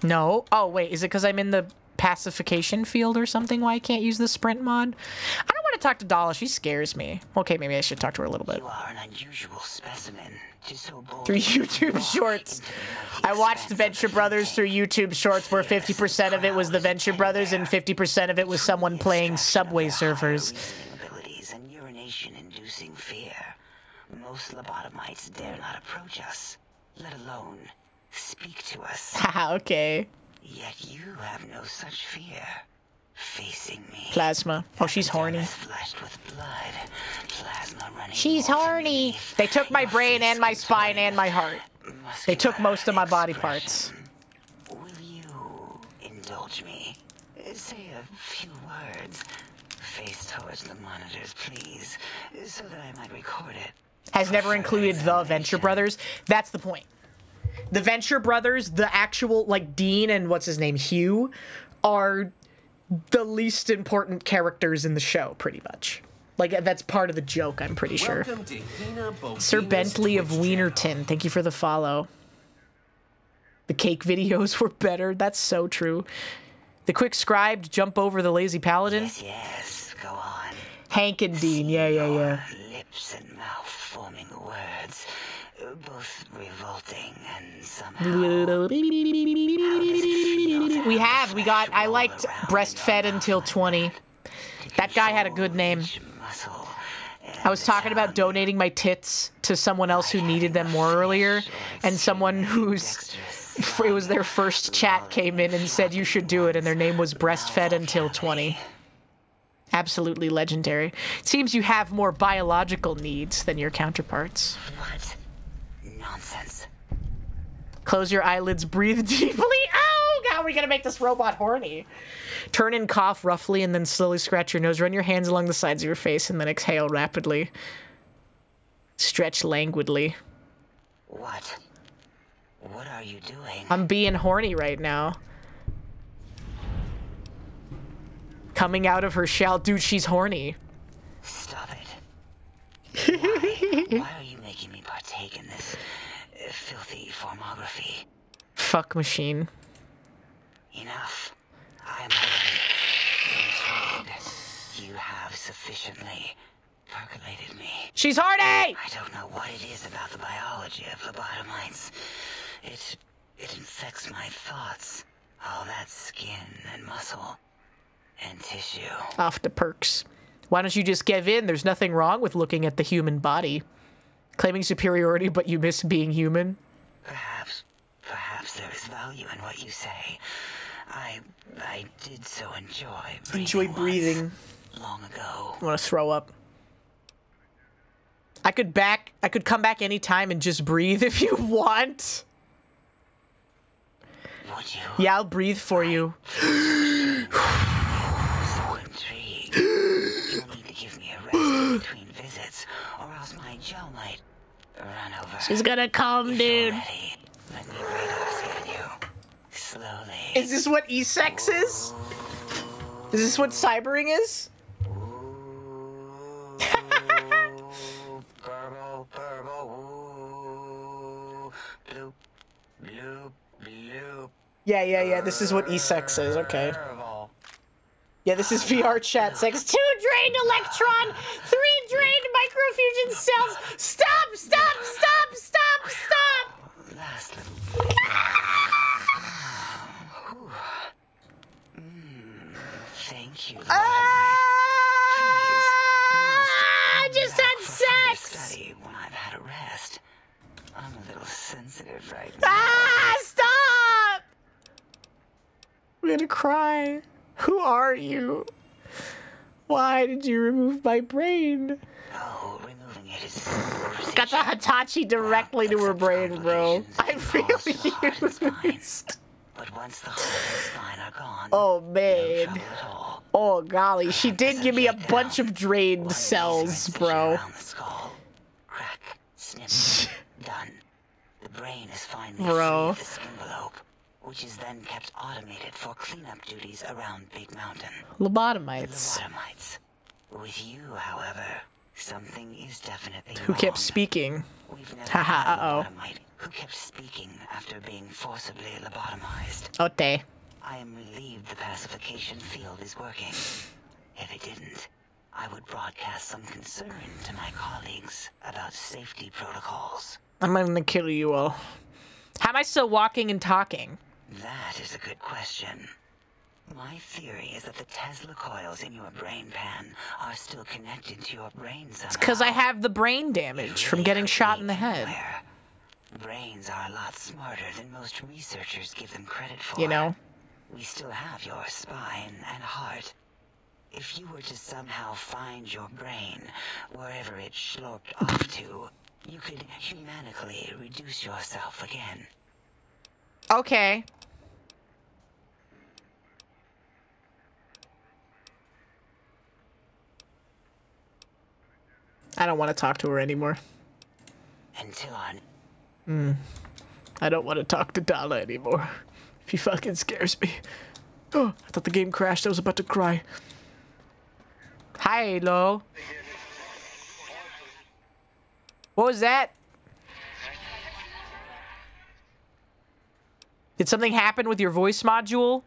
No. Oh, wait. Is it because I'm in the pacification field or something why I can't use the sprint mod? I don't want to talk to Dala. She scares me. Okay, maybe I should talk to her a little bit. You are an unusual specimen. So through YouTube Shorts. I watched Venture Brothers through YouTube Shorts where 50% of it was the Venture Brothers and 50% of it was someone playing Subway Surfers. Abilities and urination-inducing fear. Most lobotomites dare not approach us, let alone speak to us. Haha, okay. Yet you have no such fear. facing me. Plasma. Oh, she's horny. Flushed with blood. Plasma running. She's horny. They took my brain and my spine and my heart. They took most of my body parts. Will you indulge me? Say a few words. Face towards the monitors, please, so that I might record it. Has never included the Venture Brothers. That's the point. The Venture Brothers, the actual, like, Dean and what's his name, Hugh, are the least important characters in the show, pretty much. Like, that's part of the joke, I'm pretty sure. Welcome to HinaBoBina's Sir Bentley of Twitch Wienerton, thank you for the follow. The cake videos were better. That's so true. The quick scribe jump over the lazy paladin. Yes, go on. Hank and Dean, yeah. Lips and mouth forming words, both revolting and somehow. I liked Breastfed Until 20. That guy had a good name. I was talking about donating my tits to someone else who needed them more earlier, and someone whose it was their first chat came in and said you should do it, and their name was Breastfed Until 20. Absolutely legendary. It seems you have more biological needs than your counterparts. What? Nonsense. Close your eyelids, breathe deeply. Oh, God, we're gonna make this robot horny. Turn and cough roughly, and then slowly scratch your nose. Run your hands along the sides of your face, and then exhale rapidly. Stretch languidly. What? What are you doing? I'm being horny right now. Coming out of her shell. Dude, she's horny. Stop it. Why are you making me partake in this filthy formography? Fuck machine. Enough. I am already intrigued. You have sufficiently percolated me. She's horny! I don't know what it is about the biology of lobotomites. It infects my thoughts. All that skin and muscle and tissue. Off the perks. Why don't you just give in? There's nothing wrong with looking at the human body. Claiming superiority, but you miss being human. Perhaps there is value in what you say. I did so enjoy breathing. Long ago. I want to throw up. I could come back anytime and just breathe if you want. Would you? Yeah, I'll breathe for you. So intrigued. You'll need to give me a rest between visits, or else my jaw might run over. She's gonna come, dude. Ready. Let me radar scan you. Slowly. Is this what E-sex is? Is this what cybering is? Yeah. This is what E-sex is. Okay. Yeah, this is VR chat sex. 2 drained electron, 3 drained microfusion cells. Stop! Last little. Thank you. Lord. I just had sex. Study when I've had a rest. I'm a little sensitive right now. Stop! I'm gonna cry. Who are you? Why did you remove my brain? Oh, removing it is got the Hitachi directly to her brain, bro. I really used. But once the heart and spine are gone, oh man. Oh golly, she did give me a bunch of drained cells, bro. Crack, snip, done. The brain is finally bro. free of the envelope, which is then kept automated for cleanup duties around Big Mountain. Lobotomites. With you, however, something is definitely who kept speaking. Haha, who kept speaking after being forcibly lobotomized. Okay. I am relieved the pacification field is working. If it didn't, I would broadcast some concern to my colleagues about safety protocols. I'm gonna kill you all. How am I still walking and talking? That is a good question. My theory is that the Tesla coils in your brain pan are still connected to your brain somehow. It's because I have the brain damage from getting shot in the head. Brains are a lot smarter than most researchers give them credit for. You know? We still have your spine and heart, If you were to somehow find your brain, wherever it sloped off to, you could humanically reduce yourself again. Okay. I don't want to talk to her anymore. Until on. I don't want to talk to Dala anymore. She fucking scares me. Oh, I thought the game crashed. I was about to cry. Hi, hello. What was that? Did something happen with your voice module?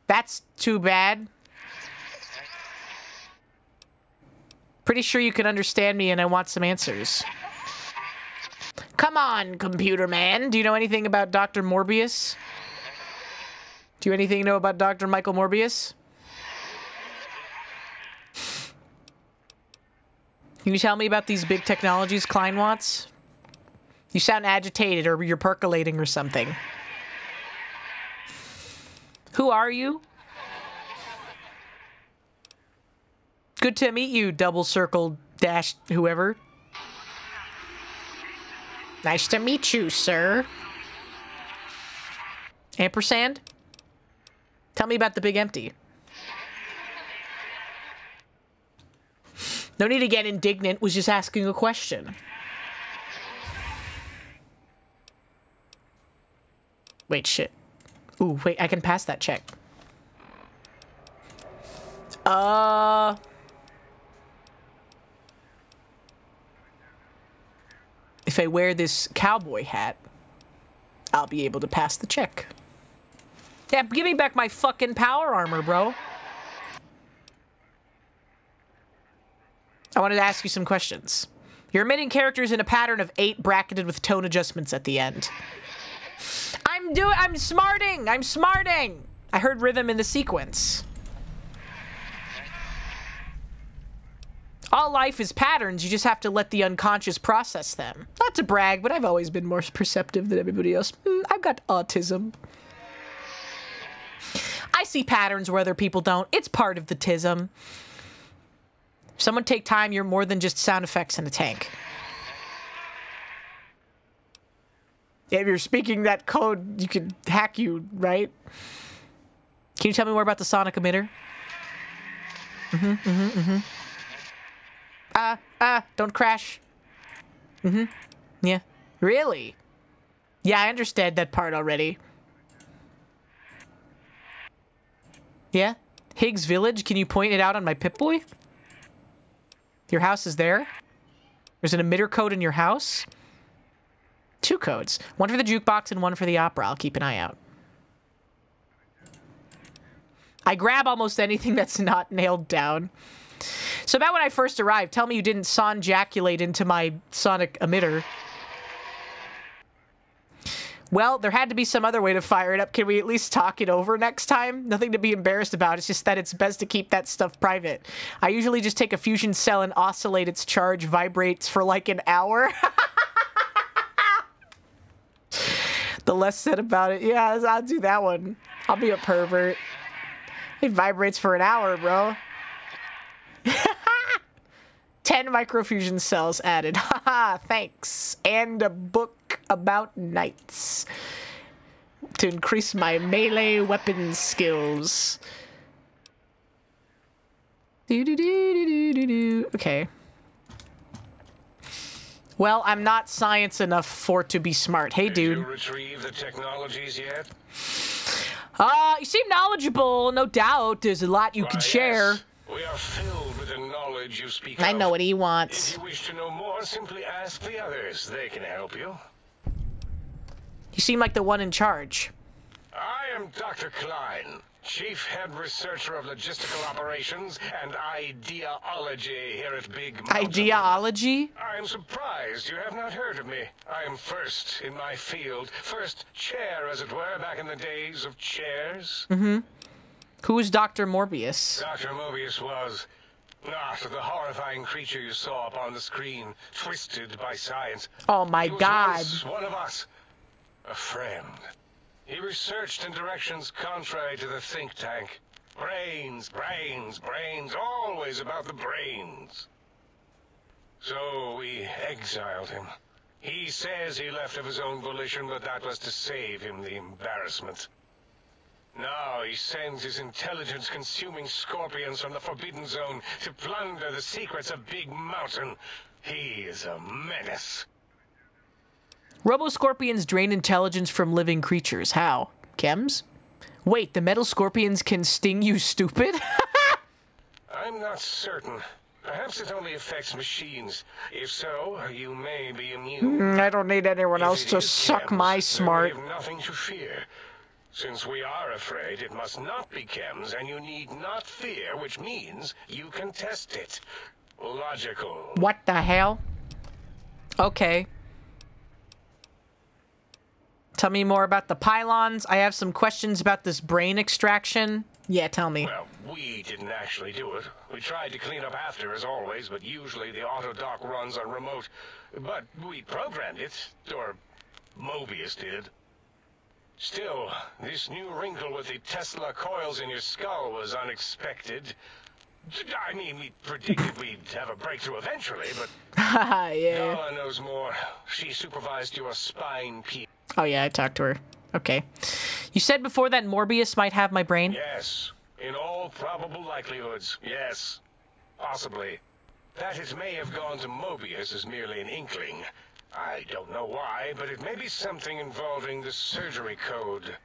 That's too bad. Pretty sure you can understand me and I want some answers. Come on, computer man. Do you know anything about Dr. Morbius? Do you anything know about Dr. Michael Morbius? Can you tell me about these big technologies Klein wants? You sound agitated or you're percolating or something. Who are you? Good to meet you, double circle dash whoever. Nice to meet you, sir. Ampersand? Tell me about the big empty. No need to get indignant, was just asking a question. Wait, shit. Ooh, wait, I can pass that check. If I wear this cowboy hat, I'll be able to pass the check. Yeah, give me back my fucking power armor, bro. I wanted to ask you some questions. You're emitting characters in a pattern of 8 bracketed with tone adjustments at the end. I'm smarting! I heard rhythm in the sequence. All life is patterns, you just have to let the unconscious process them. Not to brag, but I've always been more perceptive than everybody else. I've got autism. I see patterns where other people don't. It's part of the tism. Someone take time, you're more than just sound effects in a tank. If you're speaking that code, you could hack you, right? Can you tell me more about the sonic emitter? Don't crash. Yeah. Really? Yeah, I understand that part already. Yeah? Higgs Village, can you point it out on my Pip-Boy? Your house is there? There's an emitter code in your house? 2 codes. One for the jukebox and one for the opera. I'll keep an eye out. I grab almost anything that's not nailed down. So about when I first arrived, tell me you didn't son-jaculate into my sonic emitter. Well, there had to be some other way to fire it up. Can we at least talk it over next time? Nothing to be embarrassed about. It's just that it's best to keep that stuff private. I usually just take a fusion cell and oscillate its charge, vibrates for like an hour. The less said about it. Yeah, I'll do that one. I'll be a pervert. It vibrates for an hour, bro. 10 microfusion cells added. Haha, thanks. And a book about knights. To increase my melee weapon skills. Okay. Well, I'm not science enough for to be smart. Hey, dude. Did you retrieve the technologies yet? You seem knowledgeable, no doubt. There's a lot you can share. Yes. We are filled with the knowledge you speak I of. know what he wants. If you wish to know more, simply ask the others. They can help you. You seem like the one in charge. I am Dr. Klein, Chief Head Researcher of Logistical Operations and Ideology here at Big Mountain. Ideology? I am surprised you have not heard of me. I am first in my field. First chair, as it were, back in the days of chairs. Who is Dr. Morbius? Dr. Morbius was not the horrifying creature you saw up on the screen, twisted by science. Oh my God. He was once one of us. A friend. He researched in directions contrary to the think tank. Brains, brains, brains, always about the brains. So we exiled him. He says he left of his own volition, but that was to save him the embarrassment. Now he sends his intelligence-consuming scorpions from the Forbidden Zone to plunder the secrets of Big Mountain. He is a menace. Robo-scorpions drain intelligence from living creatures. How? Chems? Wait, the metal scorpions can sting you, stupid? I'm not certain. Perhaps it only affects machines. If so, you may be immune. I don't need anyone else to suck my smart. We have nothing to fear. Since we are afraid, it must not be chems, and you need not fear, which means you can test it. Logical. What the hell? Okay. Tell me more about the pylons. I have some questions about this brain extraction. Yeah, tell me. Well, we didn't actually do it. We tried to clean up after, as always, but usually the auto dock runs on remote. But we programmed it, or Mobius did. Still, this new wrinkle with the Tesla coils in your skull was unexpected. I mean, we predicted we'd have a breakthrough eventually, but... yeah. Nala knows more. She supervised your spine piece. Oh yeah, I talked to her. Okay. You said before that Morbius might have my brain? Yes. In all probable likelihoods, yes. Possibly. That it may have gone to Mobius is merely an inkling. I don't know why, but it may be something involving the surgery code.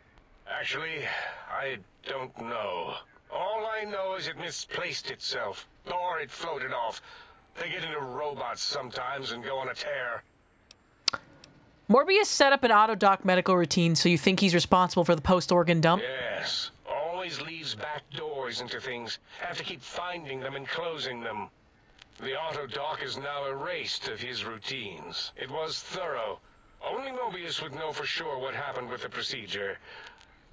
Actually, I don't know. All I know is it misplaced itself, or it floated off. They get into robots sometimes and go on a tear. Morbius set up an auto-dock medical routine, so you think he's responsible for the post-organ dump? Yes. Always leaves back doors into things. Have to keep finding them and closing them. The auto-dock is now erased of his routines. It was thorough. Only Mobius would know for sure what happened with the procedure.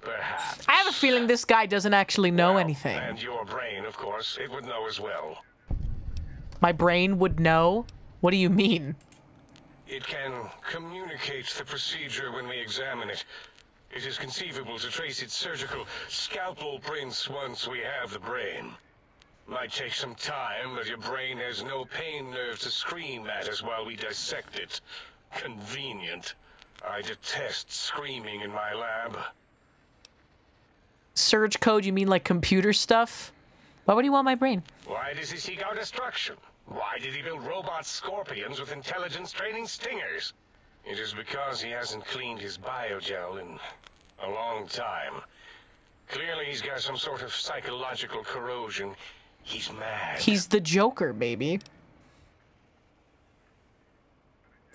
Perhaps. I have a feeling this guy doesn't actually know anything. And your brain, of course, it would know as well. My brain would know? What do you mean? It can communicate the procedure when we examine it. It is conceivable to trace its surgical scalpel prints once we have the brain. Might take some time, but your brain has no pain nerve to scream at us while we dissect it. Convenient. I detest screaming in my lab. Surge code, you mean like computer stuff? Why would he want my brain? Why does he seek our destruction? Why did he build robot scorpions with intelligence training stingers? It is because he hasn't cleaned his biogel in a long time. Clearly he's got some sort of psychological corrosion. He's mad. He's the Joker, baby.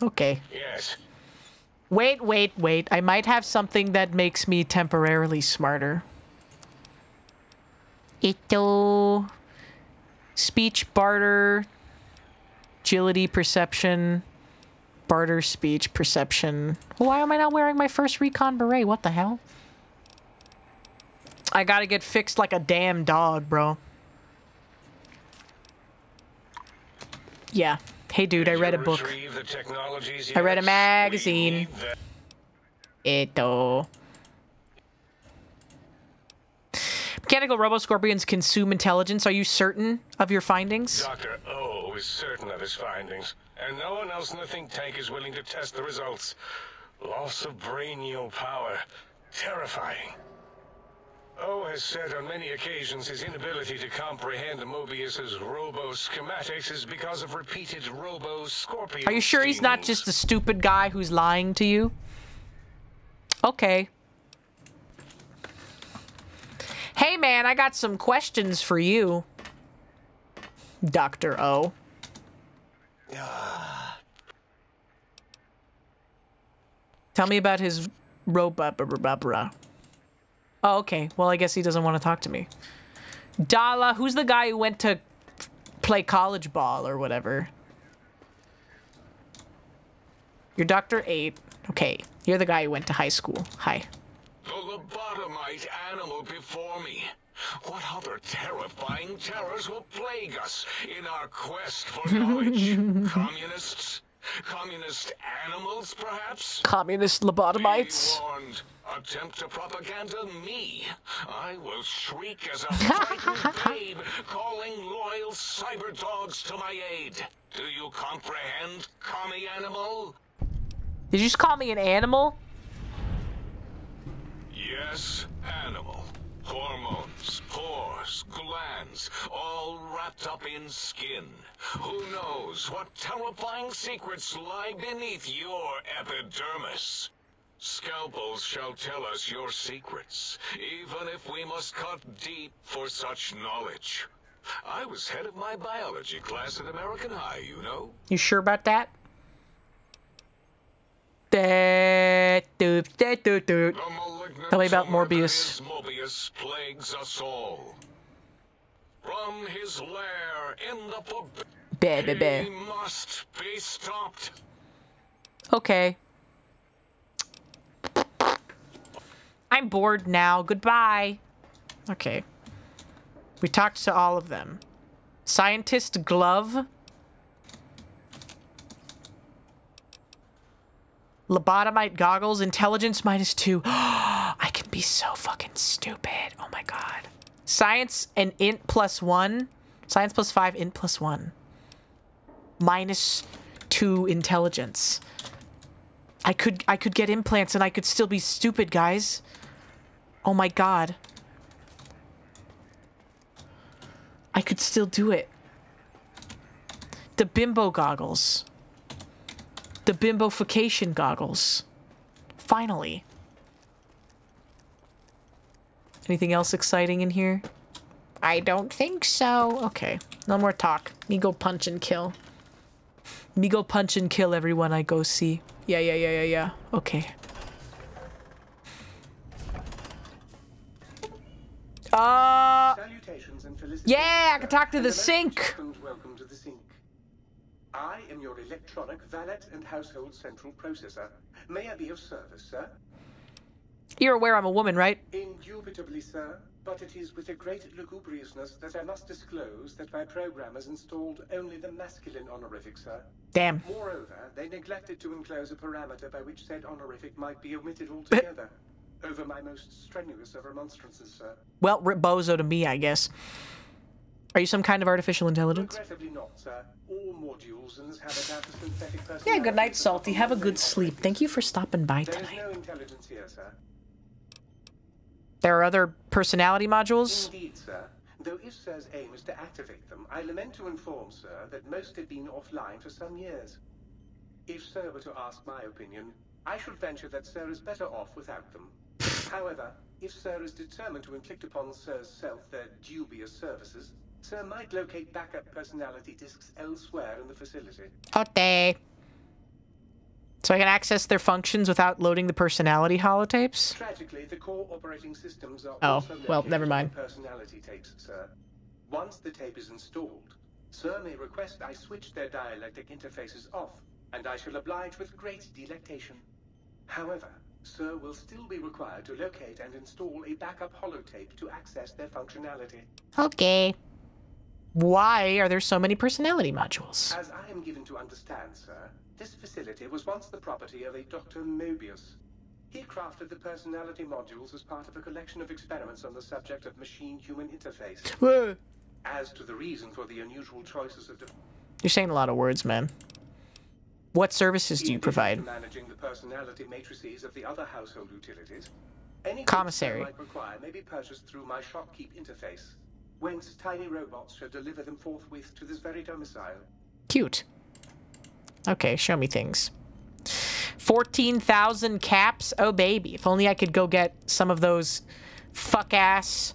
Okay. Yes. Wait. I might have something that makes me temporarily smarter. Ito. Speech, barter. Agility, perception. Barter, speech, perception. Why am I not wearing my first recon beret? What the hell? I gotta get fixed like a damn dog, bro. Yeah. Hey, dude, I read a book. I read a magazine. Ito. Mechanical robo-scorpions consume intelligence. Are you certain of your findings? Dr. O is certain of his findings, and no one else in the think tank is willing to test the results. Loss of brainial power. Terrifying. O has said on many occasions his inability to comprehend Mobius's robo-schematics is because of repeated robo-scorpion. Are you sure he's not just a stupid guy who's lying to you? Okay. Hey man, I got some questions for you, Dr. O. Tell me about his robot. Oh, okay. Well, I guess he doesn't want to talk to me. Dala, who's the guy who went to play college ball or whatever? You're Dr. 8. Okay. You're the guy who went to high school. Hi. The lobotomite animal before me. What other terrifying terrors will plague us in our quest for knowledge? Communists? Communist animals, perhaps? Communist lobotomites? Be warned. Attempt to propaganda me. I will shriek as a frightened babe, calling loyal cyber dogs to my aid. Do you comprehend, commie animal? Did you just call me an animal? Yes, animal. Hormones, pores, glands, all wrapped up in skin. Who knows what terrifying secrets lie beneath your epidermis? Scalpels shall tell us your secrets, even if we must cut deep for such knowledge. I was head of my biology class at American High, you know? You sure about that? Tell me about Morbius. Mobius plagues us all. From his lair in the he must be stopped. Okay. I'm bored now. Goodbye. Okay. We talked to all of them. Scientist Glove. Lobotomite goggles. Intelligence -2. I can be so fucking stupid. Oh my god. Science and int +1. Science +5, int +1. -2 intelligence. I could get implants and I could still be stupid, guys. Oh my god. I could still do it. The bimbo goggles. The bimbofication goggles. Finally. Anything else exciting in here? I don't think so. Okay. No more talk. Me go punch and kill. Me go punch and kill everyone I go see. Yeah. Okay. Salutations and felicitations. Yeah, I can talk to the sink. Welcome to the sink. I am your electronic valet and household central processor. May I be of service, sir? You're aware I'm a woman, right? Indubitably, sir. But it is with a great lugubriousness that I must disclose that my programmers installed only the masculine honorific, sir. Damn. Moreover, they neglected to enclose a parameter by which said honorific might be omitted altogether. Over my most strenuous of remonstrances, sir. Well, rip bozo to me, I guess. Are you some kind of artificial intelligence? Regrettably not, sir. All modules in this habitat are synthetic personalities. Yeah, good night, Salty. Have a good sleep. Thank you for stopping by tonight. There is no intelligence here, sir. There are other personality modules? Indeed, sir. Though if Sir's aim is to activate them, I lament to inform Sir that most have been offline for some years. If Sir were to ask my opinion, I should venture that Sir is better off without them. However, if Sir is determined to inflict upon Sir's self their dubious services, Sir might locate backup personality disks elsewhere in the facility. Okay. So I can access their functions without loading the personality holotapes? Tragically, the core operating systems are Oh, also well, never mind. personality tapes, Sir. Once the tape is installed, Sir may request I switch their dialectic interfaces off, and I shall oblige with great delectation. However, Sir will still be required to locate and install a backup holotape to access their functionality. Okay. Why are there so many personality modules? As I am given to understand, Sir, this facility was once the property of a Dr. Mobius. He crafted the personality modules as part of a collection of experiments on the subject of machine-human interface. As to the reason for the unusual choices of... You're saying a lot of words, man. What services do you provide? Managing the personality matrices of the other household utilities. Any Commissary. goods I might require may be purchased through my shopkeep interface, whence tiny robots shall deliver them forthwith to this very domicile. Cute. Okay, show me things. 14,000 caps? Oh, baby. If only I could go get some of those fuck-ass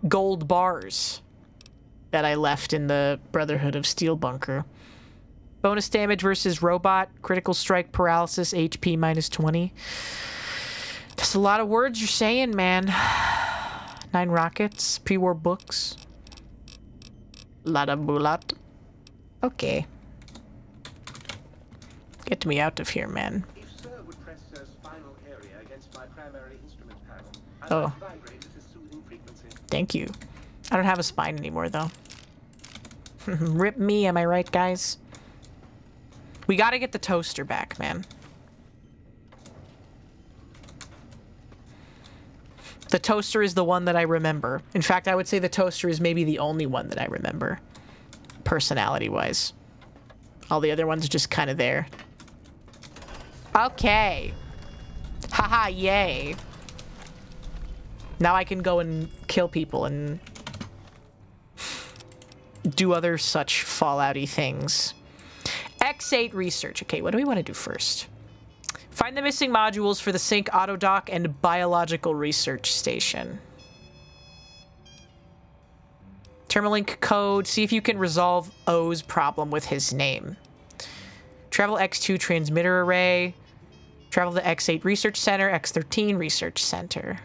gold bars that I left in the Brotherhood of Steel bunker. Bonus damage versus robot, critical strike paralysis, HP -20. That's a lot of words you're saying, man. 9 rockets, pre-war books. Lot of bulat. Okay. Get me out of here, man. If Sir would press Sir's spinal area against my primary instrument panel, I Oh. might vibrate at a soothing frequency. Thank you. I don't have a spine anymore, though. Rip me, am I right, guys? We gotta get the toaster back, man. The toaster is the one that I remember. In fact, I would say the toaster is maybe the only one that I remember, personality-wise. All the other ones are just kind of there. Okay. Haha, yay. Now I can go and kill people and do other such Fallout-y things. X8 research. Okay, what do we want to do first? Find the missing modules for the Sync Autodock and Biological Research Station. Termalink code. See if you can resolve O's problem with his name. Travel X2 transmitter array. Travel to X8 Research Center, X13 Research Center.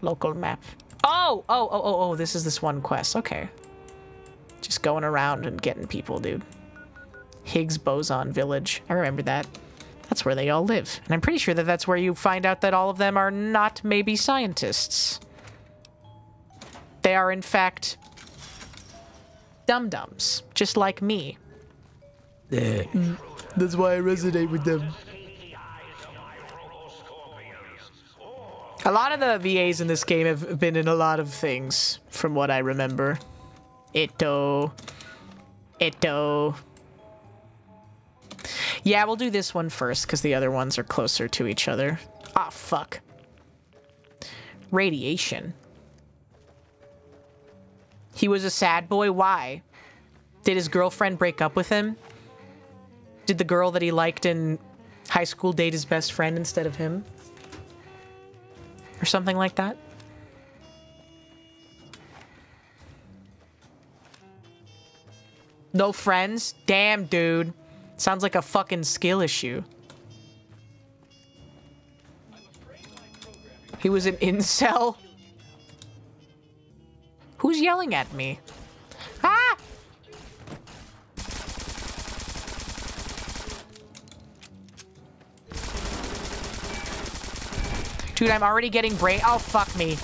Local map. Oh, this is this one quest. Okay. Just going around and getting people, dude. Higgs Boson Village. I remember that. That's where they all live. And I'm pretty sure that that's where you find out that all of them are not maybe scientists. They are, in fact, dum-dums. Just like me. That's why I resonate with them. A lot of the VAs in this game have been in a lot of things, from what I remember. Itto. Yeah, we'll do this one first, because the other ones are closer to each other. Ah, fuck. Radiation. He was a sad boy? Why? Did his girlfriend break up with him? Did the girl that he liked in high school date his best friend instead of him? Or something like that? No friends? Damn, dude. Sounds like a fucking skill issue. He was an incel? Who's yelling at me? Ah! Dude, I'm already getting brain. Oh, fuck me.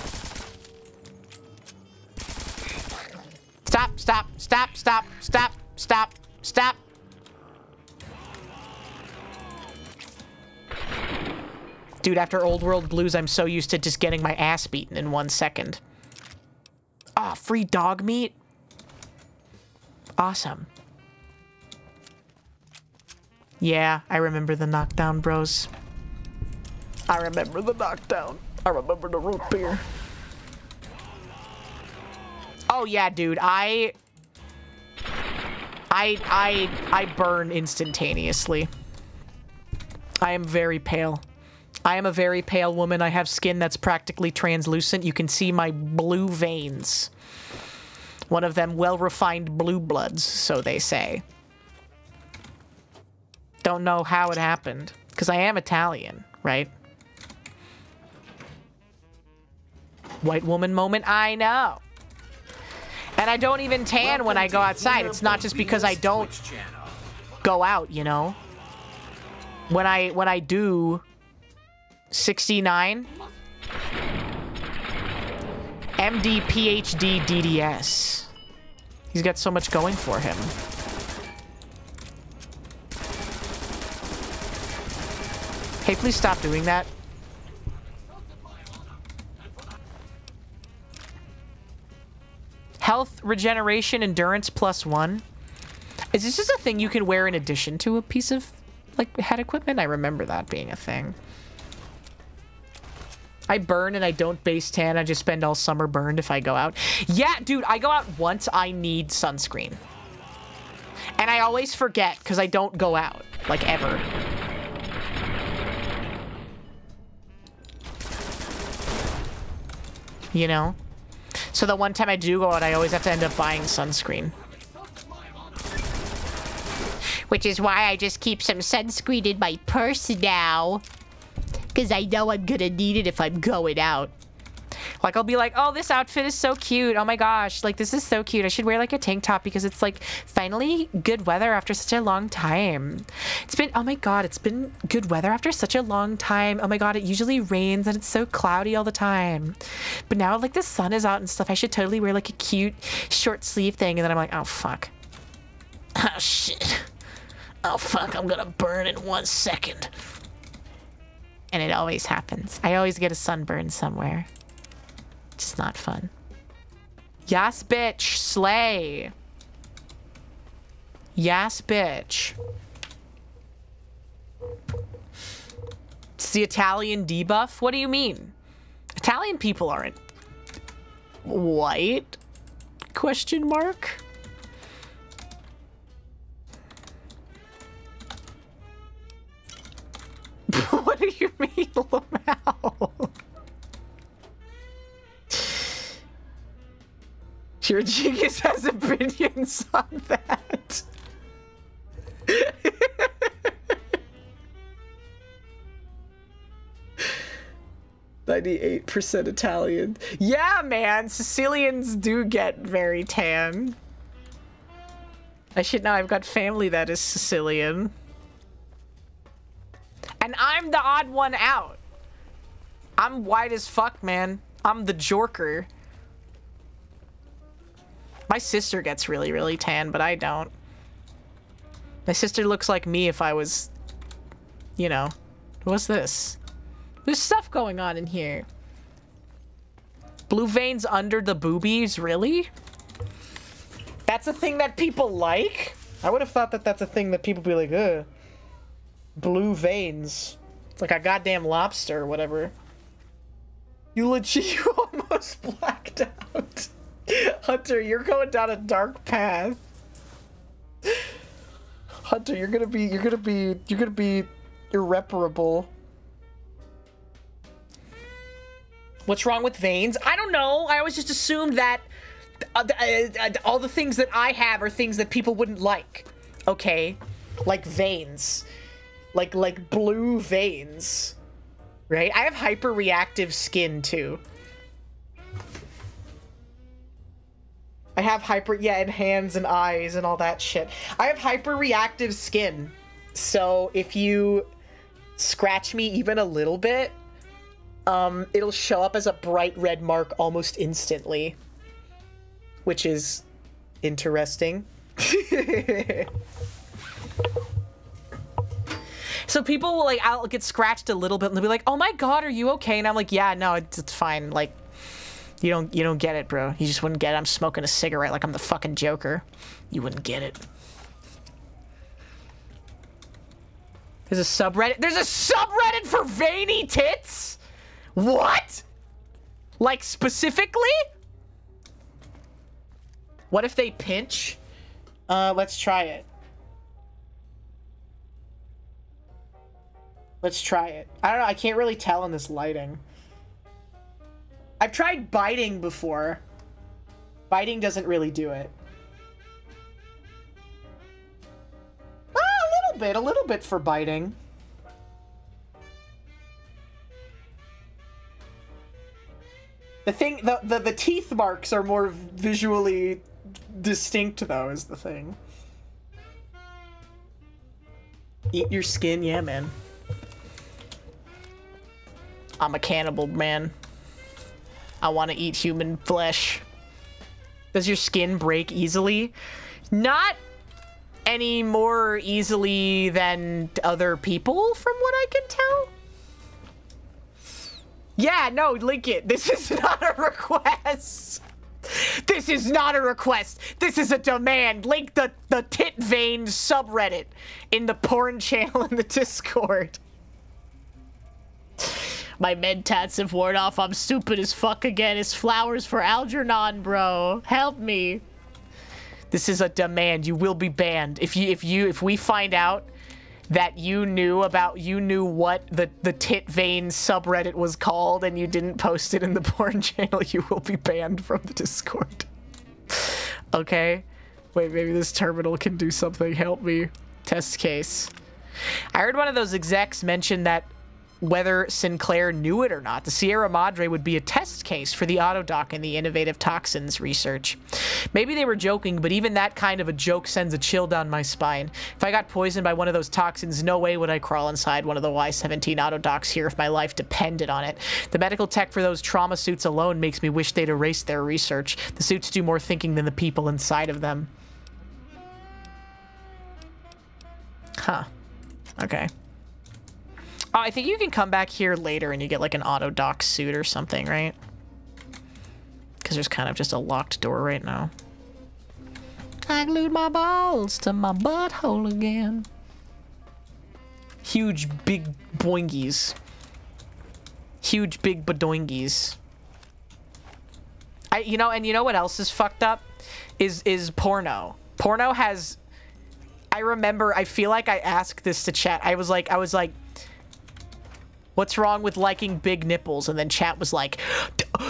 Stop, stop, stop, stop, stop, stop, stop. Dude, after Old World Blues, I'm so used to just getting my ass beaten in 1 second. Ah, free dog meat? Awesome. Yeah, I remember the knockdown, bros. I remember the knockdown. I remember the root beer. Oh yeah, dude, I burn instantaneously. I am very pale. I am a very pale woman. I have skin that's practically translucent. You can see my blue veins. One of them well-refined blue bloods, so they say. Don't know how it happened, because I am Italian, right? White woman moment, I know. And I don't even tan when I go outside. It's not just because I don't go out, you know? When I do 69 MD, PhD, DDS. He's got so much going for him. Hey, please stop doing that. Health, regeneration, endurance +1. Is this just a thing you can wear in addition to a piece of, like, head equipment? I remember that being a thing. I burn and I don't base tan. I just spend all summer burned if I go out. Yeah, dude, I go out once. I need sunscreen. And I always forget because I don't go out, like, ever. You know? So the one time I do go out, I always have to end up buying sunscreen. Which is why I just keep some sunscreen in my purse now. Because I know I'm gonna need it if I'm going out. Like, I'll be like, oh, this outfit is so cute. Oh my gosh, like, this is so cute. I should wear, like, a tank top because it's, like, finally good weather after such a long time. It's been, oh my god, it's been good weather after such a long time. Oh my god, it usually rains and it's so cloudy all the time. But now, like, the sun is out and stuff. I should totally wear, like, a cute short sleeve thing. And then I'm like, oh, fuck. Oh, shit. Oh, fuck, I'm gonna burn in 1 second. And it always happens. I always get a sunburn somewhere. It's not fun. Yas, bitch. Slay. Yas, bitch. It's the Italian debuff? What do you mean? Italian people aren't white? Question mark? What do you mean, Lamau? Your genius has opinions on that. 98% Italian. Yeah, man, Sicilians do get very tan. I should know, I've got family that is Sicilian. And I'm the odd one out. I'm white as fuck, man. I'm the jorker. My sister gets really, really tan, but I don't. My sister looks like me if I was, you know, what's this? There's stuff going on in here. Blue veins under the boobies, really? That's a thing that people like? I would have thought that that's a thing that people be like, ugh. Blue veins. It's like a goddamn lobster or whatever. You legit, you almost blacked out. Hunter, you're going down a dark path. Hunter, you're gonna be irreparable. What's wrong with veins? I don't know. I always just assumed that all the things that I have are things that people wouldn't like. Okay? Like veins. Like blue veins. Right? I have hyper-reactive skin, too. I have and hands and eyes and all that shit. I have hyper-reactive skin. So if you scratch me even a little bit, it'll show up as a bright red mark almost instantly. Which is interesting. So people will, like, I'll get scratched a little bit and they'll be like, oh my god, are you okay? And I'm like, yeah, no, it's fine. Like, you don't get it, bro. You just wouldn't get it. I'm smoking a cigarette like I'm the fucking Joker. You wouldn't get it. There's a subreddit. There's a subreddit for veiny tits? What? Like, specifically? What if they pinch? Let's try it. Let's try it. I don't know. I can't really tell in this lighting. I've tried biting before. Biting doesn't really do it. A little bit for biting. The thing, the teeth marks are more visually distinct, though, is the thing. Eat your skin, yeah, man. I'm a cannibal, man. I want to eat human flesh. Does your skin break easily? Not any more easily than other people, from what I can tell. Yeah, no, link it. This is not a request. This is not a request. This is a demand. Link the tit vein subreddit in the porn channel in the Discord. My mentats have worn off. I'm stupid as fuck again. It's flowers for Algernon, bro. Help me. This is a demand. You will be banned. If we find out that you knew what the tit vein subreddit was called and you didn't post it in the porn channel, you will be banned from the Discord. Okay? Wait, maybe this terminal can do something. Help me. Test case. I heard one of those execs mention that whether Sinclair knew it or not, the Sierra Madre would be a test case for the Autodoc and the innovative toxins research. Maybe they were joking, but even that kind of a joke sends a chill down my spine. If I got poisoned by one of those toxins, no way would I crawl inside one of the Y-17 Autodocs here if my life depended on it. The medical tech for those trauma suits alone makes me wish they'd erased their research. The suits do more thinking than the people inside of them. Huh. Okay. Oh, I think you can come back here later and you get like an auto dock suit or something, right? Because there's kind of just a locked door right now. I glued my balls to my butthole again. Huge big boingies. Huge big badoingies. You know what else is fucked up? Is porno. Porno has... I remember, I feel like I asked this to chat. I was like, what's wrong with liking big nipples? And then chat was like,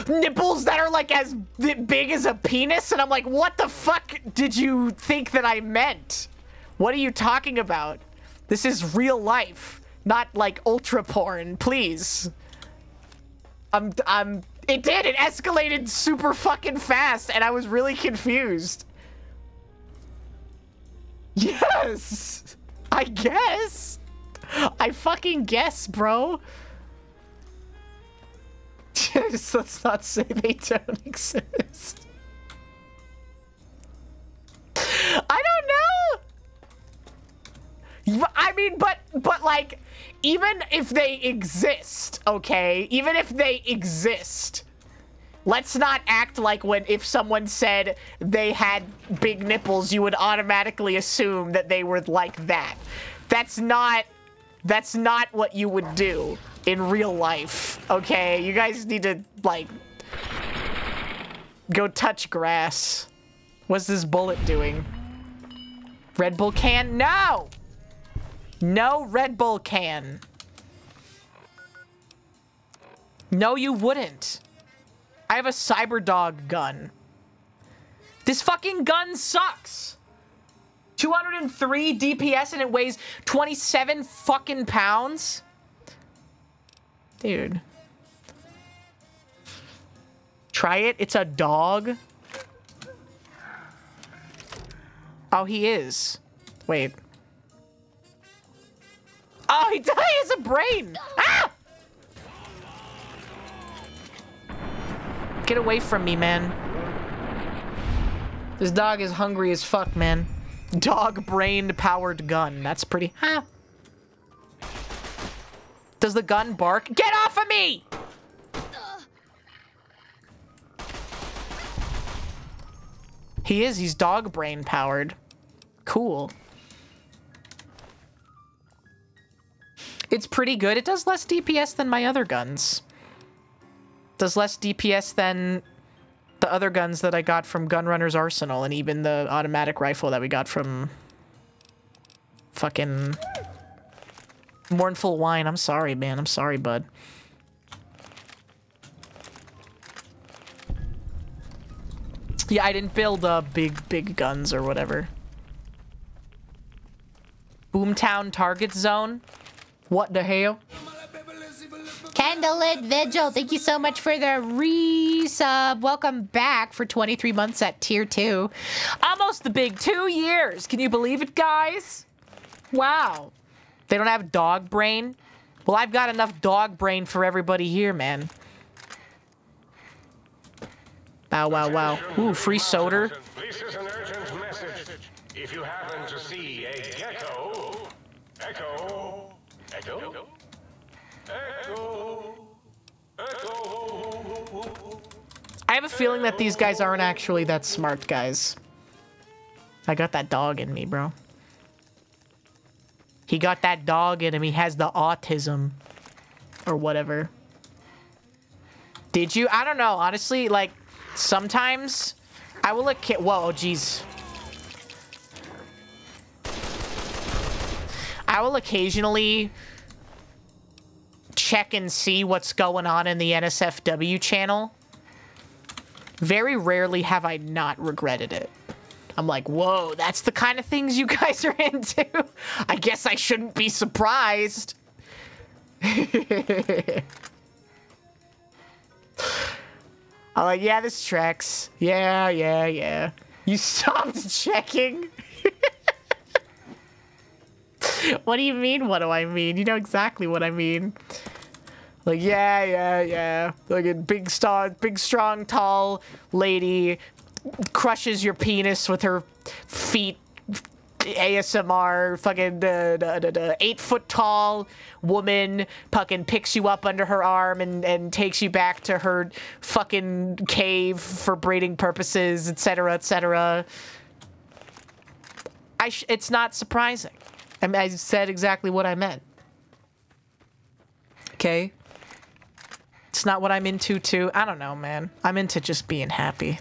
nipples that are like as big as a penis? And I'm like, what the fuck did you think that I meant? What are you talking about? This is real life, not like ultra porn, please. It escalated super fucking fast and I was really confused. Yes, I guess. I fucking guess, bro. Just let's not say they don't exist. I don't know. I mean, but like, even if they exist, okay? Even if they exist, let's not act like if someone said they had big nipples, you would automatically assume that they were like that. That's not what you would do in real life, okay? You guys need to, like, go touch grass. What's this bullet doing? Red Bull can? No! No Red Bull can. No, you wouldn't. I have a Cyberdog gun. This fucking gun sucks. 203 DPS and it weighs 27 fucking pounds? Dude. Try it. It's a dog. Oh, he is. Wait. Oh, he has a brain. Ah! Get away from me, man. This dog is hungry as fuck, man. Dog-brained powered gun. That's pretty... Huh? Does the gun bark? Get off of me! He is. He's dog-brain powered. Cool. It's pretty good. It does less DPS than my other guns. Does less DPS than the other guns that I got from Gunrunner's Arsenal, and even the automatic rifle that we got from fucking Mournful Wine. I'm sorry, man. I'm sorry, bud. Yeah, I didn't build big guns or whatever. Boomtown Target Zone? What the hell? Candlelit Vigil, thank you so much for the resub. Welcome back for 23 months at tier 2. Almost the big 2 years. Can you believe it, guys? Wow. They don't have dog brain? Well, I've got enough dog brain for everybody here, man. Wow, wow, wow. Ooh, free soda. This is an urgent message. If you happen to see a gecko, echo, echo, echo, echo. I have a feeling that these guys aren't actually that smart, guys. I got that dog in me, bro. He got that dog in him. He has the autism. Or whatever. Did you? I don't know. Honestly, like, sometimes I will look at... Whoa, jeez. I will occasionally check and see what's going on in the NSFW channel. Very rarely have I not regretted it. I'm like, whoa, that's the kind of things you guys are into. I guess I shouldn't be surprised. I'm like, yeah, this tracks. Yeah. You stopped checking? What do you mean, what do I mean? You know exactly what I mean. Like, yeah. Like a big, strong, tall lady crushes your penis with her feet ASMR, fucking 8 foot tall woman fucking picks you up under her arm and takes you back to her fucking cave for breeding purposes, etc., etc. It's not surprising. I mean, I said exactly what I meant. Okay? It's not what I'm into, too. I don't know, man. I'm into just being happy.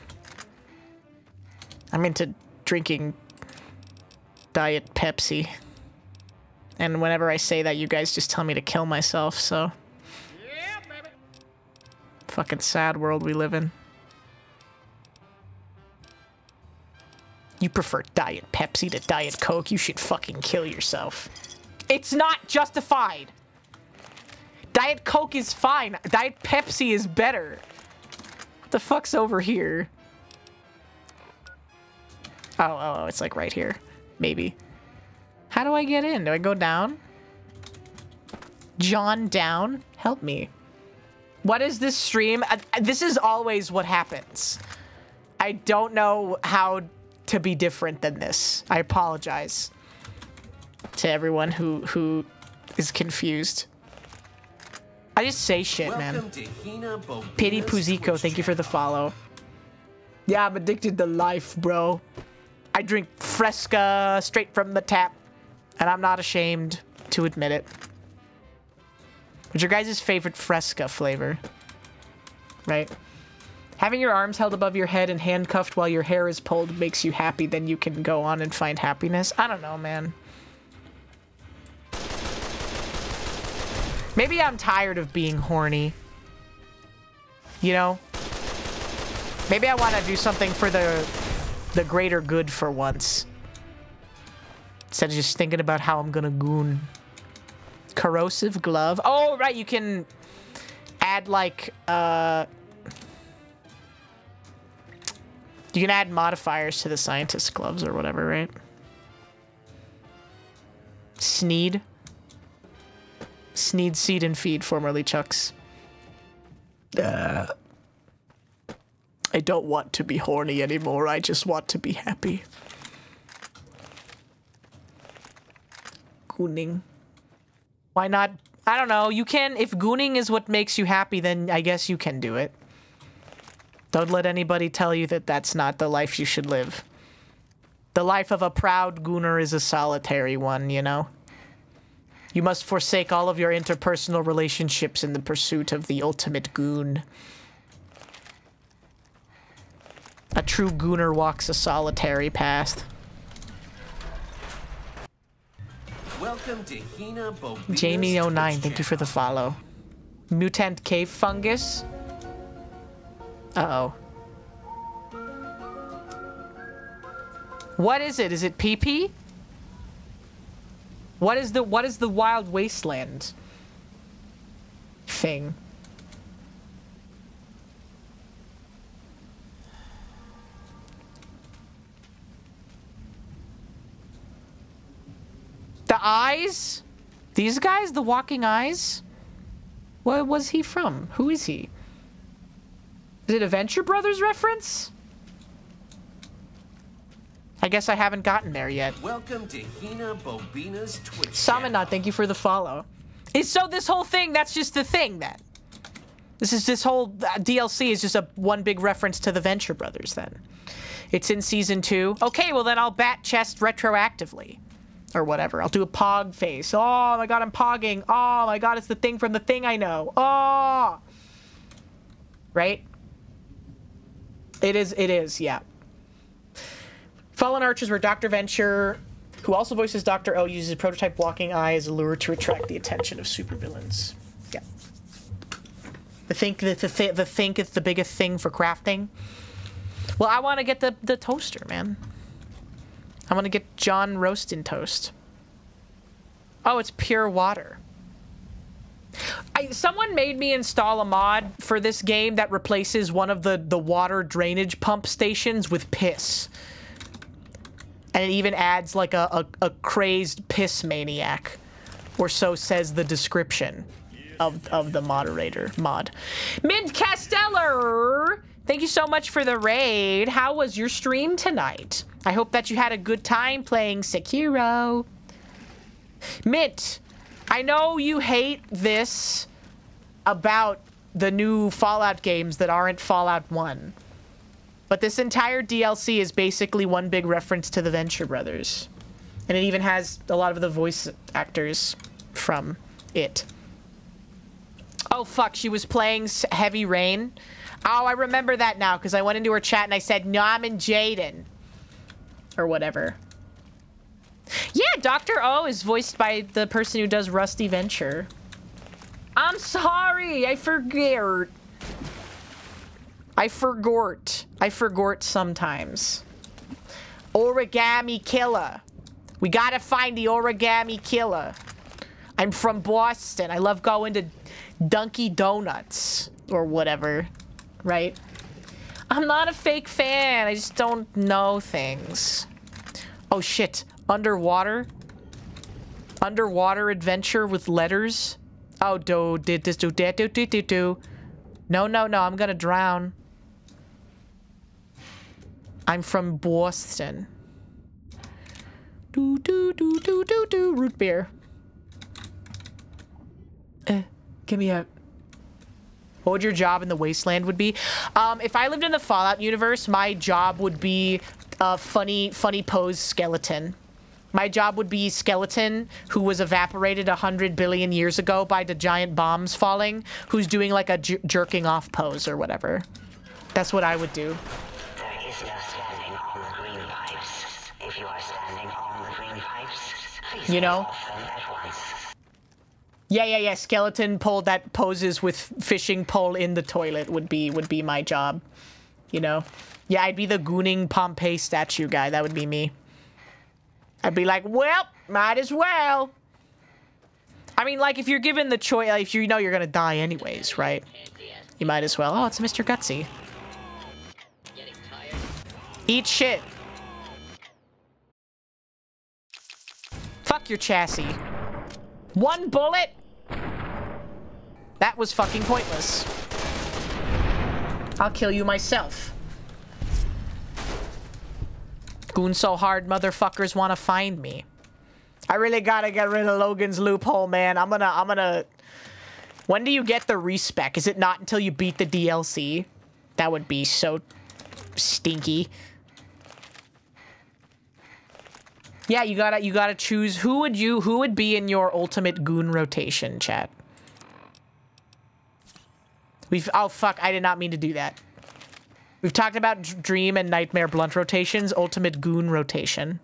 I'm into drinking Diet Pepsi. And whenever I say that, you guys just tell me to kill myself, so... Yeah, baby. Fucking sad world we live in. You prefer Diet Pepsi to Diet Coke, you should fucking kill yourself. It's not justified! Diet Coke is fine. Diet Pepsi is better. What the fuck's over here? Oh, it's like right here. Maybe. How do I get in? Do I go down? John down? Help me. What is this stream? This is always what happens. I don't know how to be different than this. I apologize to everyone who is confused. I just say shit, man. Pity Puziko, thank you for the follow. Yeah, I'm addicted to life, bro. I drink Fresca straight from the tap, and I'm not ashamed to admit it. What's your guys' favorite Fresca flavor? Right? Having your arms held above your head and handcuffed while your hair is pulled makes you happy, then you can go on and find happiness. I don't know, man. Maybe I'm tired of being horny. You know? Maybe I want to do something for the greater good for once. Instead of just thinking about how I'm gonna goon. Corrosive glove. Oh, right, you can add, like, you can add modifiers to the scientist gloves or whatever, right? Sneed. Sneed, Seed, and Feed, formerly Chuck's. I don't want to be horny anymore. I just want to be happy. Gooning. Why not? I don't know. You can, if gooning is what makes you happy, then I guess you can do it. Don't let anybody tell you that that's not the life you should live. The life of a proud gooner is a solitary one, you know? You must forsake all of your interpersonal relationships in the pursuit of the ultimate goon. A true gooner walks a solitary path. Welcome to HinaBoBina. Jamie09, thank you for the follow. Mutant cave fungus. Uh-oh. What is it? Is it pee-pee? What is the wild wasteland thing? The eyes? These guys? The walking eyes? Where was he from? Who is he? Is it a Venture Brothers reference? I guess I haven't gotten there yet. Welcome to HinaBoBina's Twitch. Samanat, thank you for the follow. So this whole thing, that's just the thing then. This whole DLC is just one big reference to the Venture Brothers then. It's in season 2. Okay, well then I'll bat chest retroactively. Or whatever. I'll do a pog face. Oh my god, I'm pogging. Oh my god, it's the thing from the thing I know. Oh! Right? It is, yeah. Fallen Archers, where Dr. Venture, who also voices Dr. O, uses prototype walking eye as a lure to attract the attention of supervillains. Yeah. The think is the biggest thing for crafting. Well, I want to get the toaster, man. I want to get John Roastin' Toast. Oh, it's pure water. Someone made me install a mod for this game that replaces one of the water drainage pump stations with piss. And it even adds like a crazed piss maniac. Or so says the description of the mod. Mint Casteller! Thank you so much for the raid. How was your stream tonight? I hope that you had a good time playing Sekiro. Mint, I know you hate this about the new Fallout games that aren't Fallout 1. But this entire DLC is basically one big reference to the Venture Brothers. And it even has a lot of the voice actors from it. Oh, fuck, she was playing Heavy Rain. Oh, I remember that now, because I went into her chat and I said, Nom and Jaden. Or whatever. Yeah, Dr. O is voiced by the person who does Rusty Venture. I'm sorry, I forgot. I forgot sometimes. Origami Killer. We gotta find the Origami Killer. I'm from Boston. I love going to Dunkin' Donuts. Or whatever. Right? I'm not a fake fan. I just don't know things. Oh shit. Underwater? Underwater adventure with letters? Oh, did this do that do. No, I'm gonna drown. I'm from Boston. Root beer. Give me a... What would your job in the wasteland would be? If I lived in the Fallout universe, my job would be a funny pose skeleton. My job would be skeleton who was evaporated 100 billion years ago by the giant bombs falling, who's doing like a jerking off pose or whatever. That's what I would do. There is no standing on the green pipes. If you are standing on the green pipes, please you know? off them at once. Yeah. Skeleton pole that poses with fishing pole in the toilet would be my job. You know? Yeah, I'd be the gooning Pompeii statue guy. That would be me. I'd be like, well, might as well. I mean, like, if you're given the choice, if you know you're gonna die anyways, right? You might as well. Oh, it's Mr. Gutsy. Eat shit. Fuck your chassis. One bullet? That was fucking pointless. I'll kill you myself. Goon so hard, motherfuckers want to find me. I really gotta get rid of Logan's loophole, man. I'm gonna... When do you get the respec? Is it not until you beat the DLC? That would be so stinky. Yeah, you gotta choose who would be in your ultimate goon rotation, chat. Oh fuck, I did not mean to do that. We've talked about Dream and Nightmare Blunt rotations, ultimate goon rotation.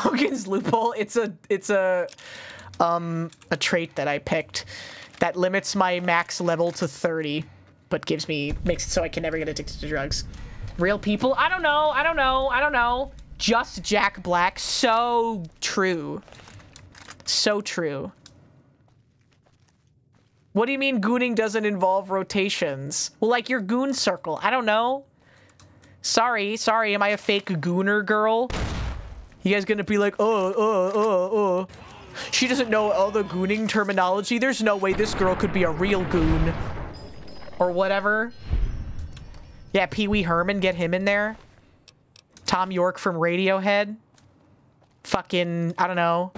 Logan's loophole, it's a trait that I picked that limits my max level to 30, but makes it so I can never get addicted to drugs. Real people? I don't know. Just Jack Black. So true. So true. What do you mean gooning doesn't involve rotations? Well, like your goon circle. I don't know. Sorry. Am I a fake gooner girl? You guys gonna be like, she doesn't know all the gooning terminology. There's no way this girl could be a real goon. Or whatever. Yeah, Pee Wee Herman, get him in there. Tom York from Radiohead. Fucking, I don't know.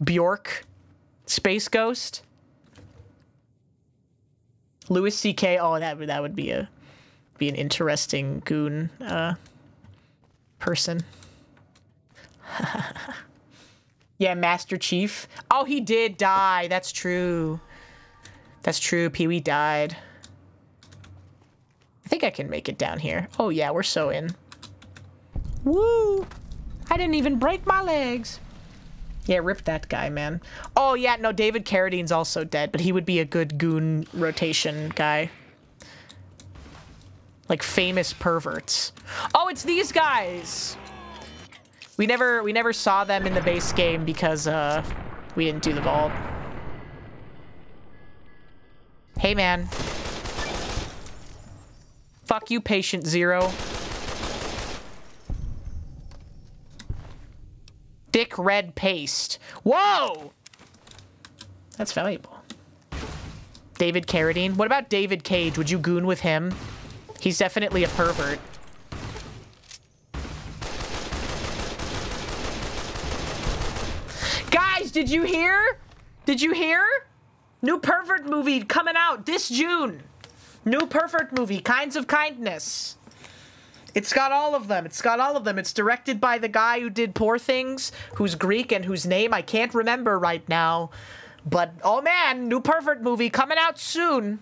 Bjork. Space Ghost. Louis C.K. Oh, that would be an interesting goon person. Yeah, Master Chief. Oh, he did die. That's true. That's true. Pee-wee died. I think I can make it down here. Oh, yeah, we're so in. Woo! I didn't even break my legs. Yeah, rip that guy, man. Oh, yeah, no, David Carradine's also dead, but he would be a good goon rotation guy. Like, famous perverts. Oh, it's these guys! We never saw them in the base game because, we didn't do the vault. Hey, man. Fuck you, Patient Zero. Thick red paste. Whoa! That's valuable. David Carradine. What about David Cage? Would you goon with him? He's definitely a pervert. Guys, did you hear? Did you hear? New pervert movie coming out this June. New pervert movie, Kinds of Kindness. It's got all of them. It's got all of them. It's directed by the guy who did Poor Things, who's Greek and whose name I can't remember right now. But, oh man, new pervert movie coming out soon.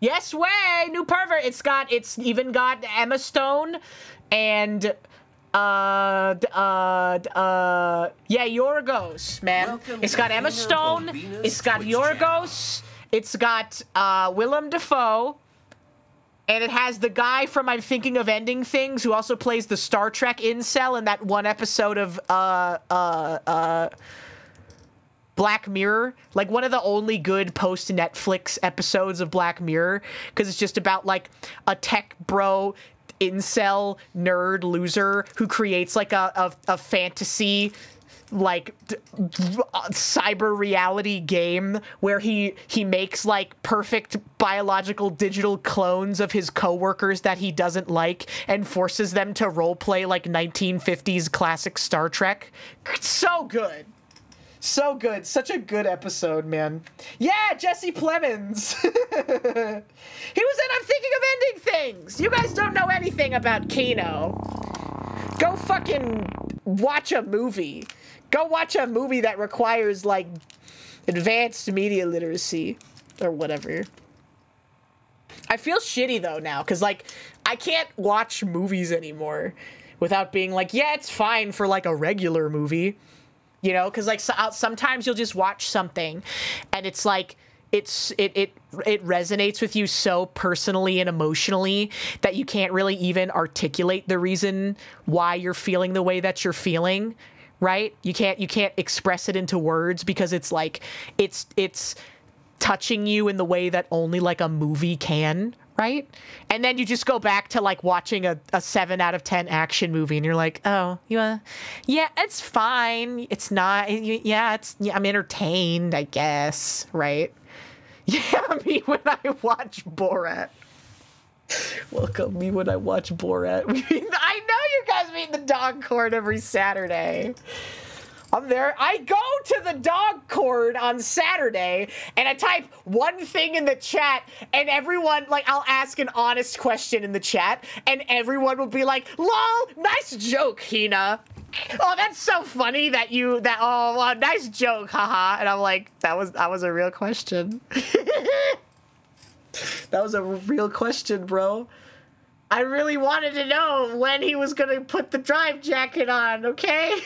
Yes way, new pervert. It's even got Emma Stone and, yeah, Yorgos, man. It's got Emma Stone. It's got Yorgos. It's got, Willem Dafoe. And it has the guy from I'm Thinking of Ending Things who also plays the Star Trek incel in that one episode of, Black Mirror, like one of the only good post-Netflix episodes of Black Mirror, because it's just about like a tech bro incel nerd loser who creates like a fantasy like cyber reality game where he makes like perfect biological digital clones of his coworkers that he doesn't like and forces them to roleplay like 1950s classic Star Trek. So good. So good. Such a good episode, man. Yeah, Jesse Plemons. He was in I'm Thinking of Ending Things. You guys don't know anything about Kino. Go fucking watch a movie. Go watch a movie that requires, like, advanced media literacy or whatever. I feel shitty, though, now, because, like, I can't watch movies anymore without being like, yeah, it's fine for, like, a regular movie. You know, because like sometimes you'll just watch something and it's like it resonates with you so personally and emotionally that you can't really even articulate the reason why you're feeling the way that you're feeling, right? You can't express it into words because it's like it's touching you in the way that only like a movie can, right? And then you just go back to like watching a 7 out of 10 action movie and you're like, oh, yeah, it's fine. It's not, yeah, I'm entertained, I guess, right? Yeah, me when I watch Borat. Welcome me when I watch Borat. I know you guys meet the dog court every Saturday. I'm there. I go to the dog court on Saturday and I type one thing in the chat and everyone, like, I'll ask an honest question in the chat and everyone will be like, lol, nice joke, Hina. Oh, that's so funny that oh, well, nice joke, haha. And I'm like, that was a real question. That was a real question, bro. I really wanted to know when he was gonna put the drive jacket on, okay?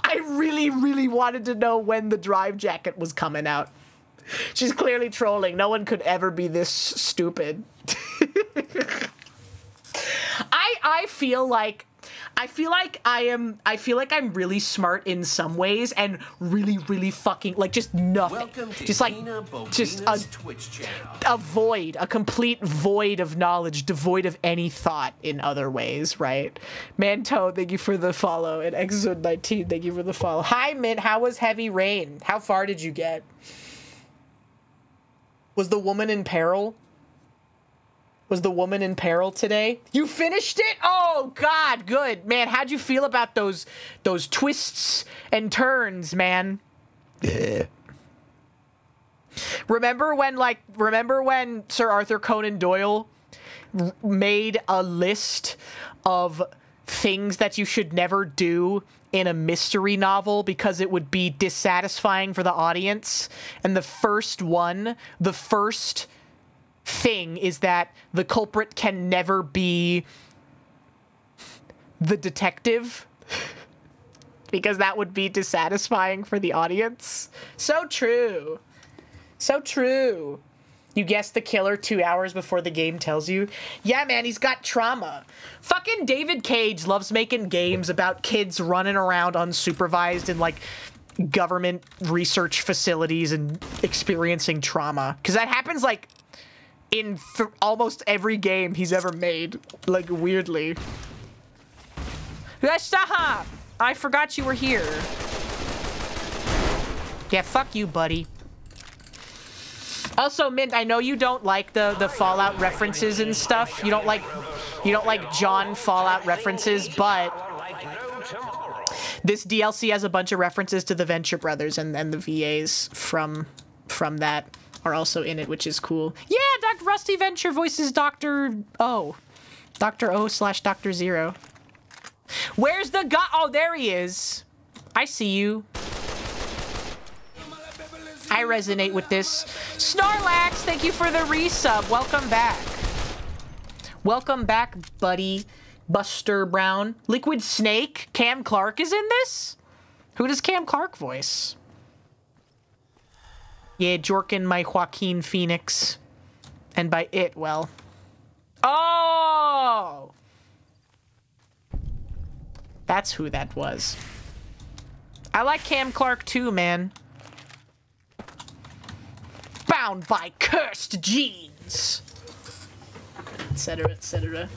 I really, really wanted to know when the drive jacket was coming out. She's clearly trolling. No one could ever be this stupid. I feel like I'm really smart in some ways and really, really fucking like just nothing. Welcome to just like HinaBoBina's Twitch channel. A complete void of knowledge, devoid of any thought in other ways, right? Manto, thank you for the follow. And Exode 19, thank you for the follow. Hi, Mint. How was Heavy Rain? How far did you get? Was the woman in peril? Was the woman in peril today? You finished it? Oh, God, good. Man, how'd you feel about those twists and turns, man? Remember when Sir Arthur Conan Doyle made a list of things that you should never do in a mystery novel because it would be dissatisfying for the audience? And the first thing is that the culprit can never be the detective because that would be dissatisfying for the audience. So true. So true. You guess the killer 2 hours before the game tells you. Yeah, man, he's got trauma. Fucking David Cage loves making games about kids running around unsupervised in like government research facilities and experiencing trauma. Because that happens like in almost every game he's ever made, like, weirdly. Stop! I forgot you were here. Yeah, fuck you, buddy. Also, Mint, I know you don't like the Fallout references and stuff. You don't like John Fallout references, but this DLC has a bunch of references to the Venture Brothers, and the VAs from that are also in it, which is cool. Yeah, Dr. Rusty Venture voices Dr. O. Dr. O/Dr. Zero. Where's the guy? Oh, there he is. I see you. I resonate with this. Snorlax, thank you for the resub. Welcome back. Welcome back, buddy. Buster Brown. Liquid Snake. Cam Clark is in this? Who does Cam Clark voice? Yeah, Jorkin, my Joaquin Phoenix. And by it, well. Oh! That's who that was. I like Cam Clark too, man. Bound by cursed genes. Etc, etc.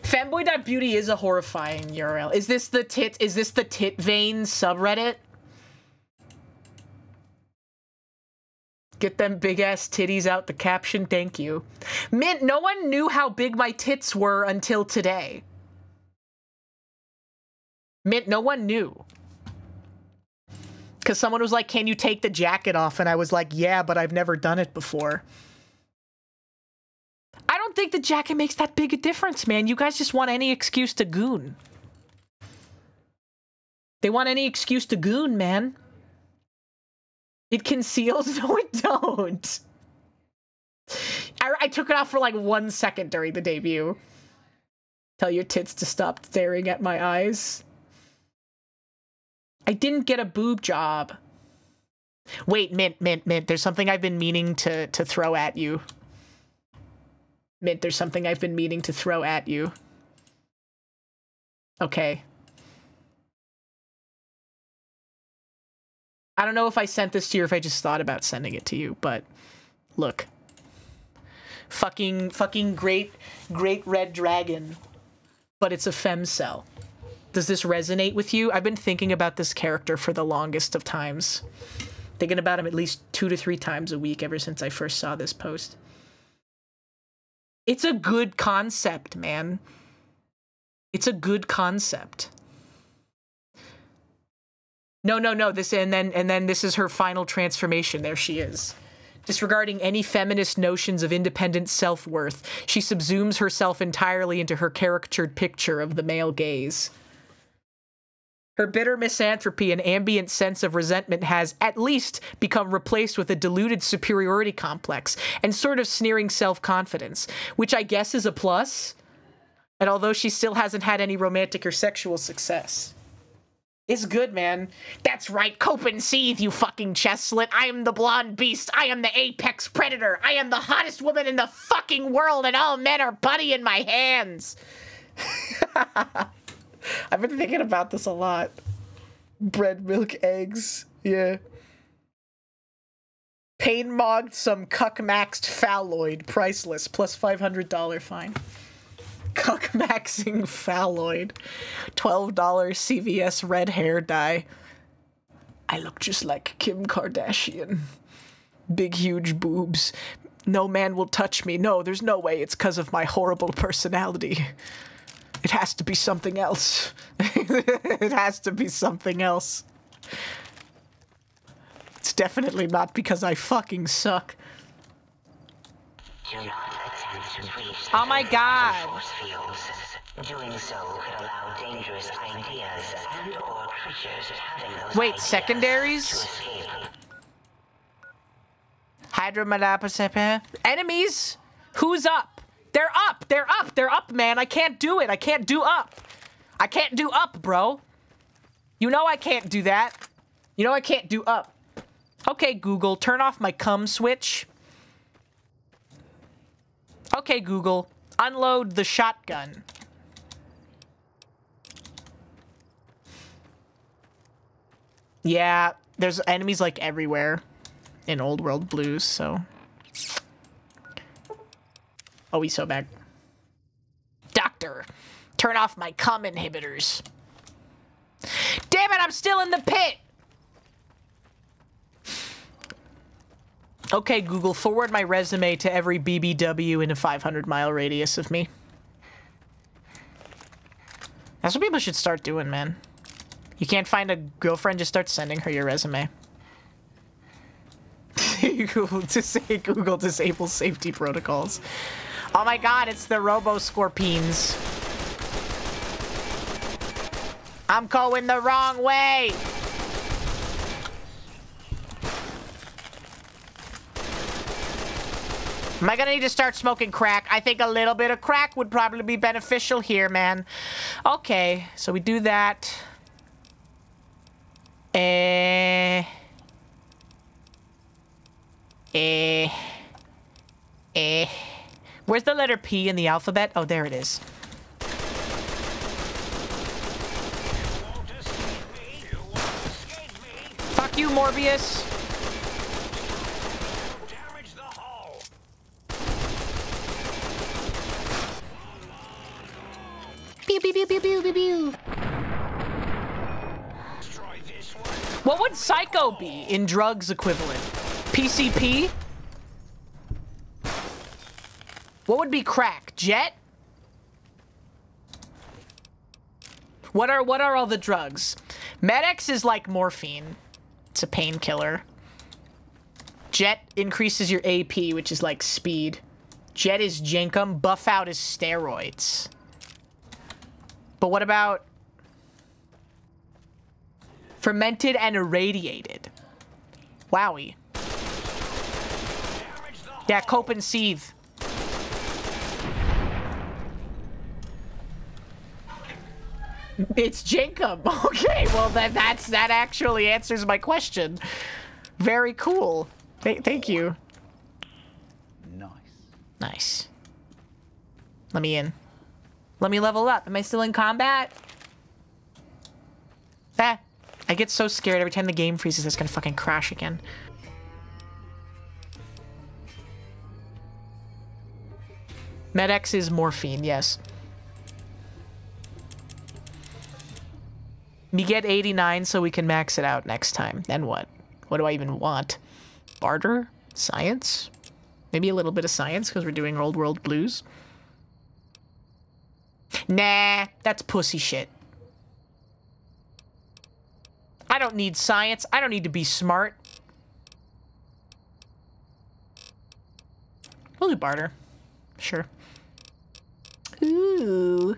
Fanboy.beauty is a horrifying URL. Is this the tit vein subreddit? Get them big ass titties out the caption, thank you. Mint, no one knew how big my tits were until today. Mint, no one knew. Because someone was like, can you take the jacket off? And I was like, yeah, but I've never done it before. I don't think the jacket makes that big a difference, man. You guys just want any excuse to goon. They want any excuse to goon, man. It conceals? No, it don't. I took it off for like 1 second during the debut. Tell your tits to stop staring at my eyes. I didn't get a boob job. Wait, Mint. There's something I've been meaning to throw at you. Mint, there's something I've been meaning to throw at you. Okay. I don't know if I sent this to you or if I just thought about sending it to you, but look. Fucking great red dragon. But it's a femcel. Does this resonate with you? I've been thinking about this character for the longest of times. Thinking about him at least 2 to 3 times a week ever since I first saw this post. It's a good concept, man. It's a good concept. No. This and then this is her final transformation. There she is. Disregarding any feminist notions of independent self-worth, she subsumes herself entirely into her caricatured picture of the male gaze. Her bitter misanthropy and ambient sense of resentment has, at least, become replaced with a diluted superiority complex and sort of sneering self-confidence, which I guess is a plus. And although she still hasn't had any romantic or sexual success. It's good, man. That's right, cope and seethe, you fucking chest slit. I am the blonde beast. I am the apex predator. I am the hottest woman in the fucking world, and all men are putty in my hands. I've been thinking about this a lot. Bread, milk, eggs. Yeah. Pain-mogged some cuck-maxed phalloid. Priceless. Plus $500 fine. Cuck-maxing phalloid. $12 CVS red hair dye. I look just like Kim Kardashian. Big, huge boobs. No man will touch me. No, there's no way. It's because of my horrible personality. It has to be something else. It has to be something else. It's definitely not because I fucking suck. Oh my god. Doing so could allow dangerous ideas and or creatures having those Wait, secondaries? Hydromadapacep. Enemies? Who's up? They're up! They're up! They're up, man! I can't do it! I can't do up! I can't do up, bro! You know I can't do that. You know I can't do up. Okay, Google, turn off my cum switch. Okay, Google, unload the shotgun. Yeah, there's enemies, like, everywhere in Old World Blues, so... Oh, he's so bad. Doctor, turn off my cum inhibitors. Damn it, I'm still in the pit! Okay, Google, forward my resume to every BBW in a 500-mile radius of me. That's what people should start doing, man. You can't find a girlfriend, just start sending her your resume. Google disable safety protocols. Oh my god, it's the Robo-Scorpions. I'm going the wrong way! Am I gonna need to start smoking crack? I think a little bit of crack would probably be beneficial here, man. Okay, so we do that. Where's the letter P in the alphabet? Oh, there it is. Fuck you, Morbius. Pew, pew, pew, pew, pew, pew, pew. What would psycho be in drugs equivalent? PCP? What would be crack? Jet? What are all the drugs? Med-X is like morphine. It's a painkiller. Jet increases your AP, which is like speed. Jet is Jenkum. Buff out is steroids. But what about fermented and irradiated? Wowie. Yeah, cope and seethe. It's Jenkum. Okay, well that actually answers my question. Very cool. Thank you. Nice. Nice. Let me in. Let me level up. Am I still in combat? Ah, I get so scared every time the game freezes. It's gonna fucking crash again. Med-X is morphine, yes. We get 89 so we can max it out next time. Then what? What do I even want? Barter? Science? Maybe a little bit of science because we're doing old world blues. Nah, that's pussy shit. I don't need science. I don't need to be smart. We'll do barter. Sure. Ooh.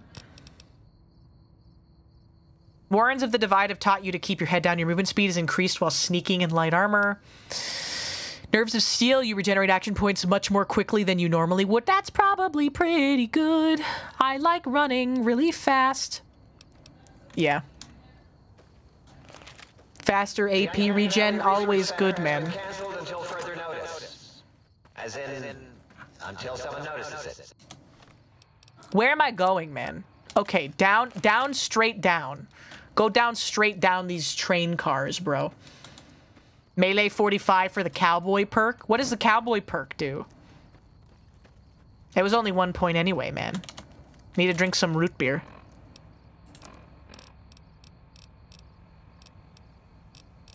Warrens of the Divide have taught you to keep your head down. Your movement speed is increased while sneaking in light armor. Nerves of Steel, you regenerate action points much more quickly than you normally would. That's probably pretty good. I like running really fast. Yeah. Faster AP regen, always good, man. Cancelled until further notice. As in, until someone notices it. Where am I going, man? Okay, down, straight down. Go down straight down these train cars, bro. Melee 45 for the cowboy perk. What does the cowboy perk do? It was only 1 point anyway, man. Need to drink some root beer.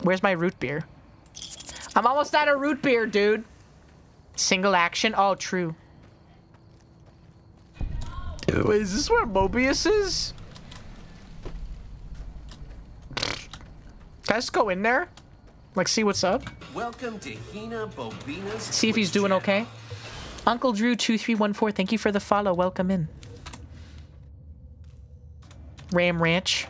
Where's my root beer? I'm almost out of root beer, dude. Single action? Oh, true. Wait, is this where Mobius is? Can I just go in there? Like, see what's up? Welcome to HinaBoBina's. See if he's doing okay. Uncle Drew 2314, thank you for the follow. Welcome in. Ram Ranch.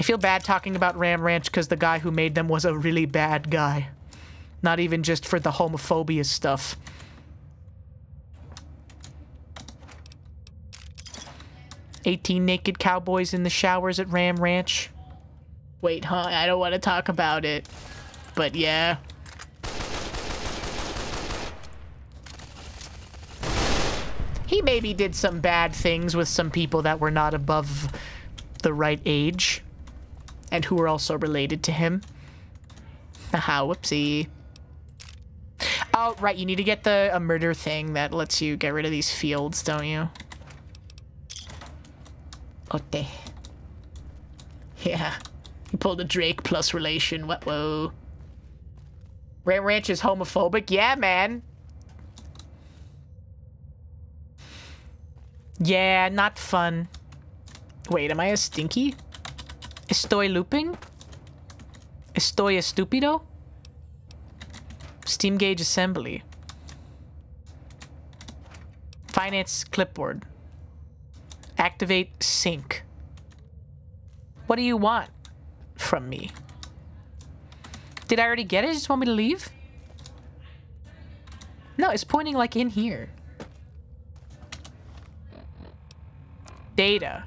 I feel bad talking about Ram Ranch because the guy who made them was a really bad guy. Not even just for the homophobia stuff. "18 naked cowboys in the showers at Ram Ranch." Wait, huh? I don't want to talk about it. But yeah. He maybe did some bad things with some people that were not above the right age. And who were also related to him. Aha, whoopsie. Oh, right, you need to get a murder thing that lets you get rid of these fields, don't you? Ote. Yeah. You pulled a Drake plus relation. What? Whoa. Ram Ranch is homophobic. Yeah, man. Yeah, not fun. Wait, am I a stinky? Estoy looping? Estoy estúpido? Steam gauge assembly. Finance clipboard. Activate sync. What do you want from me? Did I already get it? You just want me to leave? No, it's pointing like in here. Data.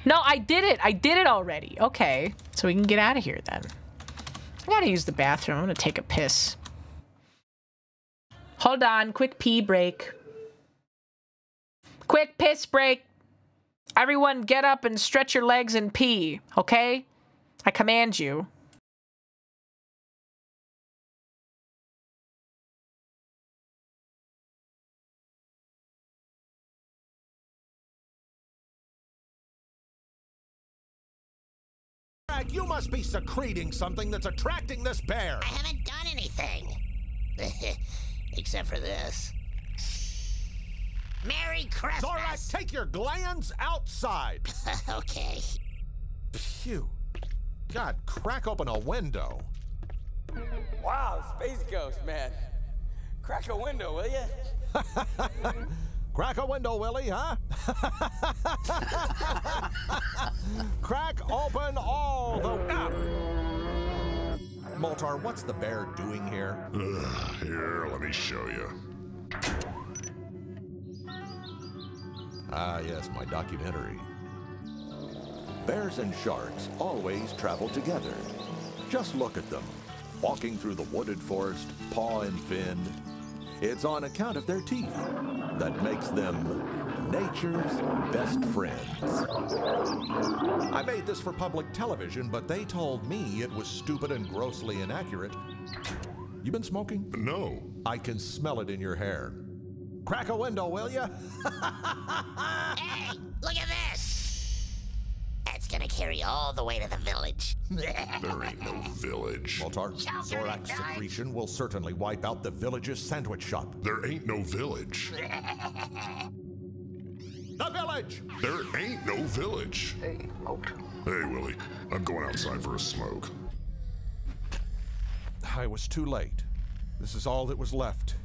No, I did it. I did it already. Okay. So we can get out of here then. I gotta use the bathroom. I'm gonna take a piss. Hold on. Quick pee break. Quick piss break. Everyone get up and stretch your legs and pee. Okay? I command you. You must be secreting something that's attracting this bear. I haven't done anything. Except for this. Merry Christmas! All right, take your glands outside. Okay. Phew. God, crack open a window. Wow, Space Ghost, man. Crack a window, will you? Crack a window, Willie, huh? Crack open all the... Moltar, what's the bear doing here? Here, let me show you. Ah, yes, my documentary. Bears and sharks always travel together. Just look at them, walking through the wooded forest, paw and fin. It's on account of their teeth that makes them nature's best friends. I made this for public television, but they told me it was stupid and grossly inaccurate. You been smoking? No. I can smell it in your hair. Crack a window, will ya? Hey, look at this! That's gonna carry all the way to the village. There ain't no village. Moltar, Zorak's secretion will certainly wipe out the village's sandwich shop. There ain't no village. The village! There ain't no village. Hey, Moltar. Hey, Willie. I'm going outside for a smoke. I was too late. This is all that was left.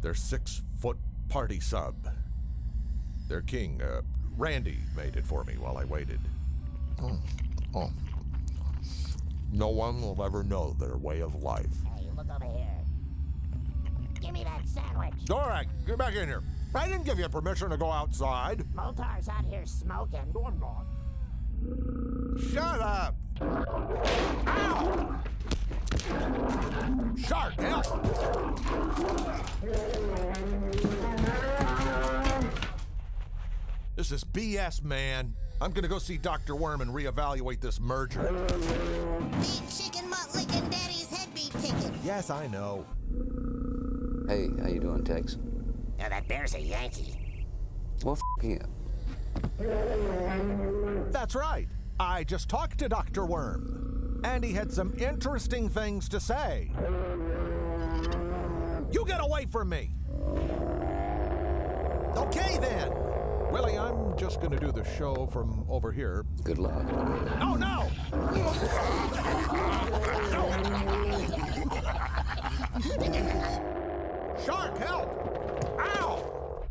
Their 6-foot party sub. Their king, Randy, made it for me while I waited. Oh. No one will ever know their way of life. Hey, look over here. Give me that sandwich. Zorak, get back in here. I didn't give you permission to go outside. Moltar's out here smoking. No, I'm not. Shut up! Ow! Shark, help! This is BS, man. I'm gonna go see Dr. Worm and reevaluate this merger. Beef chicken mutt licking daddy's head beef ticket. Yes, I know. Hey, how you doing, Tex? Now that bear's a Yankee. Well, f him. That's right. I just talked to Dr. Worm, and he had some interesting things to say. You get away from me! Okay, then. Willie, I'm just gonna do the show from over here. Good luck. Oh, no! Shark, help! Ow!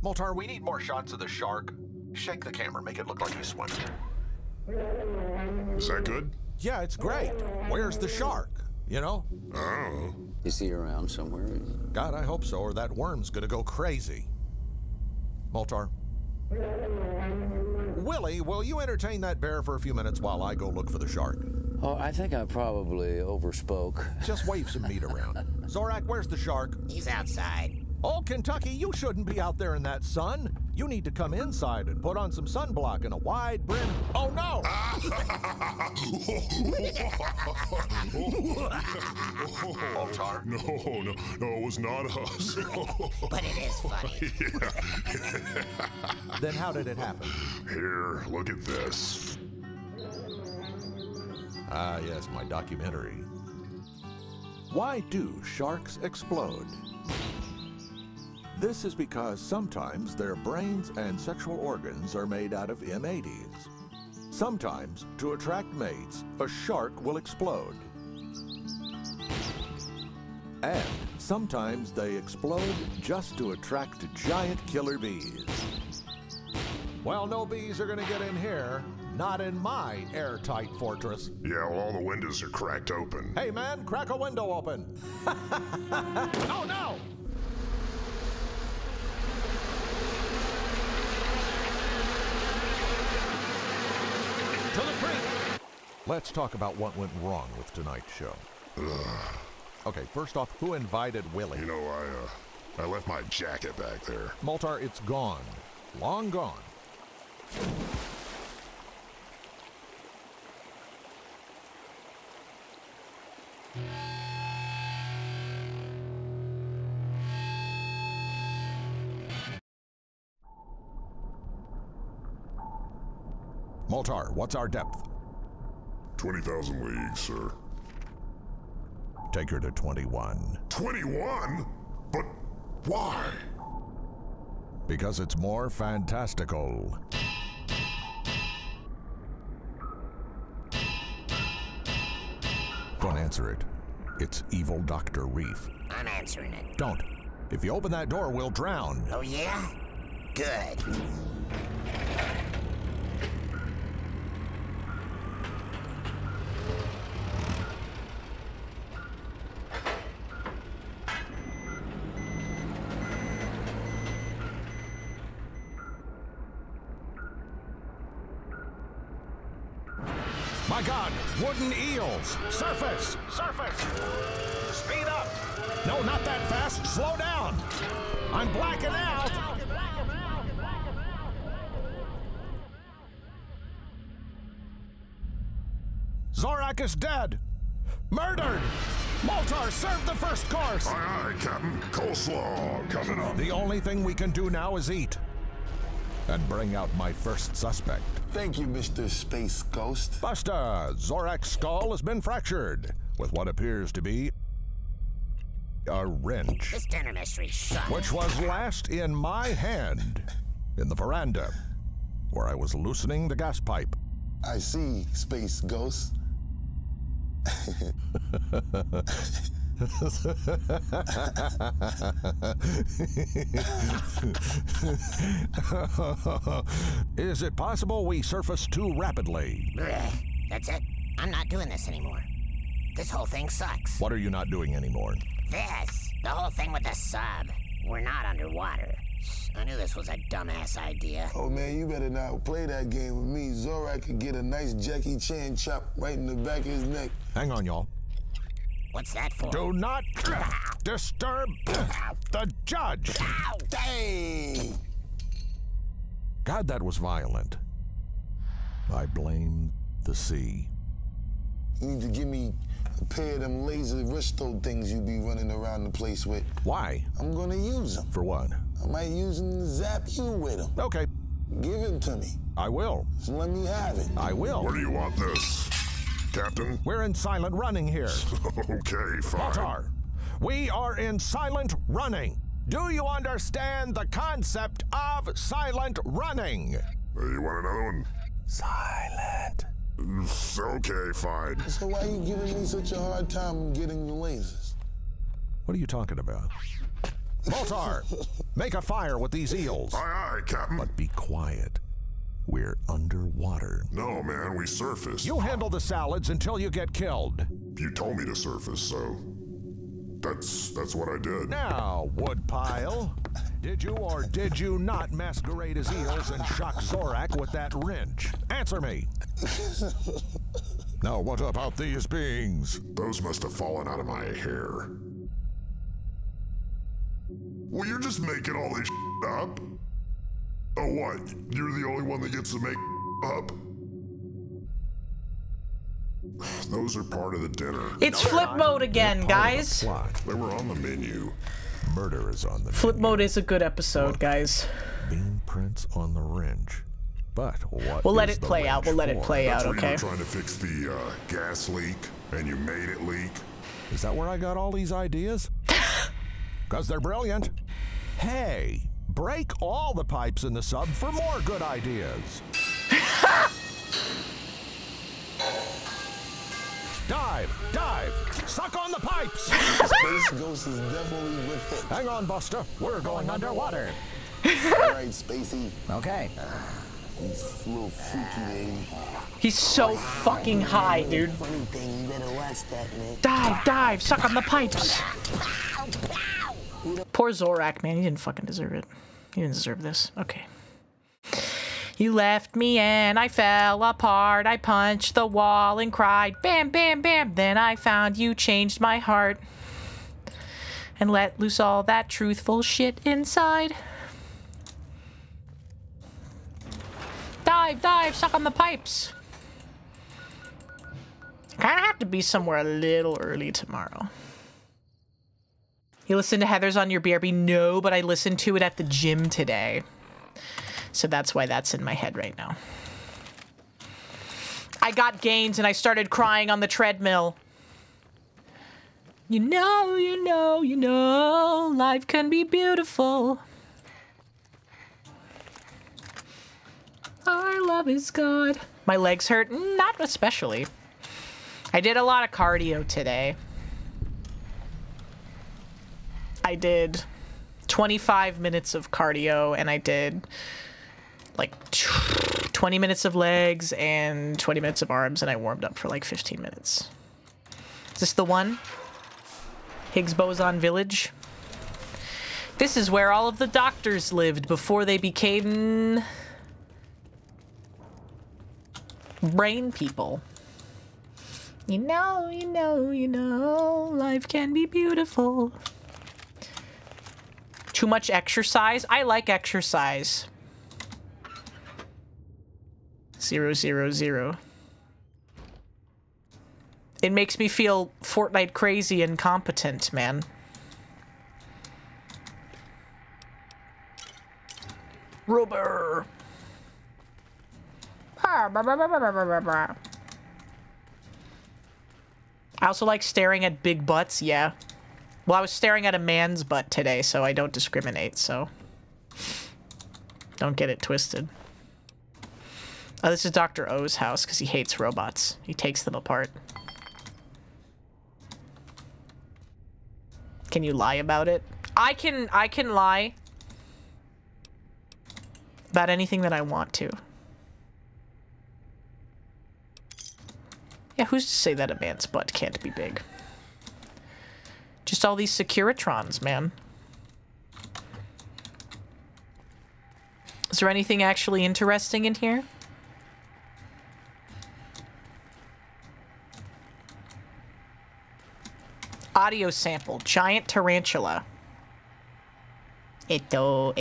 Moltar, we need more shots of the shark. Shake the camera, make it look like he's swimming. Is that good? Yeah, it's great. Where's the shark? You know? Oh. Is he around somewhere? God, I hope so, or that worm's gonna go crazy. Moltar. Willie, will you entertain that bear for a few minutes while I go look for the shark? Oh, I think I probably overspoke. Just wave some meat around. Zorak, where's the shark? He's outside. Old Kentucky, you shouldn't be out there in that sun. You need to come inside and put on some sunblock and a wide brim. Oh, no! Moltar? No, it was not us. But it is funny. Yeah. Then how did it happen? Here, look at this. Ah, yes, my documentary. Why do sharks explode? This is because sometimes their brains and sexual organs are made out of M80s. Sometimes, to attract mates, a shark will explode. And sometimes they explode just to attract giant killer bees. Well, no bees are gonna get in here. Not in my airtight fortress. Yeah, well, all the windows are cracked open. Hey, man, crack a window open. Oh, no! To the creek! Let's talk about what went wrong with tonight's show. Okay, first off, who invited Willie? You know, I left my jacket back there. Moltar, it's gone. Long gone. Moltar, what's our depth? 20,000 leagues, sir. Take her to 21. 21? But why? Because it's more fantastical. Don't answer it. It's evil Dr. Reef. I'm answering it. Don't. If you open that door, we'll drown. Oh, yeah? Good. My God, wooden eels! Surface! Surface! Speed up! No, not that fast. Slow down! I'm blacking out! Zorak is dead! Murdered! Moltar, serve the first course! Aye, aye, Captain. Coleslaw coming up. The only thing we can do now is eat. And bring out my first suspect. Thank you, Mr. Space Ghost. Basta! Zorak's skull has been fractured with what appears to be a wrench. This dinner mystery sucks. Which was last in my hand in the veranda where I was loosening the gas pipe. I see, Space Ghost. Is it possible we surface too rapidly? Blech. That's it. I'm not doing this anymore. This whole thing sucks. What are you not doing anymore? This. The whole thing with the sub. We're not underwater. I knew this was a dumbass idea. Oh, man, you better not play that game with me. Zorak could get a nice Jackie Chan chop right in the back of his neck. Hang on, y'all. What's that for? Do not disturb the judge. Ow! Dang! God, that was violent. I blame the sea. You need to give me a pair of them laser wristo things you be running around the place with. Why? I'm gonna use them. For what? I might use them to zap you with them. Okay. Give them to me. I will. Just let me have it. I will. Where do you want this, Captain? We're in silent running here. Okay, fine. Moltar, we are in silent running. Do you understand the concept of silent running? You want another one? Silent. Okay, fine. So why are you giving me such a hard time getting the lasers? What are you talking about? Moltar, make a fire with these eels. Aye, aye, Captain. But be quiet. We're underwater. No, man, we surfaced. You handle the salads until you get killed. You told me to surface, so that's what I did. Now, Woodpile, did you or did you not masquerade as eels and shock Zorak with that wrench? Answer me. Now, what about these beings? Those must have fallen out of my hair. Well, you're just making all this up? Oh, what? You're the only one that gets to make up? Those are part of the dinner. It's flip mode again, guys. They were on the menu. Murder is on the Flip menu. mode is a good episode, guys. Beam prints on the wrench. But what We'll let is it the play out. wrench We'll let it for? play out, That's where you okay? were trying to fix the gas leak, and you made it leak. Is that where I got all these ideas? Because they're brilliant. Hey, break all the pipes in the sub for more good ideas. Dive, dive, suck on the pipes. Space Ghost is definitely with it. Hang on, Buster. We're going underwater. All right, Spacey. Okay. He's a little freaky, baby. He's so fucking high, dude. Funny thing, you better watch that, man. Dive, dive, suck on the pipes. Poor Zorak, man. He didn't fucking deserve it. He didn't deserve this. Okay. You left me and I fell apart. I punched the wall and cried. Bam, bam, bam. Then I found you, changed my heart. And let loose all that truthful shit inside. Dive, dive, suck on the pipes. Kinda have to be somewhere a little early tomorrow. You listen to Heather's on your BRB? No, but I listened to it at the gym today. So that's why that's in my head right now. I got gains and I started crying on the treadmill. You know, you know, you know, life can be beautiful. Our love is God. My legs hurt? Not especially. I did a lot of cardio today. I did 25 minutes of cardio and I did like 20 minutes of legs and 20 minutes of arms and I warmed up for like 15 minutes. Is this the one? Higgs Boson Village? This is where all of the doctors lived before they became brain people. You know, you know, you know, life can be beautiful. Too much exercise? I like exercise. 0, 0, 0. It makes me feel Fortnite crazy and competent, man. Rubber. I also like staring at big butts, yeah. Well, I was staring at a man's butt today, so I don't discriminate, so... Don't get it twisted. Oh, this is Dr. O's house, because he hates robots. He takes them apart. Can you lie about it? I can lie about anything that I want to. Yeah, who's to say that a man's butt can't be big? Just all these Securitrons, man. Is there anything actually interesting in here? Audio sample. Giant tarantula. Ito.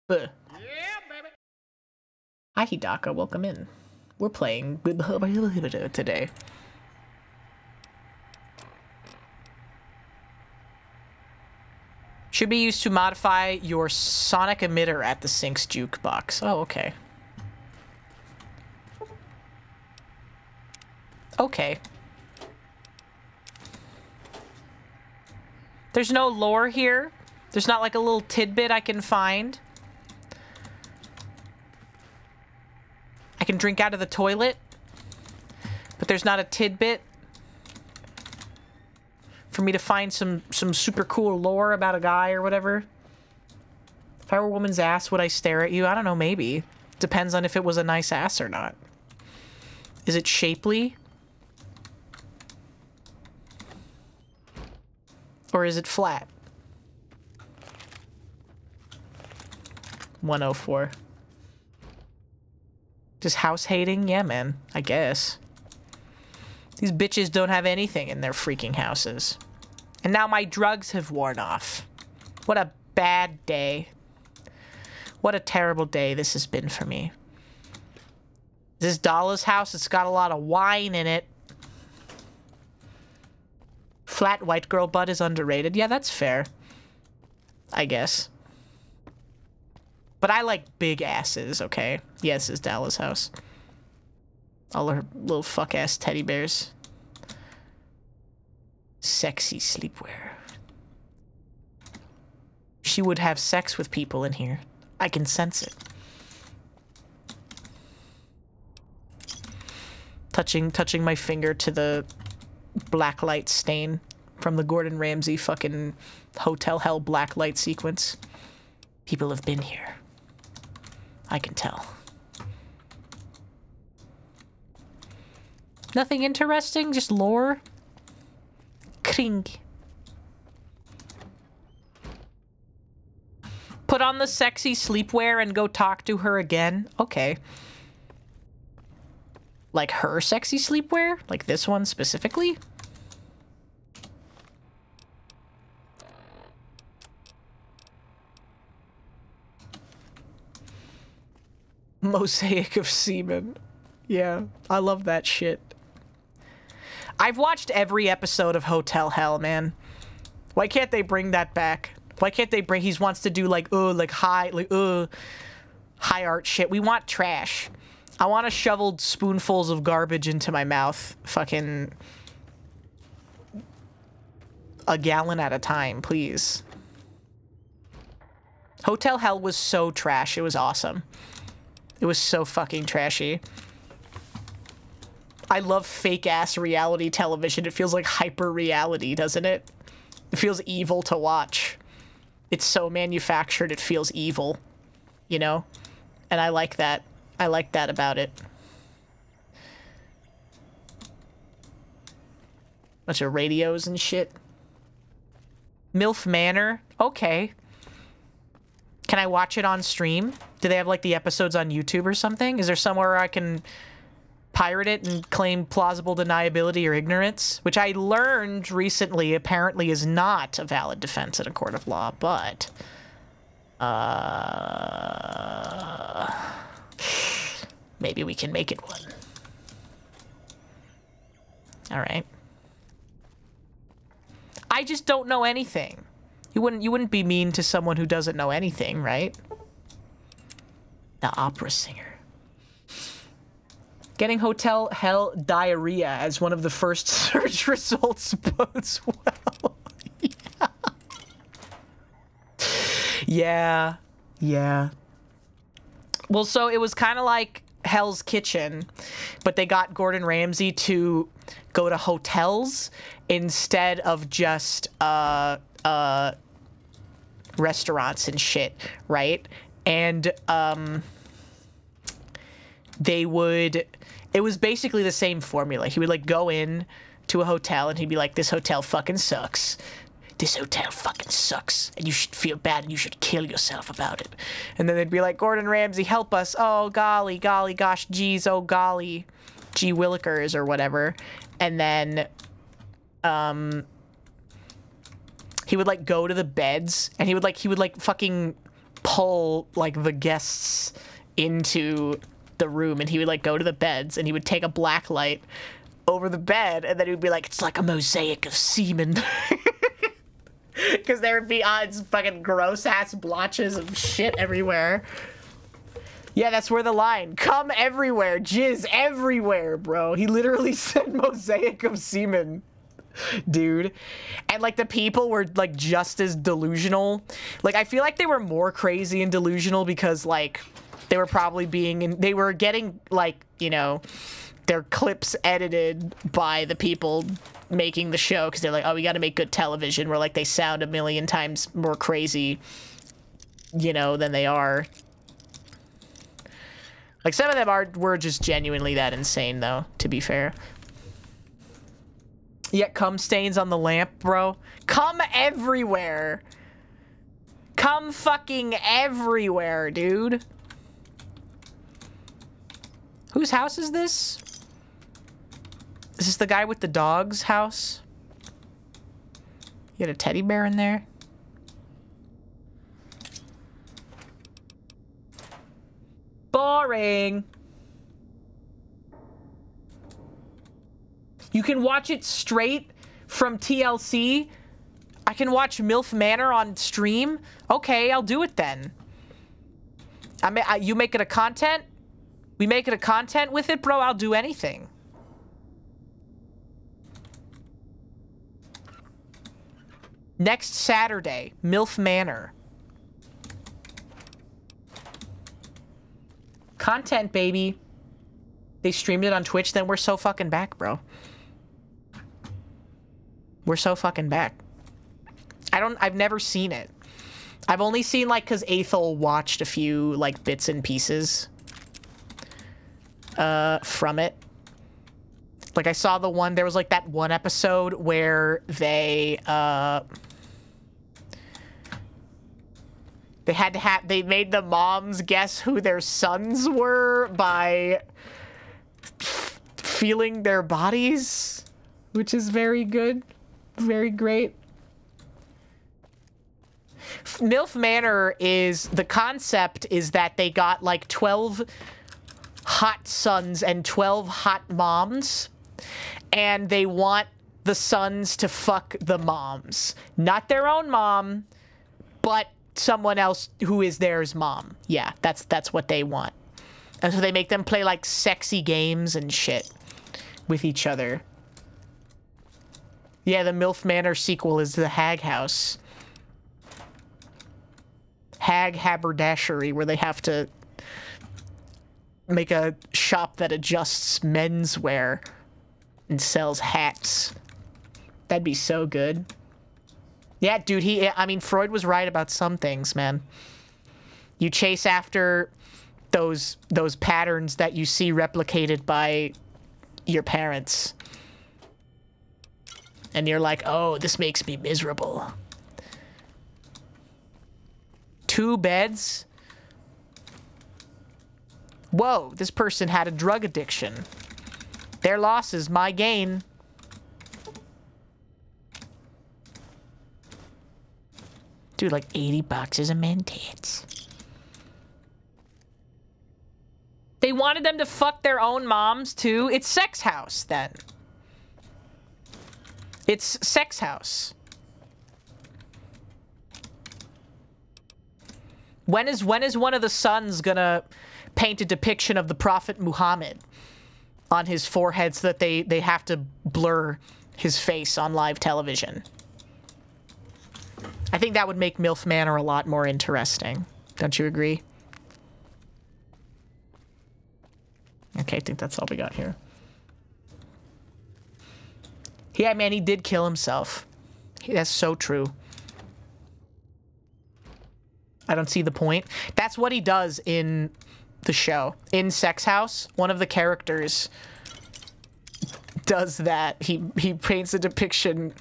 Buh. Hi, Hidaka. Welcome in. We're playing today. Should be used to modify your sonic emitter at the Sync's jukebox. Oh, okay. Okay. There's no lore here. There's not like a little tidbit I can find. I can drink out of the toilet, but there's not a tidbit for me to find some super cool lore about a guy or whatever. If I were a woman's ass, would I stare at you? I don't know, maybe. Depends on if it was a nice ass or not. Is it shapely? Or is it flat? 104. Just house hating? Yeah, man. I guess. These bitches don't have anything in their freaking houses. And now my drugs have worn off. What a bad day. What a terrible day this has been for me. This Doll's house, it's got a lot of wine in it. Flat white girl butt is underrated. Yeah, that's fair. I guess. But I like big asses, okay? Yeah, this is Dallas' house. All her little fuck-ass teddy bears. Sexy sleepwear. She would have sex with people in here. I can sense it. Touching my finger to the black light stain from the Gordon Ramsay fucking Hotel Hell black light sequence. People have been here. I can tell. Nothing interesting, just lore. Kring. Put on the sexy sleepwear and go talk to her again? Okay. Like her sexy sleepwear? Like this one specifically? Mosaic of semen. Yeah, I love that shit. I've watched every episode of Hotel Hell, man. Why can't they bring that back? Why can't they bring... He wants to do like high art shit. We want trash. I want to shovel spoonfuls of garbage into my mouth. Fucking... a gallon at a time, please. Hotel Hell was so trash. It was awesome. It was so fucking trashy. I love fake-ass reality television. It feels like hyper-reality, doesn't it? It feels evil to watch. It's so manufactured, it feels evil. You know? And I like that. I like that about it. Bunch of radios and shit. MILF Manor? Okay. Can I watch it on stream? Do they have, like, the episodes on YouTube or something? Is there somewhere I can pirate it and claim plausible deniability or ignorance? Which I learned recently apparently is not a valid defense in a court of law, but... maybe we can make it one. Alright. I just don't know anything. You wouldn't be mean to someone who doesn't know anything, right? The opera singer. Getting Hotel Hell diarrhea as one of the first search results bodes well. Yeah. Yeah. Well, so it was kind of like Hell's Kitchen, but they got Gordon Ramsay to go to hotels instead of just restaurants and shit, right? And it was basically the same formula. He would like go in to a hotel and he'd be like, this hotel fucking sucks. This hotel fucking sucks. And you should feel bad and you should kill yourself about it. And then they'd be like, Gordon Ramsay, help us. Oh, golly, golly, gosh, geez, oh, golly. Gee Willikers or whatever. And then, he would like go to the beds and he would like fucking pull like the guests into the room and he would like go to the beds and he would take a black light over the bed and then he would be like, it's like a mosaic of semen. Because there would be odds fucking gross ass blotches of shit everywhere. Yeah, that's where the line. Come everywhere, jizz everywhere, bro. He literally said mosaic of semen. Dude. And like the people were like just as delusional. Like I feel like they were more crazy and delusional because like they were probably they were getting like, you know, their clips edited by the people making the show because they're like, oh, we got to make good television where like they sound a million times more crazy, you know, than they are. Like some of them were just genuinely that insane though, to be fair. Yeah, cum stains on the lamp, bro. Cum everywhere. Cum fucking everywhere, dude. Whose house is this? Is this the guy with the dog's house? You got a teddy bear in there? Boring. You can watch it straight from TLC I can watch MILF Manor on stream? Okay, I'll do it then. You make it a content? We make it a content with it, bro? I'll do anything. Next Saturday, MILF Manor. Content, baby. They streamed it on Twitch, then we're so fucking back, bro. We're so fucking back. I've never seen it. I've only seen, like, because Aethel watched a few, like, bits and pieces from it. Like, I saw the one, there was, like, that one episode where they made the moms guess who their sons were by feeling their bodies, which is very good. Very great. MILF Manor is, the concept is that they got like 12 hot sons and 12 hot moms, and they want the sons to fuck the moms. Not their own mom, but someone else who is theirs mom. Yeah, that's what they want. And so they make them play like sexy games and shit with each other. Yeah, the MILF Manor sequel is the Hag House. Hag Haberdashery, where they have to make a shop that adjusts menswear and sells hats. That'd be so good. Yeah, dude, I mean, Freud was right about some things, man. You chase after those patterns that you see replicated by your parents. And you're like, oh, this makes me miserable. 2 beds? Whoa, this person had a drug addiction. Their loss is my gain. Dude, like 80 boxes of men tits. They wanted them to fuck their own moms, too. It's Sex House, then. It's Sex House. When is one of the sons gonna paint a depiction of the Prophet Muhammad on his forehead so that they have to blur his face on live television? I think that would make MILF Manor a lot more interesting. Don't you agree? Okay, I think that's all we got here. Yeah, man, he did kill himself. That's so true. I don't see the point. That's what he does in the show. In Sex House, one of the characters does that. He paints a depiction.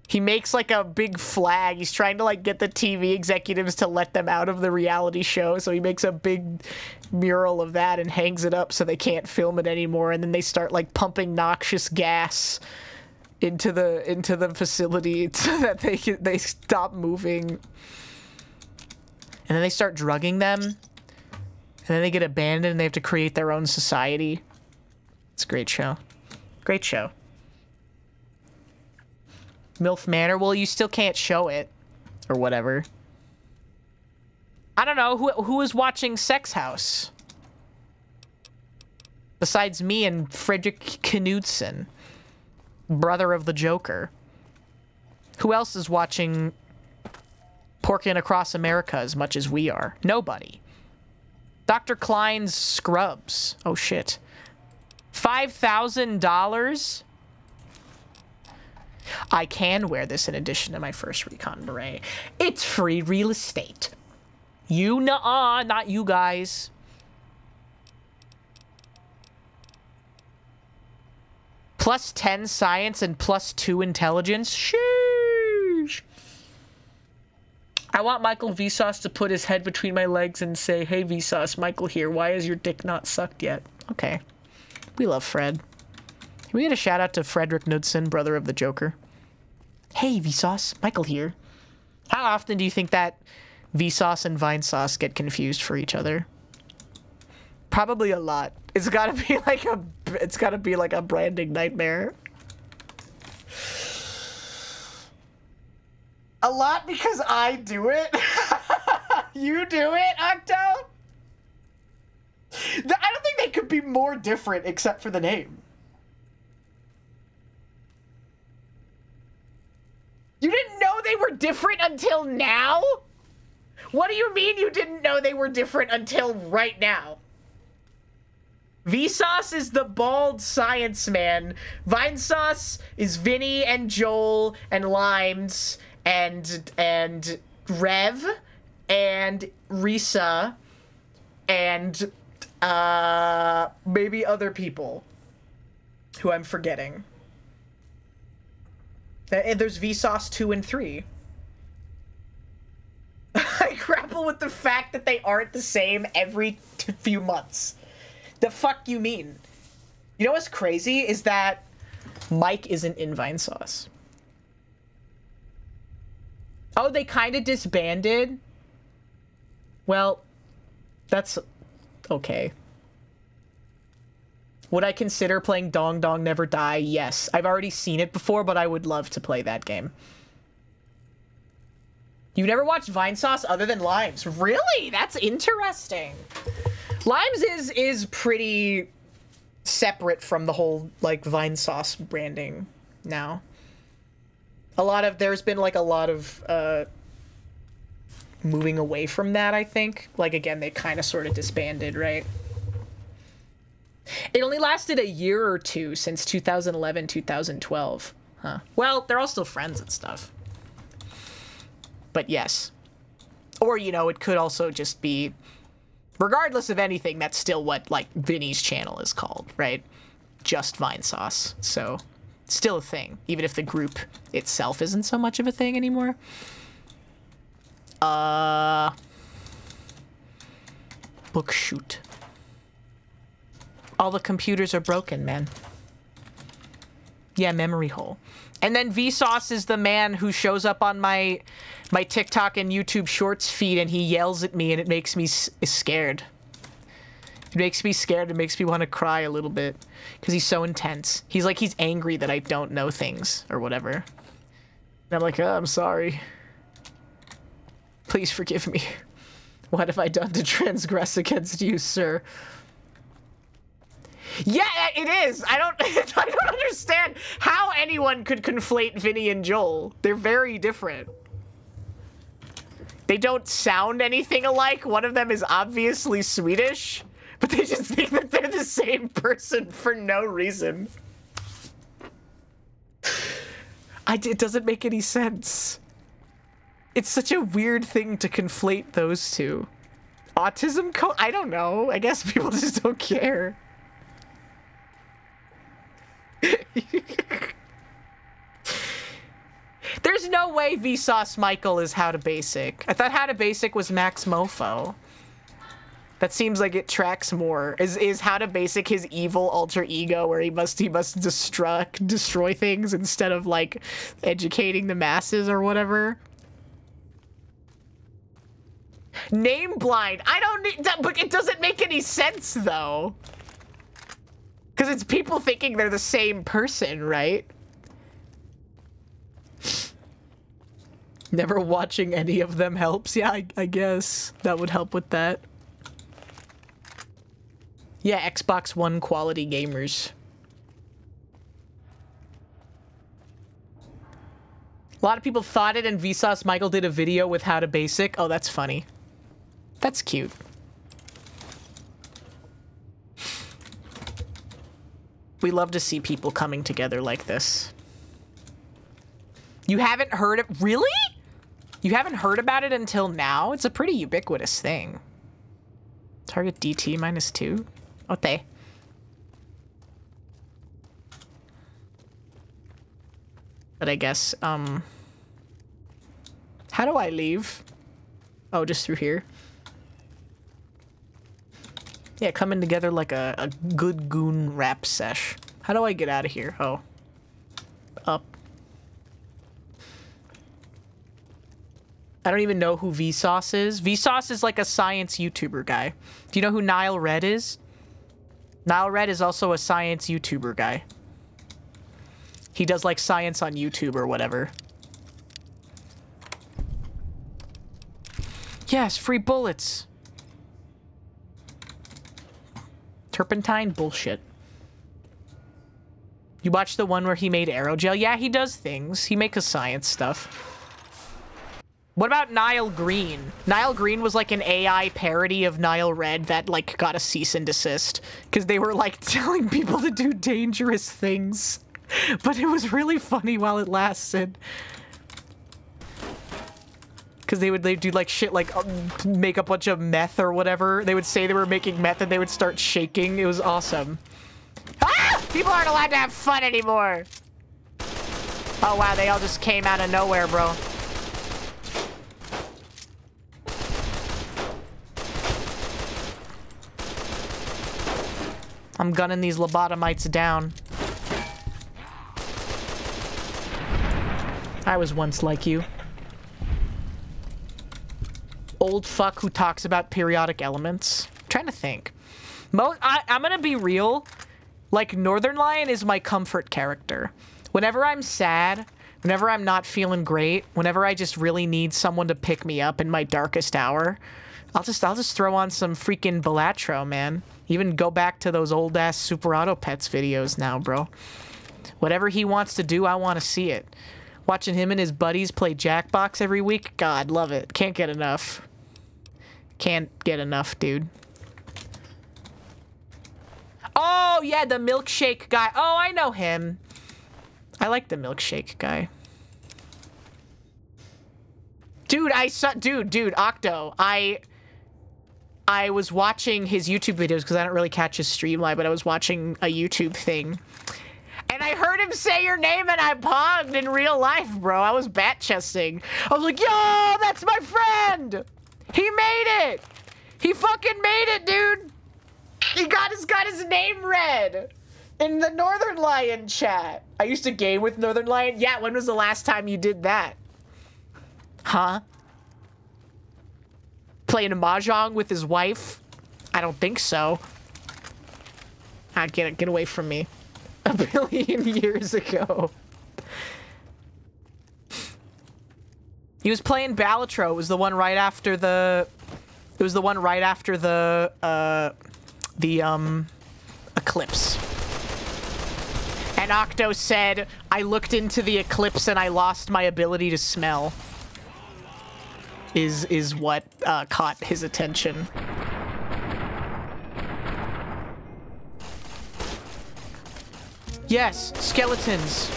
He makes like a big flag. He's trying to like get the TV executives to let them out of the reality show. So he makes a big mural of that and hangs it up so they can't film it anymore. And then they start like pumping noxious gas into the facility so that they stop moving. And then they start drugging them. And then they get abandoned and they have to create their own society. It's a great show. Great show. MILF Manor. Well, you still can't show it. Or whatever. I don't know. Who is watching Sex House? Besides me and Frederick Knudsen. Brother of the Joker. Who else is watching Porkin' Across America as much as we are? Nobody. Dr. Klein's Scrubs. Oh, shit. $5,000? I can wear this in addition to my first recon beret. It's free real estate. You nuh-uh, not you guys. Plus 10 science and plus 2 intelligence. Sheesh. I want Michael Vsauce to put his head between my legs and say, hey Vsauce, Michael here. Why is your dick not sucked yet? Okay. We love Fred. Can we get a shout out to Frederick Knudsen, brother of the Joker? Hey Vsauce, Michael here. How often do you think that Vsauce and Vinesauce get confused for each other? Probably a lot. It's gotta be like a branding nightmare. A lot because I do it. You do it, Octo? I don't think they could be more different except for the name. You didn't know they were different until now? What do you mean you didn't know they were different until right now? Vsauce is the bald science man. Vinesauce is Vinny and Joel and Limes and Rev and Risa and maybe other people who I'm forgetting. And there's Vsauce 2 and 3. I grapple with the fact that they aren't the same every few months. The fuck you mean? You know what's crazy is that Mike isn't in Vinesauce. Oh, they kind of disbanded? Well, that's okay. Would I consider playing Dong Dong Never Die? Yes. I've already seen it before, but I would love to play that game. You've never watched Vinesauce other than Limes? Really? That's interesting. Limes is pretty separate from the whole, like, Vinesauce branding now. There's been, like, a lot of, moving away from that, I think. Like, again, they kind of sort of disbanded, right? It only lasted a year or two since 2011, 2012. Huh. Well, they're all still friends and stuff. But yes. Or, you know, it could also just be, regardless of anything, that's still what, like, Vinny's channel is called, right? Just Vinesauce. So, still a thing, even if the group itself isn't so much of a thing anymore. Book shoot. All the computers are broken, man. Yeah, memory hole. And then Vsauce is the man who shows up on my TikTok and YouTube Shorts feed, and he yells at me, and it makes me scared. It makes me scared. It makes me want to cry a little bit because he's so intense. He's like, he's angry that I don't know things or whatever. And I'm like, oh, I'm sorry. Please forgive me. What have I done to transgress against you, sir? Yeah, it is. I don't understand how anyone could conflate Vinny and Joel. They're very different. They don't sound anything alike. One of them is obviously Swedish, but they just think that they're the same person for no reason. It doesn't make any sense. It's such a weird thing to conflate those two. Autism code? I don't know. I guess people just don't care. There's no way Vsauce Michael is How to Basic. I thought How to Basic was Max Mofo. That seems like it tracks more. Is How to Basic his evil alter ego where he must destroy things instead of, like, educating the masses or whatever? Name blind. I don't need that, but it doesn't make any sense though. Because it's people thinking they're the same person, right? Never watching any of them helps. Yeah, I guess that would help with that. Yeah, Xbox One quality gamers. A lot of people thought it, and Vsauce Michael did a video with How to Basic. Oh, that's funny. That's cute. We love to see people coming together like this. You haven't heard it? Really? You haven't heard about it until now? It's a pretty ubiquitous thing. Target DT -2? Okay. But I guess, how do I leave? Oh, just through here. Yeah, coming together like a good goon rap sesh. How do I get out of here? Oh. Up. I don't even know who Vsauce is. Vsauce is like a science YouTuber guy. Do you know who Nile Red is? Nile Red is also a science YouTuber guy. He does like science on YouTube or whatever. Yes, free bullets. Turpentine bullshit. You watch the one where he made aerogel? Yeah, he does things. He makes science stuff. What about Nile Green? Nile Green was like an AI parody of Nile Red that like got a cease and desist because they were like telling people to do dangerous things. But it was really funny while it lasted. Because they'd do like shit like make a bunch of meth or whatever. They would say they were making meth and they would start shaking. It was awesome. Ah! People aren't allowed to have fun anymore. Oh wow, they all just came out of nowhere, bro. I'm gunning these lobotomites down. I was once like you. Old fuck who talks about periodic elements. I'm trying to think. I'm gonna be real. Like, Northern Lion is my comfort character. Whenever I'm sad, whenever I'm not feeling great, whenever I just really need someone to pick me up in my darkest hour, I'll just throw on some freaking Balatro, man. Even go back to those old-ass Super Auto Pets videos now, bro. Whatever he wants to do, I want to see it. Watching him and his buddies play Jackbox every week, God, love it. Can't get enough. Can't get enough, dude. Oh, yeah, the milkshake guy. Oh, I know him. I like the milkshake guy. Dude, dude, Octo. I was watching his YouTube videos because I don't really catch his stream live, but I was watching a YouTube thing. And I heard him say your name and I pogged in real life, bro. I was bat-chesting. I was like, yo, that's my friend! He made it! He fucking made it, dude! He got his name read in the Northern Lion chat. I used to game with Northern Lion. Yeah, when was the last time you did that? Huh? Playing a mahjong with his wife? I don't think so. Get away from me. A billion years ago. He was playing Balatro. It was the one right after the... It was the one right after the eclipse. And Octo said, I looked into the eclipse and I lost my ability to smell. Is what caught his attention. Yes, skeletons.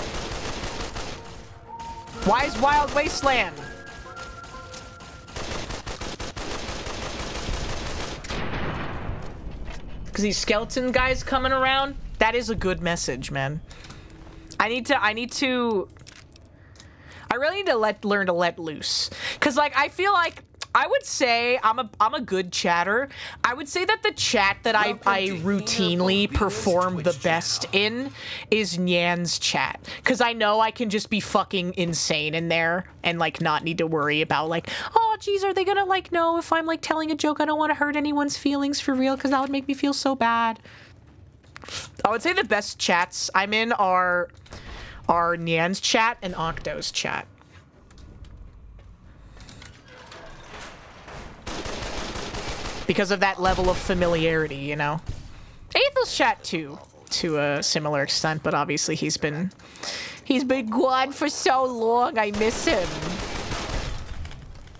Why is Wild Wasteland? Because these skeleton guys coming around? That is a good message, man. I really need to learn to let loose. Cause like I feel like I would say I'm a good chatter. I would say that the chat that I routinely perform the best in is Nyan's chat. Cause I know I can just be fucking insane in there and like not need to worry about like, oh geez, are they gonna like know if I'm like telling a joke? I don't want to hurt anyone's feelings for real because that would make me feel so bad. I would say the best chats I'm in are Nyan's chat and Octo's chat. Because of that level of familiarity, you know? Aethel's chat too, to a similar extent, but obviously he's been gone for so long. I miss him.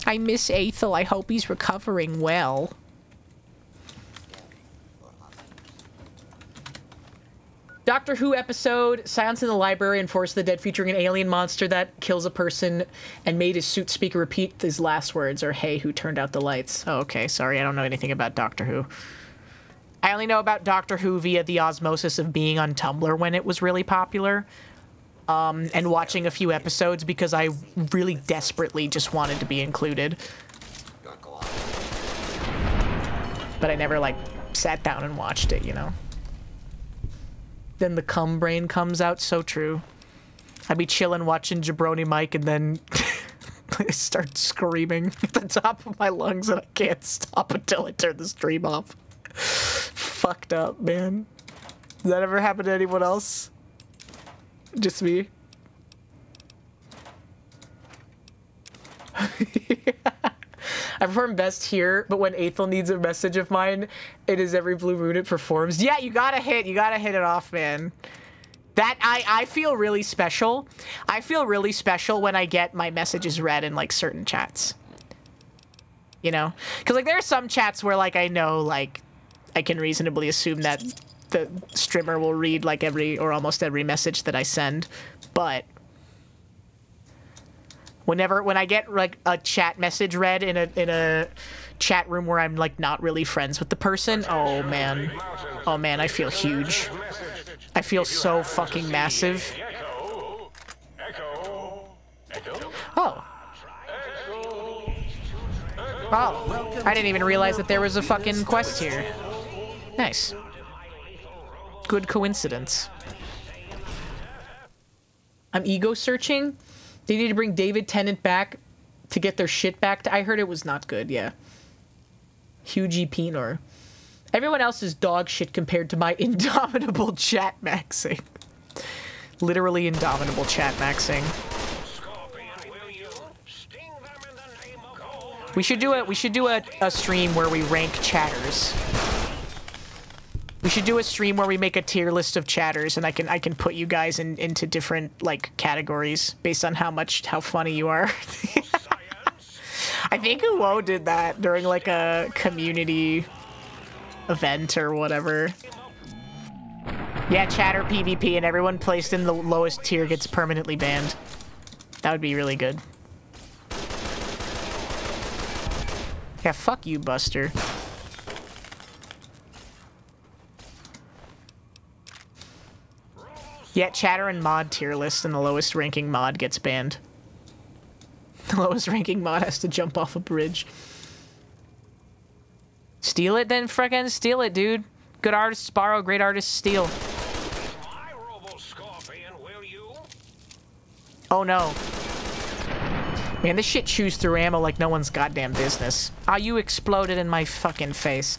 I miss Aethel. I hope he's recovering well. Doctor Who episode, Silence in the Library and Forest of the Dead, featuring an alien monster that kills a person and made his suit speaker repeat his last words, or hey, who turned out the lights? Oh, okay, sorry, I don't know anything about Doctor Who. I only know about Doctor Who via the osmosis of being on Tumblr when it was really popular, and watching a few episodes because I really desperately just wanted to be included. But I never, like, sat down and watched it, you know? Then the cum brain comes out. So true. I'd be chilling watching Jabroni Mike and then I start screaming at the top of my lungs and I can't stop until I turn the stream off. Fucked up, man. Does that ever happen to anyone else? Just me? I perform best here, but when Aethel needs a message of mine, it is every blue moon it performs. Yeah, you gotta hit it off, man. That, I feel really special. I feel really special when I get my messages read in, like, certain chats. You know? Because, like, there are some chats where, like, I know, like, I can reasonably assume that the streamer will read, like, every, or almost every message that I send. But when I get, like, a chat message read in a chat room where I'm, like, not really friends with the person, oh, man. Oh, man, I feel huge. I feel so fucking massive. Oh. Oh, I didn't even realize that there was a fucking quest here. Nice. Good coincidence. I'm ego searching. They need to bring David Tennant back to get their shit back. I heard it was not good, yeah. Hughie Penor. Everyone else is dog shit compared to my indomitable chat maxing. Literally indomitable chat maxing. We should do a stream where we rank chatters. We should do a stream where we make a tier list of chatters, and I can put you guys into different, like, categories based on how funny you are. I think Uwo did that during, like, a community event or whatever. Yeah, chatter PvP, and everyone placed in the lowest tier gets permanently banned. That would be really good. Yeah, fuck you, Buster. Yeah, chatter and mod tier list, and the lowest ranking mod gets banned. The lowest ranking mod has to jump off a bridge. Steal it then, frickin' steal it, dude. Good artists borrow, great artists steal. Oh no. Man, this shit chews through ammo like no one's goddamn business. Ah, you exploded in my fucking face.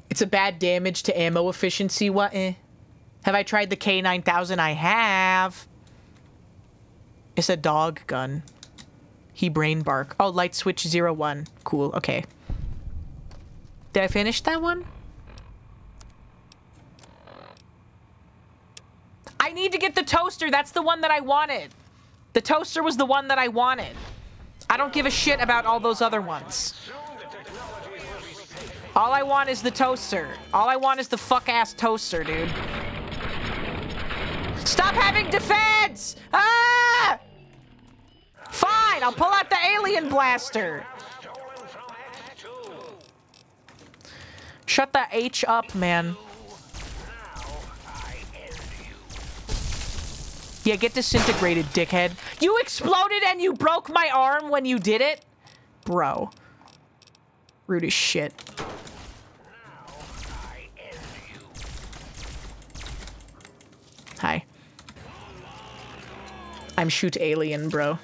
It's a bad damage to ammo efficiency. What? Have I tried the K9000? I have. It's a dog gun. He brain bark. Oh, light switch 01. Cool. Okay. Did I finish that one? I need to get the toaster. That's the one that I wanted. The toaster was the one that I wanted. I don't give a shit about all those other ones. All I want is the toaster. All I want is the fuck-ass toaster, dude. Stop having defense! Ah! Fine, I'll pull out the alien blaster. Shut the H up, man. Yeah, get disintegrated, dickhead. You exploded and you broke my arm when you did it? Bro. Rude as shit. Hi. I'm shoot alien, bro.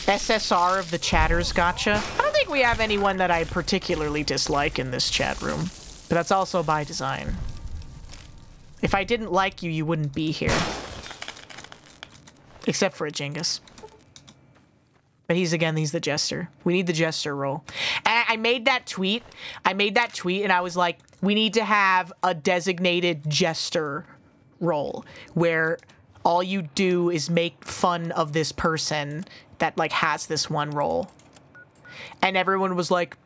SSR of the chatters gotcha. I don't think we have anyone that I particularly dislike in this chat room. But that's also by design. If I didn't like you, you wouldn't be here. Except for a Genghis. But he's the jester. We need the jester role. And I made that tweet. And I was like, we need to have a designated jester role where all you do is make fun of this person that, like, has this one role. And everyone was like,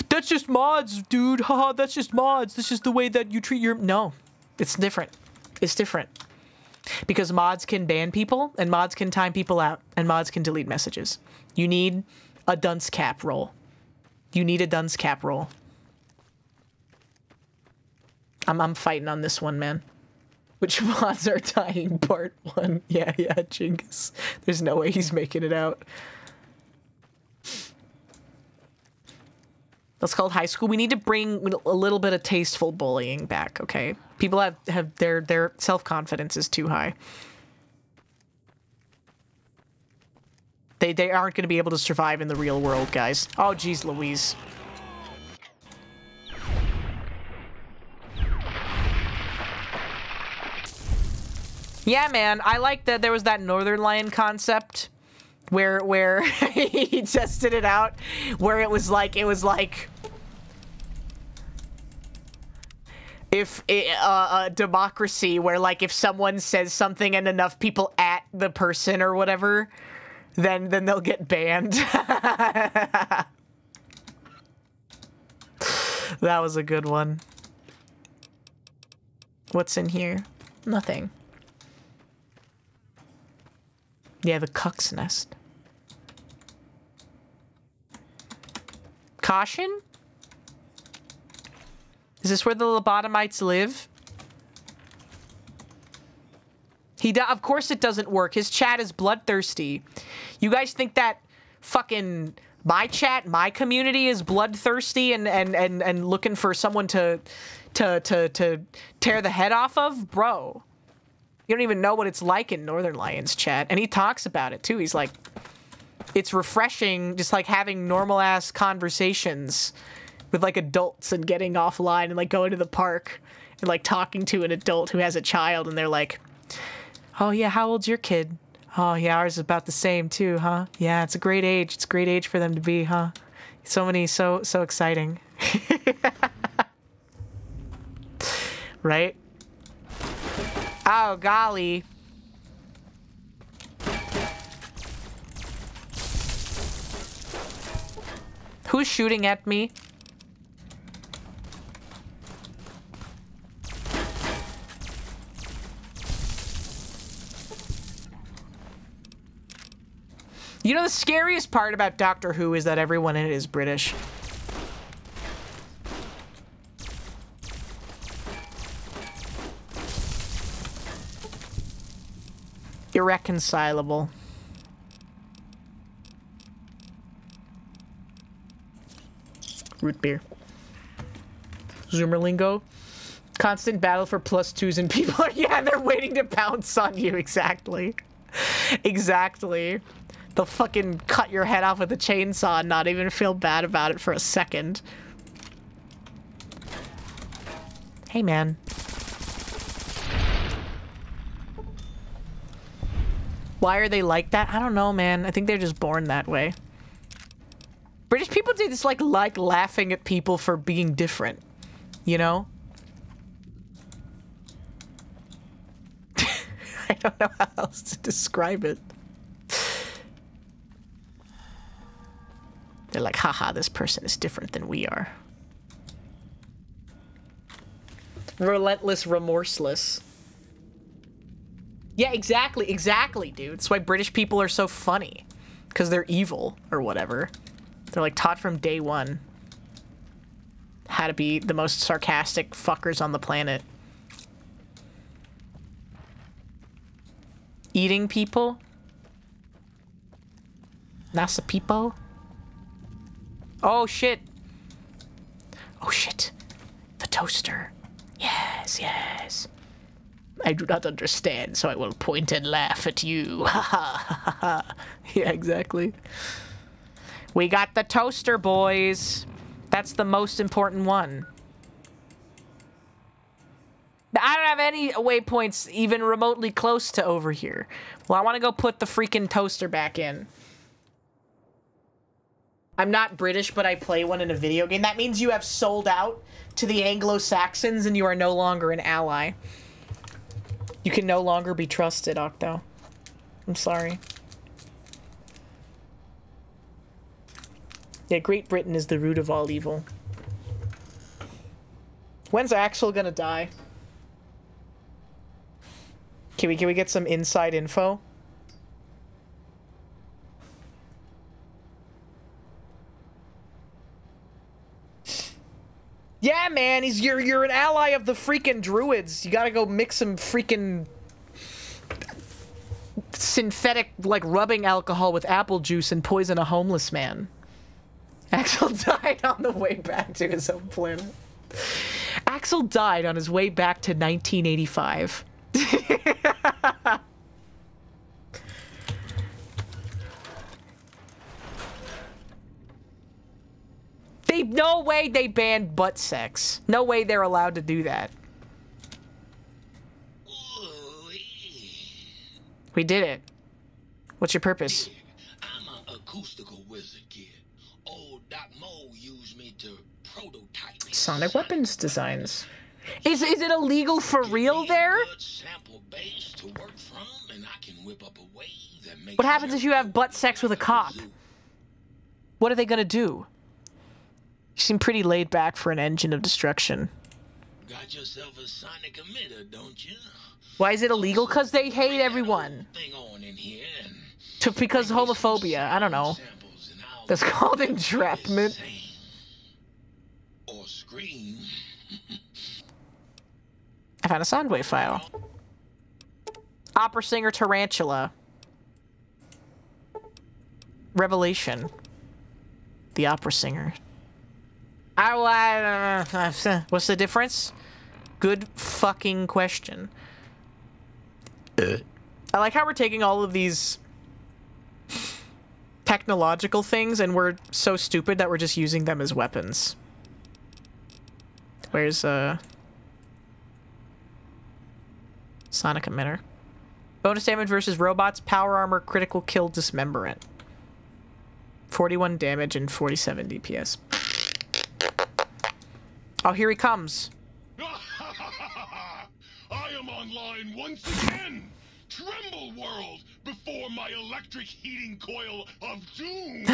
that's just mods, dude. Haha, that's just mods. This is the way that you treat your... No, it's different. It's different. Because mods can ban people, and mods can time people out, and mods can delete messages. You need a dunce cap role. You need a dunce cap role. I'm fighting on this one, man. Which mods are dying? Part 1. Yeah, Jingus. There's no way he's making it out. That's called high school. We need to bring a little bit of tasteful bullying back, okay? People have their self-confidence is too high. They aren't going to be able to survive in the real world, guys. Oh, geez, Louise. Yeah, man, I like that there was that Northern Lion concept where he tested it out, where it was like if a democracy where like if someone says something and enough people at the person or whatever, then they'll get banned. That was a good one. What's in here? Nothing. Yeah, the cuck's nest. Caution? Is this where the lobotomites live? Of course it doesn't work. His chat is bloodthirsty. You guys think that fucking my chat, my community is bloodthirsty and looking for someone to tear the head off of? Bro. You don't even know what it's like in Northern Lions chat. And he talks about it too. He's like, it's refreshing just like having normal ass conversations with like adults and getting offline and like going to the park and like talking to an adult who has a child and they're like, oh yeah, how old's your kid? Oh yeah, ours is about the same too, huh? Yeah, it's a great age. It's a great age for them to be, huh? So exciting. Right? Oh, golly. Who's shooting at me? You know, the scariest part about Doctor Who is that everyone in it is British. Irreconcilable. Root beer. Zoomerlingo. Constant battle for +2s and people are, yeah, they're waiting to pounce on you. Exactly. Exactly. They'll fucking cut your head off with a chainsaw and not even feel bad about it for a second. Hey, man. Why are they like that? I don't know, man. I think they're just born that way. British people do this like laughing at people for being different. You know? I don't know how else to describe it. They're like, haha, this person is different than we are. Relentless, remorseless. Yeah, exactly, dude. That's why British people are so funny. Because they're evil, or whatever. They're like taught from day one how to be the most sarcastic fuckers on the planet. Eating people? Nasa people? Oh, shit. Oh, shit. The toaster. Yes, yes. I do not understand, so I will point and laugh at you. Ha ha ha ha. Yeah, exactly. We got the toaster, boys. That's the most important one. I don't have any waypoints even remotely close to over here. Well, I want to go put the freaking toaster back in. I'm not British, but I play one in a video game. That means you have sold out to the Anglo-Saxons and you are no longer an ally. You can no longer be trusted, Octo. I'm sorry. Yeah, Great Britain is the root of all evil. When's Axel gonna die? Can we get some inside info? Yeah, man, you're an ally of the freaking druids. You gotta go mix some freaking synthetic, like, rubbing alcohol with apple juice and poison a homeless man. Axel died on the way back to his own planet. Axel died on his way back to 1985. No way they banned butt sex. No way they're allowed to do that. We did it. What's your purpose? I'm an acoustical wizard, kid. Old Doc Mo used me to prototype me. Sonic weapons designs. Is it illegal for real there? Sample base to work from, and I can whip up a wave that makes. What happens if you have butt sex with a cop? What are they gonna do? You seem pretty laid back for an engine of destruction. Got yourself a sonic emitter, don't you? Why is it illegal? Because they hate everyone. Because homophobia. I don't know. That's called entrapment. Or scream. I found a Soundwave file. Opera singer Tarantula. Revelation. The opera singer. What's the difference? Good fucking question. I like how we're taking all of these technological things and we're so stupid that we're just using them as weapons. Where's Sonic emitter? Bonus damage versus robots, power armor, critical kill, dismemberment. 41 damage and 47 DPS. Oh, here he comes. I am online once again! Tremble, world, before my electric heating coil of doom!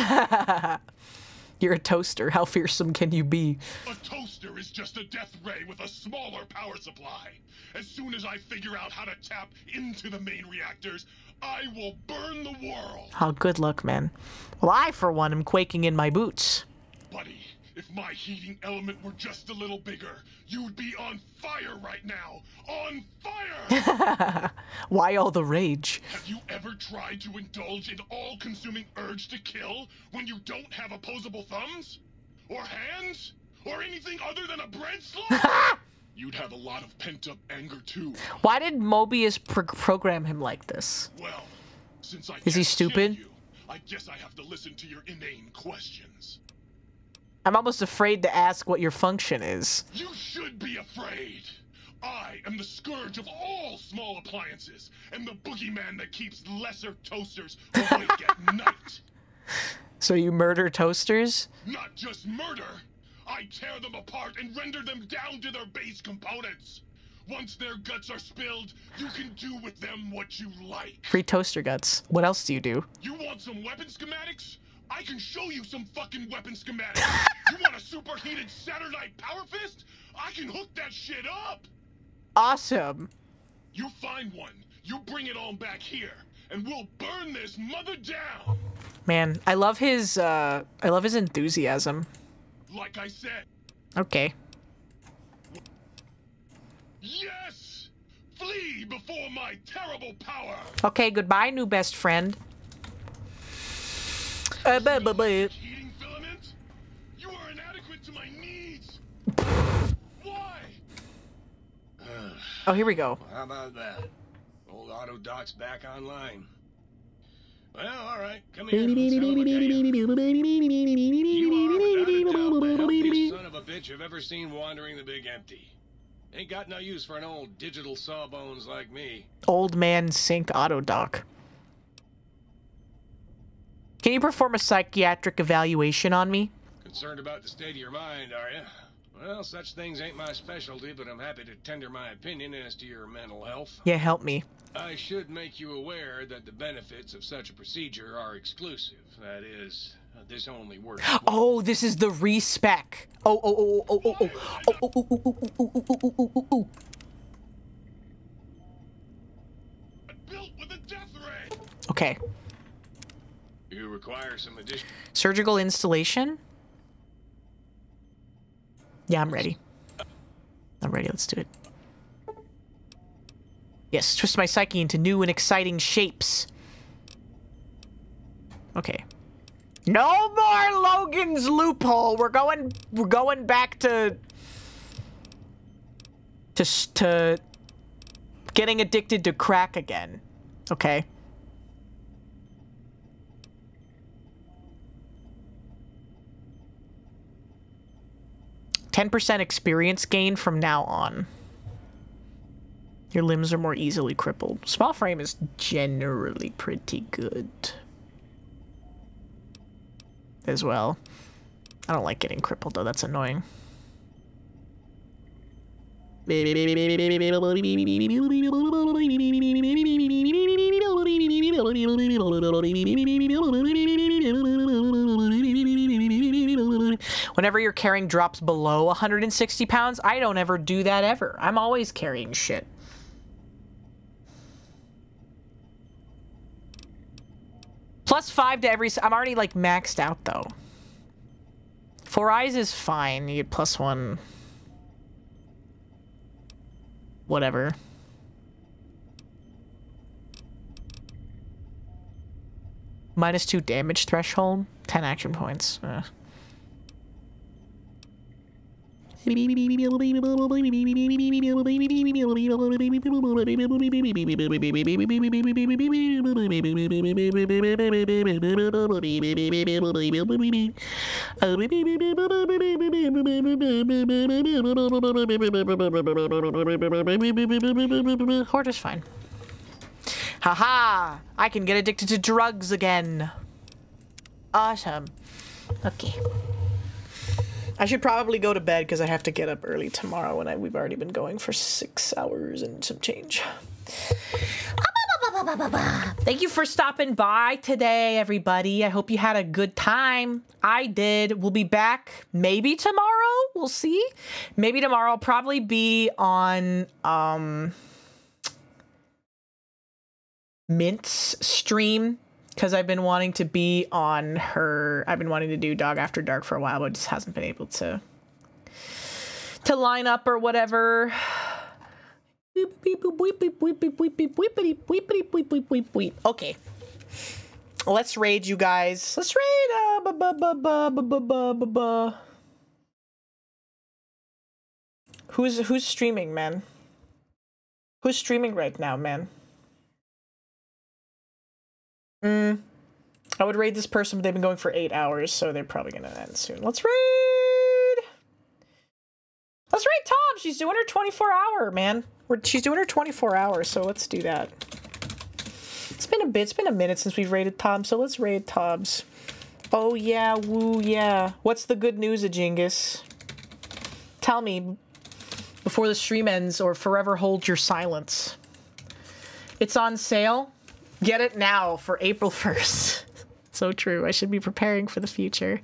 You're a toaster. How fearsome can you be? A toaster is just a death ray with a smaller power supply. As soon as I figure out how to tap into the main reactors, I will burn the world! Oh, good luck, man. Well, I, for one, am quaking in my boots. Buddy, if my heating element were just a little bigger, you'd be on fire right now! On fire! Why all the rage? Have you ever tried to indulge in all-consuming urge to kill when you don't have opposable thumbs? Or hands? Or anything other than a bread slug? You'd have a lot of pent-up anger too. Why did Mobius program him like this? Well, since I Is he can't stupid? kill you, I guess I have to listen to your inane questions. I'm almost afraid to ask what your function is. You should be afraid. I am the scourge of all small appliances, and the boogeyman that keeps lesser toasters awake at night. So you murder toasters? Not just murder. I tear them apart and render them down to their base components. Once their guts are spilled, you can do with them what you like. Free toaster guts. What else do you do? You want some weapon schematics? I can show you some fucking weapon schematics. You want a superheated Saturnite power fist? I can hook that shit up. Awesome. You find one, you bring it on back here, and we'll burn this mother down. Man, I love his enthusiasm. Like I said. Okay. Yes! Flee before my terrible power. Okay, goodbye, new best friend. Heating filament? You are inadequate to my needs. Why? Oh, here we go. How about that? Old auto doc's back online. Well, all right. Come here. Let's have a look at you. You are, without a doubt, the healthiest son of a bitch I've ever seen wandering the big empty. Ain't got no use for an old digital sawbones like me. Old man sync auto doc. Can you perform a psychiatric evaluation on me? Concerned about the state of your mind, are you? Well, such things ain't my specialty, but I'm happy to tender my opinion as to your mental health. Yeah, help me. I should make you aware that the benefits of such a procedure are exclusive. That is, this only works. Oh, this is the respec. Built with a death ray. Okay. You require some additional surgical installation. Yeah, I'm ready. I'm ready. Let's do it. Yes, twist my psyche into new and exciting shapes. Okay. No more Logan's loophole. We're going back to getting addicted to crack again. Okay. %10 experience gain from now on. Your limbs are more easily crippled. Small frame is generally pretty good as well. I don't like getting crippled though, that's annoying. Whenever your carrying drops below 160 pounds, I don't ever do that ever. I'm always carrying shit. +5 to every... I'm already, like, maxed out, though. 4 eyes is fine. You get +1. Whatever. -2 damage threshold. 10 action points. Horde is fine. Haha! I can get addicted to drugs again. Awesome. Okay. I should probably go to bed because I have to get up early tomorrow and we've already been going for 6 hours and some change. Thank you for stopping by today, everybody. I hope you had a good time. I did. We'll be back maybe tomorrow. We'll see. Maybe tomorrow. I'll probably be on Mint's stream because I've been wanting to be on her. I've been wanting to do Dog After Dark for a while, but just hasn't been able to line up or whatever. Okay. Let's raid, you guys. Let's raid. Who's streaming, man? Who's streaming right now, man? I would raid this person, but they've been going for 8 hours, so they're probably gonna end soon. Let's raid! Let's raid Tom! She's doing her 24-hour, man. She's doing her 24 hours, so let's do that. It's been a minute since we've raided Tom, so let's raid Tom's. Oh yeah, woo yeah. What's the good news, Ajingus? Tell me before the stream ends, or forever hold your silence. It's on sale. Get it now for April 1st. So true. I should be preparing for the future.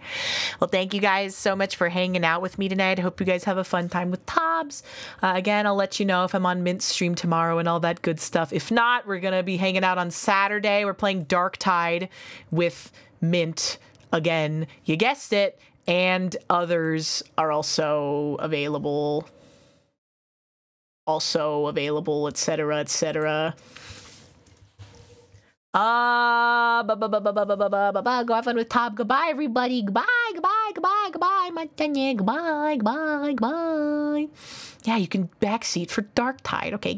Well, thank you guys so much for hanging out with me tonight. I hope you guys have a fun time with Tobbs. Again, I'll let you know if I'm on Mint's stream tomorrow and all that good stuff. If not, we're going to be hanging out on Saturday. We're playing Dark Tide with Mint again. You guessed it. And others are also available, etc., etc. Go have fun with Top. Goodbye, everybody. Goodbye. Goodbye. Yeah, you can backseat for Dark Tide. Okay, goodbye.